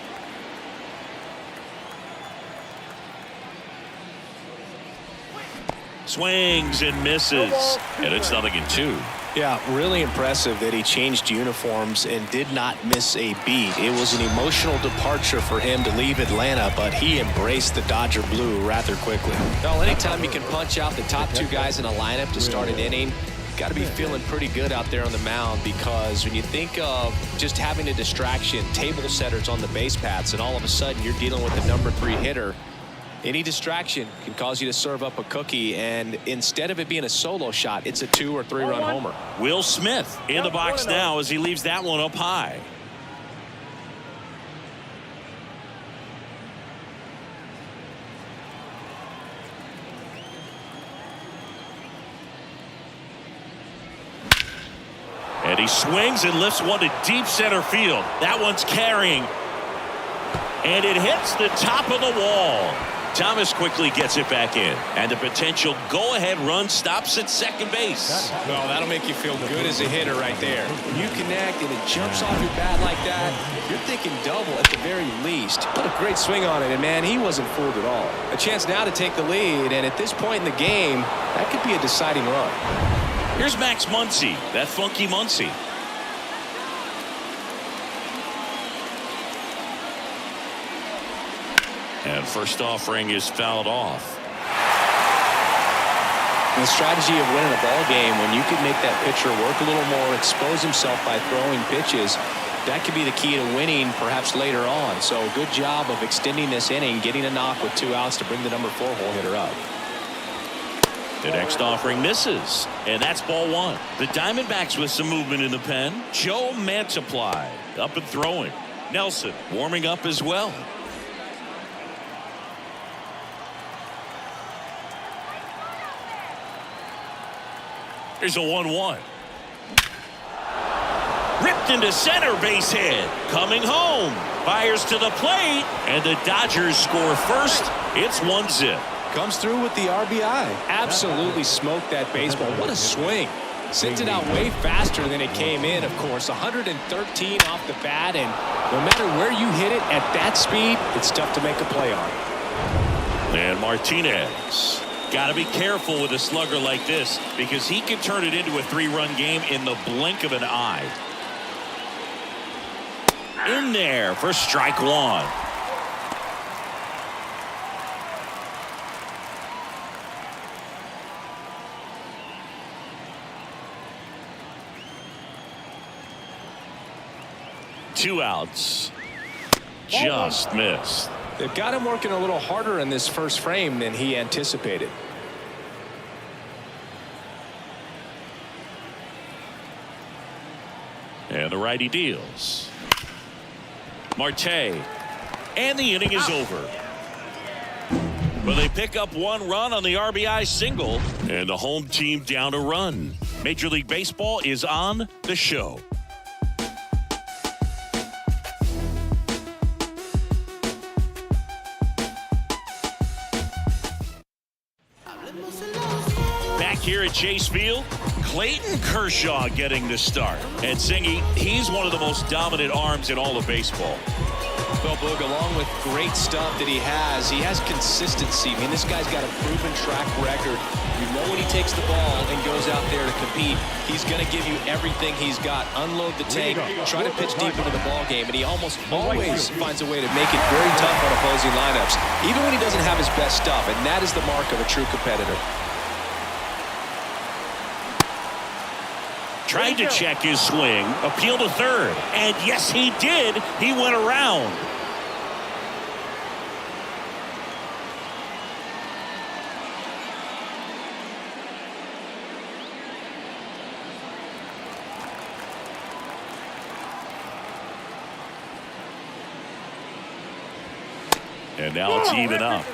Speaker 2: Swings and misses, and it's 0-2.
Speaker 1: Yeah, really impressive that he changed uniforms and did not miss a beat. It was an emotional departure for him to leave Atlanta, but he embraced the Dodger blue rather quickly. Well, anytime you can punch out the top 2 guys in a lineup to start an inning, got to be feeling pretty good out there on the mound, because when you think of just having a distraction, table setters on the base paths, and all of a sudden you're dealing with the number 3 hitter, any distraction can cause you to serve up a cookie, and instead of it being a solo shot, it's a 2 or 3 run homer.
Speaker 2: Will Smith in the box now as he leaves that one up high. And he swings and lifts one to deep center field. That one's carrying. And it hits the top of the wall. Thomas quickly gets it back in, and the potential go-ahead run stops at second base.
Speaker 1: Well, that'll make you feel good as a hitter right there. When you connect and it jumps off your bat like that, you're thinking double at the very least. What a great swing on it, and man, he wasn't fooled at all. A chance now to take the lead, and at this point in the game, that could be a deciding run.
Speaker 2: Here's Max Muncy, that funky Muncy. And first offering is fouled off.
Speaker 1: The strategy of winning a ball game, when you can make that pitcher work a little more, expose himself by throwing pitches, that could be the key to winning perhaps later on. So good job of extending this inning, getting a knock with 2 outs to bring the number 4 hole hitter up.
Speaker 2: The next offering misses, and that's ball 1. The Diamondbacks with some movement in the pen. Joe Mantiply up and throwing. Nelson warming up as well. Here's a 1-1. Ripped into center, base hit. Coming home. Fires to the plate. And the Dodgers score first. It's 1-0.
Speaker 1: Comes through with the RBI. Absolutely smoked that baseball. What a swing. Sent it out way faster than it came in, of course. 113 off the bat, and no matter where you hit it at that speed, it's tough to make a play on.
Speaker 2: And Martinez. Got to be careful with a slugger like this, because he can turn it into a 3-run game in the blink of an eye. In there for strike 1. Two outs. Just missed.
Speaker 1: They've got him working a little harder in this first frame than he anticipated.
Speaker 2: And the righty deals. Marte. And the inning is over. Well, they pick up 1 run on the RBI single, and the home team down a run. Major League Baseball is on the show. Back here at Chase Field, Clayton Kershaw getting the start. And Singy, he's one of the most dominant arms in all of baseball.
Speaker 1: Well, Boog, along with great stuff that he has consistency. I mean, this guy's got a proven track record. You know when he takes the ball and goes out there to compete, he's going to give you everything he's got. Unload the tank, try to pitch deep into the ball game, and he almost always finds a way to make it very tough on opposing lineups, even when he doesn't have his best stuff, and that is the mark of a true competitor.
Speaker 2: Tried to check his swing, appeal to third, and yes, he did. He went around. And now it's even up.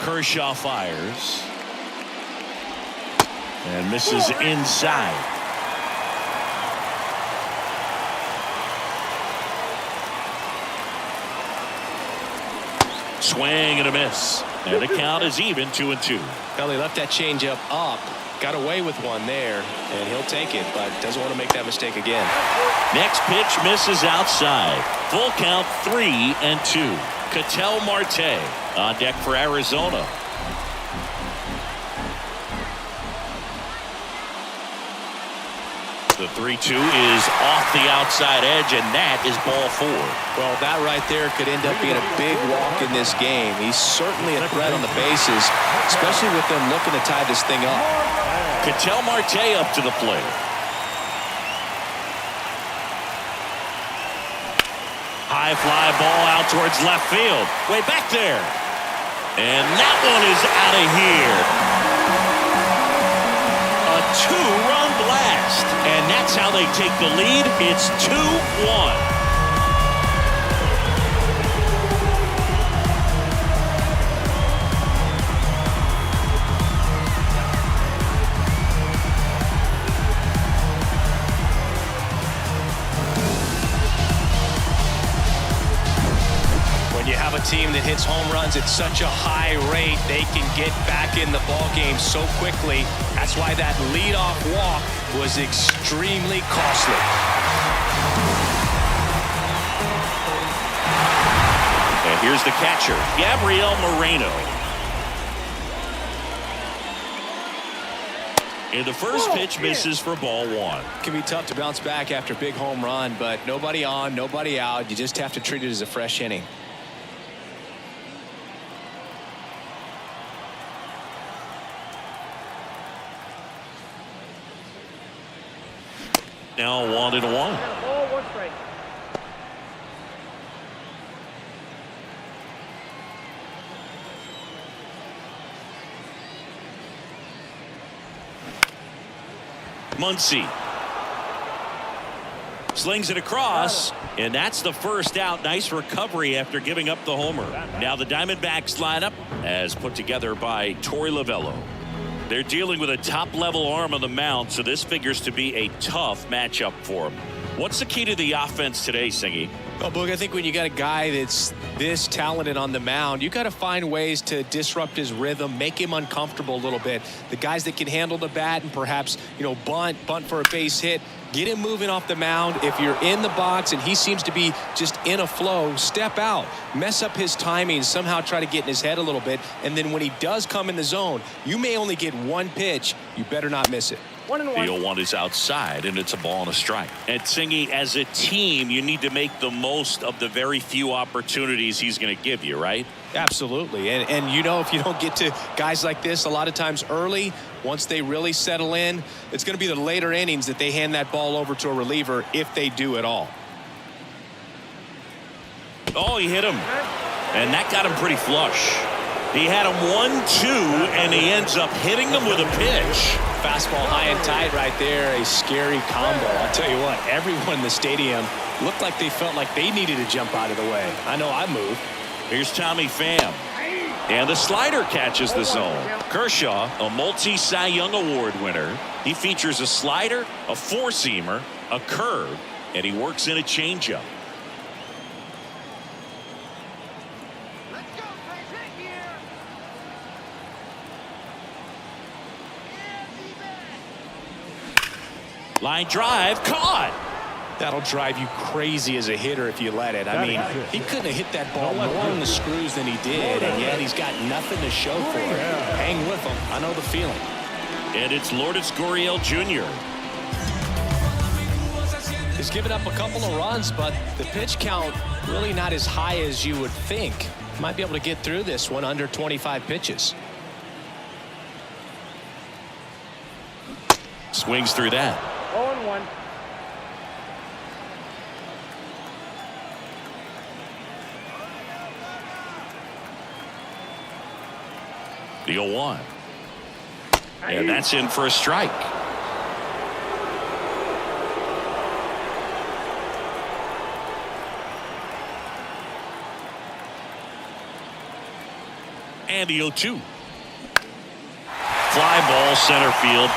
Speaker 2: Kershaw fires and misses inside. Swing and a miss, and the count is even 2-2.
Speaker 1: Well, he left that changeup up, got away with one there, and he'll take it, but doesn't want to make that mistake again.
Speaker 2: Next pitch misses outside. Full count 3-2. Ketel Marte on deck for Arizona. The 3-2 is off the outside edge, and that is ball 4.
Speaker 1: Well, that right there could end up being a big walk in this game. He's certainly a threat on the bases, especially with them looking to tie this thing up.
Speaker 2: Ketel Marte up to the plate. High fly ball out towards left field. Way back there. And that one is out of here. A 2-run blast. And that's how they take the lead. It's 2-1.
Speaker 1: When you have a team that hits home runs at such a high rate, they can get back in the ball game so quickly. That's why that leadoff walk was extremely costly.
Speaker 2: And here's the catcher, Gabriel Moreno. And the first pitch misses for ball 1.
Speaker 1: It can be tough to bounce back after a big home run, but nobody on, nobody out. You just have to treat it as a fresh inning.
Speaker 2: Now 1-1.
Speaker 4: Ball, 1 strike.
Speaker 2: Muncy slings it across, and that's the first out. Nice recovery after giving up the homer. Now the Diamondbacks lineup as put together by Torey Lovullo. They're dealing with a top-level arm on the mound, so this figures to be a tough matchup for them. What's the key to the offense today, Singy?
Speaker 1: Well, Boog, I think when you got a guy that's this talented on the mound, you got to find ways to disrupt his rhythm, make him uncomfortable a little bit. The guys that can handle the bat and perhaps, bunt for a base hit, get him moving off the mound. If you're in the box and he seems to be just in a flow, step out, mess up his timing, somehow try to get in his head a little bit. And then when he does come in the zone, you may only get one pitch. You better not miss it.
Speaker 4: 1-1.
Speaker 2: The 0-1 is outside, and it's a ball and a strike. And Singy, as a team, you need to make the most of the very few opportunities he's going to give you, right?
Speaker 1: Absolutely. And if you don't get to guys like this a lot of times early, once they really settle in, it's going to be the later innings that they hand that ball over to a reliever if they do at all.
Speaker 2: Oh, he hit him. And that got him pretty flush. He had him 1-2, and he ends up hitting him with a pitch.
Speaker 1: Fastball high and tight right there. A scary combo. I'll tell you what, everyone in the stadium Looked like they felt like they needed to jump out of the way. I know I moved.
Speaker 2: Here's Tommy Pham. And the slider catches the zone. Kershaw, a multi-Cy Young Award winner. He features a slider, a four-seamer, a curve, and he works in a changeup. Line drive, caught.
Speaker 1: That'll drive you crazy as a hitter if you let it. I mean, he couldn't have hit that ball more on the screws than he did, and yet he's got nothing to show for it. Hang with him. I know the feeling.
Speaker 2: And it's Lourdes Gurriel Jr.
Speaker 1: He's given up a couple of runs, but the pitch count really not as high as you would think. Might be able to get through this one under 25 pitches.
Speaker 2: Swings through that.
Speaker 4: 0-1.
Speaker 2: The 0-1. And that's in for a strike. And the 0-2. Fly ball center field.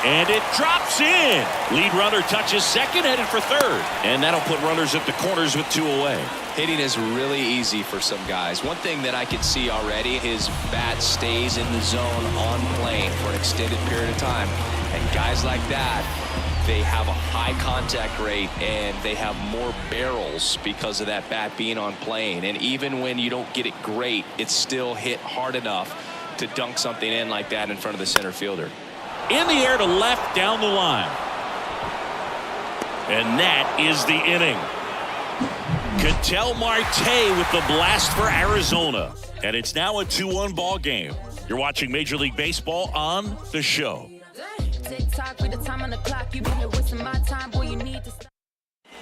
Speaker 2: And it drops in. Lead runner touches second, headed for third. And that'll put runners at the corners with 2 away.
Speaker 1: Hitting is really easy for some guys. One thing that I can see already, his bat stays in the zone on plane for an extended period of time. And guys like that, they have a high contact rate and they have more barrels because of that bat being on plane. And even when you don't get it great, it's still hit hard enough to dunk something in like that in front of the center fielder.
Speaker 2: In the air to left down the line. And that is the inning. Ketel Marte with the blast for Arizona. And it's now a 2-1 ball game. You're watching Major League Baseball on The Show.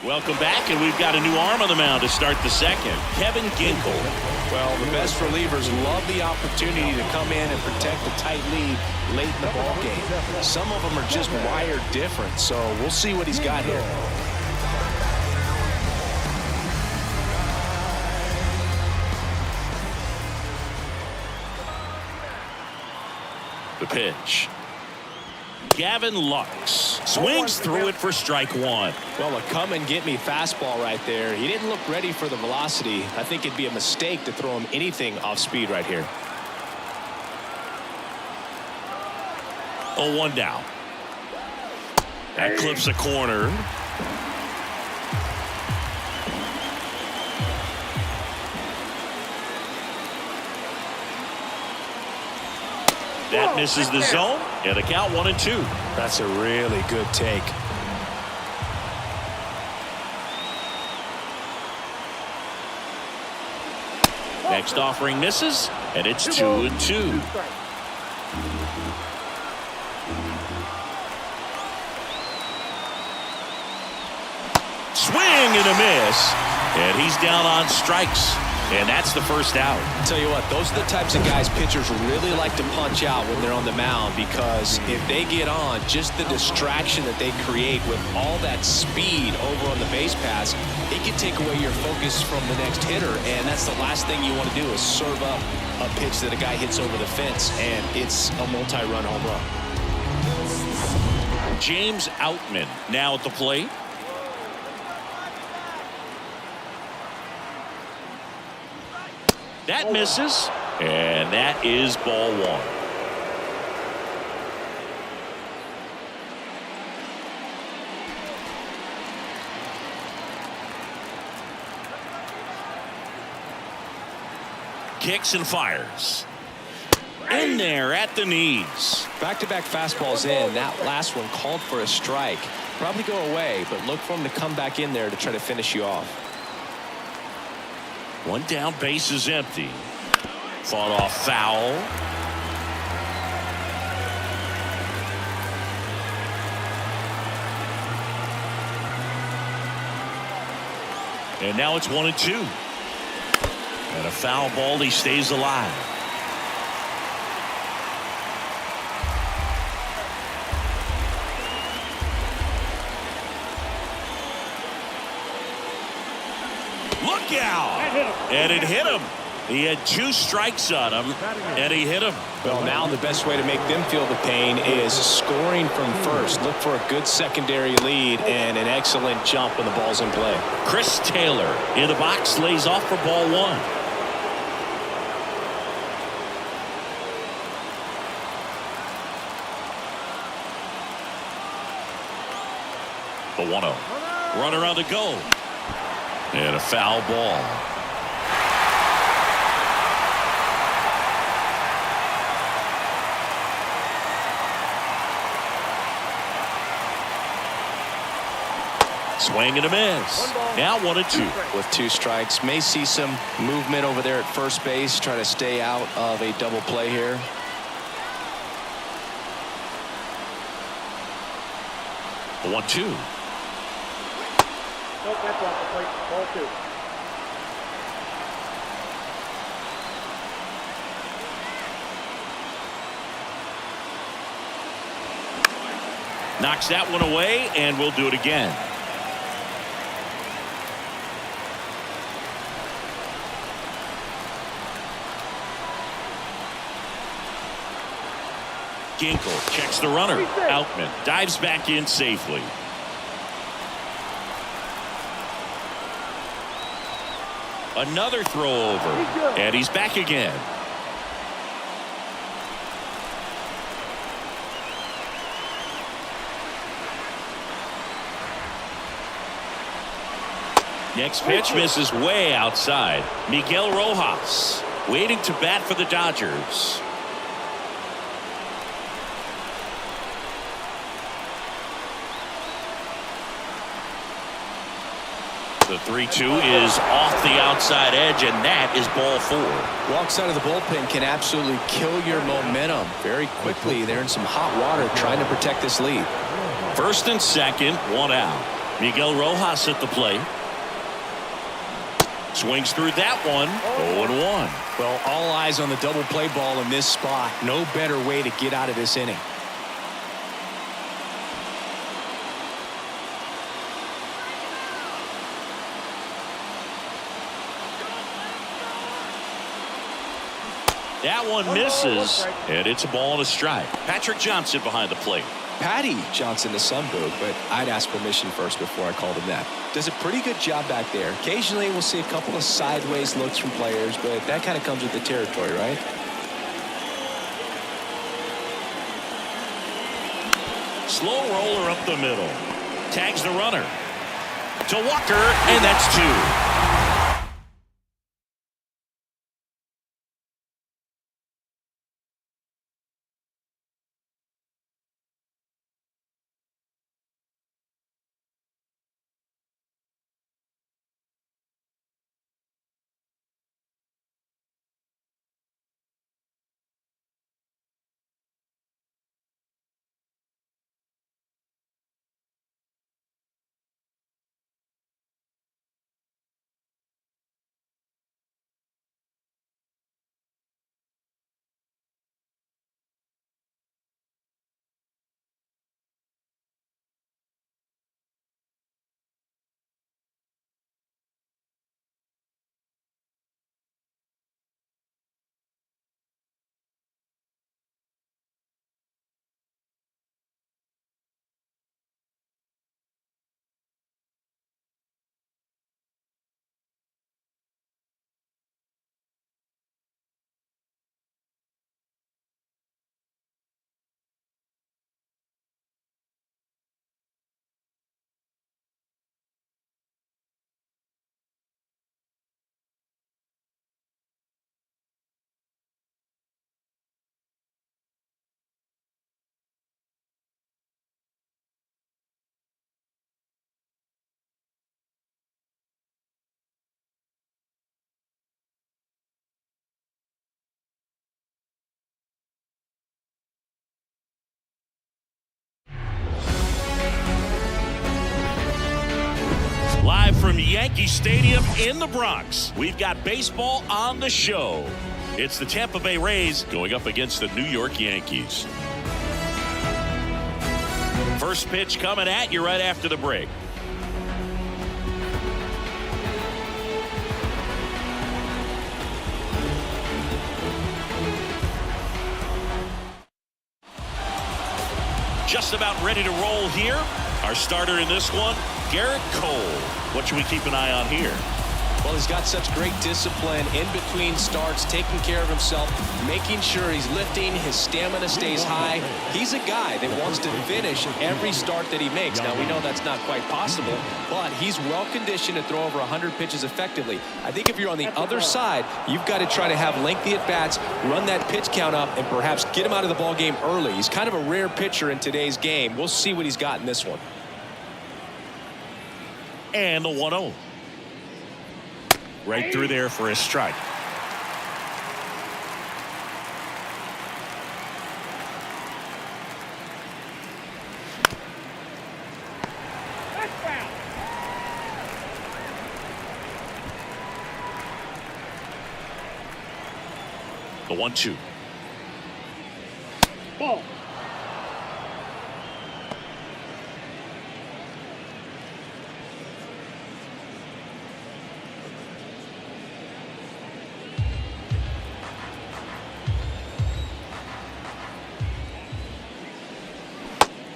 Speaker 2: Welcome back, and we've got a new arm on the mound to start the second. Kevin Ginkel.
Speaker 1: Well, the best relievers love the opportunity to come in and protect the tight lead late in the ball game. Some of them are just wired different, so we'll see what he's got here.
Speaker 2: The pitch. Gavin Lux swings through it for strike one.
Speaker 1: Well, a come and get me fastball right there. He didn't look ready for the velocity. I think it'd be a mistake to throw him anything off speed right here.
Speaker 2: 0-1 down. That clips a corner. That misses the zone, and a count 1-2.
Speaker 1: That's a really good take.
Speaker 2: Next offering misses, and it's 2-2. Swing and a miss, and he's down on strikes. And that's the first out.
Speaker 1: I'll tell you what, those are the types of guys pitchers really like to punch out when they're on the mound, because if they get on, just the distraction that they create with all that speed over on the base paths, it can take away your focus from the next hitter, and that's the last thing you want to do is serve up a pitch that a guy hits over the fence, and it's a multi-run home run.
Speaker 2: James Outman now at the plate. That misses, and that is ball one. Kicks and fires. In there at the knees.
Speaker 1: Back-to-back fastballs in. That last one called for a strike. Probably go away, but look for him to come back in there to try to finish you off.
Speaker 2: One down, base is empty. Fought off foul. And now it's 1-2. And a foul ball, he stays alive. strikeout. And it hit him. He had 2 strikes on him, and he hit him.
Speaker 1: Well, now the best way to make them feel the pain is scoring from first. Look for a good secondary lead and an excellent jump when the ball's in play.
Speaker 2: Chris Taylor in the box, lays off for ball 1. The 1-0. Runner on the go. And a foul ball. Swing and a miss. Now 1-2.
Speaker 1: With 2 strikes, may see some movement over there at first base, trying to stay out of a double play here.
Speaker 2: The 1-2.
Speaker 4: Nope, that's off the plate. Ball 2.
Speaker 2: Knocks that one away, and we'll do it again. Ginkel checks the runner. Outman dives back in safely. Another throw over, and he's back again. Next pitch misses way outside. Miguel Rojas waiting to bat for the Dodgers. The 3-2 is off the outside edge, and that is ball 4.
Speaker 1: Walks out of the bullpen can absolutely kill your momentum very quickly. They're in some hot water trying to protect this lead.
Speaker 2: First and second, 1 out. Miguel Rojas at the plate. Swings through that one. 0-1.
Speaker 1: Well, all eyes on the double play ball in this spot. No better way to get out of this inning.
Speaker 2: That one misses, and it's a ball and a strike. Patrick Johnson behind the plate.
Speaker 1: Patty Johnson, the Sunbook, but I'd ask permission first before I called him that. Does a pretty good job back there. Occasionally we'll see a couple of sideways looks from players, but that kind of comes with the territory, right?
Speaker 2: Slow roller up the middle. Tags the runner. To Walker, and that's 2. Live from Yankee Stadium in the Bronx, we've got baseball on the show. It's the Tampa Bay Rays going up against the New York Yankees. First pitch coming at you right after the break. just about ready to roll here. Our starter in this one, Garrett Cole. What should we keep an eye on here?
Speaker 1: Well, he's got such great discipline in between starts, taking care of himself, making sure he's lifting, his stamina stays high. He's a guy that wants to finish every start that he makes. Now, we know that's not quite possible, but he's well-conditioned to throw over 100 pitches effectively. I think if you're on the other side, you've got to try to have lengthy at-bats, run that pitch count up, and perhaps get him out of the ball game early. He's kind of a rare pitcher in today's game. We'll see what he's got in this one.
Speaker 2: And the 1-0. Right through there for a strike. The 1-2.
Speaker 4: Ball.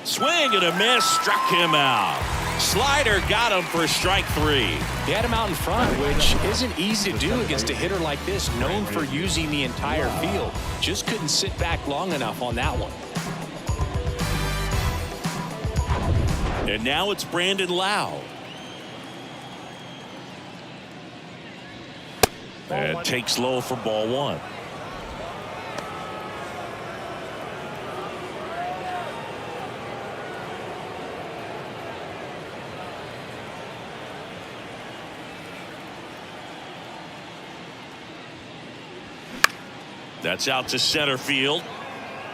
Speaker 2: Swing and a miss, struck him out. Slider got him for strike 3.
Speaker 1: He had him out in front, which isn't easy to do against a hitter like this, known for using the entire field. Just couldn't sit back long enough on that one.
Speaker 2: And now it's Brandon Lau. And takes low for ball 1. That's out to center field.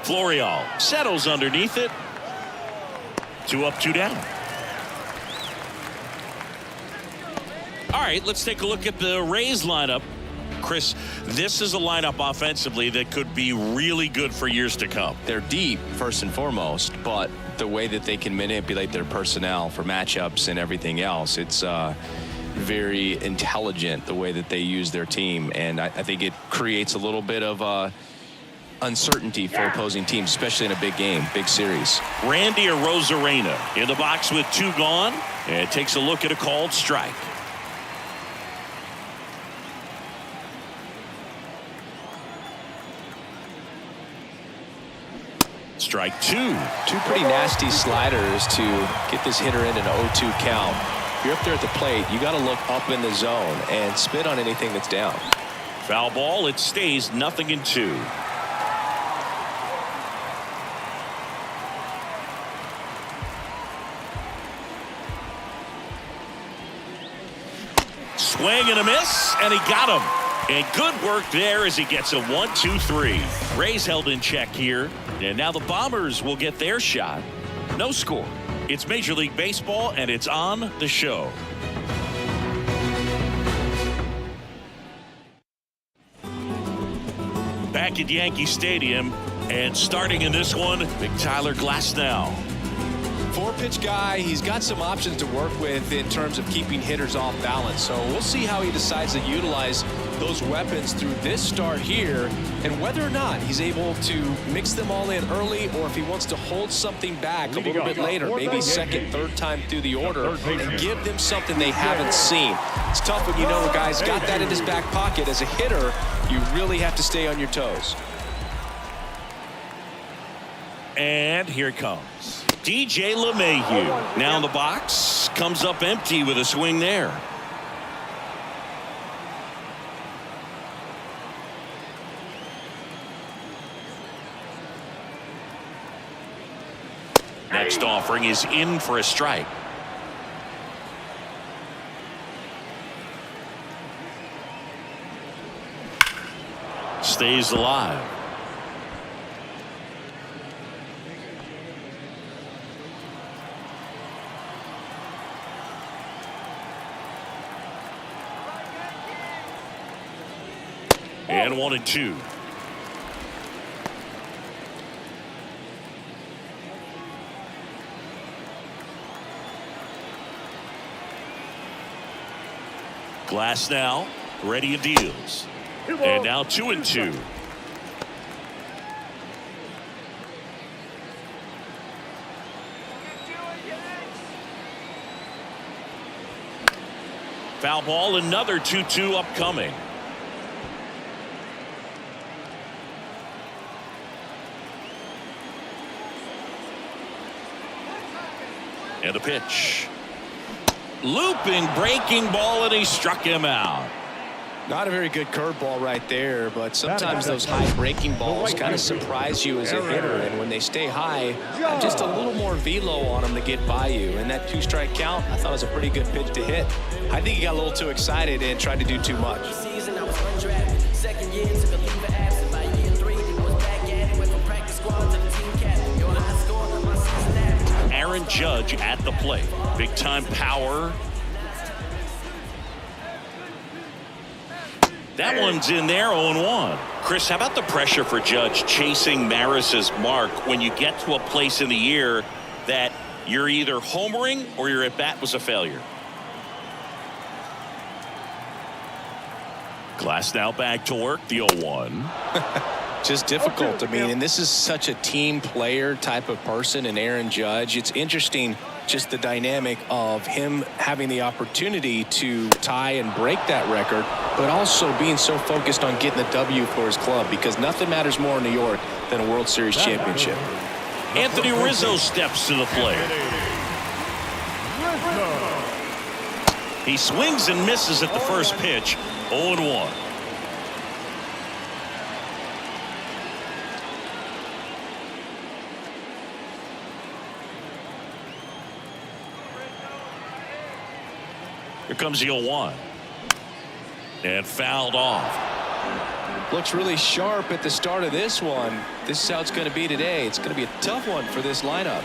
Speaker 2: Florial settles underneath it. 2 up, 2 down. All right, let's take a look at the Rays lineup. Chris, this is a lineup offensively that could be really good for years to come.
Speaker 1: They're deep, first and foremost, but the way that they can manipulate their personnel for matchups and everything else, it's very intelligent the way that they use their team, and I think it creates a little bit of uncertainty for opposing teams, especially in a big game, big series.
Speaker 2: Randy Arozarena in the box with 2 gone, and takes a look at a called strike. Strike 2.
Speaker 1: 2 pretty nasty sliders to get this hitter in an 0-2 count. If you're up there at the plate, you got to look up in the zone and spit on anything that's down.
Speaker 2: Foul ball. It stays 0-2. Swing and a miss, and he got him. And good work there as he gets a 1-2-3. Rays held in check here, and now the Bombers will get their shot. No score. It's Major League Baseball, and it's on the show. Back at Yankee Stadium, and starting in this one, Big Tyler Glasnow.
Speaker 1: 4-pitch guy. He's got some options to work with in terms of keeping hitters off balance. So we'll see how he decides to utilize those weapons through this start here, and whether or not he's able to mix them all in early, or if he wants to hold something back a little bit later, maybe second, third time through the order, and give them something they haven't seen. It's tough when you know a guy's got that in his back pocket. As a hitter, you really have to stay on your toes.
Speaker 2: And here it comes. DJ LeMahieu now in the box, comes up empty with a swing there. Next offering is in for a strike. Stays alive. And 1-2. Glasnow ready and deals. And now 2-2. Foul ball, another 2-2 upcoming. And a pitch. Looping, breaking ball, and he struck him out.
Speaker 1: Not a very good curveball right there, but sometimes those high breaking balls kind of surprise you as a hitter, and when they stay high, have just a little more velo on them to get by you. And that 2-strike count, I thought was a pretty good pitch to hit. I think he got a little too excited and tried to do too much.
Speaker 7: Second year, took a leave of absence. By year 3, was back at it, went from practice squad to the team captain. Yo, high score, my season average.
Speaker 2: Aaron Judge at the plate. Big time power. That one's in there, 0-1. Chris, how about the pressure for Judge chasing Maris's mark when you get to a place in the year that you're either homering or your at-bat was a failure? Glass now back to work, the 0-1.
Speaker 1: Just difficult. I mean, and this is such a team player type of person in Aaron Judge. It's interesting just the dynamic of him having the opportunity to tie and break that record, but also being so focused on getting the W for his club, because nothing matters more in New York than a World Series championship.
Speaker 2: Anthony Rizzo steps to the plate. He swings and misses at the first pitch. 0-1. Here comes the 0-1. And fouled off.
Speaker 1: Looks really sharp at the start of this one. This is how it's going to be today. It's going to be a tough one for this lineup.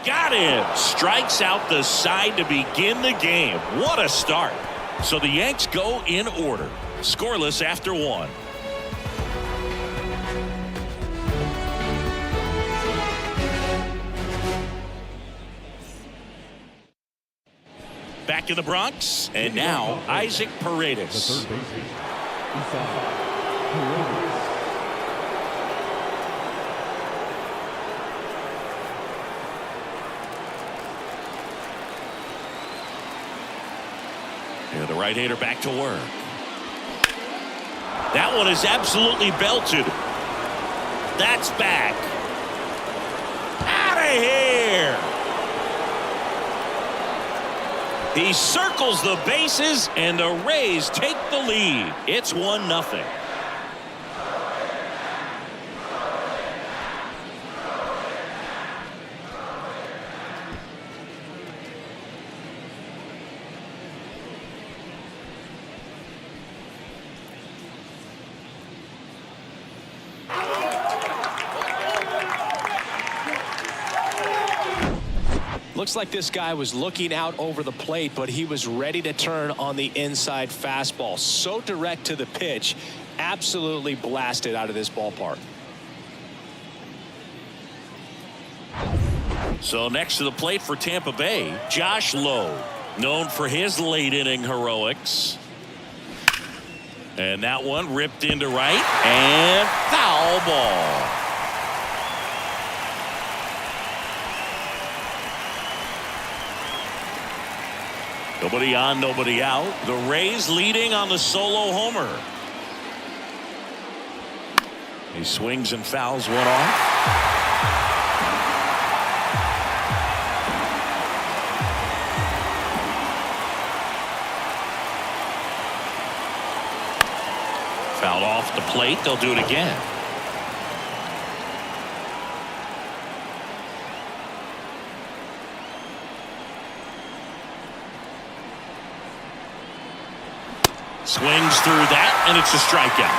Speaker 2: Got him. Strikes out the side to begin the game. What a start. So the Yanks go in order. Scoreless after 1. Back in the Bronx, and now Isaac Paredes.
Speaker 3: The third baseman, Paredes.
Speaker 2: And the right-hander back to work. That one is absolutely belted. That's back. Out of here. He circles the bases, and the Rays take the lead. It's 1-0.
Speaker 1: Looks like this guy was looking out over the plate, but he was ready to turn on the inside fastball. So direct to the pitch, absolutely blasted out of this ballpark.
Speaker 2: So next to the plate for Tampa Bay, Josh Lowe, known for his late inning heroics. And that one ripped into right, and foul ball. Nobody on, nobody out. The Rays leading on the solo homer. He swings and fouls one off. Fouled off the plate. They'll do it again. Swings through that, and it's a strikeout.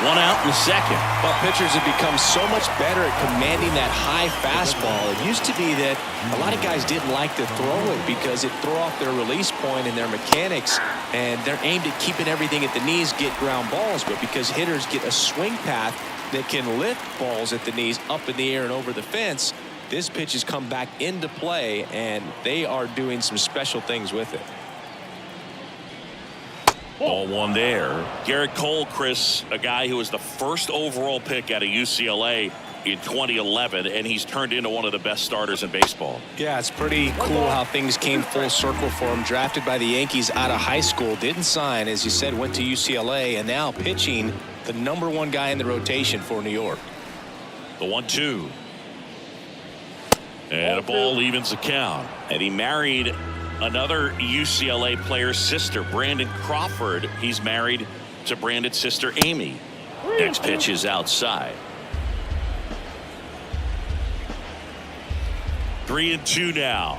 Speaker 2: 1 out in the second.
Speaker 1: Well, pitchers have become so much better at commanding that high fastball. It used to be that a lot of guys didn't like to throw it because it threw off their release point and their mechanics, and they're aimed at keeping everything at the knees, get ground balls. But because hitters get a swing path that can lift balls at the knees up in the air and over the fence, this pitch has come back into play, and they are doing some special things with it.
Speaker 2: Ball one there. Garrett Cole, Chris, a guy who was the first overall pick out of UCLA, in 2011, and he's turned into one of the best starters in baseball.
Speaker 1: Yeah, it's pretty cool how things came full circle for him. Drafted by the Yankees out of high school, didn't sign, as you said, went to UCLA, and now pitching the #1 guy in the rotation for New York.
Speaker 2: The 1-2. And a ball evens the count. And he married another UCLA player's sister, Brandon Crawford. He's married to Brandon's sister, Amy. Next pitch is outside. 3-2 now.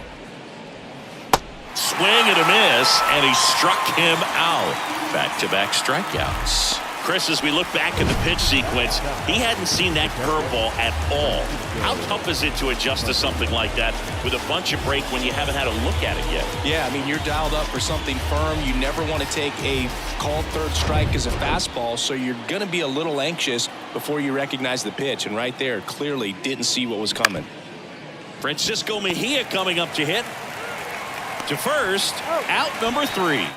Speaker 2: Swing and a miss, and he struck him out. Back-to-back strikeouts. Chris, as we look back at the pitch sequence, he hadn't seen that curveball at all. How tough is it to adjust to something like that with a bunch of break when you haven't had a look at it yet?
Speaker 1: Yeah, I mean, you're dialed up for something firm. You never want to take a called third strike as a fastball, so you're going to be a little anxious before you recognize the pitch. And right there, clearly didn't see what was coming.
Speaker 2: Francisco Mejia coming up to hit. To first, out number 3.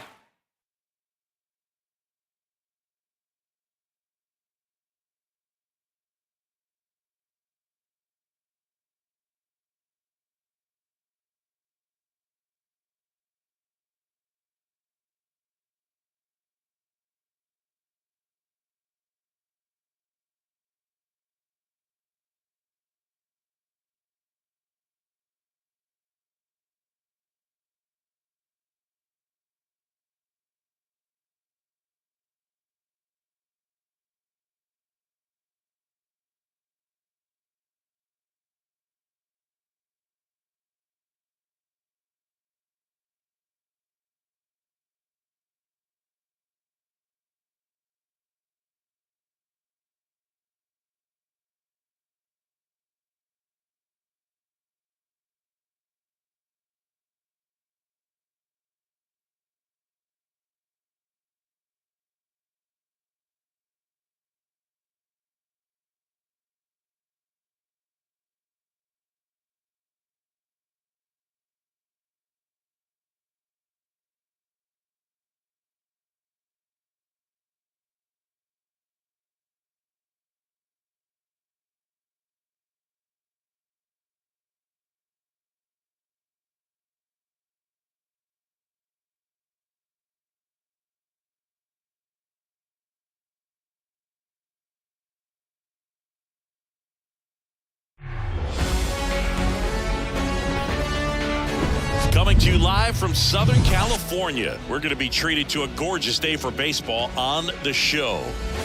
Speaker 2: Coming to you live from Southern California. We're going to be treated to a gorgeous day for baseball on the show.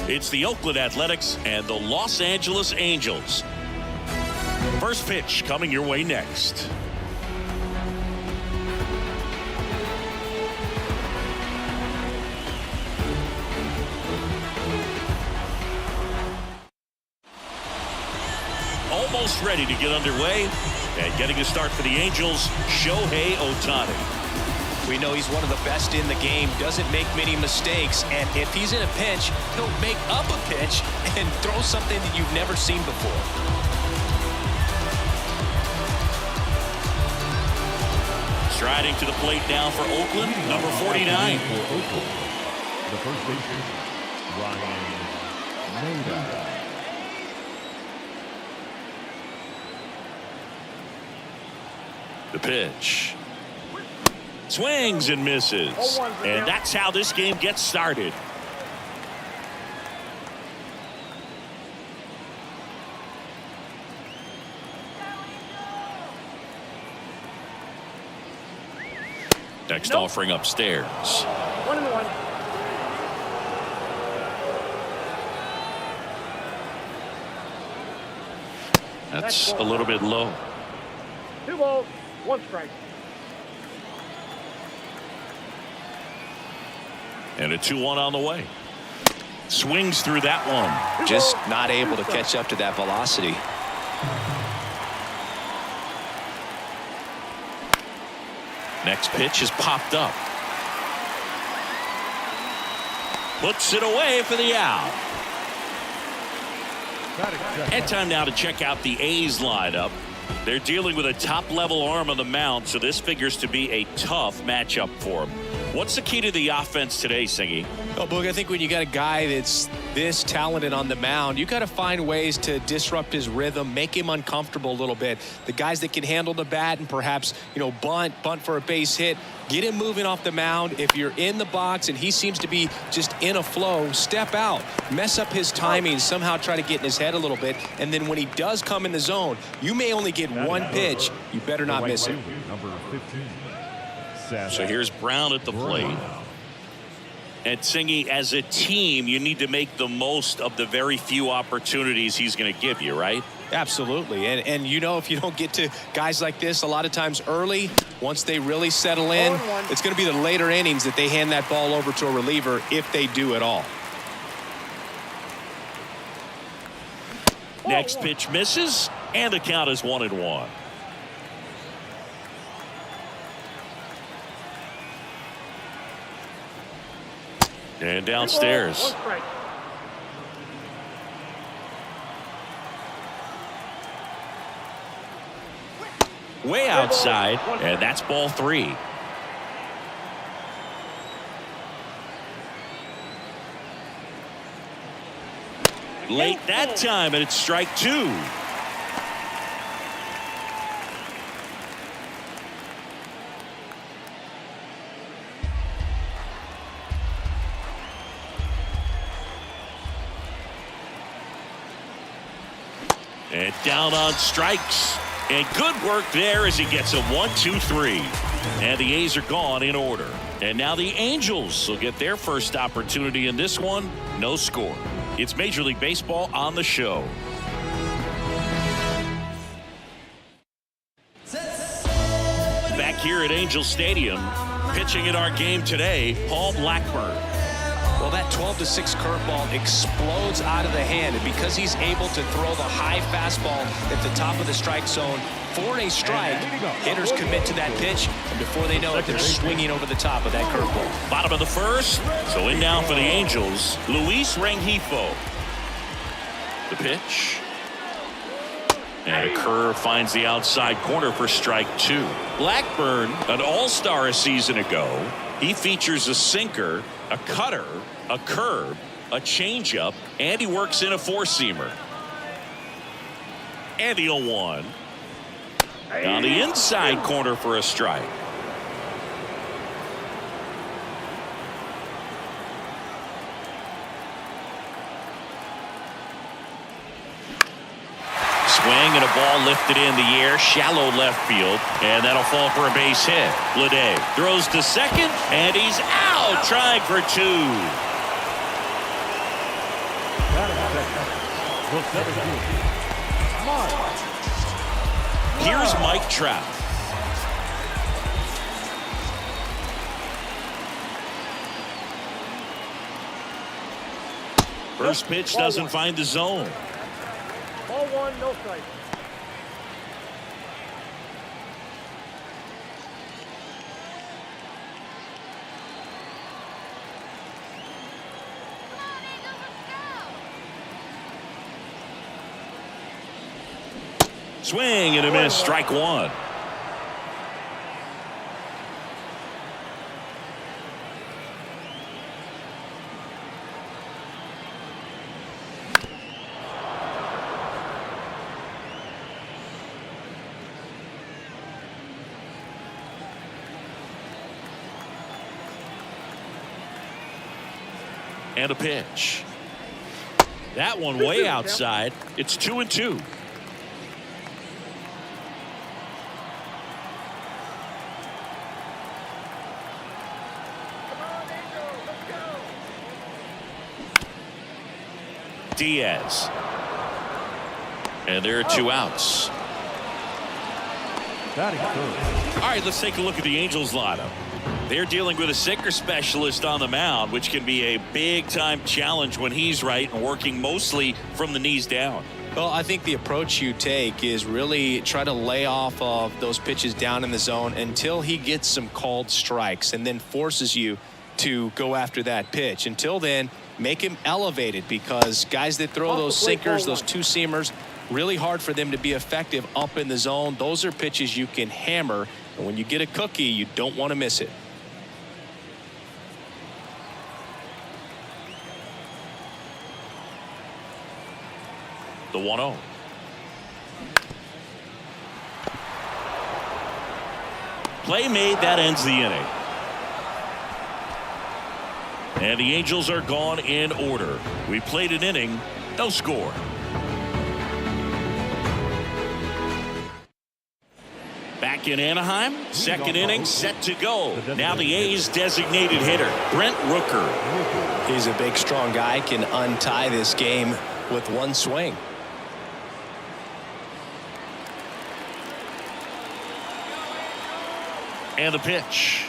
Speaker 2: It's the Oakland Athletics and the Los Angeles Angels. First pitch coming your way next. Almost ready to get underway. And getting a start for the Angels, Shohei Ohtani.
Speaker 1: We know he's one of the best in the game, doesn't make many mistakes, and if he's in a pinch, he'll make up a pitch and throw something that you've never seen before.
Speaker 2: Striding to the plate now for Oakland, number 49.
Speaker 3: For Oakland, the first baseman, Ryan Noda.
Speaker 2: The pitch. Swings and misses. And that's how this game gets started. Next offering upstairs.
Speaker 4: 1-1.
Speaker 2: That's a little bit low.
Speaker 4: 2 balls, 1 strike.
Speaker 2: And a 2-1 on the way. Swings through that one.
Speaker 1: Just not able to catch up to that velocity.
Speaker 2: Next pitch is popped up. Puts it away for the out. And time now to check out the A's lineup. They're dealing with a top-level arm on the mound, so this figures to be a tough matchup for them. What's the key to the offense today, Singy?
Speaker 1: Oh, Boog, I think when you got a guy that's this talented on the mound, you got to find ways to disrupt his rhythm, make him uncomfortable a little bit. The guys that can handle the bat and perhaps, bunt for a base hit, get him moving off the mound. If you're in the box and he seems to be just in a flow, step out, mess up his timing, somehow try to get in his head a little bit. And then when he does come in the zone, you may only get one pitch. You better not miss it.
Speaker 3: Number 15.
Speaker 2: So here's Brown at the plate. And Singy, as a team, you need to make the most of the very few opportunities he's going to give you, right?
Speaker 1: Absolutely. And if you don't get to guys like this a lot of times early, once they really settle in, it's going to be the later innings that they hand that ball over to a reliever, if they do at all.
Speaker 2: Next pitch misses, and the count is 1-1. And downstairs. Way outside, and that's ball 3. Late that time, and it's strike 2. And down on strikes. And good work there as he gets a 1-2-3. And the A's are gone in order. And now the Angels will get their first opportunity in this one. No score. It's Major League Baseball on the show. Back here at Angel Stadium, pitching in our game today, Paul Blackburn.
Speaker 1: Well, that 12-6 curveball explodes out of the hand, and because he's able to throw the high fastball at the top of the strike zone for a strike, hitters commit to that pitch, and before they know it, they're swinging over the top of that curveball.
Speaker 2: Bottom of the first, so in now for the Angels, Luis Rengifo. The pitch. And a curve finds the outside corner for strike 2. Blackburn, an all-star a season ago. He features a sinker, a cutter, a curve, a changeup, and he works in a four-seamer. And the 0-1. On the inside corner for a strike. Swing and a ball lifted in the air, shallow left field, and that'll fall for a base hit. Lede throws to second, and he's out, trying for 2. Here's Mike Trout. First pitch doesn't find the zone.
Speaker 4: Ball 1, no strike.
Speaker 2: Swing and a miss, strike 1. And a pitch. That one way outside. It's 2-2. Diaz. And there are 2 outs. All right, let's take a look at the Angels lineup. They're dealing with a sinker specialist on the mound, which can be a big-time challenge when he's right and working mostly from the knees down.
Speaker 1: Well, I think the approach you take is really try to lay off of those pitches down in the zone until he gets some called strikes and then forces you to go after that pitch. Until then, make him elevated, because guys that throw those sinkers, those two-seamers, really hard for them to be effective up in the zone. Those are pitches you can hammer, and when you get a cookie, you don't want to miss it.
Speaker 2: The 1-0. Play made, that ends the inning. And the Angels are gone in order. We played an inning, no score. Back in Anaheim, second inning set to go. Now the A's designated hitter, Brent Rooker.
Speaker 1: He's a big, strong guy, can untie this game with one swing.
Speaker 2: And the pitch.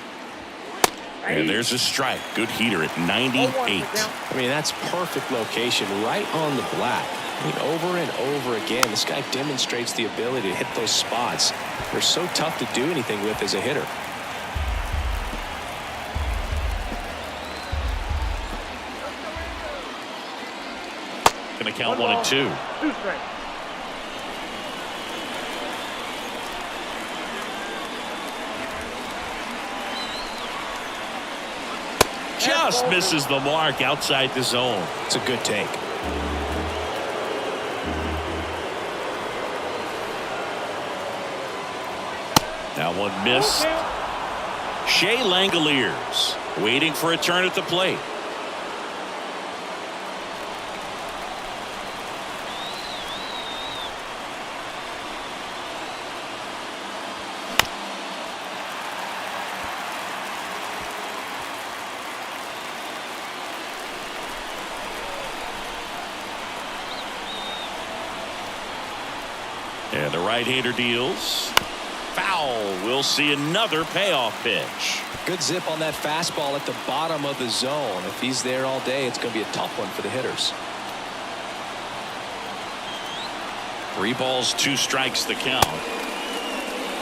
Speaker 2: And there's a strike. Good heater at 98.
Speaker 1: I mean, that's perfect location, right on the black. I mean, over and over again, this guy demonstrates the ability to hit those spots. They're so tough to do anything with as a hitter.
Speaker 2: Gonna count 1-2.
Speaker 4: 2 strikes.
Speaker 2: Just misses the mark outside the zone.
Speaker 1: It's a good take.
Speaker 2: That one missed. Shea Langoliers waiting for a turn at the plate. And the right-hander deals. Foul. We'll see another payoff pitch.
Speaker 1: Good zip on that fastball at the bottom of the zone. If he's there all day, it's going to be a tough one for the hitters.
Speaker 2: 3 balls, 2 strikes the count.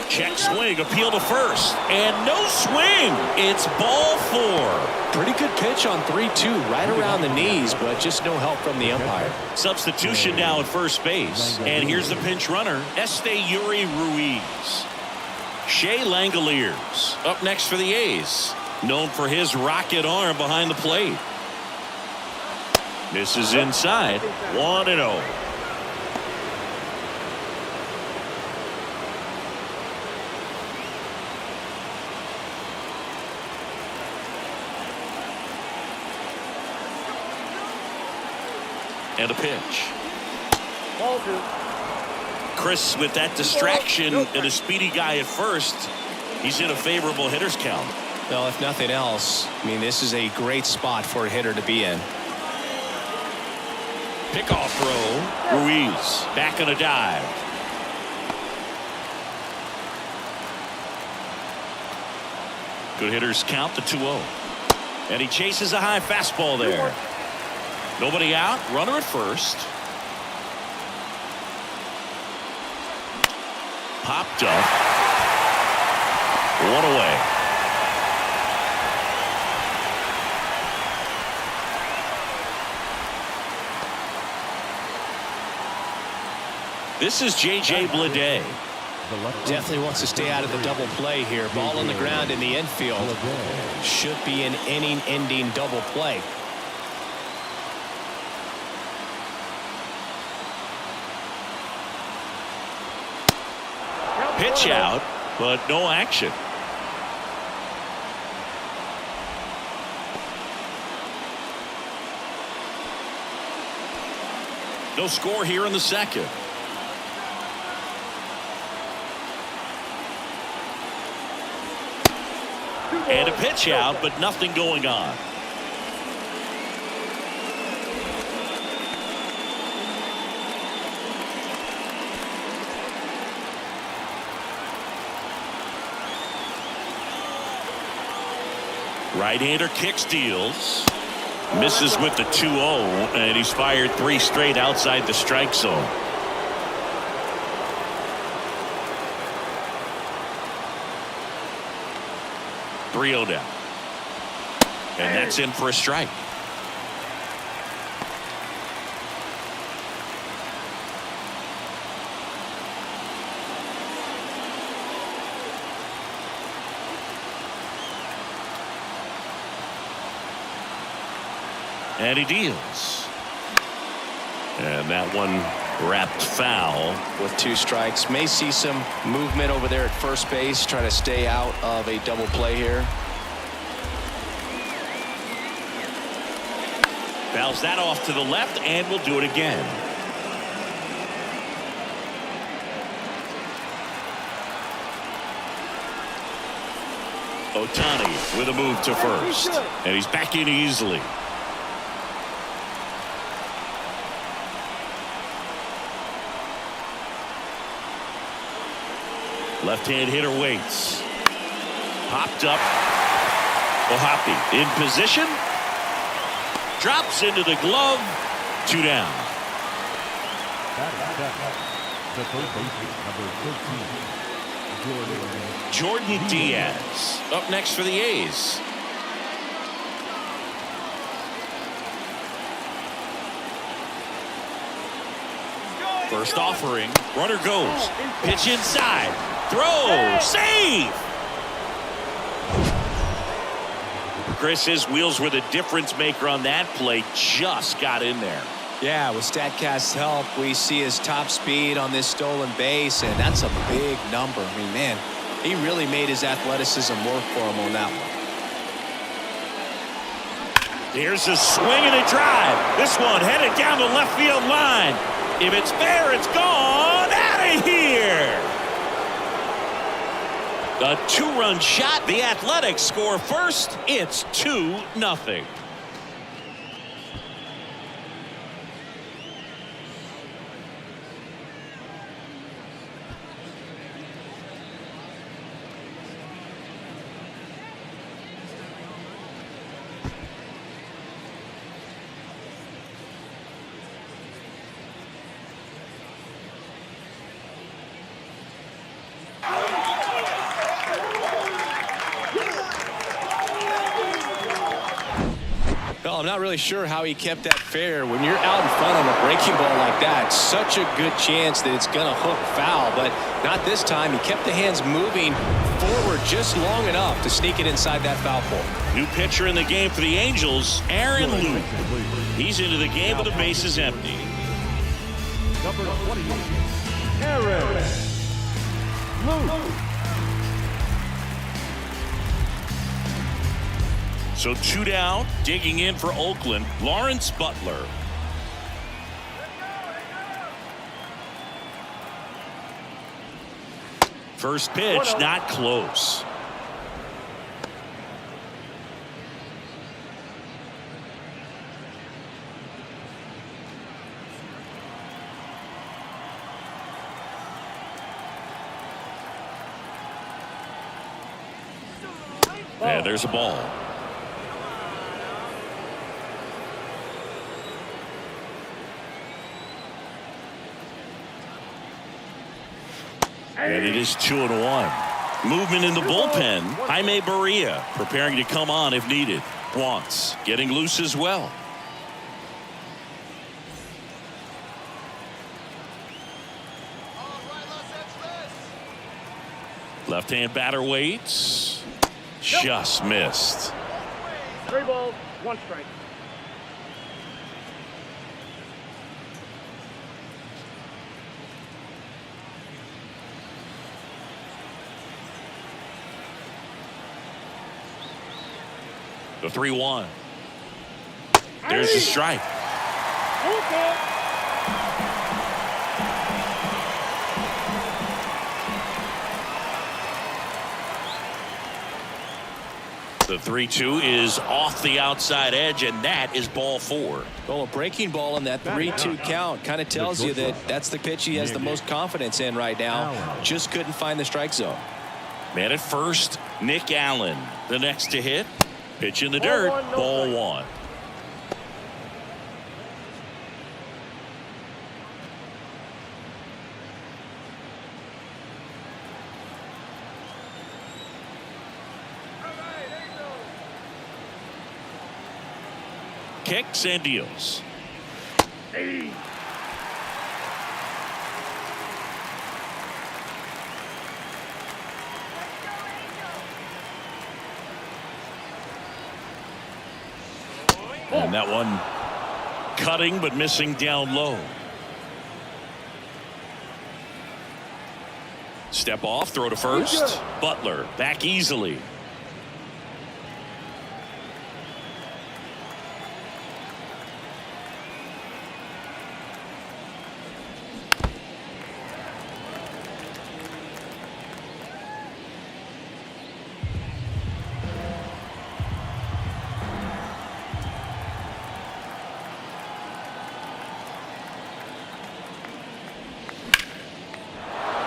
Speaker 2: Check swing, appeal to first, and no swing. It's ball 4.
Speaker 1: Pretty good pitch on 3-2, right around the knees, but just no help from the umpire.
Speaker 2: Substitution now at first base, and here's the pinch runner, Yuri Ruiz. Shea Langoliers up next for the A's, known for his rocket arm behind the plate. Misses inside, 1-0. And a pitch.
Speaker 4: Ball 2.
Speaker 2: Chris, with that distraction and a speedy guy at first, he's in a favorable hitter's count.
Speaker 1: Well, if nothing else, I mean, this is a great spot for a hitter to be in.
Speaker 2: Pickoff throw. Ruiz back on a dive. Good hitters count the 2-0. And he chases a high fastball there. Nobody out, runner at first. Popped up. 1 away. This is J.J. Bleday.
Speaker 1: Definitely wants to stay out of the double play here. Ball on the ground in the infield. Should be an inning-ending double play.
Speaker 2: Pitch out, but no action. No score here in the second. And a pitch out, but nothing going on. Right-hander kicks, deals. Misses with the 2-0, and he's fired 3 straight outside the strike zone. .3-0 down. And that's in for a strike. And he deals. And that one wrapped foul.
Speaker 1: With 2 strikes. May see some movement over there at first base. Try to stay out of a double play here.
Speaker 2: Fouls that off to the left, and will do it again. Ohtani with a move to first, and he's back in easily. Left-hand hitter waits. Popped up. Ohtani in position. Drops into the glove. 2 down.
Speaker 3: The first baseman, number 13,
Speaker 2: Jordan Diaz up next for the A's. First offering. Runner goes. Pitch inside. Throw. Save. Chris, his wheels were the difference maker on that play. Just got in there.
Speaker 1: Yeah, with StatCast's help, we see his top speed on this stolen base, and that's a big number. I mean, man, he really made his athleticism work for him on that one.
Speaker 2: Here's a swing and a drive. This one headed down the left field line. If it's fair, it's gone out of here. A 2-run shot. The Athletics score first. It's 2-0.
Speaker 1: Well, I'm not really sure how he kept that fair. When you're out in front on a breaking ball like that, such a good chance that it's going to hook foul, but not this time. He kept the hands moving forward just long enough to sneak it inside that foul pole.
Speaker 2: New pitcher in the game for the Angels, Aaron Luke. He's into the game with the bases empty.
Speaker 3: number 28, Aaron Luke.
Speaker 2: So 2 down, digging in for Oakland, Lawrence Butler. First pitch, not close. And there's a ball. And it is 2-1. Movement in the bullpen. Jaime Barria preparing to come on if needed. Wants getting loose as well. Left-hand batter waits. Just missed.
Speaker 4: 3 balls, 1 strike.
Speaker 2: The 3-1. There's the strike. The 3-2 is off the outside edge, and that is ball 4.
Speaker 1: Well, a breaking ball in that 3-2 count kind of tells you that that's the pitch he has the most confidence in right now. Just couldn't find the strike zone.
Speaker 2: Man at first, Nick Allen. The next to hit. Pitch in the dirt. Ball 1. Kicks and deals. And that one cutting but missing down low. Step off, throw to first. Butler back easily.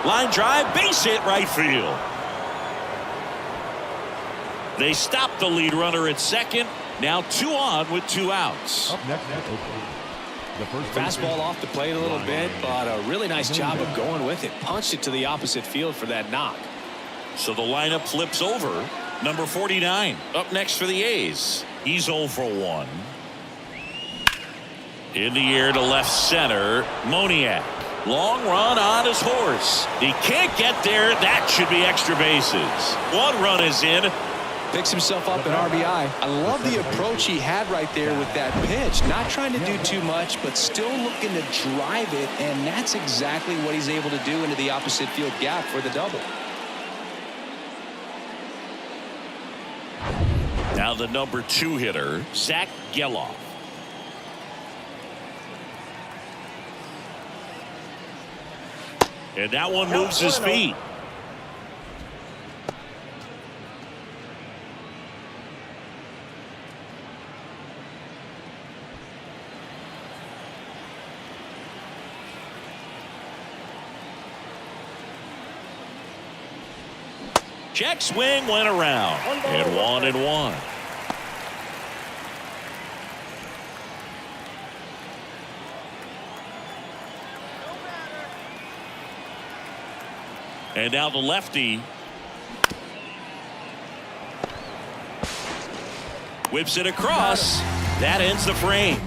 Speaker 2: Line drive, base hit right field. They stop the lead runner at second. Now 2 on with 2 outs.
Speaker 3: Up next, the first
Speaker 1: Fastball off the plate a little bit, but a really nice job of going with it. Punched it to the opposite field for that knock.
Speaker 2: So the lineup flips over. Number 49 up next for the A's. He's 0 for 1. In the air to left center. Moniak. Long run on his horse. He can't get there. That should be extra bases. 1 run is in.
Speaker 1: Picks himself up an RBI. I love the approach he had right there with that pitch. Not trying to do too much, but still looking to drive it, and that's exactly what he's able to do into the opposite field gap for the double.
Speaker 2: Now the number 2 hitter, Zach Geloff. And that one moves his feet. Check swing went around. And 1-1. And now the lefty whips it across. That ends the frame.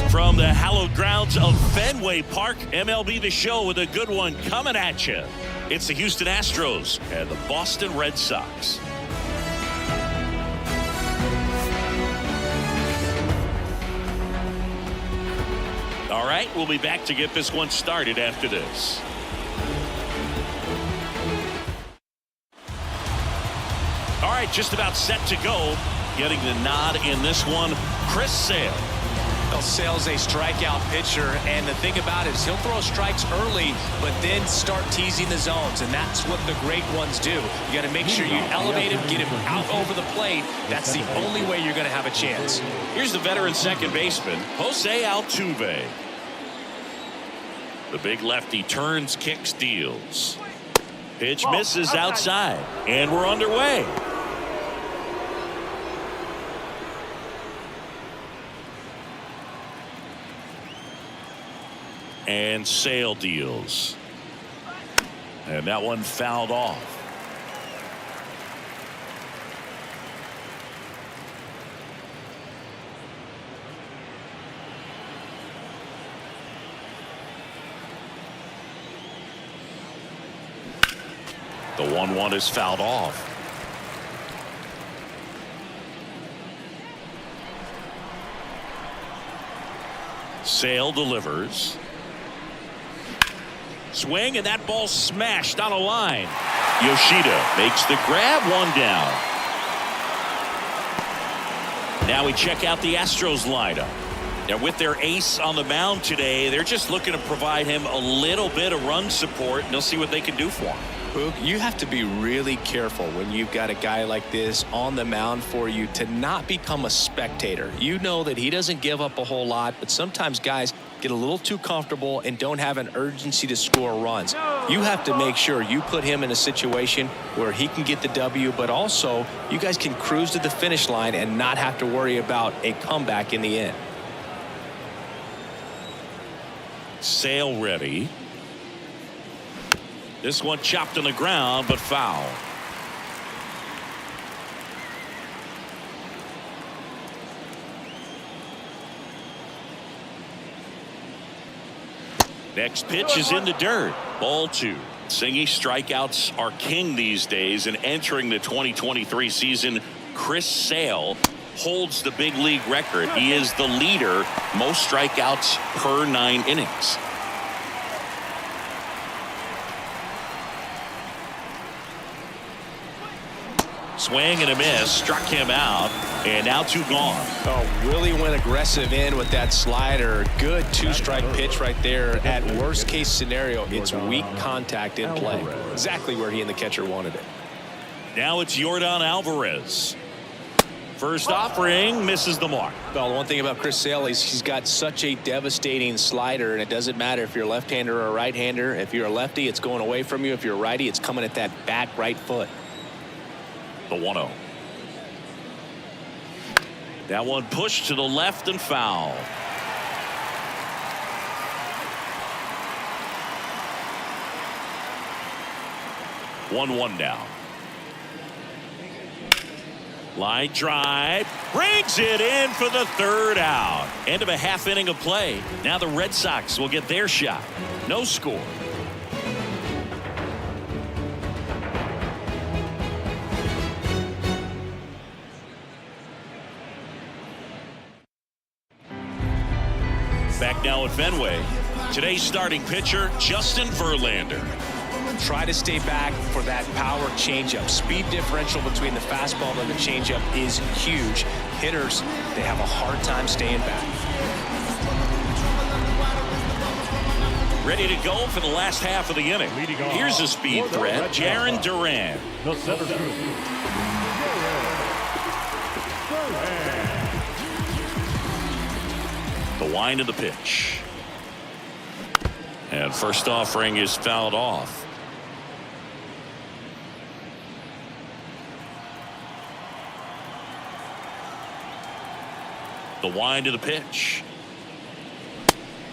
Speaker 2: From the hallowed grounds of Fenway Park, MLB The Show with a good one coming at you. It's the Houston Astros and the Boston Red Sox. All right, we'll be back to get this one started after this. All right, just about set to go. Getting the nod in this one, Chris Sale.
Speaker 1: Well, Sale's a strikeout pitcher, and the thing about it is he'll throw strikes early, but then start teasing the zones, and that's what the great ones do. You got to make sure you elevate him, get him out over the plate. That's the only way you're going to have a chance.
Speaker 2: Here's the veteran second baseman, Jose Altuve. The big lefty turns, kicks, deals. Pitch misses outside, and we're underway. And Sale deals. And that one fouled off. The 1-1 is fouled off. Sale delivers. Swing, and that ball smashed on a line. Yoshida makes the grab, one down. Now we check out the Astros lineup. Now with their ace on the mound today, they're just looking to provide him a little bit of run support, and they'll see what they can do for him.
Speaker 1: Boog, you have to be really careful when you've got a guy like this on the mound for you to not become a spectator. You know that he doesn't give up a whole lot, but sometimes guys get a little too comfortable and don't have an urgency to score runs. You have to make sure you put him in a situation where he can get the W, but also you guys can cruise to the finish line and not have to worry about a comeback in the end.
Speaker 2: Sale ready. This one chopped on the ground, but foul. Next pitch is in the dirt. Ball 2. Singy strikeouts are king these days, and entering the 2023 season, Chris Sale holds the big league record. He is the leader, most strikeouts per 9 innings. Swing and a miss, struck him out, and now 2 gone.
Speaker 1: Oh, really went aggressive in with that slider. Good 2-strike pitch right there. At worst case scenario, it's weak contact in play. Exactly where he and the catcher wanted it.
Speaker 2: Now it's Yordan Alvarez. First offering misses the mark.
Speaker 1: Well, the one thing about Chris Sale is he's got such a devastating slider, and it doesn't matter if you're a left-hander or a right-hander. If you're a lefty, it's going away from you. If you're a righty, it's coming at that back right foot.
Speaker 2: The 1-0. That one pushed to the left and foul. One now. Line drive, brings it in for the 3rd out. End of a half inning of play. Now the Red Sox will get their shot. No score. Back now at Fenway. Today's starting pitcher, Justin Verlander.
Speaker 1: Try to stay back for that power changeup. Speed differential between the fastball and the changeup is huge. Hitters, they have a hard time staying back.
Speaker 2: Ready to go for the last half of the inning. Here's a speed threat, Jarren Duran.
Speaker 3: The center fielder,
Speaker 2: The wind of the pitch. And first offering is fouled off. The wind of the pitch.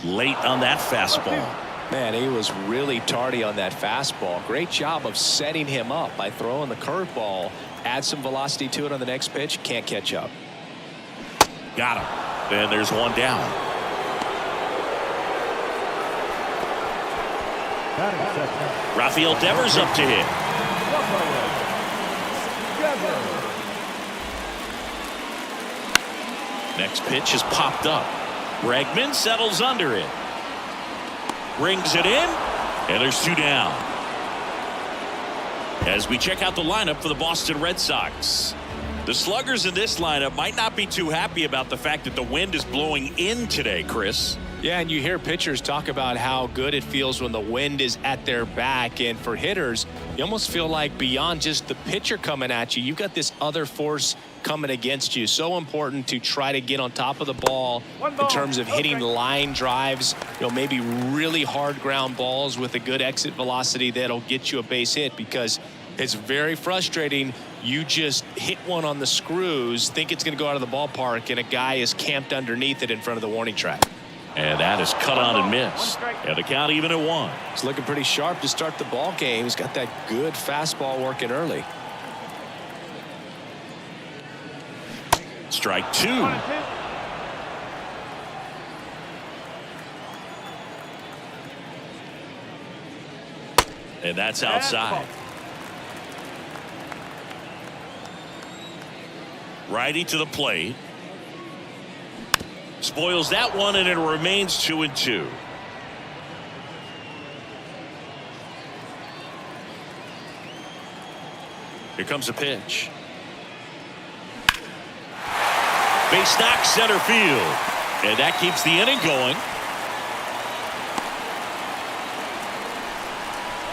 Speaker 2: Late on that fastball.
Speaker 1: Man, he was really tardy on that fastball. Great job of setting him up by throwing the curveball. Add some velocity to it on the next pitch. Can't catch up.
Speaker 2: Got him. And there's one down. Rafael Devers up to hit. Next pitch is popped up. Bregman settles under it. Brings it in. And there's 2 down. As we check out the lineup for the Boston Red Sox. The sluggers in this lineup might not be too happy about the fact that the wind is blowing in today, Chris.
Speaker 1: Yeah, and you hear pitchers talk about how good it feels when the wind is at their back. And for hitters, you almost feel like beyond just the pitcher coming at you, you've got this other force coming against you. So important to try to get on top of the ball in terms of hitting line drives, maybe really hard ground balls with a good exit velocity that'll get you a base hit, because it's very frustrating. You just hit one on the screws, think it's going to go out of the ballpark, and a guy is camped underneath it in front of the warning track.
Speaker 2: And that is cut on and missed. And the count even at 1.
Speaker 1: He's looking pretty sharp to start the ball game. He's got that good fastball working early.
Speaker 2: Strike 2. And that's outside. Righty to the plate. Spoils that one, and it remains 2-2. Here comes a pitch. Base knock center field. And that keeps the inning going.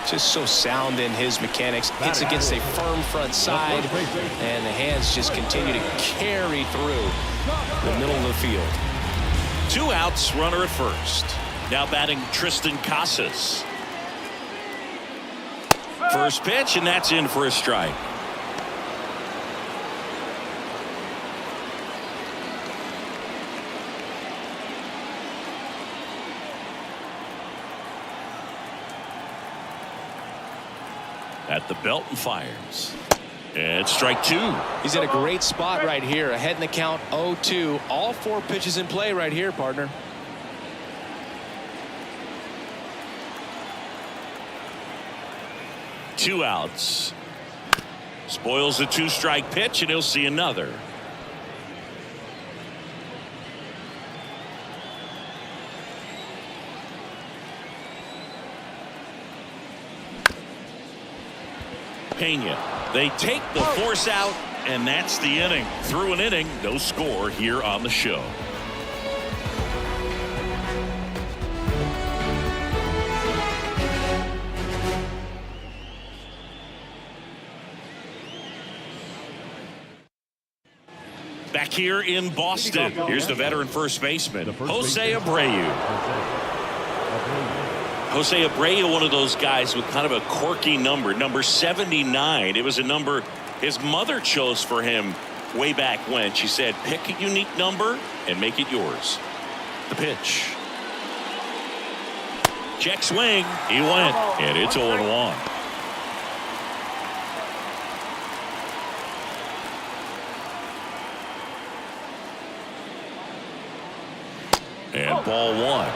Speaker 1: Just so sound in his mechanics. Hits against a firm front side, and the hands just continue to carry through the middle of the field.
Speaker 2: 2 outs, runner at first. Now batting Tristan Casas. First pitch, and that's in for a strike. At the belt and fires. And strike 2.
Speaker 1: He's in a great spot right here. Ahead in the count 0-2. All 4 pitches in play right here, partner.
Speaker 2: Two outs. Spoils the 2-strike pitch, and he'll see another. Pena. They take the force out, and that's the inning. Through an inning, no score here on the show. Back here in Boston, here's the veteran first baseman, Jose Abreu. Jose Abreu, one of those guys with kind of a quirky number, number 79. It was a number his mother chose for him way back when. She said, pick a unique number and make it yours. The pitch. Check swing. He went, and it's 0-1. And ball 1.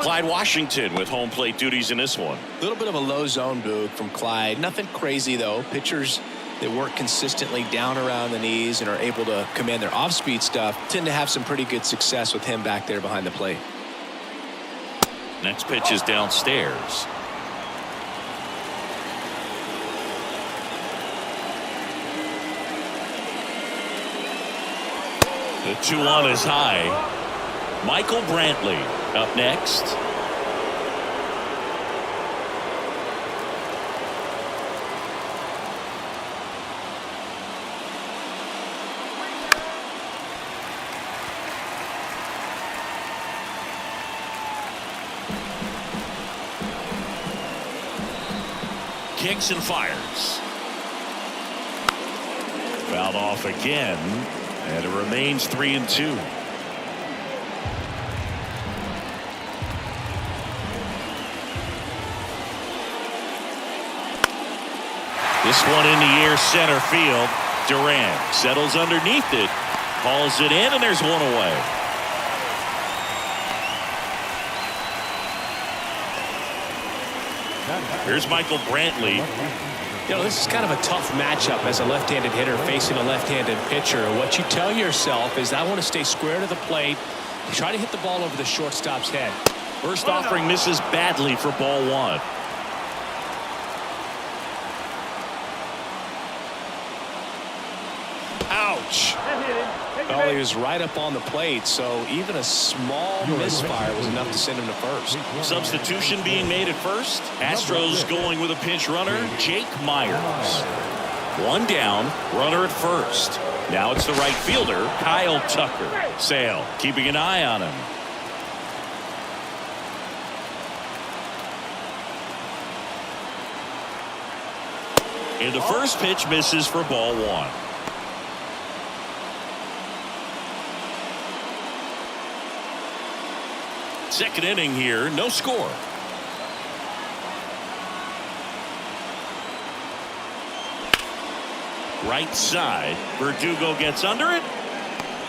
Speaker 2: Clyde Washington with home plate duties in this one.
Speaker 1: A little bit of a low zone, Boog, from Clyde. Nothing crazy, though. Pitchers that work consistently down around the knees and are able to command their off-speed stuff tend to have some pretty good success with him back there behind the plate.
Speaker 2: Next pitch is downstairs. The 2-1 is high. Michael Brantley up next. Kicks and fires. Fouled off again, and it remains 3-2. This one in the air, center field. Durant settles underneath it, hauls it in, and there's one away. Here's Michael Brantley.
Speaker 1: You know, this is kind of a tough matchup as a left-handed hitter facing a left-handed pitcher. What you tell yourself is, I want to stay square to the plate, try to hit the ball over the shortstop's head.
Speaker 2: First offering misses badly for ball 1. Ouch.
Speaker 1: Well, he was right up on the plate, so even a small misfire was enough to send him to first.
Speaker 2: Substitution being made at first. Astros going with a pinch runner, Jake Myers. One down, runner at first. Now it's the right fielder, Kyle Tucker. Sale keeping an eye on him. And the first pitch misses for ball 1. Second inning here, no score. Right side, Verdugo gets under it,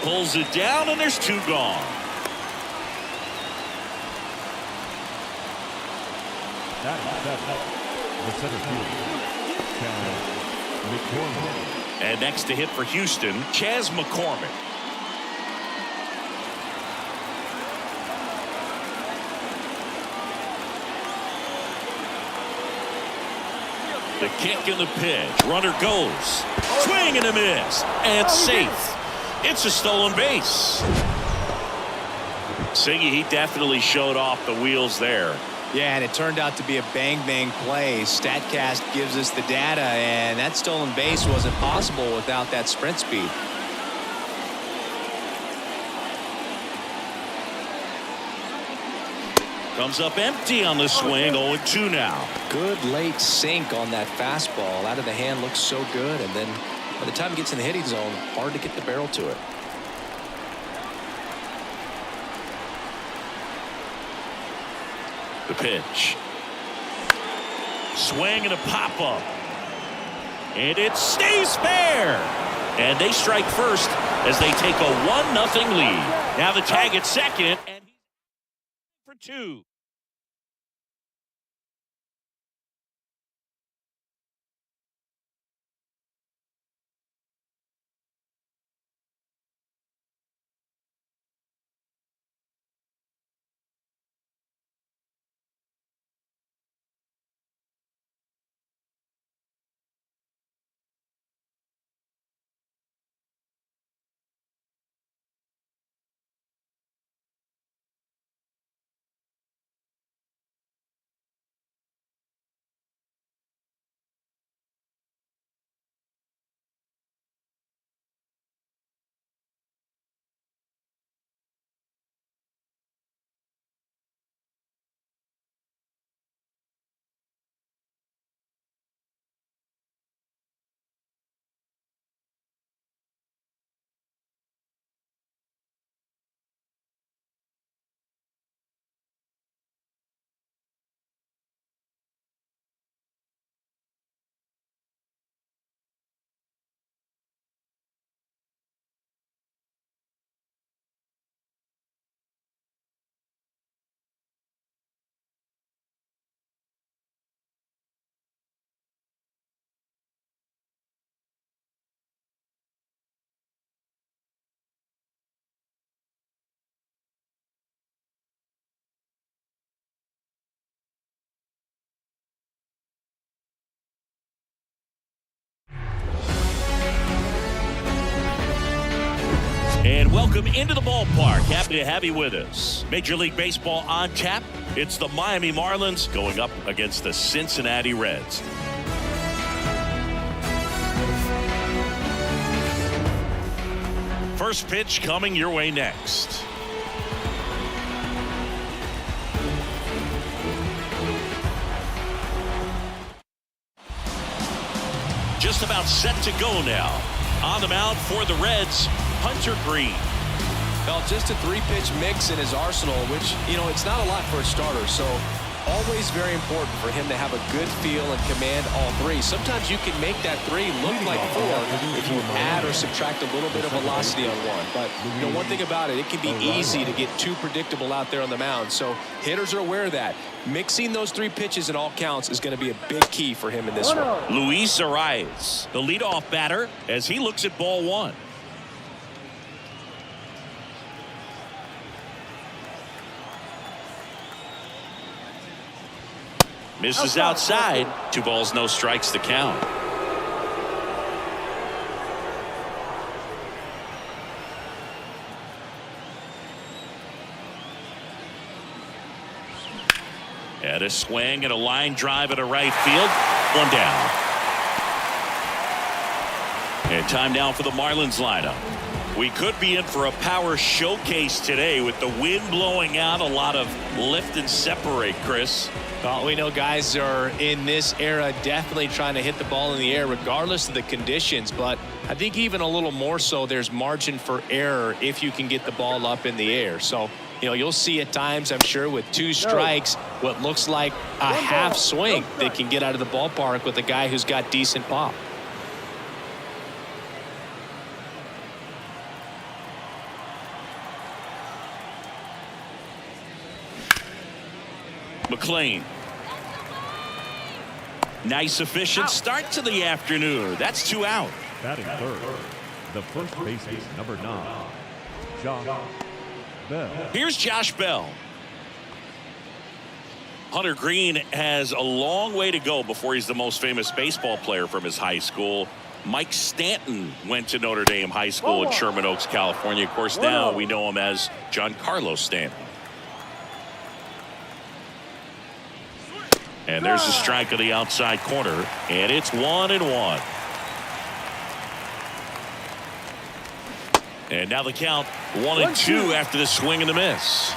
Speaker 2: pulls it down, and there's two gone.
Speaker 3: That the center field, McCormick.
Speaker 2: And next to hit for Houston, Chas McCormick. The kick and the pitch. Runner goes. Swing and a miss. And safe. It's a stolen base. Siggy, he definitely showed off the wheels there.
Speaker 1: Yeah, and it turned out to be a bang-bang play. StatCast gives us the data, and that stolen base wasn't possible without that sprint speed.
Speaker 2: Comes up empty on the swing. 0-2 now.
Speaker 1: Good late sink on that fastball. Out of the hand looks so good, and then by the time it gets in the hitting zone, hard to get the barrel to it.
Speaker 2: The pitch. Swing and a pop-up. And it stays fair. And they strike first as they take a 1-0 lead. Now the tag at second. And he's for two. And welcome into the ballpark. Happy to have you with us. Major League Baseball on tap. It's the Miami Marlins going up against the Cincinnati Reds. First pitch coming your way next. Just about set to go now. On the mound for the Reds, Hunter Green.
Speaker 1: Well, just a three-pitch mix in his arsenal, which, you know, it's not a lot for a starter. So always very important for him to have a good feel and command all three. Sometimes you can make that three look like four if you add or subtract a little bit of velocity on one. But, you know, one thing about it, it can be easy to get too predictable out there on the mound. So hitters are aware of that. Mixing those three pitches in all counts is going to be a big key for him in this one.
Speaker 2: Luis Arias, the leadoff batter, as he looks at ball one. Misses outside. 2 balls, no strikes to count. At a swing and a line drive at a right field. 1 down. And time now for the Marlins lineup. We could be in for a power showcase today with the wind blowing out. A lot of lift and separate, Chris.
Speaker 1: Well, we know guys are in this era definitely trying to hit the ball in the air regardless of the conditions, but I think even a little more so there's margin for error if you can get the ball up in the air. So, You know, you'll see at times, I'm sure, with 2 strikes, what looks like a half swing that can get out of the ballpark with a guy who's got decent pop.
Speaker 2: McLean. Nice, efficient start to the afternoon. That's 2 out.
Speaker 3: Batting third, the first baseman, number 9, Josh Bell.
Speaker 2: Here's Josh Bell. Hunter Green has a long way to go before he's the most famous baseball player from his high school. Mike Stanton went to Notre Dame High School in Sherman Oaks, California. Of course, now we know him as Giancarlo Stanton. And there's a strike on the outside corner, and it's 1-1. And now the count 1-2 after the swing and the miss.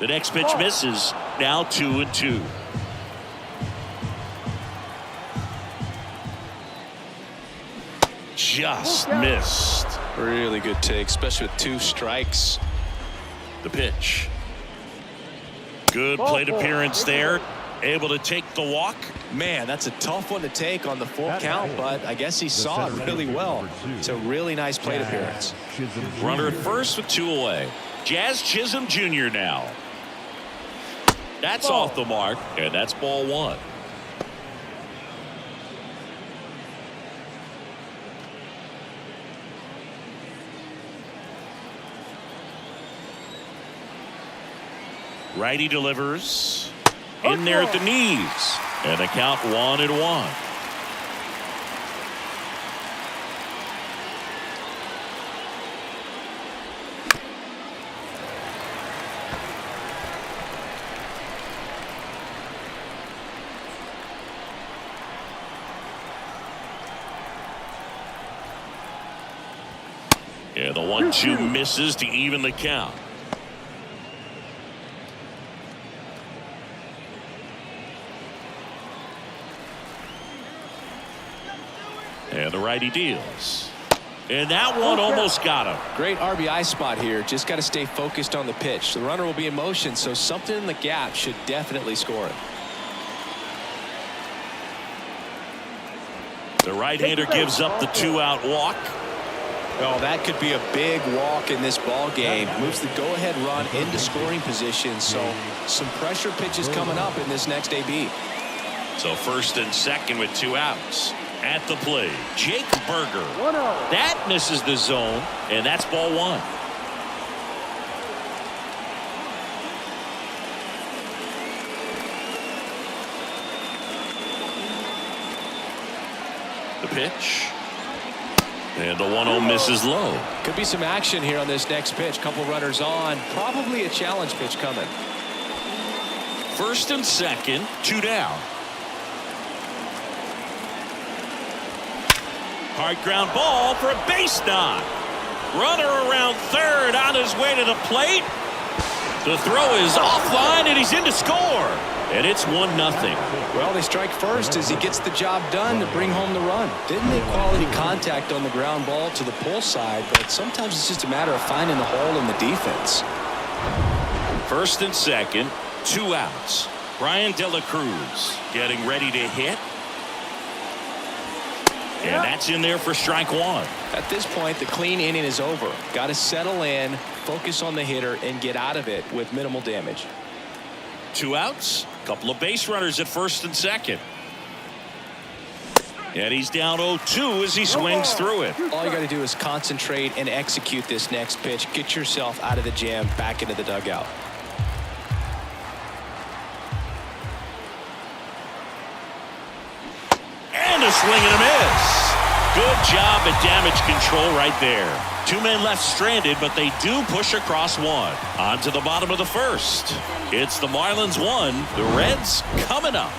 Speaker 2: The next pitch misses. Now 2-2. Just missed.
Speaker 1: Really good take, especially with 2 strikes.
Speaker 2: The pitch. Good plate appearance there. Able to take the walk.
Speaker 1: Man, that's a tough one to take on the full count, but I guess he saw it really well. It's a really nice plate appearance.
Speaker 2: Runner at first with 2 away. Jazz Chisholm Jr. now. That's off the mark, and that's ball 1. Righty delivers. In there at the knees. And the count 1-1. Yeah, the 1-2 misses to even the count. And the righty deals. And that one almost got him.
Speaker 1: Great RBI spot here. Just got to stay focused on the pitch. The runner will be in motion, so something in the gap should definitely score it.
Speaker 2: The right-hander gives up the 2-out walk.
Speaker 1: Oh, that could be a big walk in this ball game. Moves the go-ahead run into scoring position, so some pressure pitches coming up in this next AB.
Speaker 2: So first and second with 2 outs. At the plate, Jake Berger. That misses the zone, and that's ball 1. The pitch. And the 1-0 misses low.
Speaker 1: Could be some action here on this next pitch. Couple runners on. Probably a challenge pitch coming.
Speaker 2: First and second, 2 down. Hard ground ball for a base knock. Runner around third on his way to the plate. The throw is offline, and he's in to score. And it's 1-0.
Speaker 1: Well, they strike first as he gets the job done to bring home the run. Didn't make quality contact on the ground ball to the pull side, but sometimes it's just a matter of finding the hole in the defense.
Speaker 2: First and second, 2 outs. Brian De La Cruz getting ready to hit. And that's in there for strike 1.
Speaker 1: At this point, the clean inning is over. Got to settle in, focus on the hitter, and get out of it with minimal damage.
Speaker 2: 2 outs. Couple of base runners at first and second. And he's down 0-2 as he swings through it.
Speaker 1: All you got to do is concentrate and execute this next pitch. Get yourself out of the jam, back into the dugout.
Speaker 2: And a swing and a miss. Good job at damage control right there. 2 men left stranded, but they do push across 1. On to the bottom of the first. It's the Marlins 1, the Reds coming up.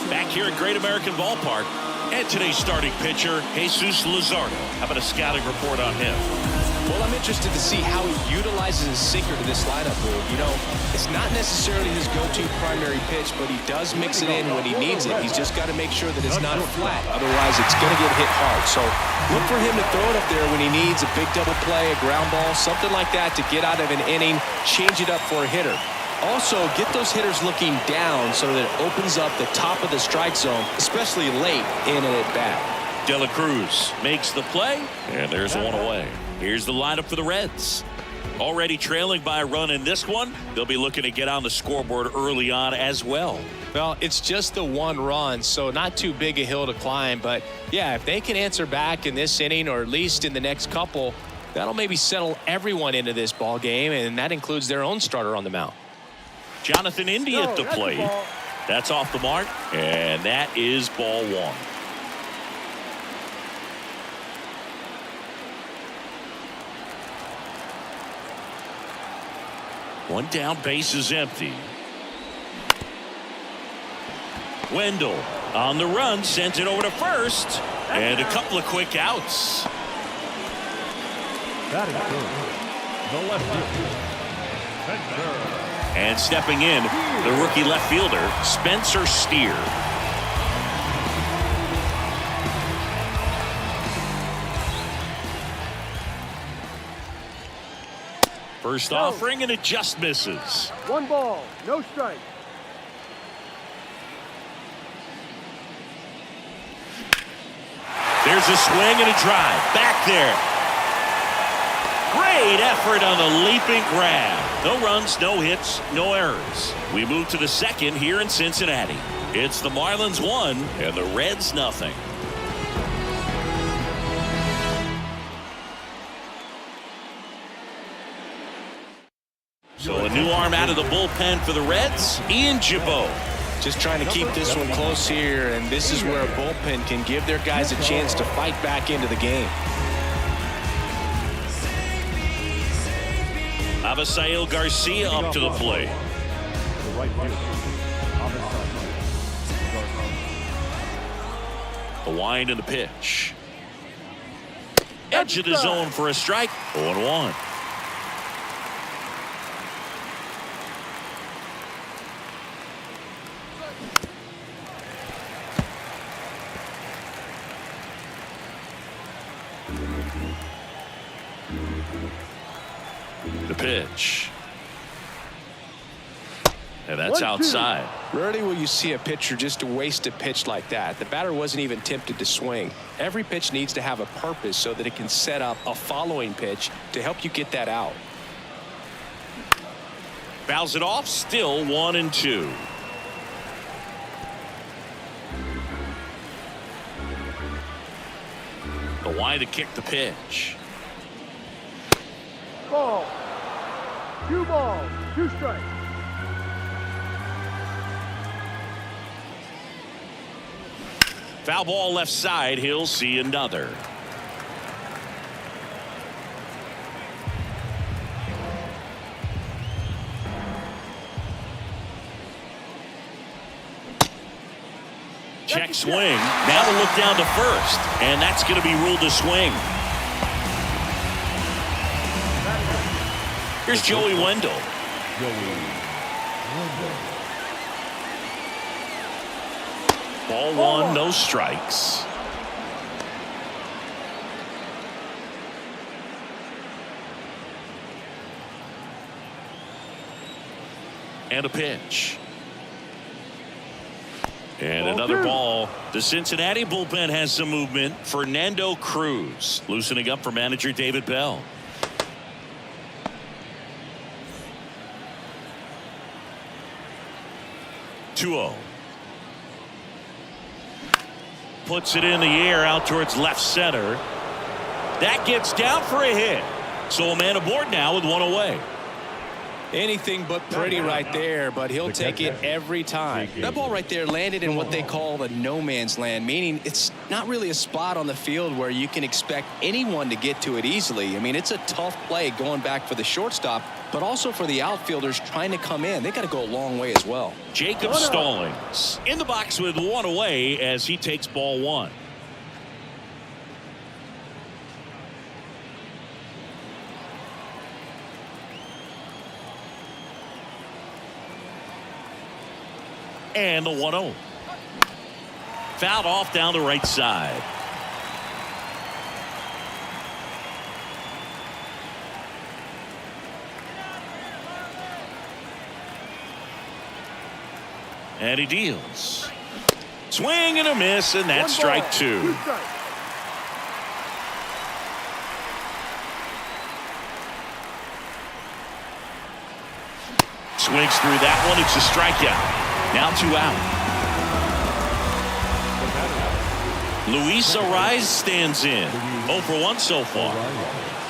Speaker 2: Back here at Great American Ballpark, And today's starting pitcher, Jesus Luzardo. How about a scouting report on him?
Speaker 1: Well, I'm interested to see how he utilizes his sinker to this lineup, Lou. You know, it's not necessarily his go-to primary pitch, but he does mix it in when he needs it. He's just got to make sure that it's not flat. Otherwise, it's going to get hit hard. So look for him to throw it up there when he needs a big double play, a ground ball, something like that to get out of an inning, change it up for a hitter. Also, get those hitters looking down so that it opens up the top of the strike zone, especially late in an at-bat.
Speaker 2: De La Cruz makes the play, and there's one away. Here's the lineup for the Reds. Already trailing by a run in this one. They'll be looking to get on the scoreboard early on as well.
Speaker 1: Well, it's just the one run, so not too big a hill to climb. But, yeah, if they can answer back in this inning or at least in the next couple, that'll maybe settle everyone into this ball game, and that includes their own starter on the mound.
Speaker 2: Jonathan Indy at the plate. That's off the mark, and that is ball one. One down, base is empty. Wendell on the run, sends it over to first, and a couple of quick outs.
Speaker 3: That is good. The left fielder, Spencer.
Speaker 2: And stepping in, the rookie left fielder, Spencer Steer. First offering, and it just misses.
Speaker 4: 1 ball, no strike.
Speaker 2: There's a swing and a drive. Back there. Great effort on the leaping grab. No runs, no hits, no errors. We move to the second here in Cincinnati. It's the Marlins 1 and the Reds nothing. So a new arm out of the bullpen for the Reds, Ian Gibaut.
Speaker 1: Just trying to keep this one close here, and this is where a bullpen can give their guys a chance to fight back into the game.
Speaker 2: Avisail Garcia up to the plate.
Speaker 3: The right fielder,
Speaker 2: The wind and the pitch. Edge of the zone for a strike. 0-1. The pitch. And that's outside.
Speaker 1: Rarely will you see a pitcher just waste a pitch like that. The batter wasn't even tempted to swing. Every pitch needs to have a purpose so that it can set up a following pitch to help you get that out.
Speaker 2: Fouls it off. Still 1-2. The wind to kick the pitch.
Speaker 4: Ball. 2 balls, 2 strikes.
Speaker 2: Foul ball left side. He'll see another. Check swing. Now to look down to first. And that's going to be ruled a swing. Here's Joey Wendell. Ball one, no strikes. And a pitch. And another ball. The Cincinnati bullpen has some movement. Fernando Cruz loosening up for manager David Bell. Puts it in the air out towards left center. That gets down for a hit. So a man aboard now with 1 away.
Speaker 1: Anything but pretty right there, but he'll take it every time. That ball right there landed in what they call the no man's land, meaning it's not really a spot on the field where you can expect anyone to get to it easily. I mean, it's a tough play going back for the shortstop, but also for the outfielders trying to come in. They got to go a long way as well.
Speaker 2: Jacob Stallings in the box with one away as he takes ball one. And the 1-0. Fouled off down the right side. And he deals. Swing and a miss, and that's strike two. Swings through that one. It's a strikeout. Now 2 out. Luis Ariz stands in. 0 for 1 so far.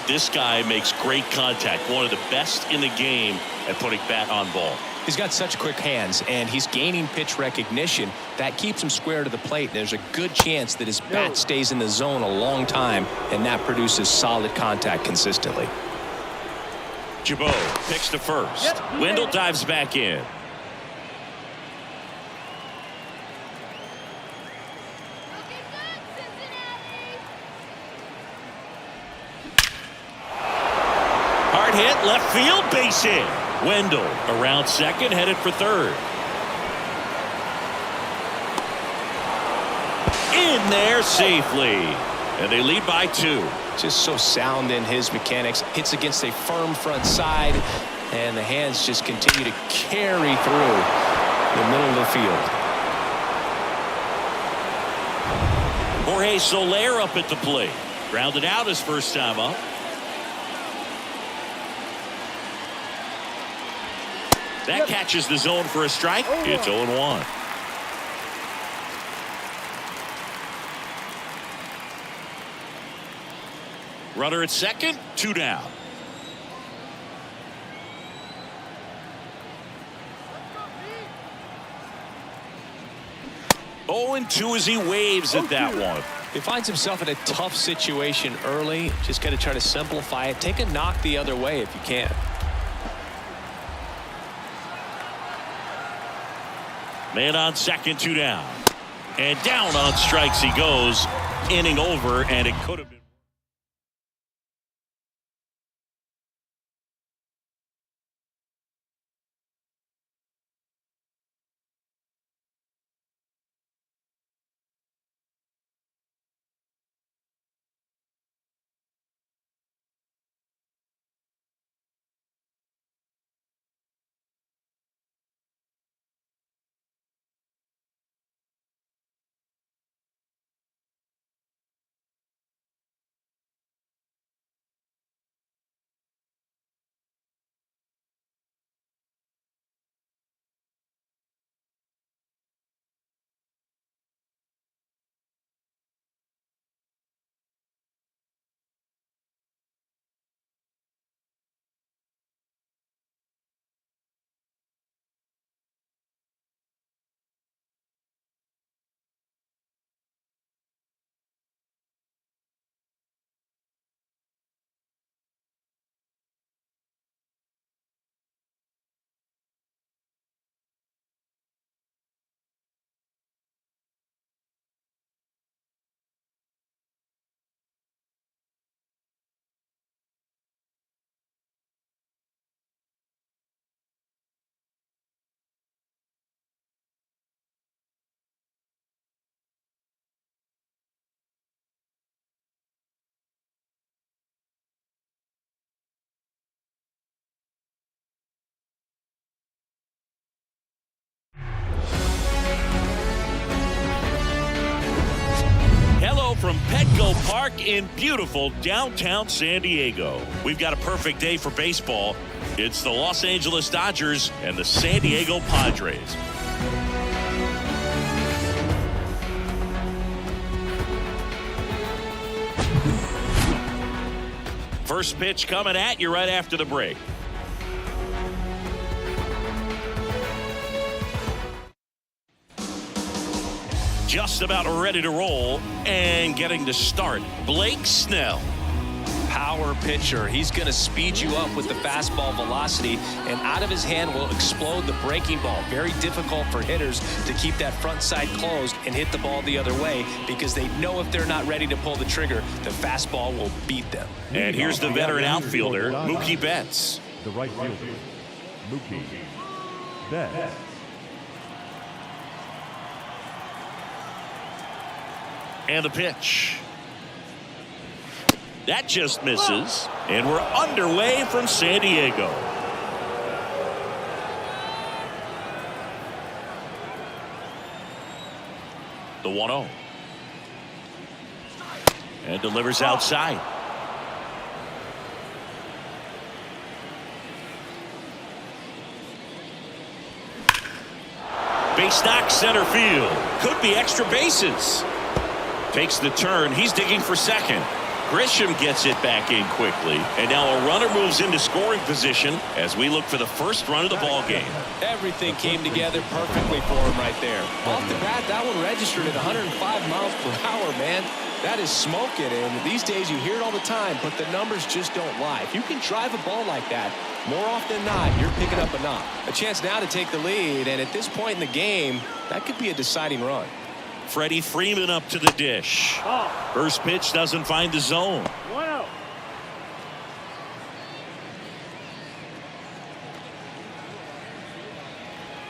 Speaker 2: This guy makes great contact. One of the best in the game at putting bat on ball.
Speaker 1: He's got such quick hands, and he's gaining pitch recognition. That keeps him square to the plate. There's a good chance that his bat stays in the zone a long time, and that produces solid contact consistently.
Speaker 2: Jabot picks to first. Wendell dives back in. Hard hit, left field, base hit. Wendell around second, headed for third. In there safely. And they lead by 2.
Speaker 1: Just so sound in his mechanics. Hits against a firm front side, and the hands just continue to carry through the middle of the field.
Speaker 2: Jorge Soler up at the plate. Grounded out his first time up. That catches the zone for a strike. It's 0-1. Runner at second, 2 down. Oh, and 2 as he waves at that one.
Speaker 1: He finds himself in a tough situation early. Just got to try to simplify it. Take a knock the other way if you can.
Speaker 2: Man on second, 2 down. And down on strikes he goes. Inning over, and it could have been. From Petco Park in beautiful downtown San Diego. We've got a perfect day for baseball. It's the Los Angeles Dodgers and the San Diego Padres. First pitch coming at you right after the break. just about ready to roll and getting to start. Blake Snell.
Speaker 1: Power pitcher. He's going to speed you up with the fastball velocity, and out of his hand will explode the breaking ball. Very difficult for hitters to keep that front side closed and hit the ball the other way, because they know if they're not ready to pull the trigger, the fastball will beat them.
Speaker 2: And here's the veteran outfielder, Mookie Betts.
Speaker 3: The right fielder, Mookie Betts.
Speaker 2: And the pitch. That just misses. And we're underway from San Diego. The 1-0. And delivers outside. Base knock center field. Could be extra bases. Takes the turn. He's digging for second. Grisham gets it back in quickly, and now a runner moves into scoring position as we look for the first run of the ball game.
Speaker 1: Everything came together perfectly for him right there. Off the bat, that one registered at 105 miles per hour, man. That is smoking, and these days you hear it all the time, but the numbers just don't lie. If you can drive a ball like that, more often than not, you're picking up a knock. A chance now to take the lead, and at this point in the game, that could be a deciding run.
Speaker 2: Freddie Freeman up to the dish. First pitch doesn't find the zone.
Speaker 4: 1-0.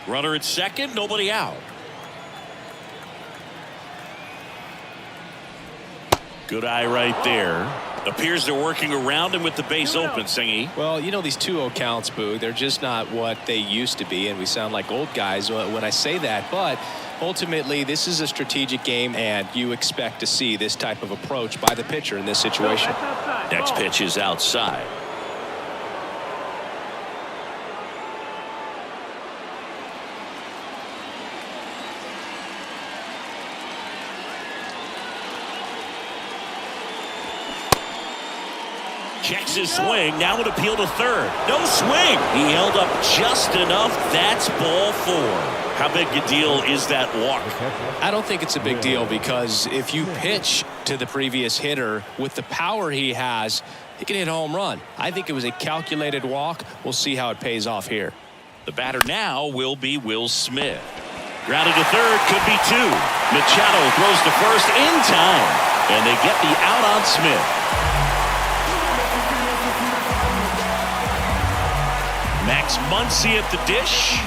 Speaker 2: Runner at second, nobody out. Good eye right there. Appears they're working around him with the base open, Singy.
Speaker 1: Well, you know, these 2-0 counts, Boo, they're just not what they used to be, and we sound like old guys when I say that, but ultimately this is a strategic game, and you expect to see this type of approach by the pitcher in this situation.
Speaker 2: Next pitch is outside. Checks his swing. Now an appeal to third. No swing. He held up just enough. That's ball 4. How big a deal is that walk?
Speaker 1: I don't think it's a big deal, because if you pitch to the previous hitter with the power he has, he can hit a home run. I think it was a calculated walk. We'll see how it pays off here.
Speaker 2: The batter now will be Will Smith. Grounded to third, could be 2. Machado throws to first in time, and they get the out on Smith. Max Muncy at the dish.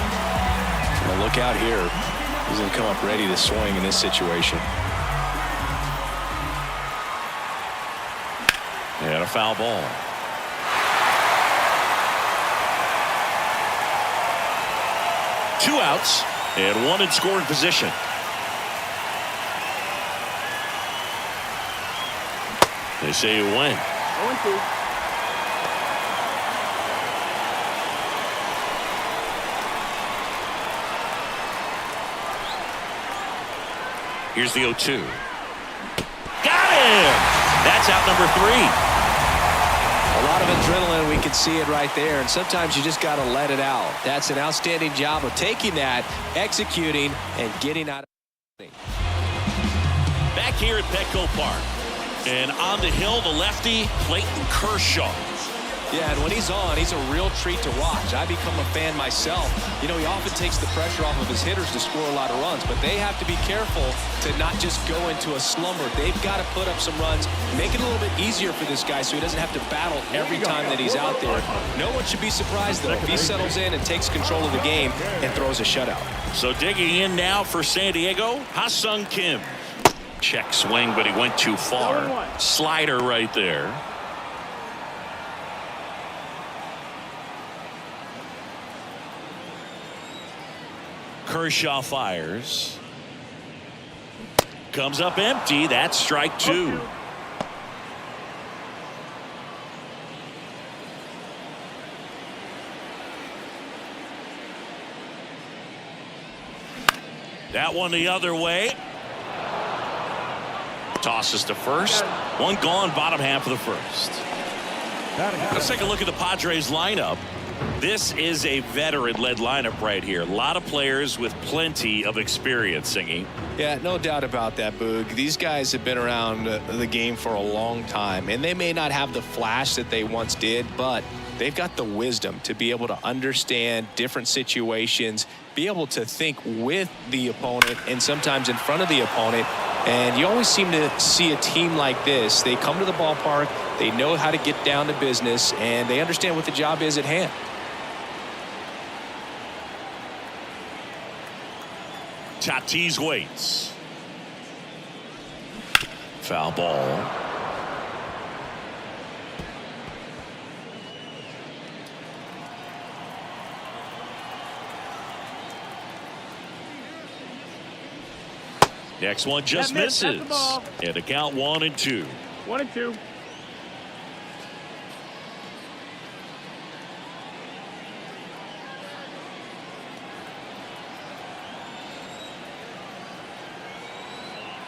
Speaker 1: Well, look out here. He's going to come up ready to swing in this situation.
Speaker 2: And a foul ball. Two outs and one in scoring position. They say you win.
Speaker 4: 0-2.
Speaker 2: Here's the 0-2. Got him! That's out number 3.
Speaker 1: A lot of adrenaline, we can see it right there, and sometimes you just got to let it out. That's an outstanding job of taking that, executing, and getting out of it.
Speaker 2: Back here at Petco Park. And on the hill, the lefty, Clayton Kershaw.
Speaker 1: Yeah, and when he's on, he's a real treat to watch. I become a fan myself. You know, he often takes the pressure off of his hitters to score a lot of runs, but they have to be careful to not just go into a slumber. They've got to put up some runs, make it a little bit easier for this guy so he doesn't have to battle every time that he's out there. No one should be surprised, though, if he settles in and takes control of the game and throws a shutout.
Speaker 2: So digging in now for San Diego, Ha-Sung Kim. Check swing, but he went too far. Slider right there. Kershaw fires. Comes up empty. That's strike 2. That one the other way. Tosses to first. One gone, bottom half of the first. Let's take a look at the Padres lineup. This is a veteran-led lineup right here. A lot of players with plenty of experience, Singy.
Speaker 1: Yeah, no doubt about that, Boog. These guys have been around the game for a long time, and they may not have the flash that they once did, but they've got the wisdom to be able to understand different situations, be able to think with the opponent and sometimes in front of the opponent. And you always seem to see a team like this. They come to the ballpark, they know how to get down to business, and they understand what the job is at hand.
Speaker 2: Tatis waits. Foul ball. Next one just misses. And a count 1-2.
Speaker 4: 1-2.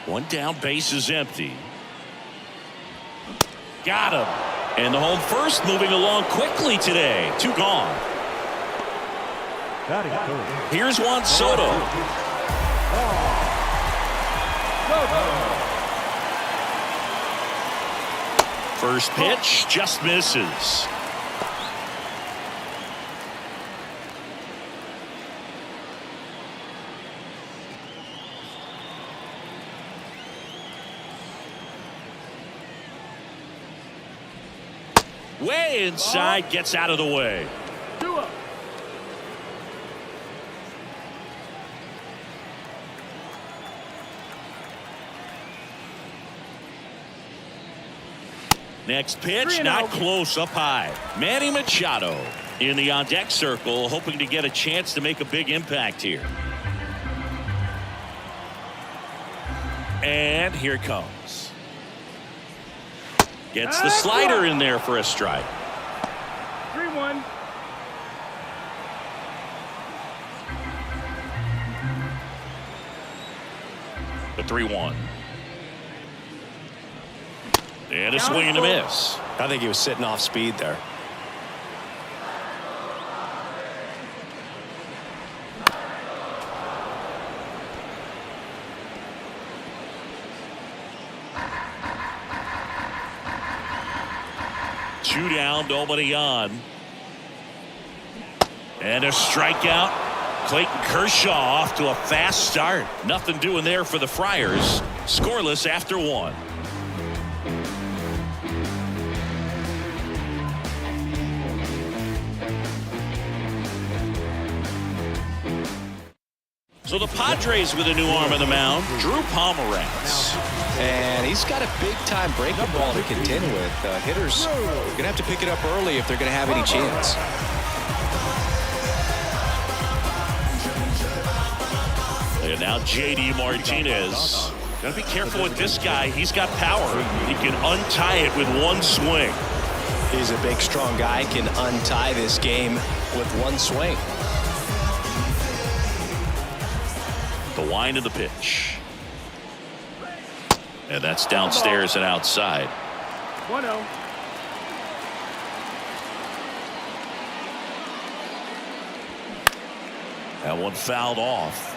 Speaker 2: One down, base is empty. Got him. And the home first moving along quickly today. 2 gone.
Speaker 3: Batting third.
Speaker 2: Here's Juan Soto. First pitch just misses. Way inside, gets out of the way.
Speaker 4: 2 up.
Speaker 2: Next pitch, not close, up high. Manny Machado in the on-deck circle, hoping to get a chance to make a big impact here. And here it comes. Gets the slider in there for a strike.
Speaker 4: 3-1.
Speaker 2: The 3-1. And a swing and a miss.
Speaker 1: I think he was sitting off speed there.
Speaker 2: Two down, nobody on. And a strikeout. Clayton Kershaw off to a fast start. Nothing doing there for the Friars. Scoreless after 1. So the Padres with a new arm on the mound, Drew Pomeranz.
Speaker 1: And he's got a big-time breaking ball to contend with. Hitters are going to have to pick it up early if they're going to have any chance.
Speaker 2: And now J.D. Martinez. Got to be careful with this guy. He's got power. He can untie it with one swing.
Speaker 1: He's a big, strong guy. Can untie this game with one swing.
Speaker 2: The wind of the pitch. And that's downstairs and outside.
Speaker 4: 1-0.
Speaker 2: That one fouled off.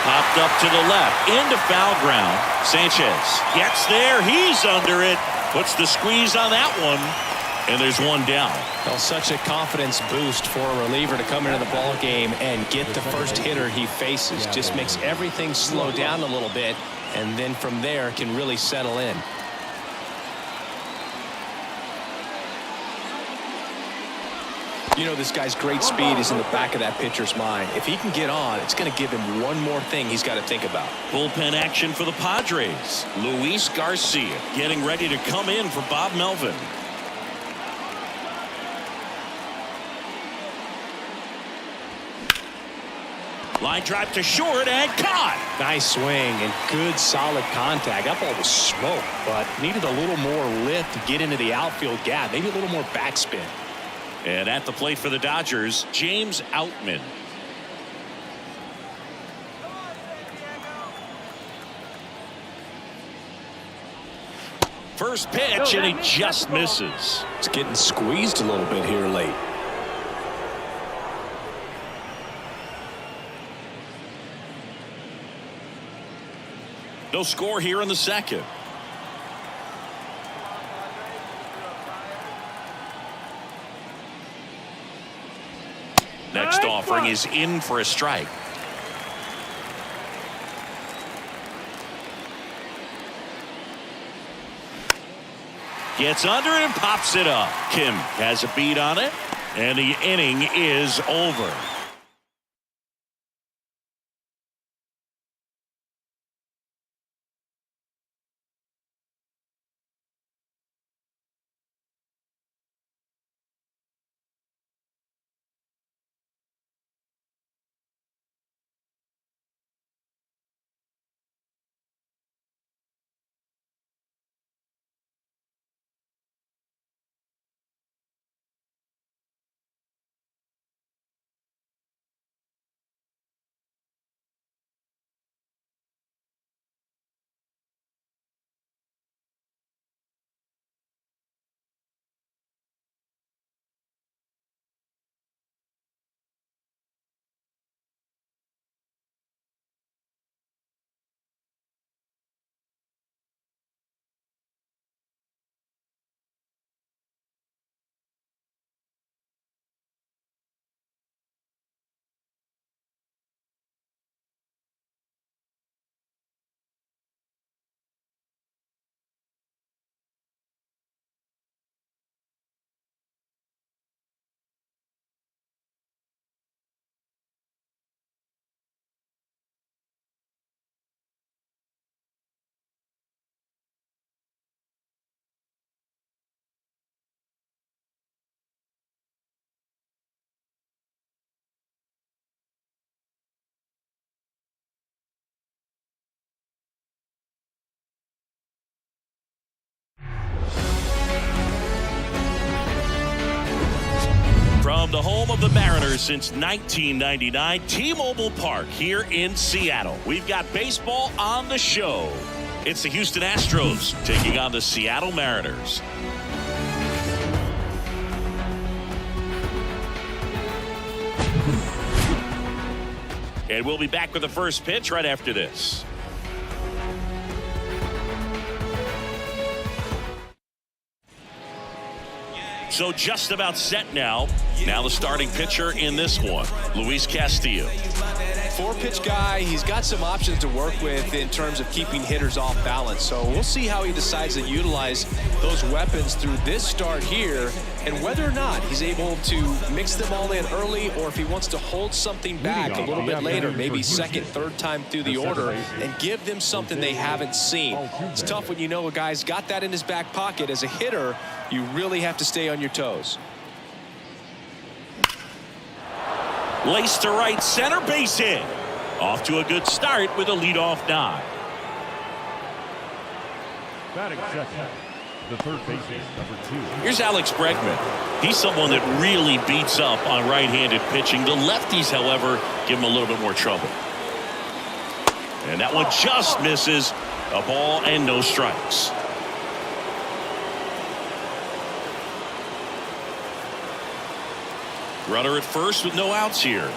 Speaker 2: Popped up to the left, into foul ground. Sanchez gets there, he's under it, puts the squeeze on that one, and there's one down.
Speaker 1: Well, such a confidence boost for a reliever to come into the ball game and get the first hitter he faces. Just makes everything slow down a little bit, and then from there can really settle in. You know, this guy's great speed is in the back of that pitcher's mind. If he can get on, it's going to give him one more thing he's got to think about.
Speaker 2: Bullpen action for the Padres. Luis Garcia getting ready to come in for Bob Melvin. Line drive to short and caught.
Speaker 1: Nice swing and good solid contact. That ball was smoked, but needed a little more lift to get into the outfield gap. Maybe a little more backspin.
Speaker 2: And at the plate for the Dodgers, James Outman. First pitch, and he just misses.
Speaker 1: It's getting squeezed a little bit here late.
Speaker 2: No score here in the second. Next offering is in for a strike. Gets under it and pops it up. Kim has a beat on it, and the inning is over. From the home of the Mariners since 1999, T-Mobile Park here in Seattle. We've got baseball on the show. It's the Houston Astros taking on the Seattle Mariners. And we'll be back with the first pitch right after this. So just about set now. Now the starting pitcher in this one, Luis Castillo.
Speaker 1: 4-pitch guy. He's got some options to work with in terms of keeping hitters off balance. So we'll see how he decides to utilize those weapons through this start here, and whether or not he's able to mix them all in early, or if he wants to hold something back a little bit later, maybe second, third time through the order, and give them something they haven't seen. It's tough when you know a guy's got that in his back pocket. As a hitter, you really have to stay on your toes.
Speaker 2: Laced to right center, base hit. Off to a good start with a leadoff nod.
Speaker 3: Batting second, the third baseman, number 2.
Speaker 2: Here's Alex Bregman. He's someone that really beats up on right-handed pitching. The lefties, however, give him a little bit more trouble. And that one just misses. A ball and no strikes. Runner at first with no outs here.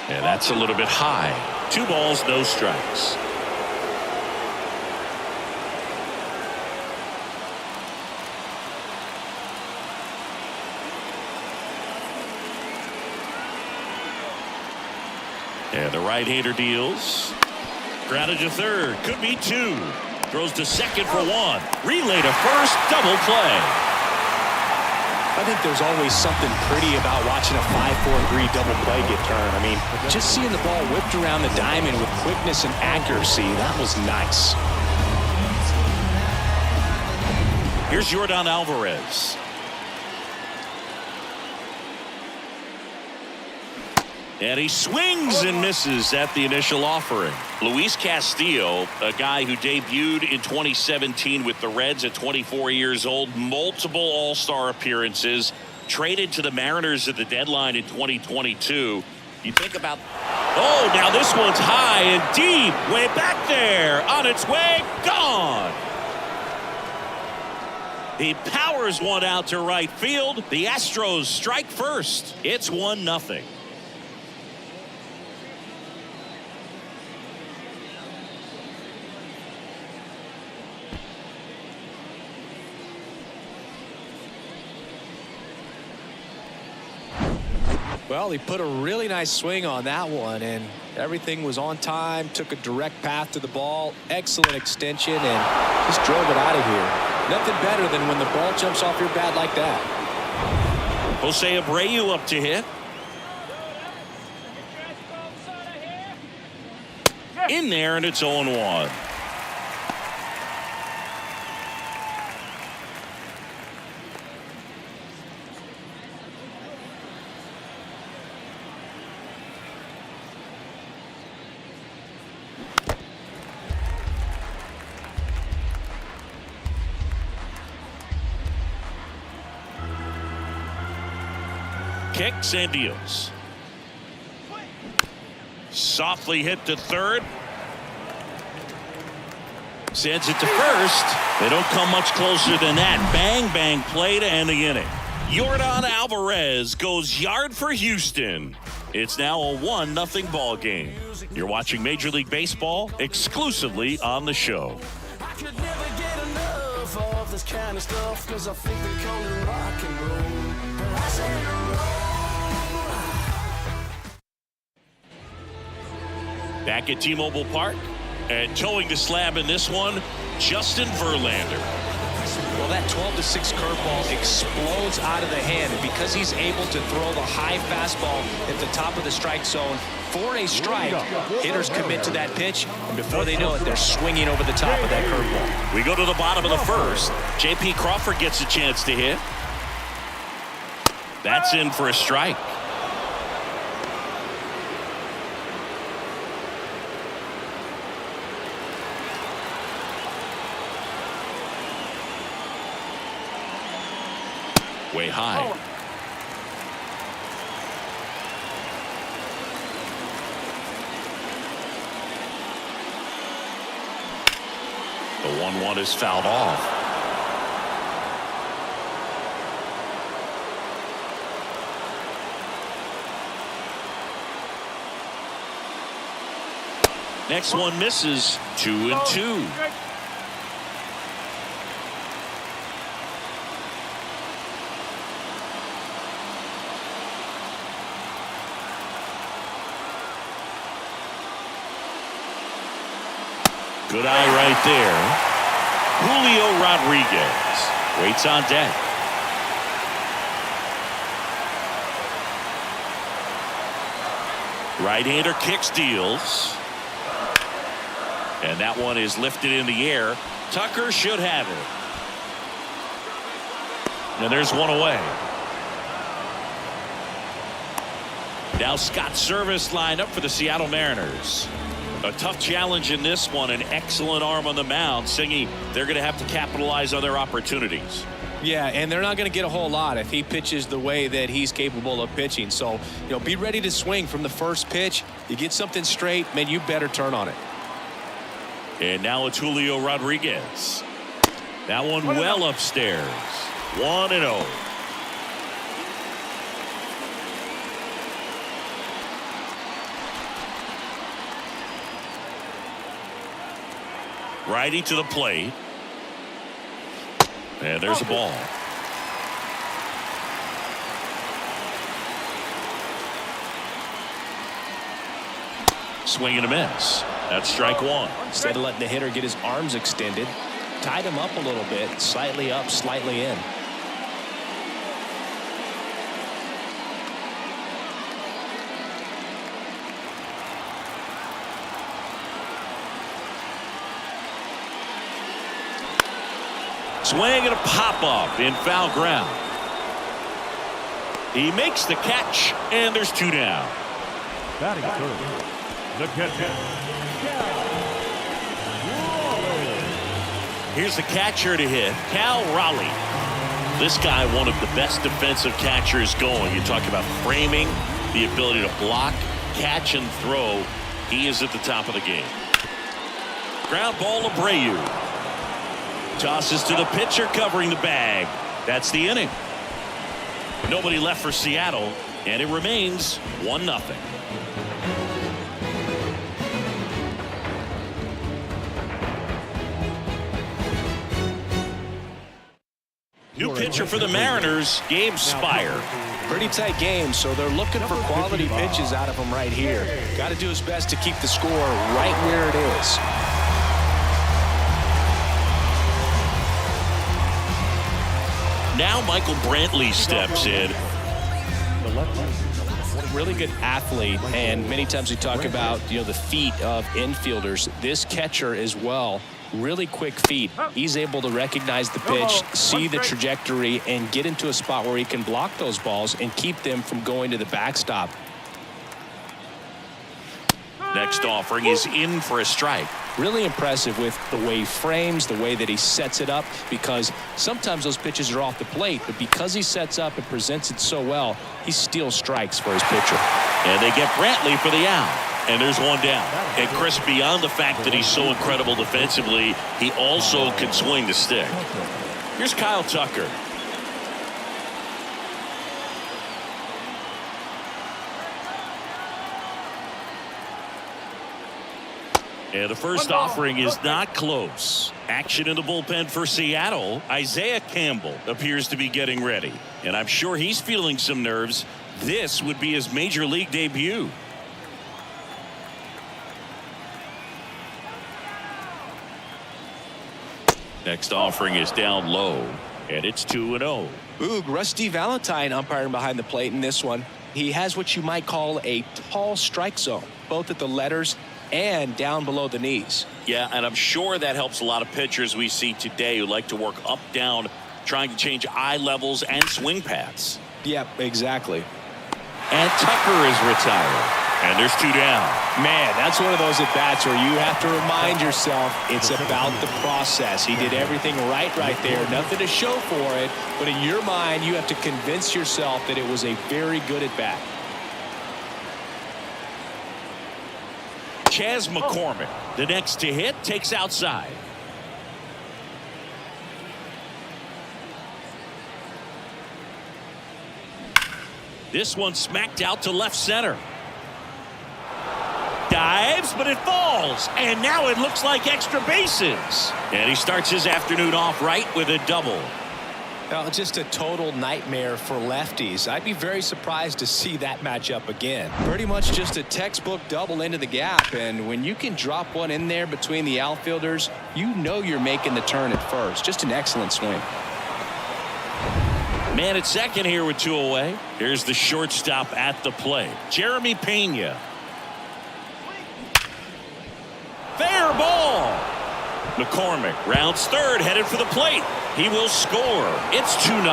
Speaker 2: And that's a little bit high. 2 balls, no strikes. And the right-hander deals. Grounded to third. Could be 2. Throws to second for 1. Relay to first. Double play.
Speaker 1: I think there's always something pretty about watching a 5-4-3 double play get turned. I mean, just seeing the ball whipped around the diamond with quickness and accuracy, that was nice.
Speaker 2: Here's Yordan Alvarez. And he swings and misses at the initial offering. Luis Castillo, a guy who debuted in 2017 with the Reds at 24 years old, multiple All-Star appearances, traded to the Mariners at the deadline in 2022. You think about Oh, now this one's high and deep. Way back there. On its way. Gone. He powers one out to right field. The Astros strike first. It's 1-0.
Speaker 1: Well, he put a really nice swing on that one, and everything was on time, took a direct path to the ball, excellent extension, and just drove it out of here. Nothing better than when the ball jumps off your bat like that.
Speaker 2: Jose Abreu up to hit. In there, and it's 0-1. Kicks and deals. Softly hit to third. Sends it to first. They don't come much closer than that. Bang, bang play to end the inning. Yordan Alvarez goes yard for Houston. It's now a 1-0 ball game. You're watching Major League Baseball exclusively on the show.
Speaker 7: I could never get enough of this kind of stuff, 'cause I think they call it rock and roll. But I say
Speaker 2: Back at T-Mobile Park, and towing the slab in this one, Justin Verlander.
Speaker 1: Well, that 12-6 curveball explodes out of the hand, and because he's able to throw the high fastball at the top of the strike zone for a strike, hitters commit to that pitch, and before they know it, they're swinging over the top of that curveball.
Speaker 2: We go to the bottom of the first. J.P. Crawford gets a chance to hit. That's in for a strike. Way high. The 1-1 is fouled off. Next one misses. 2-2. Good eye right there. Julio Rodriguez waits on deck. Right-hander kicks, deals. And that one is lifted in the air. Tucker should have it. And there's one away. Now Scott Service lined up for the Seattle Mariners. A tough challenge in this one. An excellent arm on the mound. Singy, they're going to have to capitalize on their opportunities.
Speaker 1: Yeah, and they're not going to get a whole lot if he pitches the way that he's capable of pitching. So, be ready to swing from the first pitch. You get something straight, man, you better turn on it.
Speaker 2: And now it's Julio Rodriguez. That one well upstairs. 1-0. Righty to the plate. And there's a ball. Swing and a miss. That's strike one.
Speaker 1: Instead of letting the hitter get his arms extended, tied him up a little bit, slightly up, slightly in.
Speaker 2: Swing and a pop-up in foul ground. He makes the catch, and there's two down.
Speaker 3: Batting third, the catcher.
Speaker 2: Here's the catcher to hit, Cal Raleigh. This guy, one of the best defensive catchers going. You talk about framing, the ability to block. catch and throw, he is at the top of the game. Ground ball, Abreu. Tosses to the pitcher covering the bag. That's the inning. Nobody left for Seattle, and it remains 1-0. New pitcher for the Mariners, Gabe Spire.
Speaker 1: Pretty tight game, so they're looking for quality pitches out of him right here. Got to do his best to keep the score right where it is.
Speaker 2: Now Michael Brantley steps in.
Speaker 1: Really good athlete, and many times we talk about the feet of infielders. This catcher as well, really quick feet. He's able to recognize the pitch, see the trajectory, and get into a spot where he can block those balls and keep them from going to the backstop.
Speaker 2: Next offering is in for a strike.
Speaker 1: Really impressive with the way he frames, the way that he sets it up, because sometimes those pitches are off the plate, but because he sets up and presents it so well, he steals strikes for his pitcher.
Speaker 2: And they get Brantley for the out. And there's one down. And Chris, beyond the fact that he's so incredible defensively, he also can swing the stick. Here's Kyle Tucker. And the first offering is not close. Action in the bullpen for Seattle. Isaiah Campbell appears to be getting ready. And I'm sure he's feeling some nerves. This would be his major league debut. Next offering is down low. And it's 2-0.
Speaker 1: Boog, Rusty Valentine umpiring behind the plate in this one. He has what you might call a tall strike zone, both at the letters and down below the knees.
Speaker 2: Yeah, and I'm sure that helps a lot of pitchers we see today who like to work up, down, trying to change eye levels and swing paths.
Speaker 1: Yep, exactly.
Speaker 2: And Tucker is retired. And there's 2 down.
Speaker 1: Man, that's one of those at-bats where you have to remind yourself it's about the process. He did everything right there. Nothing to show for it, but in your mind, you have to convince yourself that it was a very good at-bat.
Speaker 2: Chas McCormick, the next to hit, takes outside. This one smacked out to left center. Dives, but it falls. And now it looks like extra bases. And he starts his afternoon off right with a double.
Speaker 1: Well, just a total nightmare for lefties. I'd be very surprised to see that matchup again. Pretty much just a textbook double into the gap, and when you can drop one in there between the outfielders, you know you're making the turn at first. Just an excellent swing.
Speaker 2: Man at second here with 2 away. Here's the shortstop at the plate, Jeremy Pena. Fair ball. McCormick rounds third, headed for the plate. He will score. It's 2-0.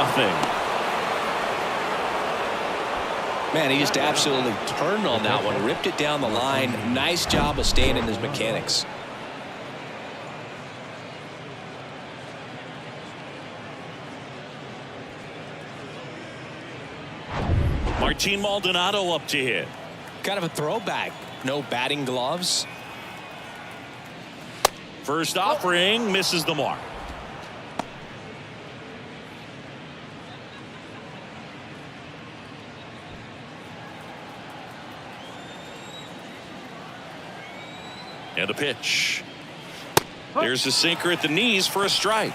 Speaker 1: Man, he just absolutely turned on that one, ripped it down the line. Nice job of staying in his mechanics.
Speaker 2: Martin Maldonado up to hit.
Speaker 1: Kind of a throwback. No batting gloves.
Speaker 2: First offering misses the mark. And a pitch. There's a sinker at the knees for a strike.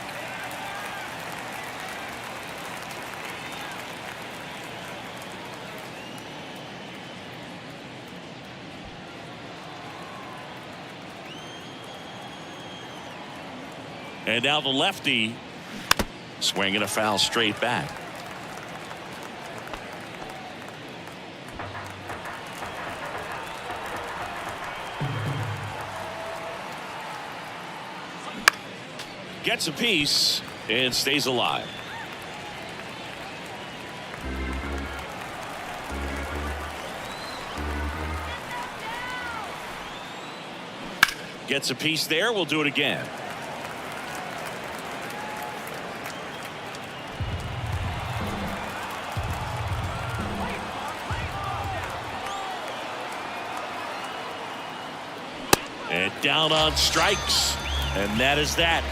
Speaker 2: And now the lefty swinging a foul straight back. Gets a piece and stays alive. Gets a piece there. We'll do it again. And down on strikes. And that is that.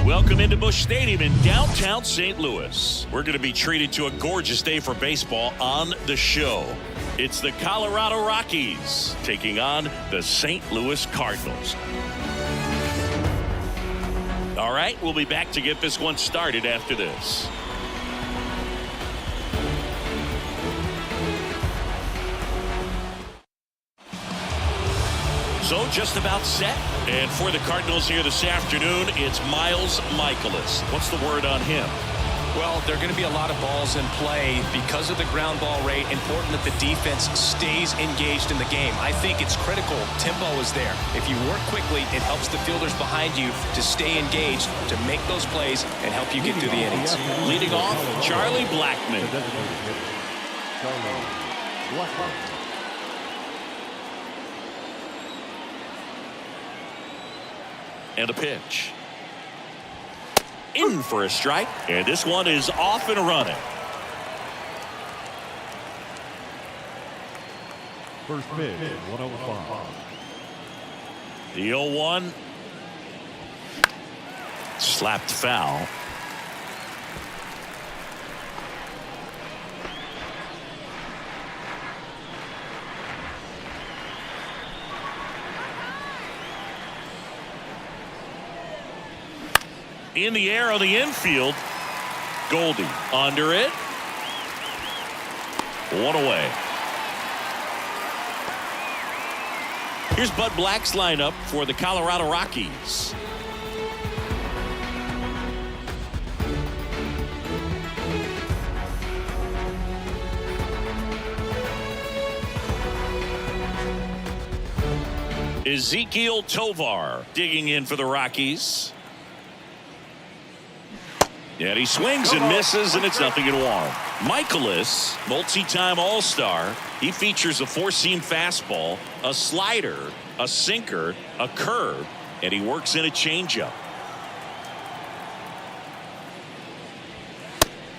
Speaker 2: Welcome into Busch Stadium in downtown St. Louis. We're going to be treated to a gorgeous day for baseball on the show. It's the Colorado Rockies taking on the St. Louis Cardinals. All right, we'll be back to get this one started after this. So just about set. And for the Cardinals here this afternoon, it's Miles Mikolas. What's the word on him?
Speaker 1: Well, there are going to be a lot of balls in play because of the ground ball rate. Important that the defense stays engaged in the game. I think it's critical. Tempo is there. If you work quickly, it helps the fielders behind you to stay engaged, to make those plays, and help you get through the innings.
Speaker 2: Leading off, Charlie Blackmon. And a pitch. In for a strike. And this one is off and running.
Speaker 3: First pitch, 105.
Speaker 2: The 0-1. Slapped foul. In the air on the infield. Goldie under it. One away. Here's Bud Black's lineup for the Colorado Rockies. Ezequiel Tovar digging in for the Rockies. And he swings and misses, and it's 0-1. Mikolas, multi-time All-Star. He features a four-seam fastball, a slider, a sinker, a curve, and he works in a changeup.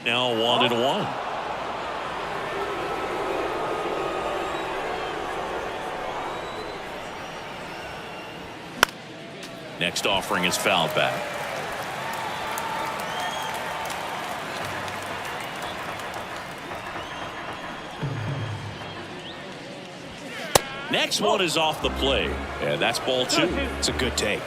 Speaker 2: Now 1-1. Next offering is fouled back. Next one is off the plate, and that's ball two.
Speaker 1: It's a good take.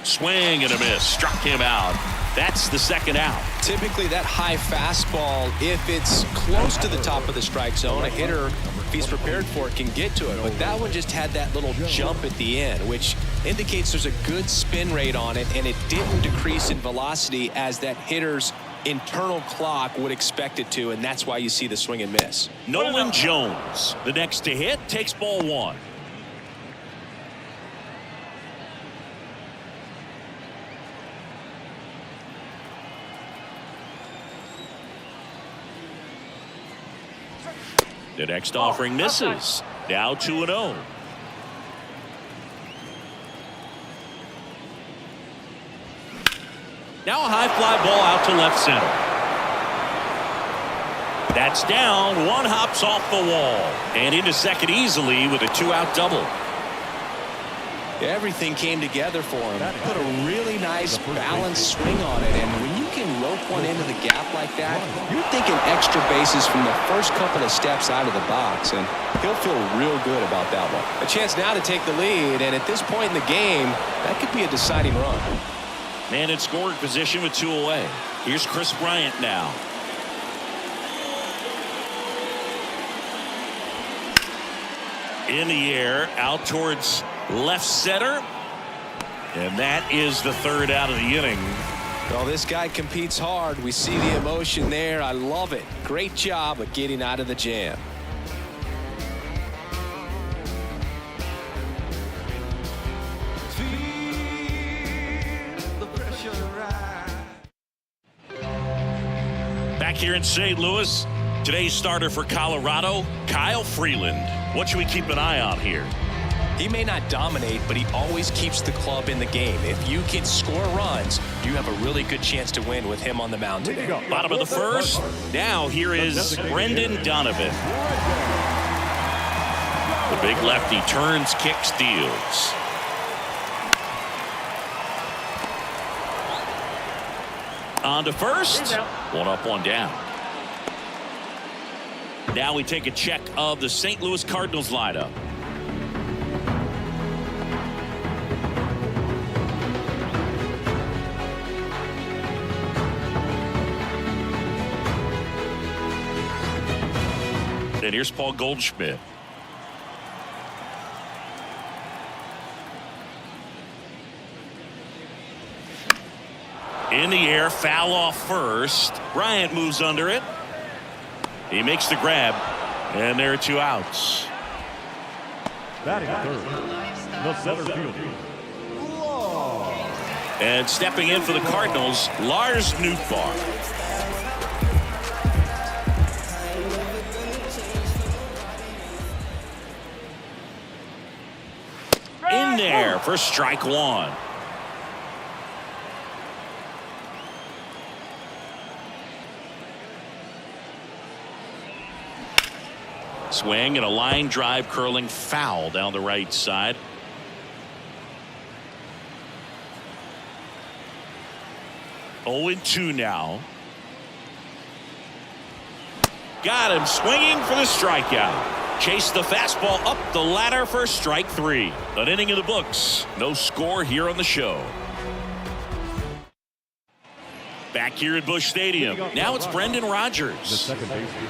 Speaker 2: Swing and a miss. Struck him out. That's the second out.
Speaker 1: Typically that high fastball, if it's close to the top of the strike zone, a hitter if he's prepared for it, can get to it. But that one just had that little jump at the end, which indicates there's a good spin rate on it, and it didn't decrease in velocity as that hitter's internal clock would expect it to, and that's why you see the swing and miss.
Speaker 2: Nolan Jones, the next to hit, takes ball one. The next offering misses. Now 2-0. Now a high fly ball out to left center. That's down. One hops off the wall and into second easily with a 2-out double.
Speaker 1: Everything came together for him. Put a really nice balanced swing on it, and when you can rope one into the gap like that, you're thinking extra bases from the first couple of steps out of the box, and he'll feel real good about that one. A chance now to take the lead, and at this point in the game, that could be a deciding run.
Speaker 2: Man in scoring position with 2 away. Here's Chris Bryant now. In the air, out towards left center. And that is the 3rd out of the inning.
Speaker 1: Well, this guy competes hard. We see the emotion there. I love it. Great job of getting out of the jam.
Speaker 2: Back here in St. Louis, today's starter for Colorado, Kyle Freeland. What should we keep an eye on here?
Speaker 1: He may not dominate, but he always keeps the club in the game. If you can score runs, you have a really good chance to win with him on the mound today.
Speaker 2: Bottom of the 1st. Now here is Brendan Donovan. The big lefty turns, kicks, deals. On to first. 1 up, 1 down. Now we take a check of the St. Louis Cardinals lineup. And here's Paul Goldschmidt. In the air, foul off first. Bryant moves under it. He makes the grab, and there are 2 outs.
Speaker 3: Batting 3rd, the center fielder.
Speaker 2: And stepping in for the Cardinals, Lars Nootbaar. In there for strike 1. Swing and a line drive curling foul down the right side. Oh, 2 now. Got him swinging for the strikeout. Chase the fastball up the ladder for strike 3. An inning in the books. No score here on the show. Back here at Busch Stadium. Now it's Brendan
Speaker 3: The
Speaker 2: Rodgers.
Speaker 3: second baseman.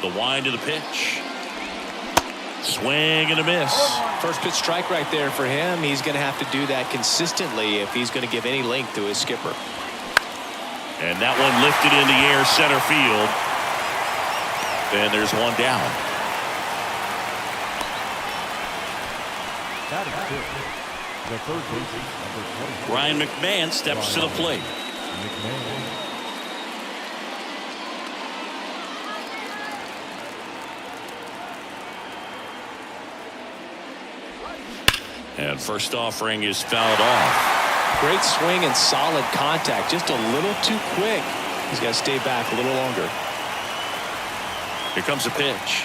Speaker 2: The wind of the pitch. Swing and a miss.
Speaker 1: First pitch strike right there for him. He's going to have to do that consistently if he's going to give any length to his skipper.
Speaker 2: And that one lifted in the air center field. And there's 1 down.
Speaker 3: Batting 5th, the 3rd baseman, number 24.
Speaker 2: Ryan McMahon steps to the plate.
Speaker 3: McMahon.
Speaker 2: And first offering is fouled off.
Speaker 1: Great swing and solid contact. Just a little too quick. He's got to stay back a little longer.
Speaker 2: Here comes a pitch.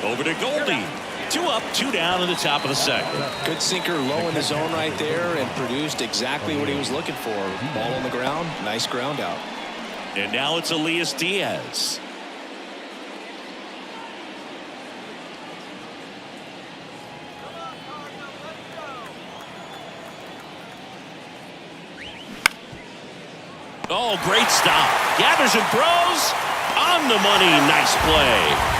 Speaker 2: Over to Goldie. 2 up, 2 down in the top of the 2nd.
Speaker 1: Good sinker low in the zone right there and produced exactly what he was looking for. Ball on the ground. Nice ground out.
Speaker 2: And now it's Elias Diaz. Oh, great stop. Gathers and throws. On the money. Nice play.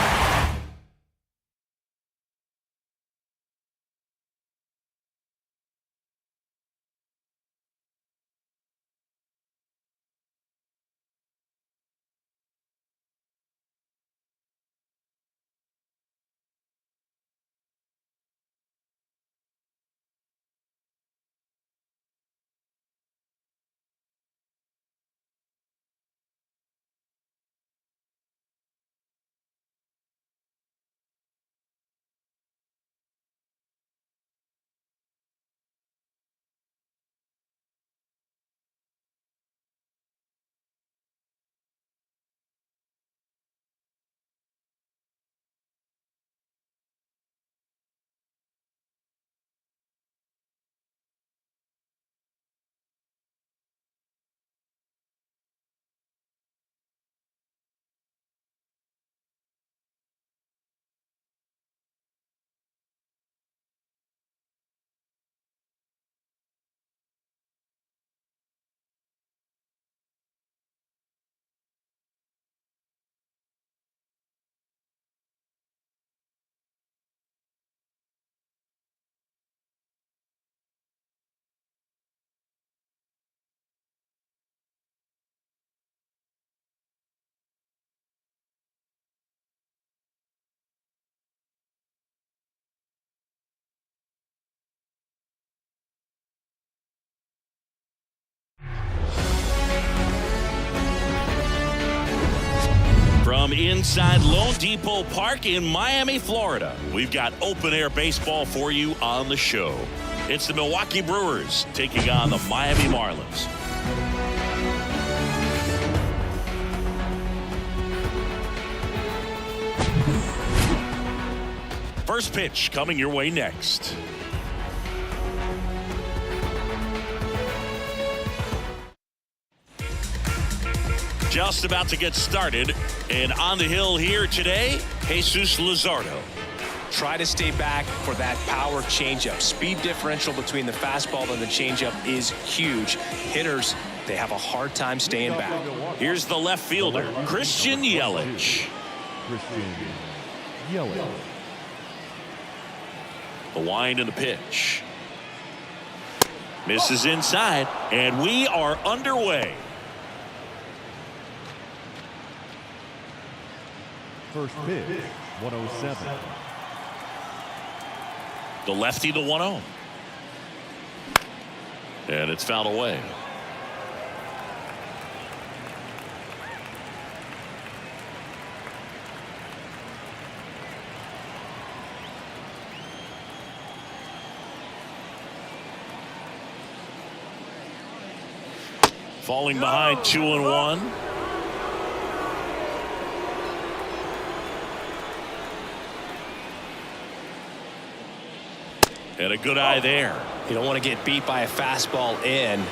Speaker 2: From inside Lone Depot Park in Miami, Florida, we've got open-air baseball for you on the show. It's the Milwaukee Brewers taking on the Miami Marlins. First pitch coming your way next. Just about to get started, and on the hill here today, Jesus Luzardo.
Speaker 1: Try to stay back for that power changeup. Speed differential between the fastball and the changeup is huge. Hitters, they have a hard time staying back.
Speaker 2: Here's the left fielder, Christian Yelich.
Speaker 3: Christian Yelich.
Speaker 2: The wind and the pitch. Misses inside, and we are underway.
Speaker 3: First pitch, 107.
Speaker 2: The lefty to 1-0. And it's fouled away. Falling behind 2-1. And a good eye there.
Speaker 1: You don't want to get beat by a fastball in,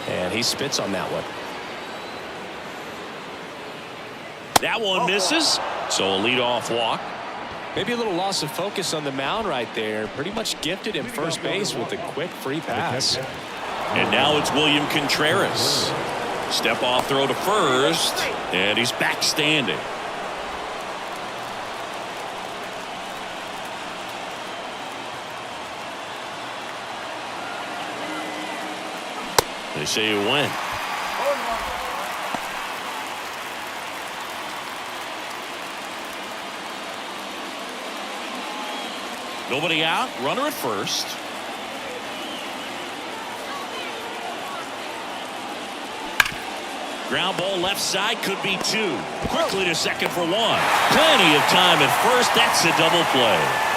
Speaker 1: and he spits on that one.
Speaker 2: That one misses, so a leadoff walk.
Speaker 1: Maybe a little loss of focus on the mound right there. Pretty much gifted him first base with a quick free pass.
Speaker 2: And now it's William Contreras. Step off throw to first, and he's back standing. They say you win. Nobody out, runner at first. Ground ball left side, could be two. Quickly to second for one. Plenty of time at first. That's a double play.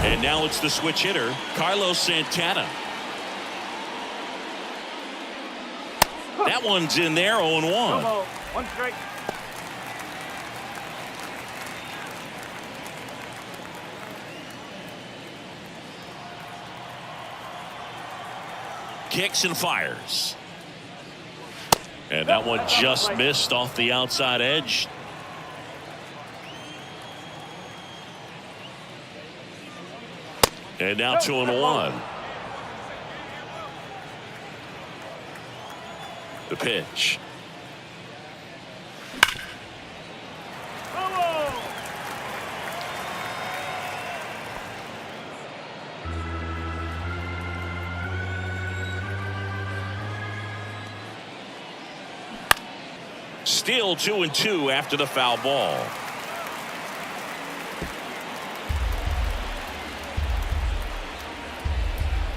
Speaker 2: And now it's the switch hitter, Carlos Santana. That one's in there, 0-1.
Speaker 4: One strike.
Speaker 2: Kicks and fires. And that one just missed off the outside edge. And now 2-1. The pitch. Still 2-2 after the foul ball.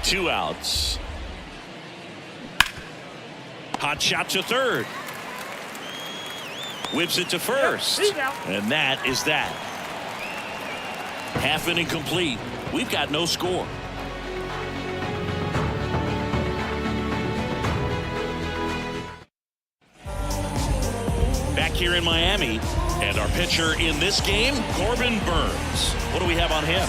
Speaker 2: Two outs. Hot shot to third. Whips it to first. And that is that. Half inning complete. We've got no score. Back here in Miami, and our pitcher in this game, Corbin Burns. What do we have on him?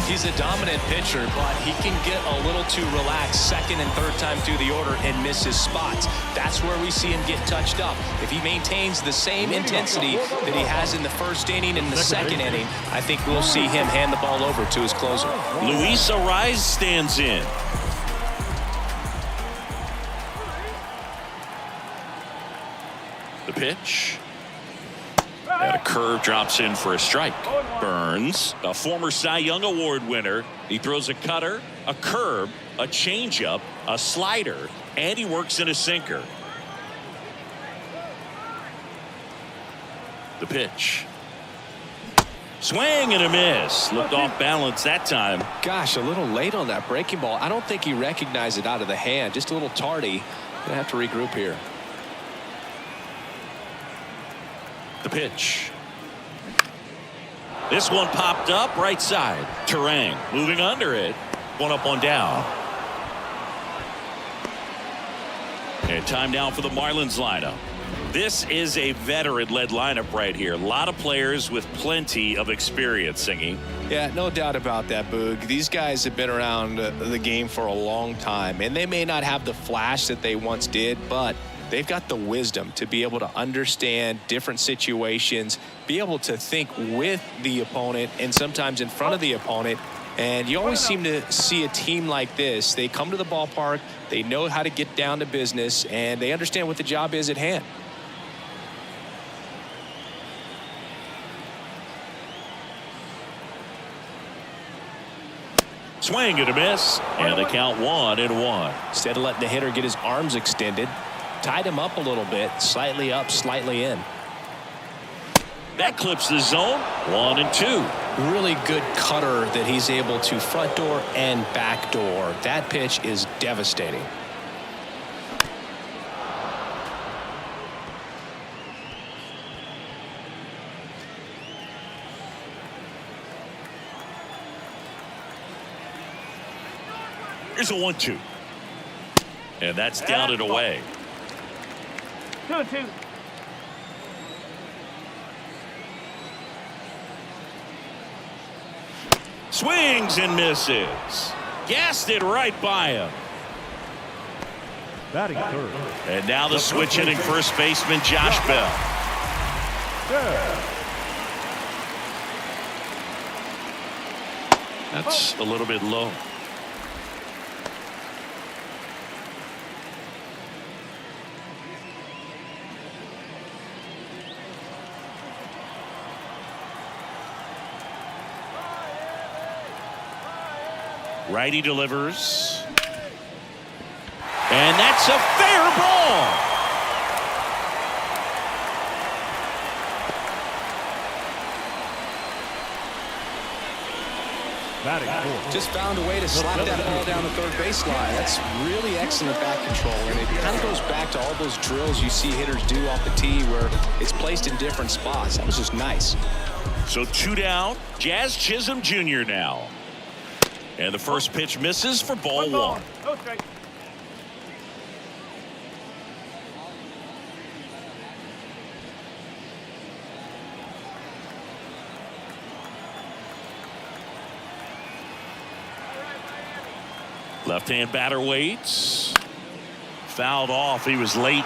Speaker 1: He's a dominant pitcher, but he can get a little too relaxed second and third time through the order and miss his spots. That's where we see him get touched up. If he maintains the same intensity that he has in the first inning and the second inning, I think we'll see him hand the ball over to his closer.
Speaker 2: Luis Arraez stands in. The pitch. And a curve drops in for a strike. Burns, a former Cy Young Award winner. He throws a cutter, a curve, a changeup, a slider, and he works in a sinker. The pitch. Swing and a miss. Looked off balance that time.
Speaker 1: Gosh, a little late on that breaking ball. I don't think he recognized it out of the hand. Just a little tardy. Gonna have to regroup here.
Speaker 2: The pitch. This one popped up right side. Terang moving under it. One up, one down. And time now for the Marlins lineup. This is a veteran-led lineup right here. A lot of players with plenty of experience, Singy.
Speaker 1: Yeah, no doubt about that, Boog. These guys have been around the game for a long time, and they may not have the flash that they once did, but they've got the wisdom to be able to understand different situations, be able to think with the opponent and sometimes in front of the opponent. And you always seem to see a team like this. They come to the ballpark, they know how to get down to business, and they understand what the job is at hand.
Speaker 2: Swing and a miss, and the count 1-1.
Speaker 1: Instead of letting the hitter get his arms extended, tied him up a little bit, slightly up, slightly in.
Speaker 2: That clips the zone. 1-2.
Speaker 1: Really good cutter that he's able to front door and back door. That pitch is devastating.
Speaker 2: Here's a 1-2. And that's down and away.
Speaker 4: 2-2.
Speaker 2: Swings and misses. Gassed it right by him.
Speaker 3: Batting third.
Speaker 2: And now the switch hitting first baseman Josh Bell. That's a little bit low. Righty delivers. And that's a fair ball.
Speaker 3: Batting fourth.
Speaker 1: Just found a way to slap that ball down the third baseline. That's really excellent bat control, and it kind of goes back to all those drills you see hitters do off the tee where it's placed in different spots. That was just nice.
Speaker 2: So 2 down. Jazz Chisholm Jr. now. And the first pitch misses for ball 1.
Speaker 4: No strike.
Speaker 2: Left-hand batter waits. Fouled off. He was late.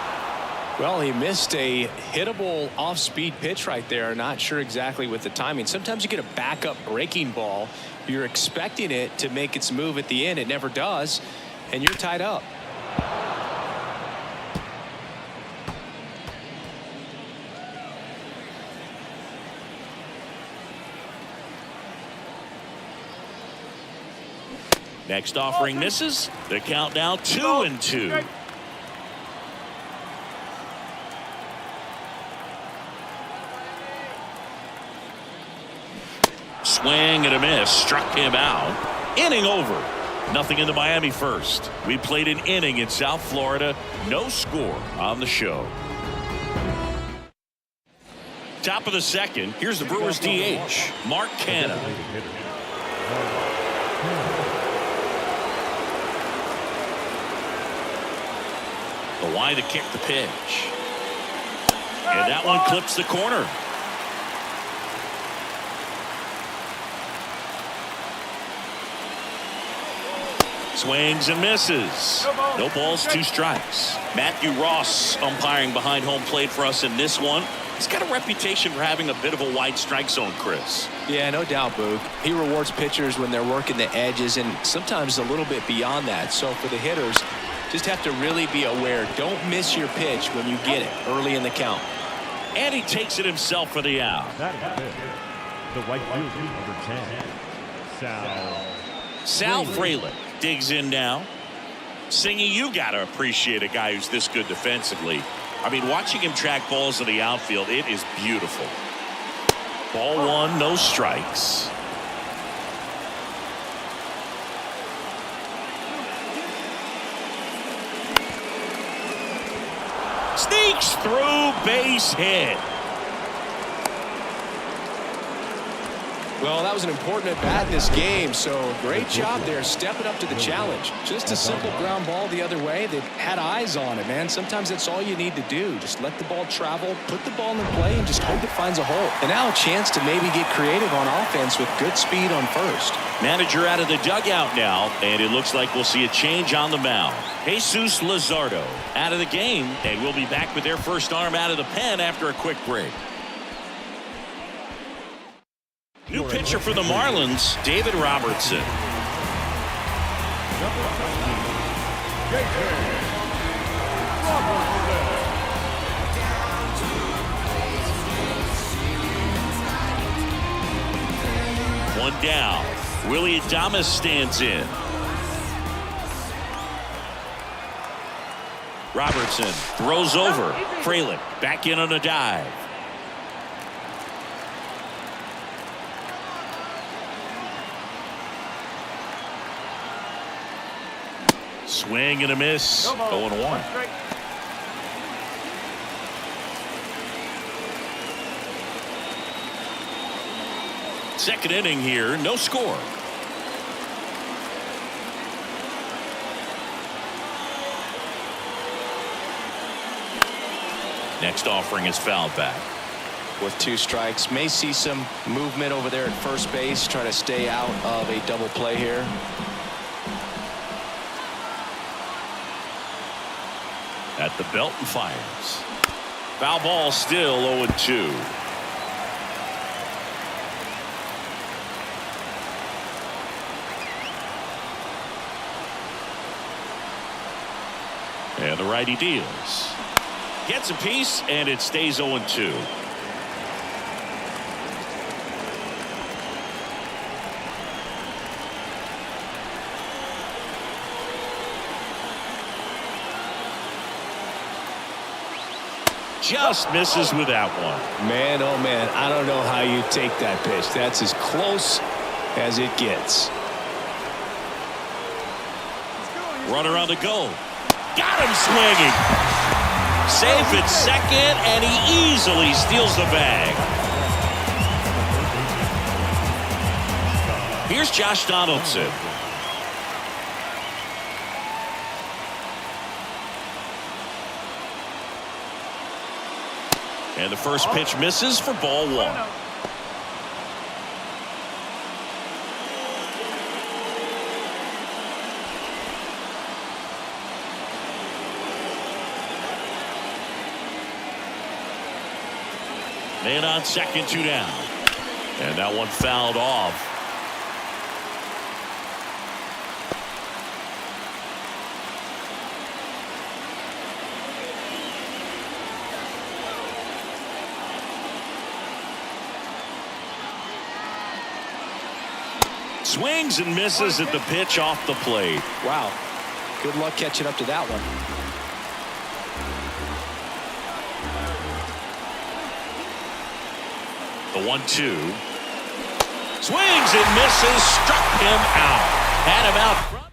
Speaker 1: Well, he missed a hittable off-speed pitch right there. Not sure exactly with the timing. Sometimes you get a backup breaking ball. You're expecting it to make its move at the end. It never does, and you're tied up.
Speaker 2: Next offering misses. The count now 2-2. Swing and a miss. Struck him out. Inning over. Nothing in the Miami first. We played an inning in South Florida. No score on the show. Top of the second. Here's the Brewers DH, Mark Canha. The line to kick the pitch. And that one clips the corner. Swings and misses. No balls, 2 strikes. Matthew Ross umpiring behind home plate for us in this one. He's got a reputation for having a bit of a wide strike zone, Chris.
Speaker 1: Yeah, no doubt, Boog. He rewards pitchers when they're working the edges and sometimes a little bit beyond that. So for the hitters, just have to really be aware. Don't miss your pitch when you get it early in the count.
Speaker 2: And he takes it himself for the out.
Speaker 3: That is it. The right fielder, number 10,
Speaker 2: Sal Frelick digs in now. Singy, you got to appreciate a guy who's this good defensively. I mean, watching him track balls in the outfield, it is beautiful. Ball 1, no strikes. Sneaks through, base hit.
Speaker 1: Well, that was an important at bat in this game, so great job there stepping up to the challenge. Just a simple ground ball the other way. They had eyes on it, man. Sometimes that's all you need to do. Just let the ball travel, put the ball in play, and just hope it finds a hole. And now a chance to maybe get creative on offense with good speed on first.
Speaker 2: Manager out of the dugout now, and it looks like we'll see a change on the mound. Jesus Luzardo out of the game, and we'll be back with their first arm out of the pen after a quick break. New pitcher for the Marlins, David Robertson. One down. Willie Adames stands in. Robertson throws over. Frelick back in on a dive. Swing and a miss. 0-1. Second inning here, no score. Next offering is fouled back.
Speaker 1: With 2 strikes, may see some movement over there at first base, try to stay out of a double play here.
Speaker 2: At the belt and fires. Foul ball, still 0-2. And the righty deals. Gets a piece, and it stays 0-2. Just misses with that one.
Speaker 1: Man, oh man, I don't know how you take that pitch. That's as close as it gets.
Speaker 2: Runner on the go. Got him swinging. Safe at second, and he easily steals the bag. Here's Josh Donaldson. And the first pitch misses for ball 1. Man on second, 2 down. And that one fouled off. Swings and misses at the pitch off the plate.
Speaker 1: Wow. Good luck catching up to that one.
Speaker 2: The 1-2. Swings and misses. Struck him out. Had him out front.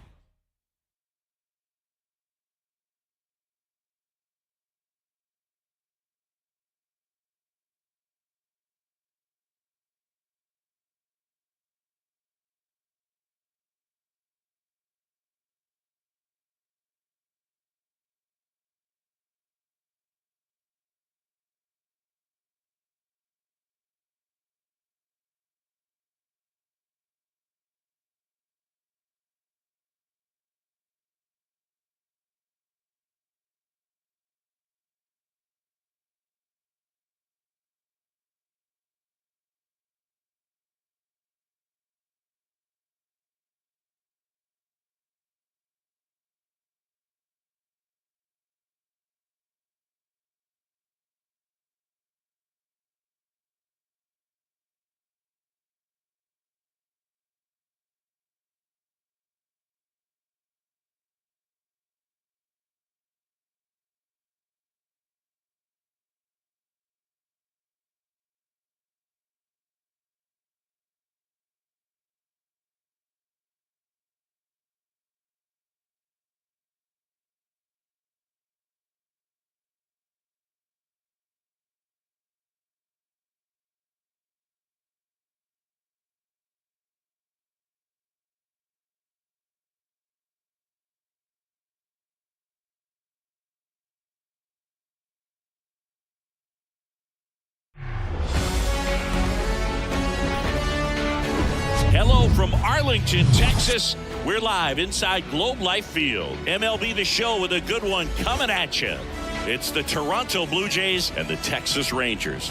Speaker 2: Hello from Arlington, Texas. We're live inside Globe Life Field. MLB The Show with a good one coming at you. It's the Toronto Blue Jays and the Texas Rangers.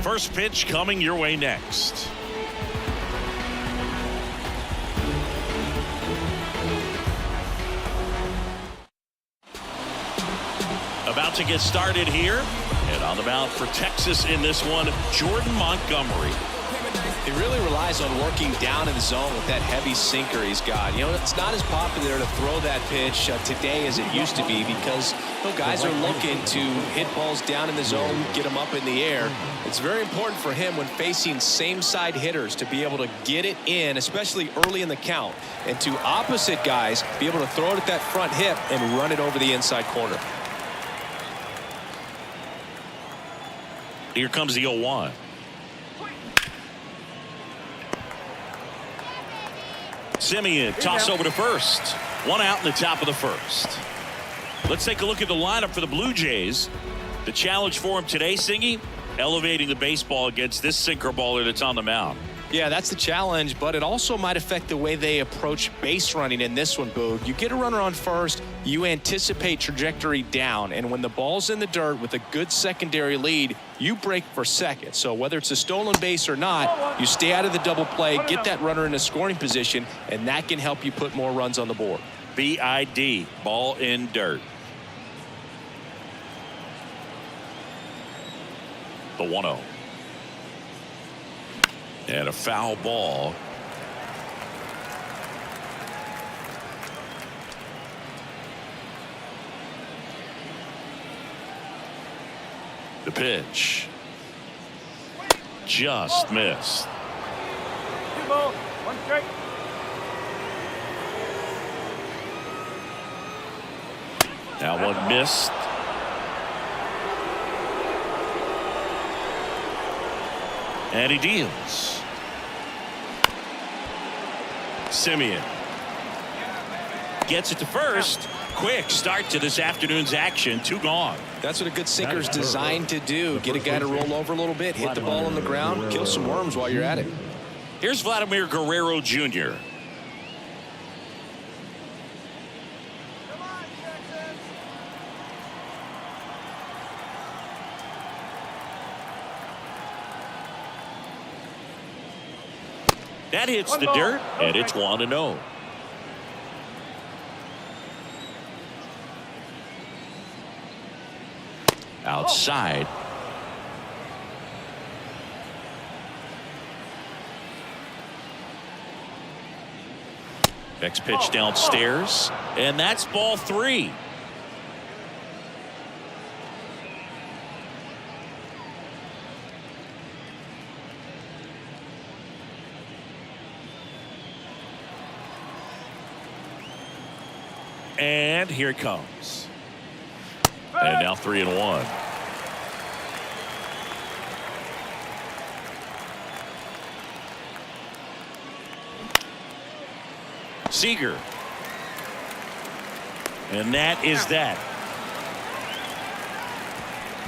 Speaker 2: First pitch coming your way next. About to get started here. And on the mound for Texas in this one, Jordan Montgomery.
Speaker 1: He really relies on working down in the zone with that heavy sinker he's got. You know, it's not as popular to throw that pitch today as it used to be because guys are looking to hit balls down in the zone, get them up in the air. It's very important for him when facing same-side hitters to be able to get it in, especially early in the count, and to opposite guys be able to throw it at that front hip and run it over the inside corner.
Speaker 2: Here comes the 0-1. Simeon toss over to first. One out in the top of the first. Let's take a look at the lineup for the Blue Jays. The challenge for him today, Singy, elevating the baseball against this sinker baller that's on the mound.
Speaker 1: Yeah, that's the challenge, but it also might affect the way they approach base running in this one, Boog. You get a runner on first, you anticipate trajectory down, and when the ball's in the dirt with a good secondary lead, you break for second. So whether it's a stolen base or not, you stay out of the double play, get that runner in a scoring position, and that can help you put more runs on the board.
Speaker 2: BID, ball in dirt. The 1-0. And a foul ball. The pitch. Just missed.
Speaker 4: 2 balls, 1 strike.
Speaker 2: Now one missed. And he deals. Simeon gets it to first. Quick start to this afternoon's action. 2 gone.
Speaker 1: That's what a good sinker's designed to do. Get a guy to roll over a little bit, hit the ball on the ground, kill some worms while you're at it.
Speaker 2: Here's Vladimir Guerrero Jr. That hits the dirt, and it's 1-0. Outside. Next pitch downstairs, and that's ball 3. And here it comes. And now 3-1. Seager. And that is that.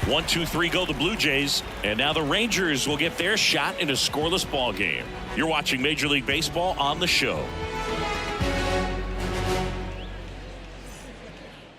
Speaker 2: 1, 2, 3 go the Blue Jays. And now the Rangers will get their shot in a scoreless ball game. You're watching Major League Baseball on the show.